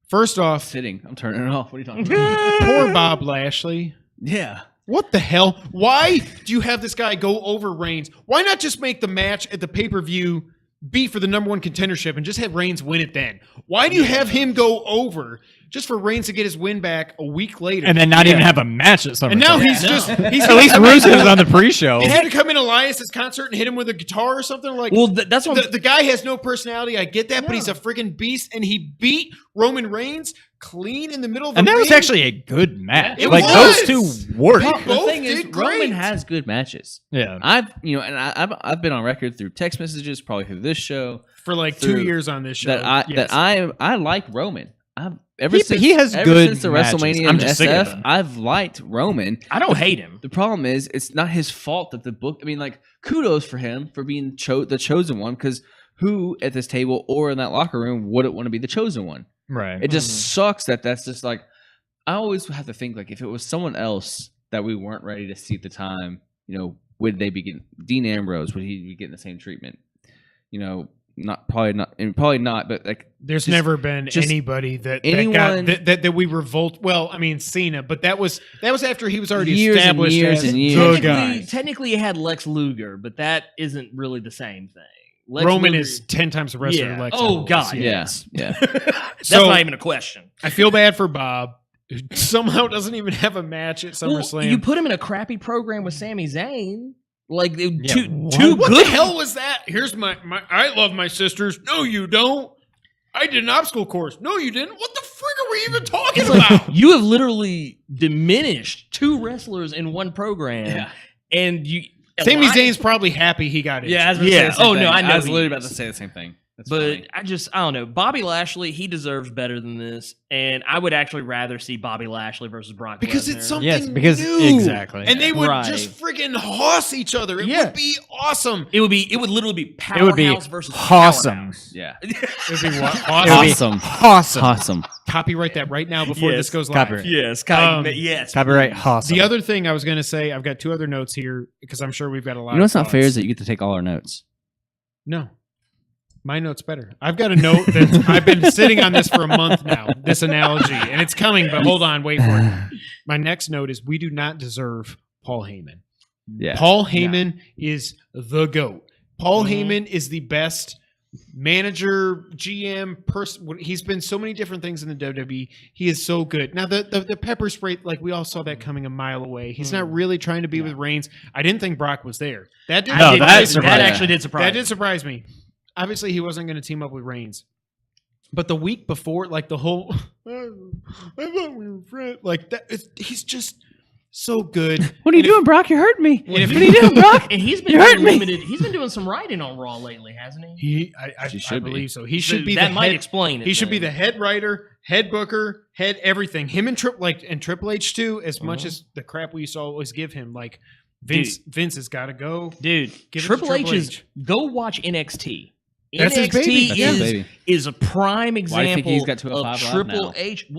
[SPEAKER 2] First off,
[SPEAKER 4] Sitting. I'm turning it off. What are you talking about?
[SPEAKER 2] poor Bob Lashley.
[SPEAKER 4] Yeah.
[SPEAKER 2] What the hell? Why do you have this guy go over Reigns? Why not just make the match at the pay-per-view be for the number one contendership and just have Reigns win it then? Why do you have him go over just for Reigns to get his win back a week later?
[SPEAKER 3] And then not even have a match at SummerSlam.
[SPEAKER 2] And now he's just he's
[SPEAKER 3] at least Rusev's on the pre-show.
[SPEAKER 2] He's going to come in Elias's concert and hit him with a guitar or something like.
[SPEAKER 5] well, that's what
[SPEAKER 2] the guy has no personality. I get that, but he's a freaking beast, and he beat Roman Reigns clean in the middle of the
[SPEAKER 3] And that
[SPEAKER 2] ring.
[SPEAKER 3] was actually a good match.
[SPEAKER 2] It
[SPEAKER 3] Like
[SPEAKER 2] was.
[SPEAKER 3] those two worked.
[SPEAKER 2] They
[SPEAKER 4] The
[SPEAKER 2] both
[SPEAKER 4] thing is,
[SPEAKER 2] did great.
[SPEAKER 4] Roman has good matches.
[SPEAKER 3] Yeah.
[SPEAKER 4] I've been on record through text messages, probably through this show,
[SPEAKER 2] for like
[SPEAKER 4] through
[SPEAKER 2] 2 years on this show.
[SPEAKER 4] that I like Roman. Ever
[SPEAKER 3] He has
[SPEAKER 4] ever
[SPEAKER 3] good
[SPEAKER 4] since the
[SPEAKER 3] matches.
[SPEAKER 4] WrestleMania
[SPEAKER 3] I'm
[SPEAKER 4] and
[SPEAKER 3] just sick of
[SPEAKER 4] SF,
[SPEAKER 3] them.
[SPEAKER 4] I've liked Roman.
[SPEAKER 5] I don't hate him.
[SPEAKER 4] The problem is, it's not his fault that the book. I mean, like, kudos for him for being the chosen one, because who at this table or in that locker room wouldn't want to be the chosen one?
[SPEAKER 3] Right.
[SPEAKER 4] It just sucks that's just like, I always have to think, like, if it was someone else that we weren't ready to see at the time, would they be getting Dean Ambrose? Would he be getting the same treatment? Probably not, but like,
[SPEAKER 2] There's
[SPEAKER 4] just-
[SPEAKER 2] never been
[SPEAKER 4] just
[SPEAKER 2] anybody that
[SPEAKER 4] anyone-
[SPEAKER 2] that we revolt. Well, I mean Cena, but that was after he was already
[SPEAKER 4] Years and
[SPEAKER 2] established
[SPEAKER 4] years
[SPEAKER 2] as
[SPEAKER 4] and years.
[SPEAKER 2] the
[SPEAKER 5] Technically,
[SPEAKER 2] guy.
[SPEAKER 5] technically, it had Lex Luger, but that isn't really the same thing. Lex
[SPEAKER 2] Roman
[SPEAKER 5] Luger-
[SPEAKER 2] is 10 times the wrestler.
[SPEAKER 5] Yeah.
[SPEAKER 2] Lex
[SPEAKER 5] Oh,
[SPEAKER 2] Luger is.
[SPEAKER 5] God,
[SPEAKER 4] yes, yeah.
[SPEAKER 5] That's
[SPEAKER 2] So-
[SPEAKER 5] not even a question.
[SPEAKER 2] I feel bad for Bob, who somehow doesn't even have a match at
[SPEAKER 5] Well,
[SPEAKER 2] SummerSlam.
[SPEAKER 5] you put him in a crappy program with Sami Zayn. Like too
[SPEAKER 2] what
[SPEAKER 5] good.
[SPEAKER 2] the hell was that? Here's my I love my sisters. No, you don't. I did an obstacle course. No, you didn't. What the frig are we even talking
[SPEAKER 5] It's like,
[SPEAKER 2] about?
[SPEAKER 5] you have literally diminished two wrestlers in one program,
[SPEAKER 4] Yeah.
[SPEAKER 5] and you.
[SPEAKER 2] Sami
[SPEAKER 5] Elias-
[SPEAKER 2] Zayn's probably happy he got it.
[SPEAKER 4] Yeah, I was
[SPEAKER 5] about to say the same thing.
[SPEAKER 4] I
[SPEAKER 5] I
[SPEAKER 4] was
[SPEAKER 5] know
[SPEAKER 4] literally
[SPEAKER 5] he
[SPEAKER 4] about to
[SPEAKER 5] is.
[SPEAKER 4] say the same thing. That's
[SPEAKER 5] But
[SPEAKER 4] funny.
[SPEAKER 5] I don't know. Bobby Lashley, he deserves better than this, and I would actually rather see Bobby Lashley versus Brock
[SPEAKER 2] because
[SPEAKER 5] Lesnar.
[SPEAKER 2] it's something
[SPEAKER 3] Yes, because-
[SPEAKER 2] new.
[SPEAKER 3] exactly.
[SPEAKER 2] And they would
[SPEAKER 5] Right.
[SPEAKER 2] just friggin' hoss each other. It
[SPEAKER 5] Yeah.
[SPEAKER 2] would be awesome.
[SPEAKER 5] It would literally be
[SPEAKER 3] It would be
[SPEAKER 5] powerhouse versus
[SPEAKER 3] awesome.
[SPEAKER 5] powerhouse.
[SPEAKER 4] Yeah.
[SPEAKER 2] It would be what?
[SPEAKER 3] It would
[SPEAKER 2] Awesome.
[SPEAKER 3] be
[SPEAKER 4] Awesome.
[SPEAKER 3] Awesome.
[SPEAKER 4] Awesome.
[SPEAKER 2] Copyright that right now before
[SPEAKER 5] Yes.
[SPEAKER 2] this goes live.
[SPEAKER 3] Copyright.
[SPEAKER 5] Yes, yes.
[SPEAKER 3] Copyright awesome.
[SPEAKER 2] The other thing I was going to say, I've got two other notes here because I'm sure we've got a lot.
[SPEAKER 4] You know what's
[SPEAKER 2] of
[SPEAKER 4] not fair
[SPEAKER 2] thoughts.
[SPEAKER 4] is that you get to take all our notes.
[SPEAKER 2] No. My note's better. I've got a note that I've been sitting on this for a month now, this analogy, and it's coming, but hold on, wait for it. My next note is we do not deserve Paul Heyman.
[SPEAKER 4] Yeah.
[SPEAKER 2] Paul Heyman is the GOAT. Paul
[SPEAKER 5] Mhm.
[SPEAKER 2] Heyman is the best manager, GM, person. He's been so many different things in the WWE. He is so good. Now, the pepper spray, like we all saw that coming a mile away. He's not really trying to be with Reigns. I didn't think Brock was there. That did
[SPEAKER 3] No,
[SPEAKER 2] surprise
[SPEAKER 3] that
[SPEAKER 2] me.
[SPEAKER 3] surprised
[SPEAKER 5] that
[SPEAKER 3] me.
[SPEAKER 5] actually did surprise.
[SPEAKER 2] That did surprise me. Obviously, he wasn't going to team up with Reigns. But the week before, like the whole, I thought we were friends. Like that, he's just so good.
[SPEAKER 3] What are you doing, Brock? You're hurting me.
[SPEAKER 2] And if
[SPEAKER 3] What are you doing, Brock?
[SPEAKER 5] And he's been
[SPEAKER 3] You hurt
[SPEAKER 5] doing
[SPEAKER 3] me.
[SPEAKER 5] limited. He's been doing some writing on Raw lately, hasn't he?
[SPEAKER 2] I
[SPEAKER 4] should be.
[SPEAKER 2] believe so. He
[SPEAKER 5] So
[SPEAKER 2] should be
[SPEAKER 5] that
[SPEAKER 2] the
[SPEAKER 5] might
[SPEAKER 2] head.
[SPEAKER 5] explain it.
[SPEAKER 2] He should be the
[SPEAKER 5] then.
[SPEAKER 2] head writer, head booker, head everything. Him and Triple H too. As much as the crap we used to always give him, like Vince has got to go.
[SPEAKER 5] dude.
[SPEAKER 2] Give it to
[SPEAKER 5] Triple H
[SPEAKER 2] Triple
[SPEAKER 5] is
[SPEAKER 2] H.
[SPEAKER 5] go watch NXT.
[SPEAKER 2] That's his baby.
[SPEAKER 5] NXT
[SPEAKER 2] That's
[SPEAKER 4] his baby.
[SPEAKER 5] is a prime
[SPEAKER 4] Why
[SPEAKER 5] example
[SPEAKER 4] do you think he's got
[SPEAKER 5] of
[SPEAKER 4] 205 Live
[SPEAKER 5] Triple
[SPEAKER 4] now?
[SPEAKER 5] H.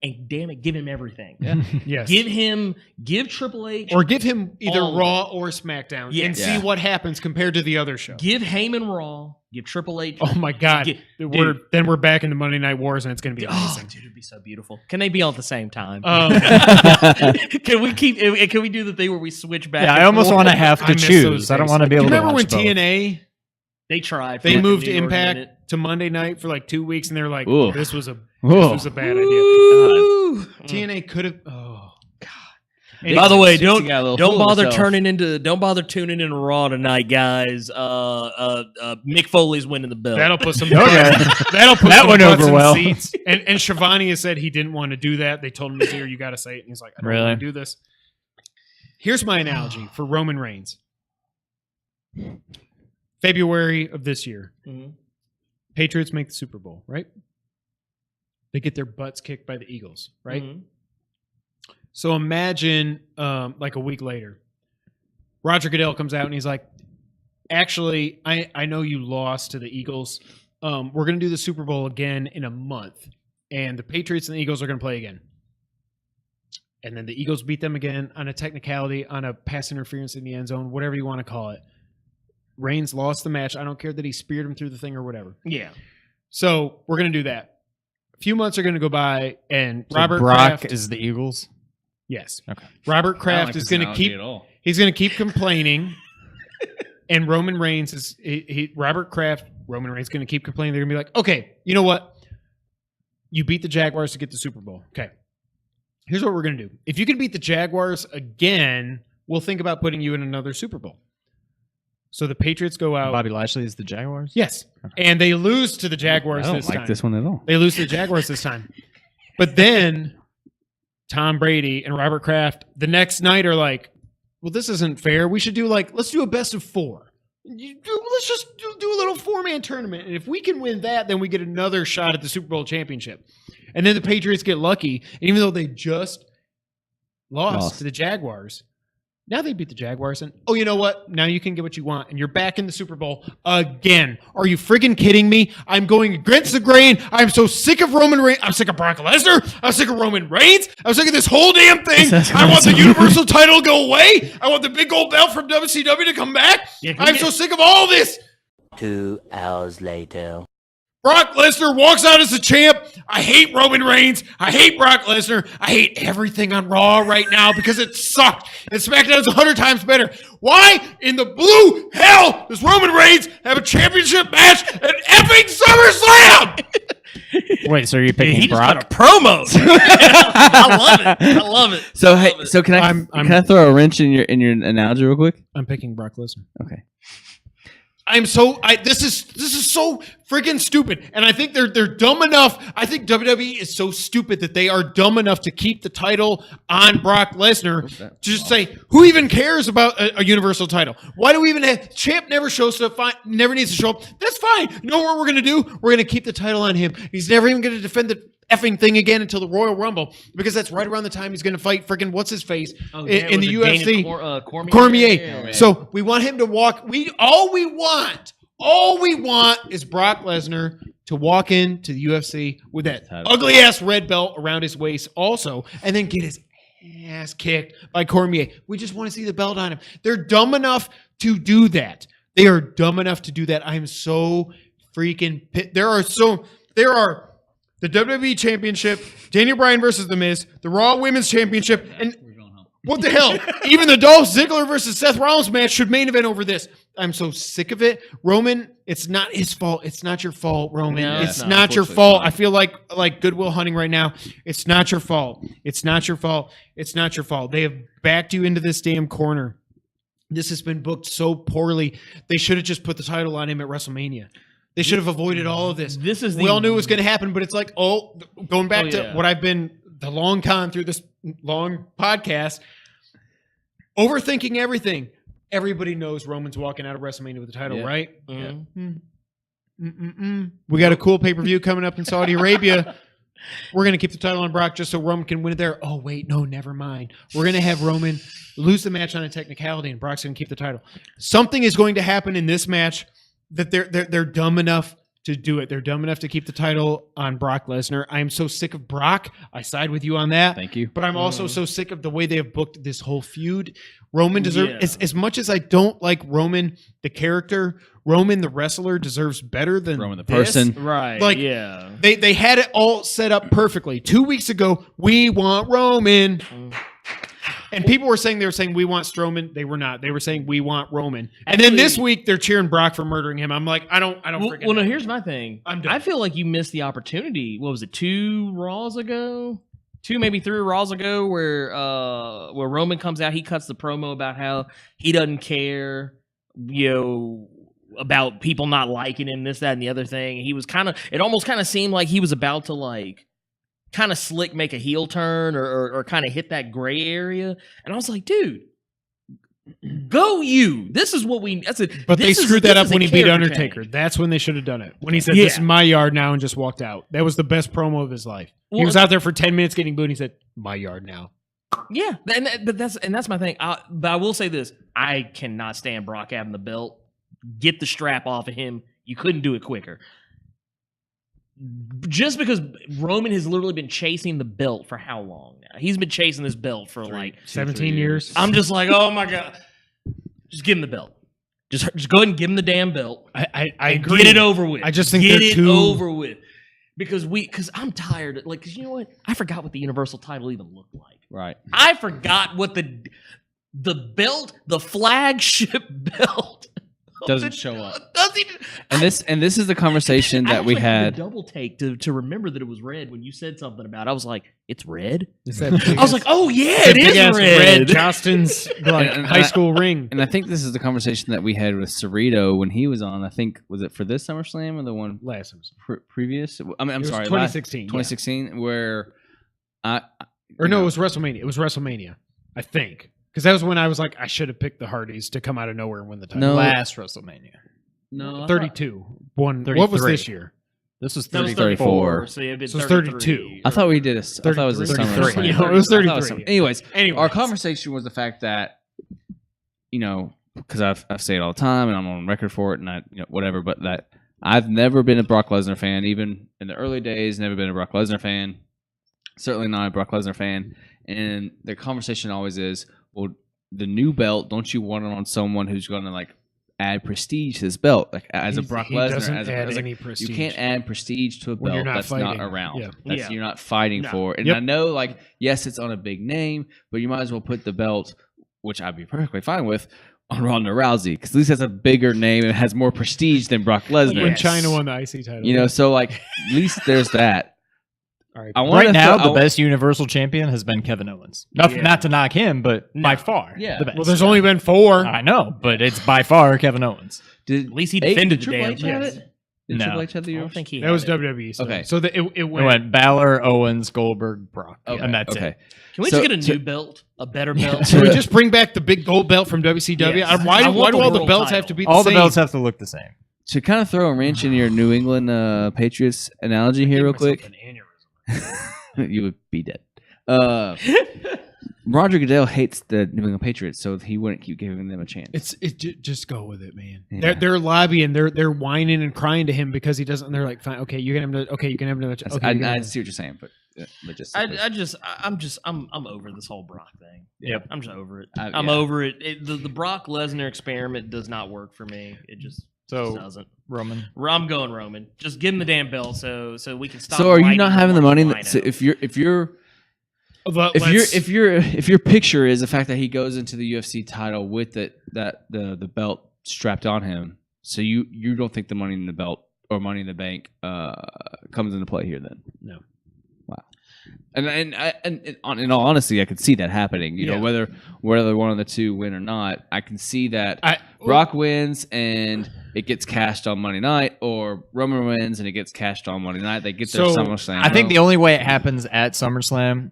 [SPEAKER 5] And damn it, give him everything.
[SPEAKER 2] Yes.
[SPEAKER 5] Give Triple H
[SPEAKER 2] Or give him either
[SPEAKER 5] All of
[SPEAKER 2] Raw or SmackDown and
[SPEAKER 5] Yes.
[SPEAKER 2] see what happens compared to the other show.
[SPEAKER 5] give Heyman Raw. Give Triple H.
[SPEAKER 2] Oh my God!
[SPEAKER 5] Get-
[SPEAKER 2] We're back into Monday Night Wars and it's going to be
[SPEAKER 5] Oh,
[SPEAKER 2] amazing.
[SPEAKER 5] dude, it'd be so beautiful. Can they be on at the same time? Can we do the thing where we switch back?
[SPEAKER 3] Yeah, I
[SPEAKER 5] and
[SPEAKER 3] almost
[SPEAKER 5] forth?
[SPEAKER 3] want to have
[SPEAKER 2] I
[SPEAKER 3] to
[SPEAKER 2] miss
[SPEAKER 3] choose.
[SPEAKER 2] those
[SPEAKER 3] I don't
[SPEAKER 2] days.
[SPEAKER 3] want to be able
[SPEAKER 2] Do
[SPEAKER 3] to
[SPEAKER 2] you remember when
[SPEAKER 3] watch both.
[SPEAKER 2] TNA
[SPEAKER 5] They tried.
[SPEAKER 2] they
[SPEAKER 5] for
[SPEAKER 2] moved
[SPEAKER 5] New York a
[SPEAKER 2] Impact
[SPEAKER 5] minute.
[SPEAKER 2] to Monday night for like 2 weeks and they're like,
[SPEAKER 4] Ooh.
[SPEAKER 2] this was a
[SPEAKER 3] Whoa.
[SPEAKER 2] bad idea.
[SPEAKER 5] Ooh.
[SPEAKER 2] TNA could have. Oh God!
[SPEAKER 5] By the way,
[SPEAKER 4] Dixie got a little
[SPEAKER 5] don't
[SPEAKER 4] full of
[SPEAKER 5] bother
[SPEAKER 4] himself.
[SPEAKER 5] don't bother tuning in Raw tonight, guys. Mick Foley's winning the belt.
[SPEAKER 2] That'll put some.
[SPEAKER 3] Okay.
[SPEAKER 2] That'll put
[SPEAKER 3] That
[SPEAKER 2] some
[SPEAKER 3] went
[SPEAKER 2] butts
[SPEAKER 3] over
[SPEAKER 2] in
[SPEAKER 3] well.
[SPEAKER 2] seats. And Shivani has said he didn't want to do that. They told him to do. You got to say it, and he's like, I don't
[SPEAKER 3] Really?
[SPEAKER 2] want to do this. Here's my analogy for Roman Reigns. February of this year,
[SPEAKER 5] Mhm.
[SPEAKER 2] Patriots make the Super Bowl, right? They get their butts kicked by the Eagles, right?
[SPEAKER 5] Mhm.
[SPEAKER 2] So imagine like a week later, Roger Goodell comes out and he's like, actually, I know you lost to the Eagles. We're going to do the Super Bowl again in a month. And the Patriots and the Eagles are going to play again. And then the Eagles beat them again on a technicality, on a pass interference in the end zone, whatever you want to call it. Reigns lost the match. I don't care that he speared him through the thing or whatever.
[SPEAKER 5] Yeah.
[SPEAKER 2] So we're going to do that. A few months are going to go by, and
[SPEAKER 3] So
[SPEAKER 2] Robert
[SPEAKER 3] Brock
[SPEAKER 2] Kraft
[SPEAKER 3] is the Eagles.
[SPEAKER 2] Yes.
[SPEAKER 3] Okay.
[SPEAKER 2] Robert
[SPEAKER 4] I don't
[SPEAKER 2] Kraft
[SPEAKER 4] like
[SPEAKER 2] is
[SPEAKER 4] this
[SPEAKER 2] going to
[SPEAKER 4] analogy
[SPEAKER 2] keep.
[SPEAKER 4] at all.
[SPEAKER 2] He's going to keep complaining, and Roman Reigns is Robert Kraft. Roman Reigns going to keep complaining. They're going to be like, okay, you know what? You beat the Jaguars to get the Super Bowl. Okay. Here's what we're going to do. If you can beat the Jaguars again, we'll think about putting you in another Super Bowl. So the Patriots go out.
[SPEAKER 3] Bobby Lashley is the Jaguars.
[SPEAKER 2] Yes. And they lose to the Jaguars
[SPEAKER 4] I don't
[SPEAKER 2] this
[SPEAKER 4] like
[SPEAKER 2] time.
[SPEAKER 4] this one at all.
[SPEAKER 2] They lose to the Jaguars this time. But then Tom Brady and Robert Kraft the next night are like, well, this isn't fair. We should do let's do a best of 4. Let's just do a little 4-man tournament. And if we can win that, then we get another shot at the Super Bowl championship. And then the Patriots get lucky. And even though they just lost to the Jaguars, now they beat the Jaguars. And, oh, you know what? Now you can get what you want. And you're back in the Super Bowl again. Are you friggin' kidding me? I'm going against the grain. I'm so sick of Roman Reigns. I'm sick of Brock Lesnar. I'm sick of Roman Reigns. I'm sick of this whole damn thing. I want the Universal title to go away. I want the big gold belt from WCW to come back. I'm so sick of all this.
[SPEAKER 6] 2 hours later.
[SPEAKER 2] Brock Lesnar walks out as the champ. I hate Roman Reigns. I hate Brock Lesnar. I hate everything on Raw right now because it sucked. And SmackDown's 100 times better. Why in the blue hell does Roman Reigns have a championship match at effing SummerSlam?
[SPEAKER 3] Wait, so are you picking
[SPEAKER 5] He just
[SPEAKER 3] Brock?
[SPEAKER 5] got a promo. I love it. I love it.
[SPEAKER 4] So hey, so can I can I throw a wrench in your analogy real quick?
[SPEAKER 2] I'm picking Brock Lesnar.
[SPEAKER 4] Okay.
[SPEAKER 2] This is so freaking stupid, and I think they're dumb enough. I think WWE is so stupid that they are dumb enough to keep the title on Brock Lesnar. To just say, who even cares about a Universal title? Why do we even have champ? Never shows up. Fine, never needs to show up. That's fine. You know what we're gonna do? We're gonna keep the title on him. He's never even gonna defend the effing thing again until the Royal Rumble, because that's right around the time he's gonna fight freaking what's his face in the UFC. Cormier.
[SPEAKER 5] Yeah.
[SPEAKER 2] So we want him to walk. All we want is Brock Lesnar to walk into the UFC with that ugly ass red belt around his waist, also, and then get his ass kicked by Cormier. We just want to see the belt on him. They're dumb enough to do that. They are dumb enough to do that. I am so freaking pissed. There are the WWE Championship, Daniel Bryan versus The Miz, the Raw Women's Championship, and what the hell? Even the Dolph Ziggler versus Seth Rollins match should main event over this. I'm so sick of it. Roman, it's not his fault. It's not your fault, Roman.
[SPEAKER 5] No,
[SPEAKER 2] it's
[SPEAKER 5] it's
[SPEAKER 2] not your
[SPEAKER 5] unfortunately,
[SPEAKER 2] fault.
[SPEAKER 5] it's
[SPEAKER 2] I feel like Goodwill Hunting right now. It's not your fault. It's not your fault. It's not your fault. They have backed you into this damn corner. This has been booked so poorly. They should have just put the title on him at WrestleMania. They should have avoided all of this. We all knew it was going to happen, but it's like, going back to what I've been the long con through this long podcast, overthinking everything. Everybody knows Roman's walking out of WrestleMania with the title, right? We got a cool pay-per-view coming up in Saudi Arabia. We're going to keep the title on Brock just so Roman can win it there. Oh, wait, no, never mind. We're going to have Roman lose the match on a technicality, and Brock's going to keep the title. Something is going to happen in this match that they're dumb enough to do it. They're dumb enough to keep the title on Brock Lesnar. I am so sick of Brock. I side with you on that.
[SPEAKER 4] Thank you.
[SPEAKER 2] But I'm also so sick of the way they have booked this whole feud. Roman deserves, as much as I don't like Roman, the character, Roman, the wrestler, deserves better than
[SPEAKER 4] Roman, the
[SPEAKER 2] this.
[SPEAKER 4] person.
[SPEAKER 5] Right.
[SPEAKER 2] Like, they had it all set up perfectly. 2 weeks ago, we want Roman. And people were saying we want Strowman. They were not. They were saying we want Roman. And then this week they're cheering Brock for murdering him. I'm like, I don't freaking
[SPEAKER 5] Well, no,
[SPEAKER 2] know.
[SPEAKER 5] here's my thing.
[SPEAKER 2] I'm done.
[SPEAKER 5] I feel like you missed the opportunity. What was it, 2 Raws ago? 2, maybe 3 Raws ago, where Roman comes out, he cuts the promo about how he doesn't care, about people not liking him, this, that, and the other thing. He was it almost kind of seemed like he was about to kind of slick make a heel turn or kind of hit that gray area. And I was like, dude, Go you. This is what we. That's it.
[SPEAKER 2] But they screwed that up when he beat Undertaker.
[SPEAKER 5] Change.
[SPEAKER 2] That's when they should have done it. When he said, "This is my yard now," and just walked out. That was the best promo of his life. He was out there for 10 minutes getting booed. And he said, "My yard now."
[SPEAKER 5] Yeah, but that's my thing. But I will say this: I cannot stand Brock having the belt. Get the strap off of him. You couldn't do it quicker. Just because Roman has literally been chasing the belt for how long now? He's been chasing this belt for
[SPEAKER 2] 17 years.
[SPEAKER 5] I'm just like, oh my god, just give him the belt. Just go ahead and give him the damn belt.
[SPEAKER 2] I agree.
[SPEAKER 5] Get it over with.
[SPEAKER 2] I just think
[SPEAKER 5] get
[SPEAKER 2] they're
[SPEAKER 5] it
[SPEAKER 2] too
[SPEAKER 5] over with because I'm tired. Because you know what? I forgot what the Universal title even looked like.
[SPEAKER 4] Right.
[SPEAKER 5] I forgot what the belt, the flagship belt,
[SPEAKER 4] Doesn't show up.
[SPEAKER 5] Doesn't even.
[SPEAKER 4] And this is the conversation that we had.
[SPEAKER 5] Double take to remember that it was red when you said something about it. I was like, it's red?
[SPEAKER 2] Is that
[SPEAKER 5] I was like, oh yeah, it is red.
[SPEAKER 2] Justin's high school ring.
[SPEAKER 4] And I think this is the conversation that we had with Cerrito when he was on. I think, was it for this SummerSlam or the one
[SPEAKER 2] last
[SPEAKER 4] previous? I mean, I'm sorry,
[SPEAKER 2] 2016.
[SPEAKER 4] 2016, where
[SPEAKER 2] it was WrestleMania. It was WrestleMania, I think. Because that was when I was like, I should have picked the Hardys to come out of nowhere and win the title.
[SPEAKER 4] No.
[SPEAKER 3] Last WrestleMania.
[SPEAKER 4] No,
[SPEAKER 2] 32. What was
[SPEAKER 3] 33.
[SPEAKER 2] this year?
[SPEAKER 3] This was
[SPEAKER 5] That was
[SPEAKER 3] 34.
[SPEAKER 5] 34. So it'd been
[SPEAKER 2] So it's
[SPEAKER 5] 32.
[SPEAKER 2] 32.
[SPEAKER 4] I thought we did I thought it was a
[SPEAKER 2] 33.
[SPEAKER 4] SummerSlam.
[SPEAKER 2] Yeah, it was
[SPEAKER 4] I thought
[SPEAKER 2] 33.
[SPEAKER 4] Anyways,
[SPEAKER 2] Anyways.
[SPEAKER 4] our conversation was the fact that, because I've said it all the time and I'm on record for it and whatever, but that I've never been a Brock Lesnar fan, even in the early days, never been a Brock Lesnar fan. Certainly not a Brock Lesnar fan. And the conversation always is, well, the new belt, don't you want it on someone who's going to add prestige to this belt? Like as a Brock Lesnar,
[SPEAKER 2] doesn't add any prestige.
[SPEAKER 4] you can't add prestige to a
[SPEAKER 2] When you're
[SPEAKER 4] belt
[SPEAKER 2] not
[SPEAKER 4] that's
[SPEAKER 2] fighting.
[SPEAKER 4] not around.
[SPEAKER 2] Yeah.
[SPEAKER 4] You're not fighting for. And
[SPEAKER 2] Yep.
[SPEAKER 4] I know, yes, it's on a big name, but you might as well put the belt, which I'd be perfectly fine with, on Ronda Rousey, because at least has a bigger name and has more prestige than Brock Lesnar.
[SPEAKER 2] When China won the IC title.
[SPEAKER 4] So at least there's that.
[SPEAKER 2] All right.
[SPEAKER 3] Right now, the best Universal Champion has been Kevin Owens. Not to knock him, but by far
[SPEAKER 4] Yeah.
[SPEAKER 3] the best.
[SPEAKER 2] Well, there's only been 4.
[SPEAKER 3] I know, but it's by far Kevin Owens.
[SPEAKER 4] At
[SPEAKER 5] least he defended the
[SPEAKER 4] Triple
[SPEAKER 5] damn
[SPEAKER 4] H have
[SPEAKER 5] yes.
[SPEAKER 4] it? Did
[SPEAKER 3] No.
[SPEAKER 4] Triple H have the
[SPEAKER 5] I don't
[SPEAKER 4] Universal?
[SPEAKER 5] think he
[SPEAKER 2] That
[SPEAKER 5] had
[SPEAKER 2] was
[SPEAKER 5] it.
[SPEAKER 2] WWE. So,
[SPEAKER 4] Okay.
[SPEAKER 2] So it
[SPEAKER 3] It
[SPEAKER 2] went.
[SPEAKER 3] went Balor, Owens, Goldberg, Brock,
[SPEAKER 4] Okay.
[SPEAKER 3] and that's
[SPEAKER 4] okay.
[SPEAKER 3] it.
[SPEAKER 5] Can we
[SPEAKER 4] So-
[SPEAKER 5] just get a new belt? A better belt?
[SPEAKER 2] Can we just bring back the big gold belt from WCW?
[SPEAKER 5] Yes.
[SPEAKER 2] Why
[SPEAKER 5] I
[SPEAKER 2] do
[SPEAKER 5] want the
[SPEAKER 2] all the
[SPEAKER 5] world
[SPEAKER 2] belts
[SPEAKER 5] title.
[SPEAKER 2] have to be
[SPEAKER 3] All
[SPEAKER 2] the
[SPEAKER 3] the
[SPEAKER 2] same?
[SPEAKER 3] belts have to look the same.
[SPEAKER 4] To kind of throw a wrench in your New England Patriots analogy here, real quick, you would be dead. Roger Goodell hates the New England Patriots, so he wouldn't keep giving them a chance.
[SPEAKER 2] Just go with it, man.
[SPEAKER 4] Yeah.
[SPEAKER 2] They're lobbying, they're whining and crying to him because he doesn't. And they're like, fine, okay, you can have another. Okay, you can have another. Okay,
[SPEAKER 4] I see what you're saying, but just
[SPEAKER 5] I'm over this whole Brock thing.
[SPEAKER 3] Yep.
[SPEAKER 5] I'm just over it.
[SPEAKER 4] Yeah.
[SPEAKER 5] I'm over it. The Brock Lesnar experiment does not work for me. It just doesn't.
[SPEAKER 3] Roman.
[SPEAKER 5] I'm going Roman. Just give him the damn belt so we can stop.
[SPEAKER 4] So are you
[SPEAKER 5] whining
[SPEAKER 4] not
[SPEAKER 5] and
[SPEAKER 4] having the money?
[SPEAKER 5] whining
[SPEAKER 4] So
[SPEAKER 5] out.
[SPEAKER 4] if your picture is the fact that he goes into the UFC title with the belt strapped on him, so you don't think the Money in the Belt or Money in the Bank comes into play here then?
[SPEAKER 2] No.
[SPEAKER 4] Wow. And in all honesty, I could see that happening. You know, whether one of the two win or not, I can see that Brock wins and it gets cashed on Monday night, or Roman wins and it gets cashed on Monday night. They get their SummerSlam.
[SPEAKER 3] I think the only way it happens at SummerSlam,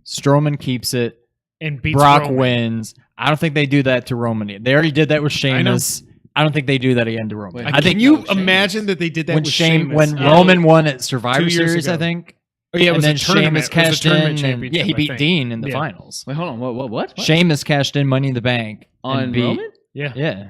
[SPEAKER 3] Strowman keeps it,
[SPEAKER 2] and beats
[SPEAKER 3] Brock
[SPEAKER 2] Roman.
[SPEAKER 3] wins. I don't think they do that to Roman yet. They already did that with Sheamus. I don't think they do that again to Roman.
[SPEAKER 4] Wait,
[SPEAKER 3] I think
[SPEAKER 2] Can you imagine that they did that
[SPEAKER 3] when
[SPEAKER 2] with Sheamus?
[SPEAKER 3] when Roman won at Survivor
[SPEAKER 2] 2 years
[SPEAKER 3] Series,
[SPEAKER 2] ago.
[SPEAKER 3] I think.
[SPEAKER 2] Oh, yeah, it
[SPEAKER 3] and
[SPEAKER 2] was
[SPEAKER 3] then
[SPEAKER 2] a tournament.
[SPEAKER 3] Sheamus
[SPEAKER 2] It was a
[SPEAKER 3] cashed in.
[SPEAKER 2] tournament
[SPEAKER 3] And,
[SPEAKER 2] championship,
[SPEAKER 3] he
[SPEAKER 2] I
[SPEAKER 3] beat
[SPEAKER 2] think.
[SPEAKER 3] Dean in the
[SPEAKER 2] Yeah.
[SPEAKER 3] finals.
[SPEAKER 4] Wait, hold on. What?
[SPEAKER 3] Sheamus cashed in Money in the Bank
[SPEAKER 4] On
[SPEAKER 3] and beat,
[SPEAKER 4] Roman?
[SPEAKER 3] Yeah,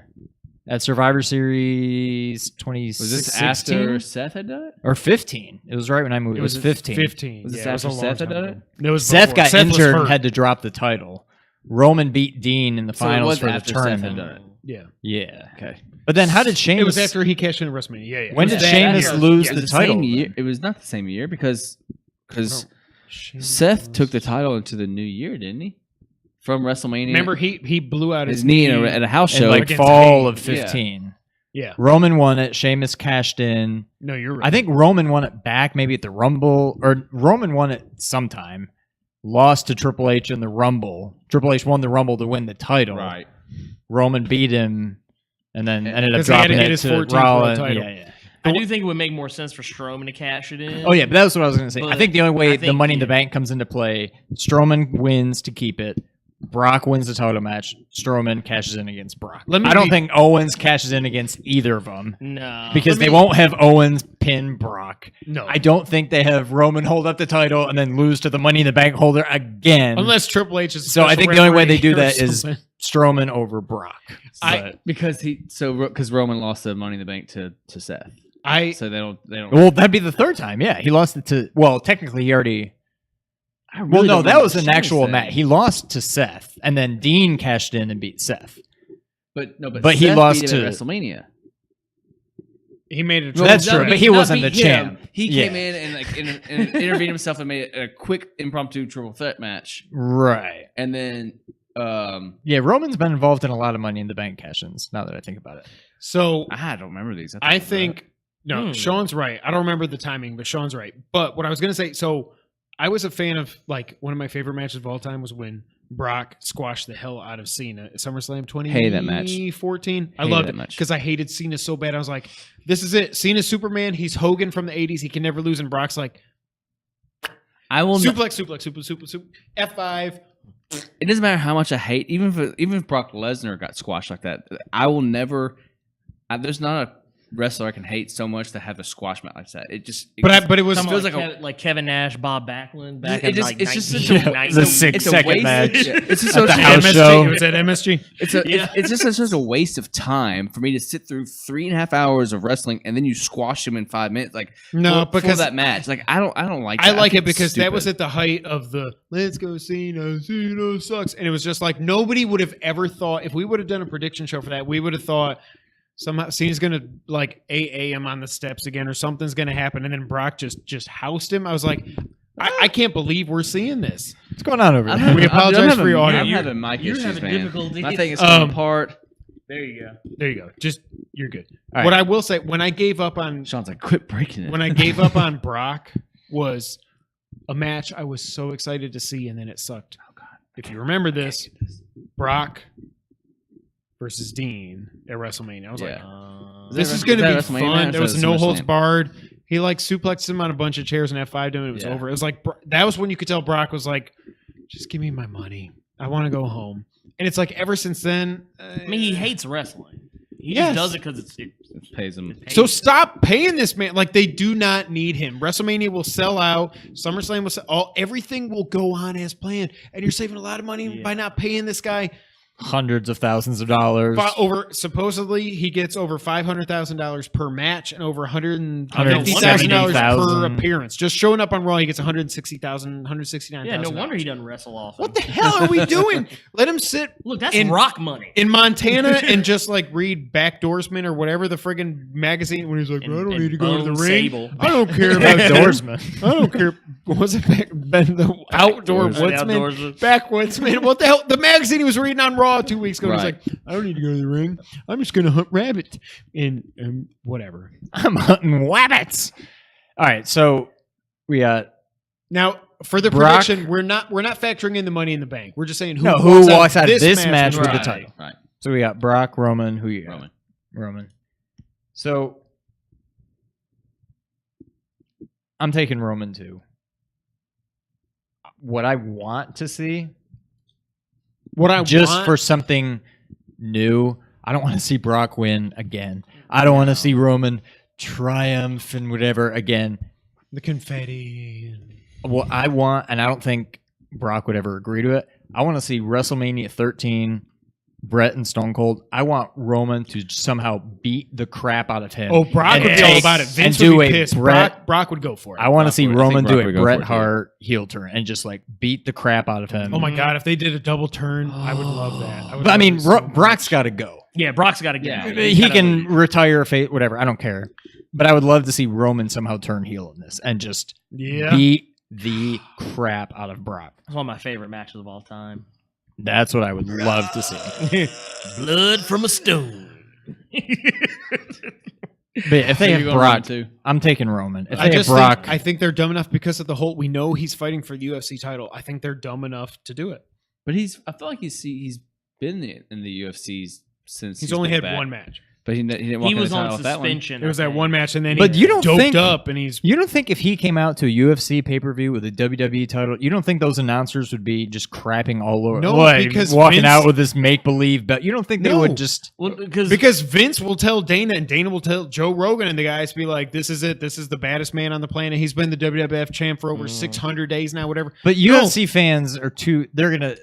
[SPEAKER 3] at Survivor Series 2016.
[SPEAKER 4] Was this after Seth had done it?
[SPEAKER 3] or 15? It was right when I moved. It was 15.
[SPEAKER 2] 15.
[SPEAKER 4] Was this
[SPEAKER 2] Yeah, it
[SPEAKER 4] after
[SPEAKER 2] a long
[SPEAKER 4] Seth had
[SPEAKER 2] time
[SPEAKER 4] done
[SPEAKER 2] ago.
[SPEAKER 4] it?
[SPEAKER 2] It was
[SPEAKER 3] Seth
[SPEAKER 2] before.
[SPEAKER 3] got
[SPEAKER 2] Seth was
[SPEAKER 3] injured and
[SPEAKER 2] hurt.
[SPEAKER 3] had to drop the title. Roman beat Dean in the
[SPEAKER 4] So it
[SPEAKER 3] finals
[SPEAKER 4] was
[SPEAKER 3] for the
[SPEAKER 4] after Seth had
[SPEAKER 3] tournament.
[SPEAKER 4] done it.
[SPEAKER 2] Yeah.
[SPEAKER 3] Yeah.
[SPEAKER 4] Okay.
[SPEAKER 3] But then how did Sheamus...
[SPEAKER 2] It was after he cashed in at WrestleMania. Yeah, yeah.
[SPEAKER 3] When
[SPEAKER 2] It
[SPEAKER 3] did
[SPEAKER 2] was
[SPEAKER 3] Sheamus
[SPEAKER 2] that-
[SPEAKER 3] lose
[SPEAKER 2] yeah,
[SPEAKER 3] the
[SPEAKER 4] the
[SPEAKER 3] title?
[SPEAKER 4] same year.
[SPEAKER 3] then?
[SPEAKER 4] It was not the same year because
[SPEAKER 2] Sheamus
[SPEAKER 4] Seth
[SPEAKER 2] was-
[SPEAKER 4] took the title into the new year, didn't he? From WrestleMania.
[SPEAKER 2] Remember, he blew out
[SPEAKER 4] his knee at a house
[SPEAKER 3] In
[SPEAKER 4] show.
[SPEAKER 3] like
[SPEAKER 2] against
[SPEAKER 3] fall
[SPEAKER 2] Hayes.
[SPEAKER 3] of 15.
[SPEAKER 2] Yeah.
[SPEAKER 3] Roman won it. Sheamus cashed in.
[SPEAKER 2] No, you're right.
[SPEAKER 3] I think Roman won it back maybe at the Rumble. Or Roman won it sometime. Lost to Triple H in the Rumble. Triple H won the Rumble to win the title.
[SPEAKER 4] Right.
[SPEAKER 3] Roman beat him and then ended up
[SPEAKER 2] 'Cause he had to
[SPEAKER 3] dropping
[SPEAKER 2] get
[SPEAKER 3] it
[SPEAKER 2] his
[SPEAKER 3] to
[SPEAKER 2] 14th world
[SPEAKER 3] Rollins.
[SPEAKER 2] title.
[SPEAKER 3] Yeah.
[SPEAKER 5] I do think it would make more sense for Strowman to cash it in.
[SPEAKER 3] Oh yeah, but that was what I was going to say. I
[SPEAKER 5] But
[SPEAKER 3] think the only way
[SPEAKER 5] I
[SPEAKER 3] the
[SPEAKER 5] think,
[SPEAKER 3] Money in the
[SPEAKER 5] yeah.
[SPEAKER 3] Bank comes into play, Strowman wins to keep it. Brock wins the title match. Strowman cashes in against Brock.
[SPEAKER 2] Let me
[SPEAKER 3] I don't
[SPEAKER 2] be-
[SPEAKER 3] think Owens cashes in against either of them
[SPEAKER 5] No.
[SPEAKER 3] because they won't have Owens pin Brock.
[SPEAKER 2] No.
[SPEAKER 3] I don't think they have Roman hold up the title and then lose to the Money in the Bank holder again.
[SPEAKER 2] Unless Triple H is. a
[SPEAKER 3] So I
[SPEAKER 2] special
[SPEAKER 3] think the only way they
[SPEAKER 2] referee
[SPEAKER 3] do
[SPEAKER 2] or
[SPEAKER 3] that is
[SPEAKER 2] something.
[SPEAKER 3] Strowman over Brock.
[SPEAKER 4] Because Roman lost the Money in the Bank to Seth, so they don't.
[SPEAKER 3] Well, that'd be the third time. Yeah, he lost it to. Well, technically, he already.
[SPEAKER 4] really
[SPEAKER 3] Well, no,
[SPEAKER 4] don't
[SPEAKER 3] that
[SPEAKER 4] remember
[SPEAKER 3] was an
[SPEAKER 4] Sheamus
[SPEAKER 3] actual
[SPEAKER 4] thing.
[SPEAKER 3] match. He lost to Seth, and then Dean cashed in and beat Seth.
[SPEAKER 4] But
[SPEAKER 3] he
[SPEAKER 4] Seth
[SPEAKER 3] lost
[SPEAKER 4] beat him
[SPEAKER 3] to-
[SPEAKER 4] at WrestleMania.
[SPEAKER 2] He made it.
[SPEAKER 3] That's true, but he
[SPEAKER 4] not
[SPEAKER 3] wasn't the
[SPEAKER 4] beat him.
[SPEAKER 3] champ.
[SPEAKER 4] He
[SPEAKER 3] Yeah.
[SPEAKER 4] came in and and intervened himself and made a quick impromptu triple threat match,
[SPEAKER 3] Right.
[SPEAKER 4] and then
[SPEAKER 3] Yeah, Roman's been involved in a lot of Money in the Bank cash-ins. Now that I think about it.
[SPEAKER 2] So
[SPEAKER 4] I don't remember these.
[SPEAKER 2] I think no, Sean's right. I don't remember the timing, but Sean's right. But what I was gonna say, so I was a fan of like one of my favorite matches of all time was when Brock squashed the hell out of Cena at SummerSlam 2014.
[SPEAKER 4] Hated that match.
[SPEAKER 2] I
[SPEAKER 4] Hated
[SPEAKER 2] loved
[SPEAKER 4] that
[SPEAKER 2] it
[SPEAKER 4] match.
[SPEAKER 2] because I hated Cena so bad. I was like, this is it. Cena's Superman. He's Hogan from the 80s. He can never lose. And Brock's like,
[SPEAKER 4] I will.
[SPEAKER 2] suplex, F5.
[SPEAKER 4] It doesn't matter how much I hate, even if Brock Lesnar got squashed like that, I will never. There's not a wrestler I can hate so much to have a squash match like that.
[SPEAKER 2] But it was
[SPEAKER 5] Talking
[SPEAKER 4] feels
[SPEAKER 5] about
[SPEAKER 4] like
[SPEAKER 5] like Kevin Nash, Bob Backlund back
[SPEAKER 4] It
[SPEAKER 5] in
[SPEAKER 4] just-
[SPEAKER 5] like
[SPEAKER 4] it's just
[SPEAKER 5] 1990.
[SPEAKER 3] the 6-second
[SPEAKER 4] waste.
[SPEAKER 3] match.
[SPEAKER 4] It's just
[SPEAKER 3] at the
[SPEAKER 4] such
[SPEAKER 3] house
[SPEAKER 2] MSG.
[SPEAKER 3] show.
[SPEAKER 2] It was at MSG.
[SPEAKER 4] it's just such a waste of time for me to sit through 3.5 hours of wrestling and then you squash him in 5 minutes. Like
[SPEAKER 2] No,
[SPEAKER 4] for
[SPEAKER 2] because
[SPEAKER 4] that match, like I don't like.
[SPEAKER 2] I
[SPEAKER 4] That.
[SPEAKER 2] like
[SPEAKER 4] think
[SPEAKER 2] it
[SPEAKER 4] it's
[SPEAKER 2] because that was
[SPEAKER 4] stupid.
[SPEAKER 2] at the height of the let's go Cena sucks. And it was just like nobody would have ever thought if we would have done a prediction show for that, we would have thought somehow Cena's gonna like AA him on the steps again or something's gonna happen. And then Brock just housed him. I was like, I can't believe we're seeing this.
[SPEAKER 3] What's going on over
[SPEAKER 4] I'm
[SPEAKER 3] there?
[SPEAKER 4] having-
[SPEAKER 2] We apologize
[SPEAKER 4] I'm having-
[SPEAKER 2] for your audio.
[SPEAKER 4] I'm
[SPEAKER 2] You're-
[SPEAKER 4] having mic
[SPEAKER 5] you're
[SPEAKER 4] issues,
[SPEAKER 5] having
[SPEAKER 4] man.
[SPEAKER 5] difficulties.
[SPEAKER 4] My thing is falling
[SPEAKER 2] Um,
[SPEAKER 4] apart.
[SPEAKER 5] There you go.
[SPEAKER 2] There you go. Just you're good.
[SPEAKER 3] All right.
[SPEAKER 2] What I will say, when I gave up on
[SPEAKER 4] Sean's like, quit breaking it.
[SPEAKER 2] when I gave up on Brock was a match I was so excited to see, and then it sucked. Oh God! If you remember this, Brock versus Dean at WrestleMania. I was like, this is going to be fun. There was no holds barred. He like suplexed him on a bunch of chairs and F5'd him. And it was over. It was like that was when you could tell Brock was like, just give me my money. I want to go home. And it's like ever since then.
[SPEAKER 5] I mean, he hates wrestling. He
[SPEAKER 2] Yes.
[SPEAKER 5] just does it because it
[SPEAKER 4] pays him.
[SPEAKER 2] So stop paying this man. Like they do not need him. WrestleMania will sell out. SummerSlam will sell. Everything will go on as planned. And you're saving a lot of money by not paying this guy.
[SPEAKER 3] Hundreds of thousands of dollars.
[SPEAKER 2] Over supposedly he gets over $500,000 per match and over $150,000
[SPEAKER 3] $170,000
[SPEAKER 2] per appearance. Just showing up on Raw, he gets $160,000, $169,000.
[SPEAKER 5] yeah, no wonder he doesn't wrestle often.
[SPEAKER 2] What the hell are we doing? Let him sit
[SPEAKER 5] Look, that's
[SPEAKER 2] in-
[SPEAKER 5] rock money.
[SPEAKER 2] in Montana and just like read Backdoorsman or whatever the friggin' magazine when he's like, I don't need to go to the
[SPEAKER 5] Bone
[SPEAKER 2] ring.
[SPEAKER 5] Sable.
[SPEAKER 2] I don't care about
[SPEAKER 3] Outdoorsman.
[SPEAKER 2] I don't care. Was it the outdoor woodsman?
[SPEAKER 5] Outdoorsman.
[SPEAKER 2] Backwoodsman. What the hell? The magazine he was reading on Raw 2 weeks ago.
[SPEAKER 4] Right.
[SPEAKER 2] He's like, I don't need to go to the ring. I'm just going to hunt rabbit and whatever.
[SPEAKER 3] I'm hunting rabbits. All right, so we got
[SPEAKER 2] Now for the
[SPEAKER 3] Brock-
[SPEAKER 2] prediction, we're not factoring in the Money in the Bank. We're just saying
[SPEAKER 3] who
[SPEAKER 2] walks
[SPEAKER 3] walks out of this match with the
[SPEAKER 2] Right.
[SPEAKER 3] title.
[SPEAKER 4] Right.
[SPEAKER 3] So we got Brock, Roman. Who you got?
[SPEAKER 4] Roman.
[SPEAKER 3] Roman. So I'm taking Roman too. What I want to see,
[SPEAKER 2] What I
[SPEAKER 3] just
[SPEAKER 2] want,
[SPEAKER 3] for something new, I don't want to see Brock win again. I don't want to see Roman triumph and whatever again.
[SPEAKER 2] the confetti.
[SPEAKER 3] What I want, and I don't think Brock would ever agree to it, I want to see WrestleMania 13, Brett and Stone Cold. I want Roman to somehow beat the crap out of him.
[SPEAKER 2] Oh, Brock
[SPEAKER 3] and
[SPEAKER 2] would be all
[SPEAKER 3] take-
[SPEAKER 2] about it. Vince
[SPEAKER 3] and do
[SPEAKER 2] would be
[SPEAKER 3] a
[SPEAKER 2] pissed.
[SPEAKER 3] Brett.
[SPEAKER 2] Brock would go for it.
[SPEAKER 3] I want to
[SPEAKER 4] Brock
[SPEAKER 3] see
[SPEAKER 4] would. I
[SPEAKER 3] Roman
[SPEAKER 4] think
[SPEAKER 3] do
[SPEAKER 4] Brock
[SPEAKER 3] a
[SPEAKER 4] would go
[SPEAKER 3] Bret
[SPEAKER 4] for it, too.
[SPEAKER 3] Hart heel turn and just like beat the crap out of him.
[SPEAKER 2] Oh my God! If they did a double turn, I would love that.
[SPEAKER 3] But I mean, Brock's got to go.
[SPEAKER 5] Yeah, Brock's got to get
[SPEAKER 4] Yeah.
[SPEAKER 5] out.
[SPEAKER 3] He can retire, whatever. I don't care. But I would love to see Roman somehow turn heel in this and just beat the crap out of Brock.
[SPEAKER 5] It's one of my favorite matches of all time.
[SPEAKER 3] That's what I would love to see.
[SPEAKER 5] Blood from a stone.
[SPEAKER 3] But if they
[SPEAKER 4] So
[SPEAKER 3] have
[SPEAKER 4] you're going
[SPEAKER 3] Brock,
[SPEAKER 4] Roman too?
[SPEAKER 3] I'm taking Roman. If
[SPEAKER 2] I
[SPEAKER 3] they have
[SPEAKER 2] just
[SPEAKER 3] Brock,
[SPEAKER 2] I think they're dumb enough because of the whole. We know he's fighting for the UFC title. I think they're dumb enough to do it.
[SPEAKER 4] But I feel like he's been in the UFC since
[SPEAKER 2] He's only
[SPEAKER 4] been
[SPEAKER 2] had
[SPEAKER 4] back.
[SPEAKER 2] one match.
[SPEAKER 4] But he didn't walk
[SPEAKER 5] He
[SPEAKER 4] in the
[SPEAKER 5] was on
[SPEAKER 4] title with that one.
[SPEAKER 5] suspension.
[SPEAKER 2] It was that one match, and then
[SPEAKER 3] But
[SPEAKER 2] he
[SPEAKER 3] you don't
[SPEAKER 2] doped
[SPEAKER 3] think-
[SPEAKER 2] up, and he's
[SPEAKER 3] You don't think if he came out to a UFC pay-per-view with a WWE title, you don't think those announcers would be just crapping all over?
[SPEAKER 2] No,
[SPEAKER 3] What,
[SPEAKER 2] because
[SPEAKER 3] walking
[SPEAKER 2] Vince-
[SPEAKER 3] out with this make-believe belt. You don't think they
[SPEAKER 2] No.
[SPEAKER 3] would just...
[SPEAKER 5] Well,
[SPEAKER 2] because Vince will tell Dana, and Dana will tell Joe Rogan, and the guys be like, "This is it. This is the baddest man on the planet. He's been the WWF champ for over 600 days now, whatever."
[SPEAKER 3] But UFC fans are too... They're going to...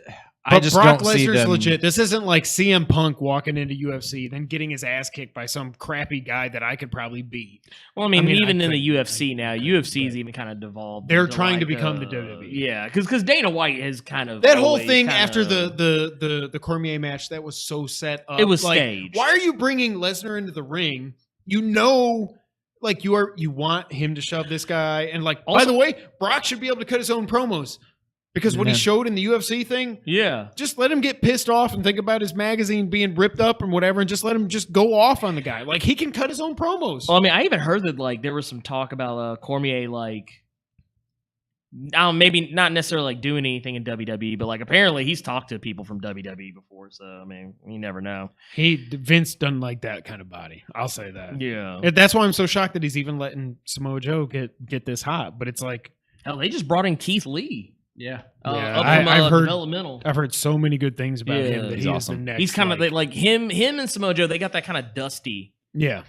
[SPEAKER 3] I
[SPEAKER 2] But
[SPEAKER 3] just
[SPEAKER 2] Brock
[SPEAKER 3] don't see
[SPEAKER 2] Lesnar's
[SPEAKER 3] them...
[SPEAKER 2] legit. This isn't like CM Punk walking into UFC, then getting his ass kicked by some crappy guy that I could probably beat.
[SPEAKER 5] Well, I mean, even
[SPEAKER 2] I
[SPEAKER 5] in the
[SPEAKER 2] couldn't.
[SPEAKER 5] UFC now, UFC is even kind of devolved.
[SPEAKER 2] They're
[SPEAKER 5] into
[SPEAKER 2] trying to
[SPEAKER 5] like,
[SPEAKER 2] become the WWE.
[SPEAKER 5] Yeah, because Dana White has kind of
[SPEAKER 2] That whole
[SPEAKER 5] always
[SPEAKER 2] thing
[SPEAKER 5] kinda-
[SPEAKER 2] after the Cormier match, that was so set up.
[SPEAKER 5] It was
[SPEAKER 2] like,
[SPEAKER 5] staged.
[SPEAKER 2] Why are you bringing Lesnar into the ring? You know, like you want him to shove this guy, and like by
[SPEAKER 5] Also-
[SPEAKER 2] the way, Brock should be able to cut his own promos because what he
[SPEAKER 3] Yeah.
[SPEAKER 2] showed in the UFC thing.
[SPEAKER 5] Yeah.
[SPEAKER 2] Just let him get pissed off and think about his magazine being ripped up and whatever, and just let him just go off on the guy. Like he can cut his own promos.
[SPEAKER 5] Well, I mean, I even heard that like there was some talk about Cormier like, maybe not necessarily like doing anything in WWE, but like apparently he's talked to people from WWE before. So I mean, you never know.
[SPEAKER 2] Vince doesn't like that kind of body. I'll say that.
[SPEAKER 5] Yeah.
[SPEAKER 2] That's why I'm so shocked that he's even letting Samoa Joe get this hot. But it's like
[SPEAKER 5] Hell, they just brought in Keith Lee.
[SPEAKER 4] Yeah.
[SPEAKER 2] Yeah,
[SPEAKER 5] Up from
[SPEAKER 2] I've heard-
[SPEAKER 5] developmental.
[SPEAKER 2] I've heard so many good things about
[SPEAKER 5] Yeah,
[SPEAKER 2] him that
[SPEAKER 4] he's
[SPEAKER 2] he
[SPEAKER 4] awesome.
[SPEAKER 2] is the next.
[SPEAKER 5] He's kind of like him and Samoa Joe. They got that kind of dusty,
[SPEAKER 2] yeah.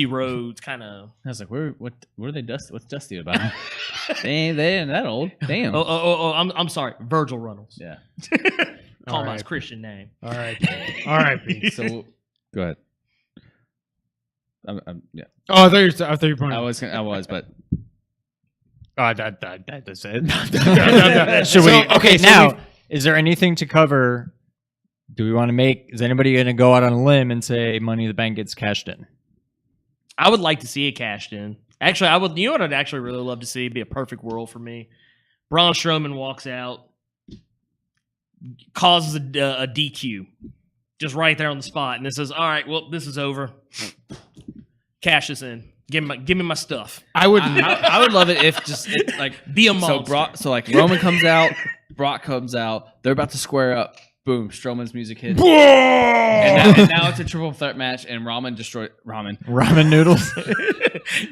[SPEAKER 5] roads kind of.
[SPEAKER 4] I was like, what are they dusty? What's dusty about? they ain't that old. Damn.
[SPEAKER 5] Oh, I'm sorry, Virgil Runnels.
[SPEAKER 4] Yeah.
[SPEAKER 5] Call him
[SPEAKER 2] All
[SPEAKER 5] his
[SPEAKER 2] right.
[SPEAKER 5] Christian name.
[SPEAKER 2] All right, all right. Pete.
[SPEAKER 4] So go ahead. Yeah.
[SPEAKER 2] Oh, I thought you were pointing.
[SPEAKER 4] I was, but
[SPEAKER 2] That's it.
[SPEAKER 3] Should we?
[SPEAKER 2] So,
[SPEAKER 3] Okay,
[SPEAKER 2] so
[SPEAKER 3] now,
[SPEAKER 2] we've-
[SPEAKER 3] is there anything to cover? Do we want to make? Is anybody going to go out on a limb and say Money in the Bank gets cashed in?
[SPEAKER 5] I would like to see it cashed in. Actually, I would. You know what I'd actually really love to see? It'd be a perfect world for me. Braun Strowman walks out, causes a DQ, just right there on the spot, and it says, "All right, well, this is over. Cash this in. Give me my stuff.
[SPEAKER 2] I would.
[SPEAKER 4] I would love it if just like
[SPEAKER 5] Be a monster."
[SPEAKER 4] so like Roman comes out, Brock comes out, they're about to square up. Boom! Strowman's music hits, and now it's a triple threat match, and Ramen
[SPEAKER 3] Ramen noodles.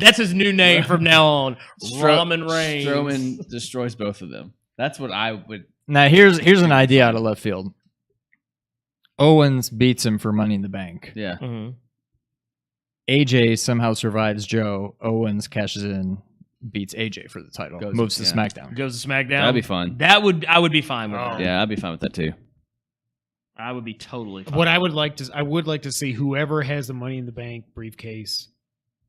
[SPEAKER 5] That's his new name from now on. Ramen Reigns.
[SPEAKER 4] Strowman destroys both of them. That's what I would.
[SPEAKER 3] Now here's an idea out of left field. Owens beats him for Money in the Bank.
[SPEAKER 4] Yeah.
[SPEAKER 5] Mhm.
[SPEAKER 3] AJ somehow survives Joe. Owens cashes in, beats AJ for the title.
[SPEAKER 4] Goes-
[SPEAKER 3] Moves to
[SPEAKER 4] yeah.
[SPEAKER 3] SmackDown.
[SPEAKER 5] Goes to SmackDown.
[SPEAKER 4] That'd be fun.
[SPEAKER 5] I would be fine with that.
[SPEAKER 4] Yeah, I'd be fine with that too.
[SPEAKER 5] I would be totally fine.
[SPEAKER 2] What I would like to see whoever has the Money in the Bank briefcase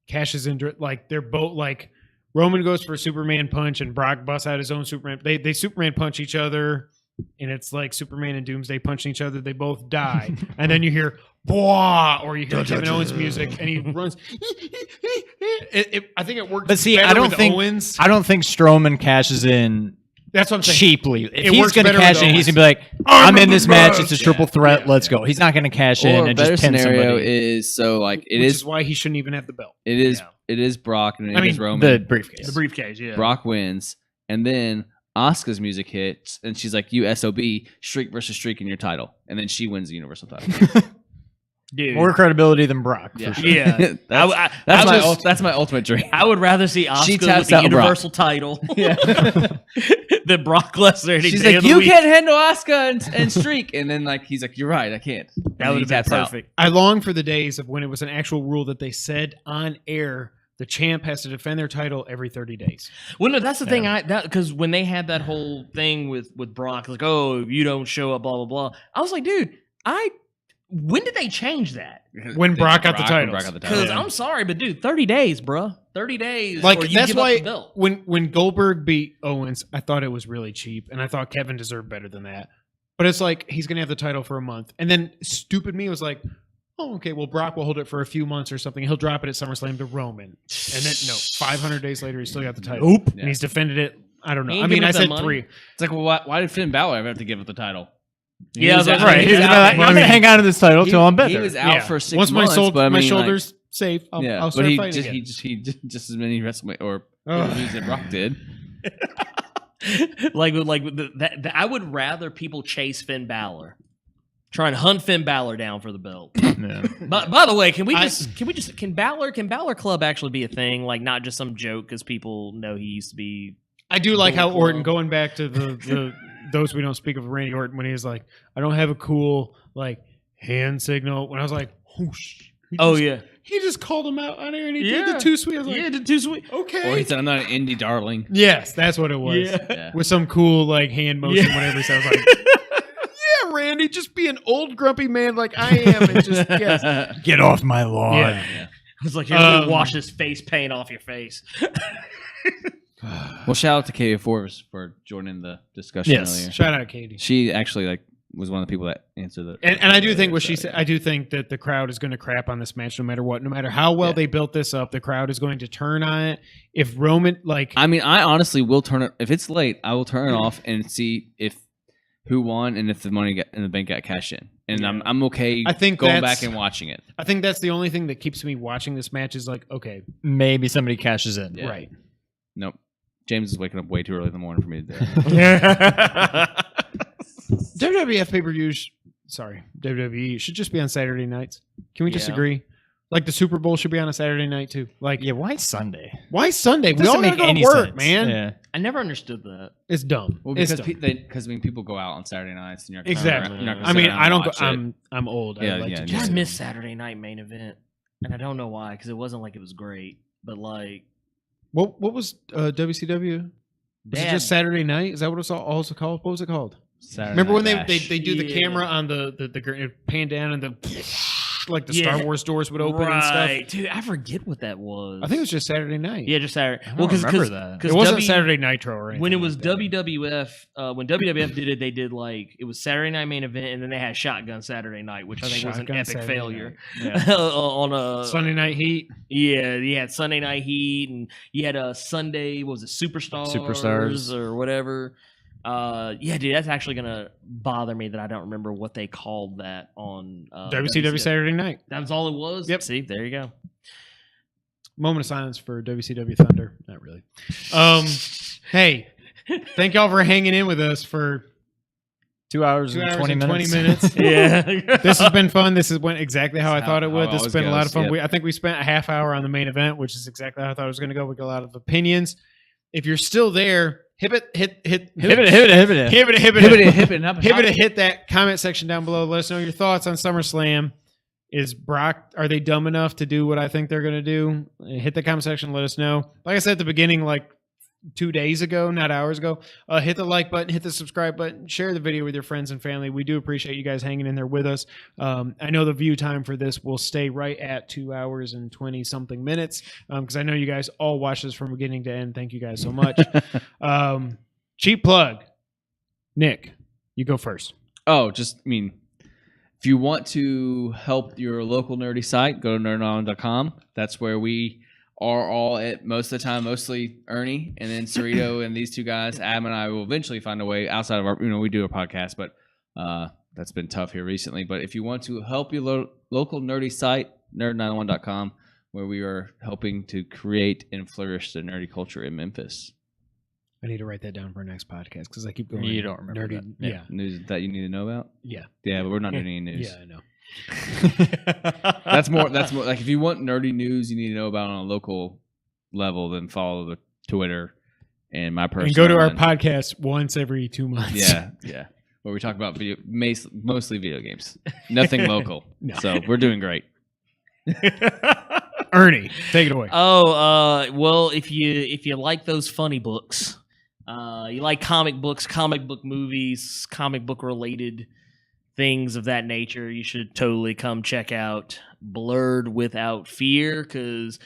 [SPEAKER 2] cashes in. Like they're both like Roman goes for a Superman punch and Brock busts out his own Superman. They Superman punch each other, and it's like Superman and Doomsday punching each other. They both die, and then you hear "Bwah," or you hear Kevin Owens music, and he runs. I think it works.
[SPEAKER 3] But see,
[SPEAKER 2] better
[SPEAKER 3] I don't
[SPEAKER 2] with
[SPEAKER 3] think
[SPEAKER 2] Owens.
[SPEAKER 3] I don't think Strowman cashes in
[SPEAKER 2] That's what I'm saying.
[SPEAKER 3] cheaply. If
[SPEAKER 2] It
[SPEAKER 3] he's
[SPEAKER 2] works
[SPEAKER 3] going to
[SPEAKER 2] better
[SPEAKER 3] cash
[SPEAKER 2] with
[SPEAKER 3] in, he's
[SPEAKER 2] Owens.
[SPEAKER 3] going to be like, "I'm in this match. It's a triple threat.
[SPEAKER 2] Yeah.
[SPEAKER 3] Let's go." He's not going to cash in
[SPEAKER 4] Or a
[SPEAKER 3] and
[SPEAKER 4] better
[SPEAKER 3] just pin
[SPEAKER 4] scenario
[SPEAKER 3] somebody.
[SPEAKER 4] is so like it
[SPEAKER 2] Which
[SPEAKER 4] is
[SPEAKER 2] is why he shouldn't even have the belt.
[SPEAKER 4] it is
[SPEAKER 5] Yeah.
[SPEAKER 4] it is Brock and
[SPEAKER 2] I
[SPEAKER 4] it is
[SPEAKER 2] mean,
[SPEAKER 4] Roman.
[SPEAKER 3] The briefcase.
[SPEAKER 5] The briefcase, yeah.
[SPEAKER 4] Brock wins, and then Asuka's music hits, and she's like, "You SOB, streak versus streak in your title," and then she wins the Universal title.
[SPEAKER 5] Dude.
[SPEAKER 3] More credibility than Brock.
[SPEAKER 4] Yeah.
[SPEAKER 3] For sure.
[SPEAKER 5] Yeah.
[SPEAKER 4] That's my ultimate dream.
[SPEAKER 5] I would rather see
[SPEAKER 4] She
[SPEAKER 5] Asuka
[SPEAKER 4] taps
[SPEAKER 5] with the
[SPEAKER 4] out Brock.
[SPEAKER 5] Universal title than Brock Lesnar. any
[SPEAKER 4] She's
[SPEAKER 5] day
[SPEAKER 4] like,
[SPEAKER 5] of the
[SPEAKER 4] "You
[SPEAKER 5] week."
[SPEAKER 4] can't handle Asuka and streak," and then like he's like, "You're right, I can't."
[SPEAKER 5] That would have been perfect.
[SPEAKER 2] I long for the days of when it was an actual rule that they said on air the champ has to defend their title every 30 days.
[SPEAKER 5] Well, no, that's the thing. Because when they had that whole thing with Brock, like, "Oh, you don't show up," blah blah blah. I was like, dude, when did they change that?
[SPEAKER 2] When Brock got the
[SPEAKER 4] when
[SPEAKER 2] titles.
[SPEAKER 4] Brock got the
[SPEAKER 5] Because
[SPEAKER 4] title.
[SPEAKER 5] I'm sorry, but dude, 30 days, bruh. 30 days.
[SPEAKER 2] Like
[SPEAKER 5] or you
[SPEAKER 2] that's
[SPEAKER 5] give up
[SPEAKER 2] why
[SPEAKER 5] the belt.
[SPEAKER 2] when Goldberg beat Owens, I thought it was really cheap, and I thought Kevin deserved better than that. But it's like he's gonna have the title for a month, and then stupid me was like, "Oh, okay, well Brock will hold it for a few months or something. He'll drop it at SummerSlam to Roman, and then no, 500 days later he still got the title.
[SPEAKER 3] Nope.
[SPEAKER 2] And he's defended it. I don't know.
[SPEAKER 5] He ain't
[SPEAKER 2] I mean,
[SPEAKER 5] giving
[SPEAKER 2] I
[SPEAKER 5] up that
[SPEAKER 2] said
[SPEAKER 5] money.
[SPEAKER 2] 3.
[SPEAKER 4] It's like, well, why did Finn Balor ever have to give up the title?
[SPEAKER 5] Yeah, I was like,
[SPEAKER 3] Right. He's
[SPEAKER 5] He's
[SPEAKER 3] gonna
[SPEAKER 5] out.
[SPEAKER 3] be like, I'm
[SPEAKER 2] Well, I
[SPEAKER 3] going to
[SPEAKER 2] mean,
[SPEAKER 3] hang on to this title till I'm better.
[SPEAKER 4] He was out for 6
[SPEAKER 2] Once
[SPEAKER 4] months,
[SPEAKER 2] my
[SPEAKER 4] but I
[SPEAKER 2] my
[SPEAKER 4] mean,
[SPEAKER 2] shoulders safe, I'll
[SPEAKER 4] but
[SPEAKER 2] start
[SPEAKER 4] he
[SPEAKER 2] fighting
[SPEAKER 4] just
[SPEAKER 2] again.
[SPEAKER 4] he did just as many WrestleMania or
[SPEAKER 2] Ugh.
[SPEAKER 4] movies that Brock did.
[SPEAKER 5] I would rather people chase Finn Balor Trying to hunt Finn Balor down for the belt.
[SPEAKER 3] Yeah.
[SPEAKER 5] But by the way, can Balor Club actually be a thing? Like not just some joke because people know he used to be.
[SPEAKER 2] I do like how
[SPEAKER 5] Bullet
[SPEAKER 2] Orton,
[SPEAKER 5] Club.
[SPEAKER 2] going back to the those we don't speak of Randy Orton, when he was like, I don't have a cool like hand signal. When I was like,
[SPEAKER 5] Yeah.
[SPEAKER 2] he just called him out on air and he did
[SPEAKER 5] Yeah.
[SPEAKER 2] the too sweet. I was like,
[SPEAKER 5] Yeah, too sweet.
[SPEAKER 2] okay.
[SPEAKER 4] Or he said, "I'm not an indie darling."
[SPEAKER 2] Yes, that's what it was.
[SPEAKER 4] Yeah.
[SPEAKER 2] With some cool like hand motion, whatever. So I was like, yeah, Randy, just be an old grumpy man like I am, and just
[SPEAKER 3] Get off my lawn.
[SPEAKER 2] Yeah.
[SPEAKER 5] It's like you wash this face paint off your face.
[SPEAKER 4] Well, shout out to Katie Forbes for joining the discussion earlier.
[SPEAKER 2] Shout out Katie.
[SPEAKER 4] She actually was one of the people that answered the.
[SPEAKER 2] And I do think what she said. I do think that the crowd is going to crap on this match no matter what. No matter how well they built this up, the crowd is going to turn on it. If Roman, like,
[SPEAKER 4] I mean, I honestly will turn it if it's late. I will turn it off and see if who won and if the money in the bank got cashed in. And I'm okay.
[SPEAKER 2] I think
[SPEAKER 4] going
[SPEAKER 2] that's-
[SPEAKER 4] back and watching it.
[SPEAKER 2] I think that's the only thing that keeps me watching this match is like, okay,
[SPEAKER 3] Maybe somebody cashes in.
[SPEAKER 4] Yeah.
[SPEAKER 2] right.
[SPEAKER 4] Nope. James is waking up way too early in the morning for me to do that.
[SPEAKER 2] WWF pay-per-views, sorry, WWE should just be on Saturday nights. Can we just
[SPEAKER 5] Yeah.
[SPEAKER 2] agree? Like the Super Bowl should be on a Saturday night too. Like,
[SPEAKER 3] Yeah, why Sunday?
[SPEAKER 2] why Sunday? We
[SPEAKER 3] Doesn't
[SPEAKER 2] all gotta
[SPEAKER 3] make
[SPEAKER 2] go
[SPEAKER 3] any
[SPEAKER 2] to work,
[SPEAKER 3] sense.
[SPEAKER 2] man.
[SPEAKER 3] Yeah.
[SPEAKER 5] I never understood that.
[SPEAKER 2] It's dumb.
[SPEAKER 4] Well,
[SPEAKER 2] It's
[SPEAKER 4] because
[SPEAKER 2] dumb.
[SPEAKER 4] people go out on Saturday nights and you're
[SPEAKER 2] Exactly.
[SPEAKER 4] You're not gonna
[SPEAKER 2] I
[SPEAKER 4] sit
[SPEAKER 2] mean,
[SPEAKER 4] down
[SPEAKER 2] I
[SPEAKER 4] and
[SPEAKER 2] don't go.
[SPEAKER 4] watch it.
[SPEAKER 2] I'm old.
[SPEAKER 4] Yeah,
[SPEAKER 2] I like
[SPEAKER 4] yeah,
[SPEAKER 2] to
[SPEAKER 4] me
[SPEAKER 5] I
[SPEAKER 2] just
[SPEAKER 4] too.
[SPEAKER 5] missed Saturday night main event, and I don't know why because it wasn't like it was great, but like
[SPEAKER 2] What was WCW? Was it just Saturday night? Is that what it's also called? What was it called?
[SPEAKER 4] Saturday
[SPEAKER 2] Remember when
[SPEAKER 4] Night
[SPEAKER 2] they
[SPEAKER 4] Bash.
[SPEAKER 2] do the
[SPEAKER 5] Yeah.
[SPEAKER 2] camera on the pan down and the like the
[SPEAKER 5] Yeah.
[SPEAKER 2] Star Wars doors would open and stuff?
[SPEAKER 5] right, dude. I forget what that was.
[SPEAKER 2] I think it was just Saturday night.
[SPEAKER 5] yeah, just Saturday.
[SPEAKER 3] I don't remember that.
[SPEAKER 2] It wasn't Saturday Nitro or anything.
[SPEAKER 5] When it was
[SPEAKER 2] like that.
[SPEAKER 5] WWF, when WWF did it, they did like it was Saturday night main event, and then they had Shotgun Saturday night, which I think was an
[SPEAKER 2] Shotgun
[SPEAKER 5] epic
[SPEAKER 2] Saturday
[SPEAKER 5] failure.
[SPEAKER 2] night.
[SPEAKER 5] On a
[SPEAKER 2] Sunday Night Heat.
[SPEAKER 5] Yeah, you had Sunday Night Heat, and you had a Sunday. What was it, Superstars or whatever? Yeah, dude, that's actually gonna bother me that I don't remember what they called that on
[SPEAKER 2] WCW Saturday Night.
[SPEAKER 5] That was all it was.
[SPEAKER 2] Yep.
[SPEAKER 5] See, there you go.
[SPEAKER 2] Moment of silence for WCW Thunder. Not really. Hey, thank y'all for hanging in with us for
[SPEAKER 3] 2 hours,
[SPEAKER 2] 2
[SPEAKER 3] and
[SPEAKER 2] hours
[SPEAKER 3] 20
[SPEAKER 2] and
[SPEAKER 3] minutes.
[SPEAKER 2] 20 minutes.
[SPEAKER 5] Yeah,
[SPEAKER 2] This has been fun. This has went exactly how I
[SPEAKER 4] How-
[SPEAKER 2] thought it
[SPEAKER 4] how
[SPEAKER 2] would.
[SPEAKER 4] it
[SPEAKER 2] This has
[SPEAKER 4] always
[SPEAKER 2] been a lot
[SPEAKER 4] goes,
[SPEAKER 2] of fun.
[SPEAKER 4] yep.
[SPEAKER 2] I think we spent a half hour on the main event, which is exactly how I thought it was going to go. We got a lot of opinions. If you're still there, hit
[SPEAKER 3] Hit it.
[SPEAKER 2] hit that comment section down below. Let us know your thoughts on SummerSlam. Is Brock, are they dumb enough to do what I think they're going to do? Hit the comment section. Let us know. Like I said at the beginning, like 2 days ago, not hours ago, hit the like button, hit the subscribe button, share the video with your friends and family. We do appreciate you guys hanging in there with us. I know the view time for this will stay right at 2 hours and 20 something minutes because I know you guys all watch this from beginning to end. Thank you guys so much. Cheap plug. Nick, you go first.
[SPEAKER 4] Oh, just, I mean, if you want to help your local nerdy site, go to nerdon.com. That's where we are all at most of the time, mostly Ernie and then Cerrito and these two guys. Adam and I will eventually find a way outside of our, we do a podcast, but that's been tough here recently. But if you want to help your local nerdy site, nerd901.com, where we are helping to create and flourish the nerdy culture in Memphis.
[SPEAKER 2] I need to write that down for our next podcast because I keep going.
[SPEAKER 3] You don't remember
[SPEAKER 2] nerdy.
[SPEAKER 3] that.
[SPEAKER 2] Yeah.
[SPEAKER 4] News that you need to know about?
[SPEAKER 2] Yeah.
[SPEAKER 4] Yeah, but we're not doing any news.
[SPEAKER 2] Yeah, I know.
[SPEAKER 4] That's more like if you want nerdy news you need to know about on a local level, then follow the Twitter and my personal.
[SPEAKER 2] And go to our
[SPEAKER 4] one.
[SPEAKER 2] podcast once every 2 months.
[SPEAKER 4] Yeah, where we talk about mostly video games, nothing local.
[SPEAKER 2] No.
[SPEAKER 4] So we're doing great.
[SPEAKER 2] Ernie, take it away.
[SPEAKER 5] Well, if you like those funny books, you like comic books, comic book movies, comic book related things of that nature, you should totally come check out Blurred Without Fear, because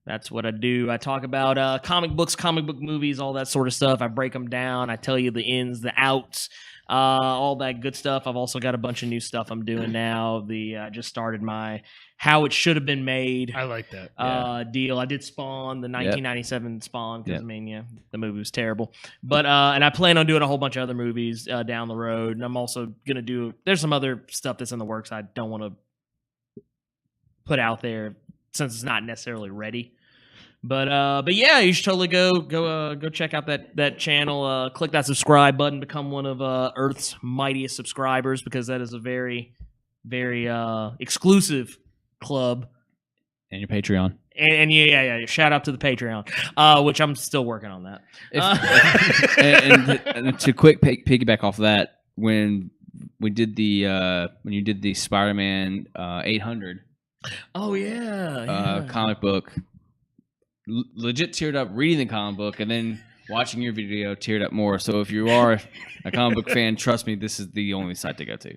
[SPEAKER 5] that's what I do. I talk about comic books, comic book movies, all that sort of stuff. I break them down. I tell you the ins, the outs, all that good stuff. I've also got a bunch of new stuff I'm doing now. I just started my How It Should Have Been Made
[SPEAKER 2] I like that.
[SPEAKER 5] deal. I did Spawn, the 1997 Spawn, because
[SPEAKER 4] Yep.
[SPEAKER 5] the movie was terrible. But and I plan on doing a whole bunch of other movies down the road. And I'm also gonna there's some other stuff that's in the works I don't want to put out there since it's not necessarily ready. But yeah, you should totally go check out that channel. Click that subscribe button, become one of Earth's mightiest subscribers, because that is a very, very exclusive club.
[SPEAKER 4] And your Patreon.
[SPEAKER 5] And yeah. Shout out to the Patreon, which I'm still working on that.
[SPEAKER 4] And to quick piggyback off that, when you did the Spider-Man 800
[SPEAKER 5] Oh yeah.
[SPEAKER 4] comic book, legit teared up reading the comic book, and then watching your video teared up more. So if you are a comic book fan, trust me, this is the only site to go to.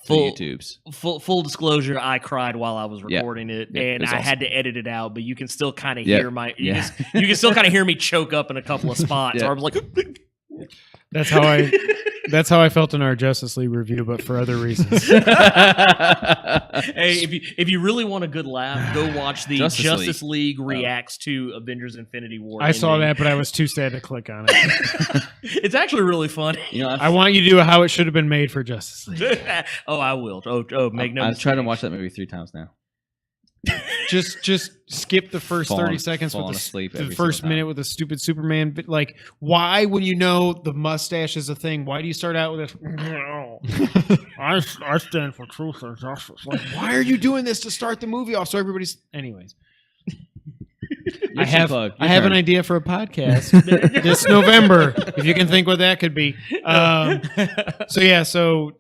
[SPEAKER 4] YouTube's.
[SPEAKER 5] Full disclosure, I cried while I was recording it, and I had to edit it out. But you can still kind of hear you can still kind of hear me choke up in a couple of spots. Or I'm like,
[SPEAKER 2] That's how I felt in our Justice League review, but for other reasons.
[SPEAKER 5] hey, if you really want a good laugh, go watch the Justice League reacts to Avengers Infinity War.
[SPEAKER 2] I saw that, but I was too sad to click on it.
[SPEAKER 5] It's actually really funny.
[SPEAKER 2] I want you to do how it should have been made for Justice League.
[SPEAKER 5] Oh, I will. Make no.
[SPEAKER 4] I've tried to watch that movie 3 times now.
[SPEAKER 2] Just skip the first 30 seconds with the first minute with a stupid Superman. But like, why, when you know the mustache is a thing, why do you start out with this? I stand for truth and justice. Like, why are you doing this to start the movie off? So everybody's, anyways. I have an idea for a podcast this November, if you can think what that could be. So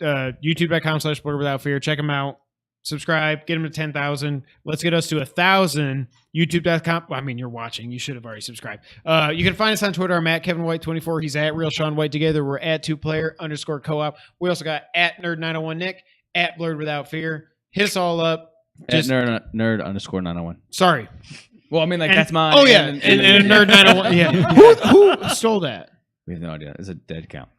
[SPEAKER 2] YouTube.com/Blur Without Fear. Check them out. Subscribe, get them to 10,000. Let's get us to 1,000. YouTube.com. Well, I mean, you're watching. You should have already subscribed. You can find us on Twitter. I'm at Kevin White 24. He's at Real Sean White. Together, we're at 2player_co-op. We also got at Nerd901 Nick, at Blurred Without Fear. Hit us all up.
[SPEAKER 4] Just Nerd_901.
[SPEAKER 2] Sorry.
[SPEAKER 4] Well, I mean, like, that's mine.
[SPEAKER 2] Oh, yeah. And Nerd901. Yeah. Who stole that?
[SPEAKER 4] We have no idea. It's a dead account.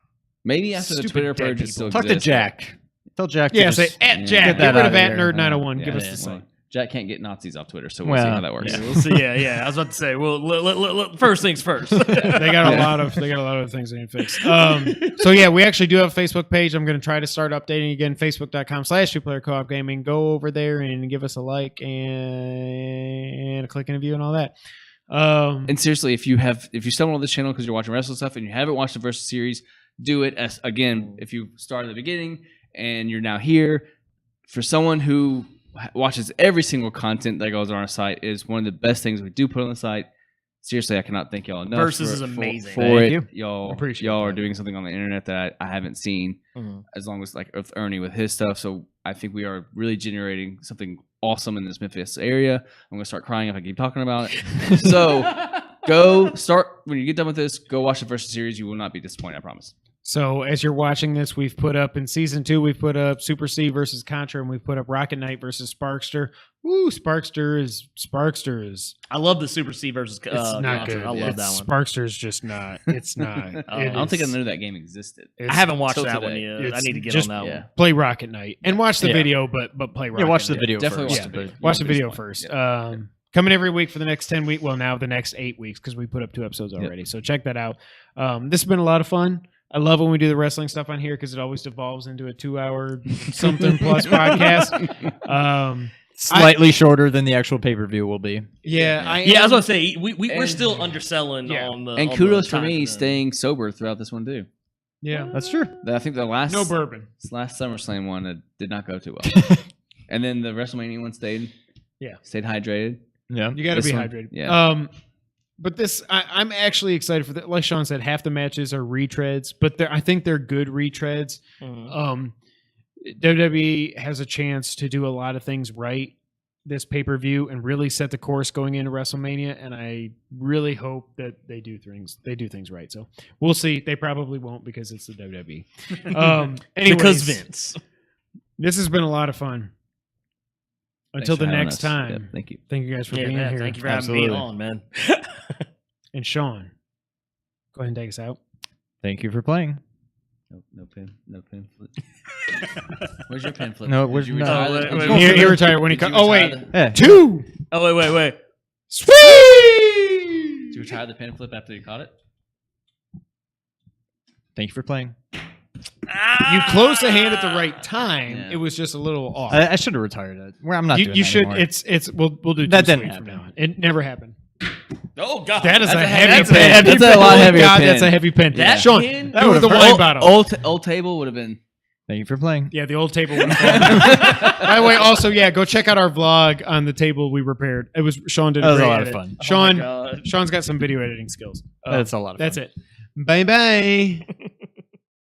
[SPEAKER 4] Maybe after the Twitter purge, it still
[SPEAKER 3] Talk to
[SPEAKER 4] exists.
[SPEAKER 3] Jack. Tell Jack.
[SPEAKER 2] Yeah, say at Jack. Get rid of at Nerd901.
[SPEAKER 4] Yeah,
[SPEAKER 2] Give us the site.
[SPEAKER 4] Jack can't get Nazis off Twitter, so we'll see how that works.
[SPEAKER 5] Yeah, we'll see. Yeah. I was about to say, well, first things first.
[SPEAKER 2] They got a lot of things they need to fix. So yeah, we actually do have a Facebook page. I'm going to try to start updating again. Facebook.com/2player-co-op gaming. Go over there and give us a like and a click and a view and all that.
[SPEAKER 4] And seriously, if you stumble on this channel because you're watching wrestling stuff and you haven't watched the Versus series, do it. As again, if you started at the beginning and you're now here, for someone who watches every single content that goes on our site, is one of the best things we do put on the site. Seriously, I cannot thank y'all enough.
[SPEAKER 5] Versus is amazing.
[SPEAKER 4] For it. Y'all are doing something on the internet that I haven't seen, as long as like with Ernie with his stuff. So I think we are really generating something awesome in this Memphis area. I'm going to start crying if I keep talking about it. So go start, when you get done with this, go watch the Versus series. You will not be disappointed, I promise.
[SPEAKER 2] So as you're watching this, we've put up in season 2, we've put up Super C versus Contra, and we've put up Rocket Knight versus Sparkster. Woo, Sparkster is.
[SPEAKER 5] I love the Super C versus
[SPEAKER 2] It's not
[SPEAKER 5] Contra.
[SPEAKER 2] good.
[SPEAKER 5] I love that one.
[SPEAKER 2] Sparkster's just not. It's not.
[SPEAKER 4] I don't think I knew that game existed.
[SPEAKER 5] I haven't watched
[SPEAKER 4] till
[SPEAKER 5] that
[SPEAKER 4] today.
[SPEAKER 5] one yet. I need to get on that one.
[SPEAKER 2] Play Rocket Knight and watch the video, but play Rocket
[SPEAKER 3] watch the
[SPEAKER 2] Knight.
[SPEAKER 3] video
[SPEAKER 4] Definitely
[SPEAKER 3] first.
[SPEAKER 4] watch the video.
[SPEAKER 2] Watch the video first. Coming every week for the next 10 weeks. Well, now the next 8 weeks because we put up 2 episodes already. So check that out. This has been a lot of fun. I love when we do the wrestling stuff on here because it always devolves into a 2-hour something plus podcast.
[SPEAKER 3] Slightly shorter than the actual pay-per-view will be.
[SPEAKER 5] I was going to say, we're still underselling on the.
[SPEAKER 4] And kudos for me staying sober throughout this one too.
[SPEAKER 2] Yeah,
[SPEAKER 3] that's true.
[SPEAKER 4] I think the last
[SPEAKER 2] no bourbon.
[SPEAKER 4] This last SummerSlam one did not go too well. And then the WrestleMania one stayed hydrated.
[SPEAKER 3] Yeah,
[SPEAKER 2] you got to be hydrated.
[SPEAKER 4] Yeah.
[SPEAKER 2] But this, I'm actually excited for that. Like Sean said, half the matches are retreads, but I think they're good retreads. WWE has a chance to do a lot of things right this pay-per-view and really set the course going into WrestleMania, and I really hope that they do things right. So we'll see. They probably won't because it's the WWE.
[SPEAKER 5] Because Vince.
[SPEAKER 2] This has been a lot of fun. Until the next time.
[SPEAKER 4] Yep, thank you.
[SPEAKER 2] Thank you guys for being here.
[SPEAKER 5] Thank you for having me on, man.
[SPEAKER 2] And Sean, go ahead and take us out.
[SPEAKER 3] Thank you for playing.
[SPEAKER 4] No pen flip. Where's your pen flip?
[SPEAKER 3] No, where's
[SPEAKER 2] He retired when he cut. Oh wait,
[SPEAKER 3] Yeah.
[SPEAKER 2] 2.
[SPEAKER 5] Oh wait.
[SPEAKER 2] Sweet.
[SPEAKER 4] Did you retire the pen flip after you caught it?
[SPEAKER 3] Thank you for playing.
[SPEAKER 2] You closed the hand at the right time.
[SPEAKER 4] Yeah.
[SPEAKER 2] It was just a little off.
[SPEAKER 3] I should have retired it. I'm not doing that
[SPEAKER 2] You should.
[SPEAKER 3] anymore.
[SPEAKER 2] It's. We'll do
[SPEAKER 3] That
[SPEAKER 2] too
[SPEAKER 3] didn't
[SPEAKER 2] sweet from
[SPEAKER 3] happen.
[SPEAKER 2] now on. It never happened.
[SPEAKER 5] Oh God,
[SPEAKER 2] That is a heavy
[SPEAKER 5] that's
[SPEAKER 2] pin.
[SPEAKER 4] That's a lot
[SPEAKER 2] Oh,
[SPEAKER 4] heavier
[SPEAKER 2] God,
[SPEAKER 4] pin.
[SPEAKER 2] that's a heavy pin.
[SPEAKER 5] That
[SPEAKER 2] Sean,
[SPEAKER 5] pin-
[SPEAKER 2] that was the wine bottle.
[SPEAKER 4] Old table would have been.
[SPEAKER 3] Thank you for playing.
[SPEAKER 2] Yeah, the old table. By the way, also, go check out our vlog on the table we repaired. It was Sean did a
[SPEAKER 3] That was
[SPEAKER 2] great
[SPEAKER 3] a lot of
[SPEAKER 2] edit.
[SPEAKER 3] fun.
[SPEAKER 2] Sean,
[SPEAKER 5] God.
[SPEAKER 2] Sean's got some video editing skills.
[SPEAKER 3] That's a lot of fun.
[SPEAKER 2] That's it. Bye bye.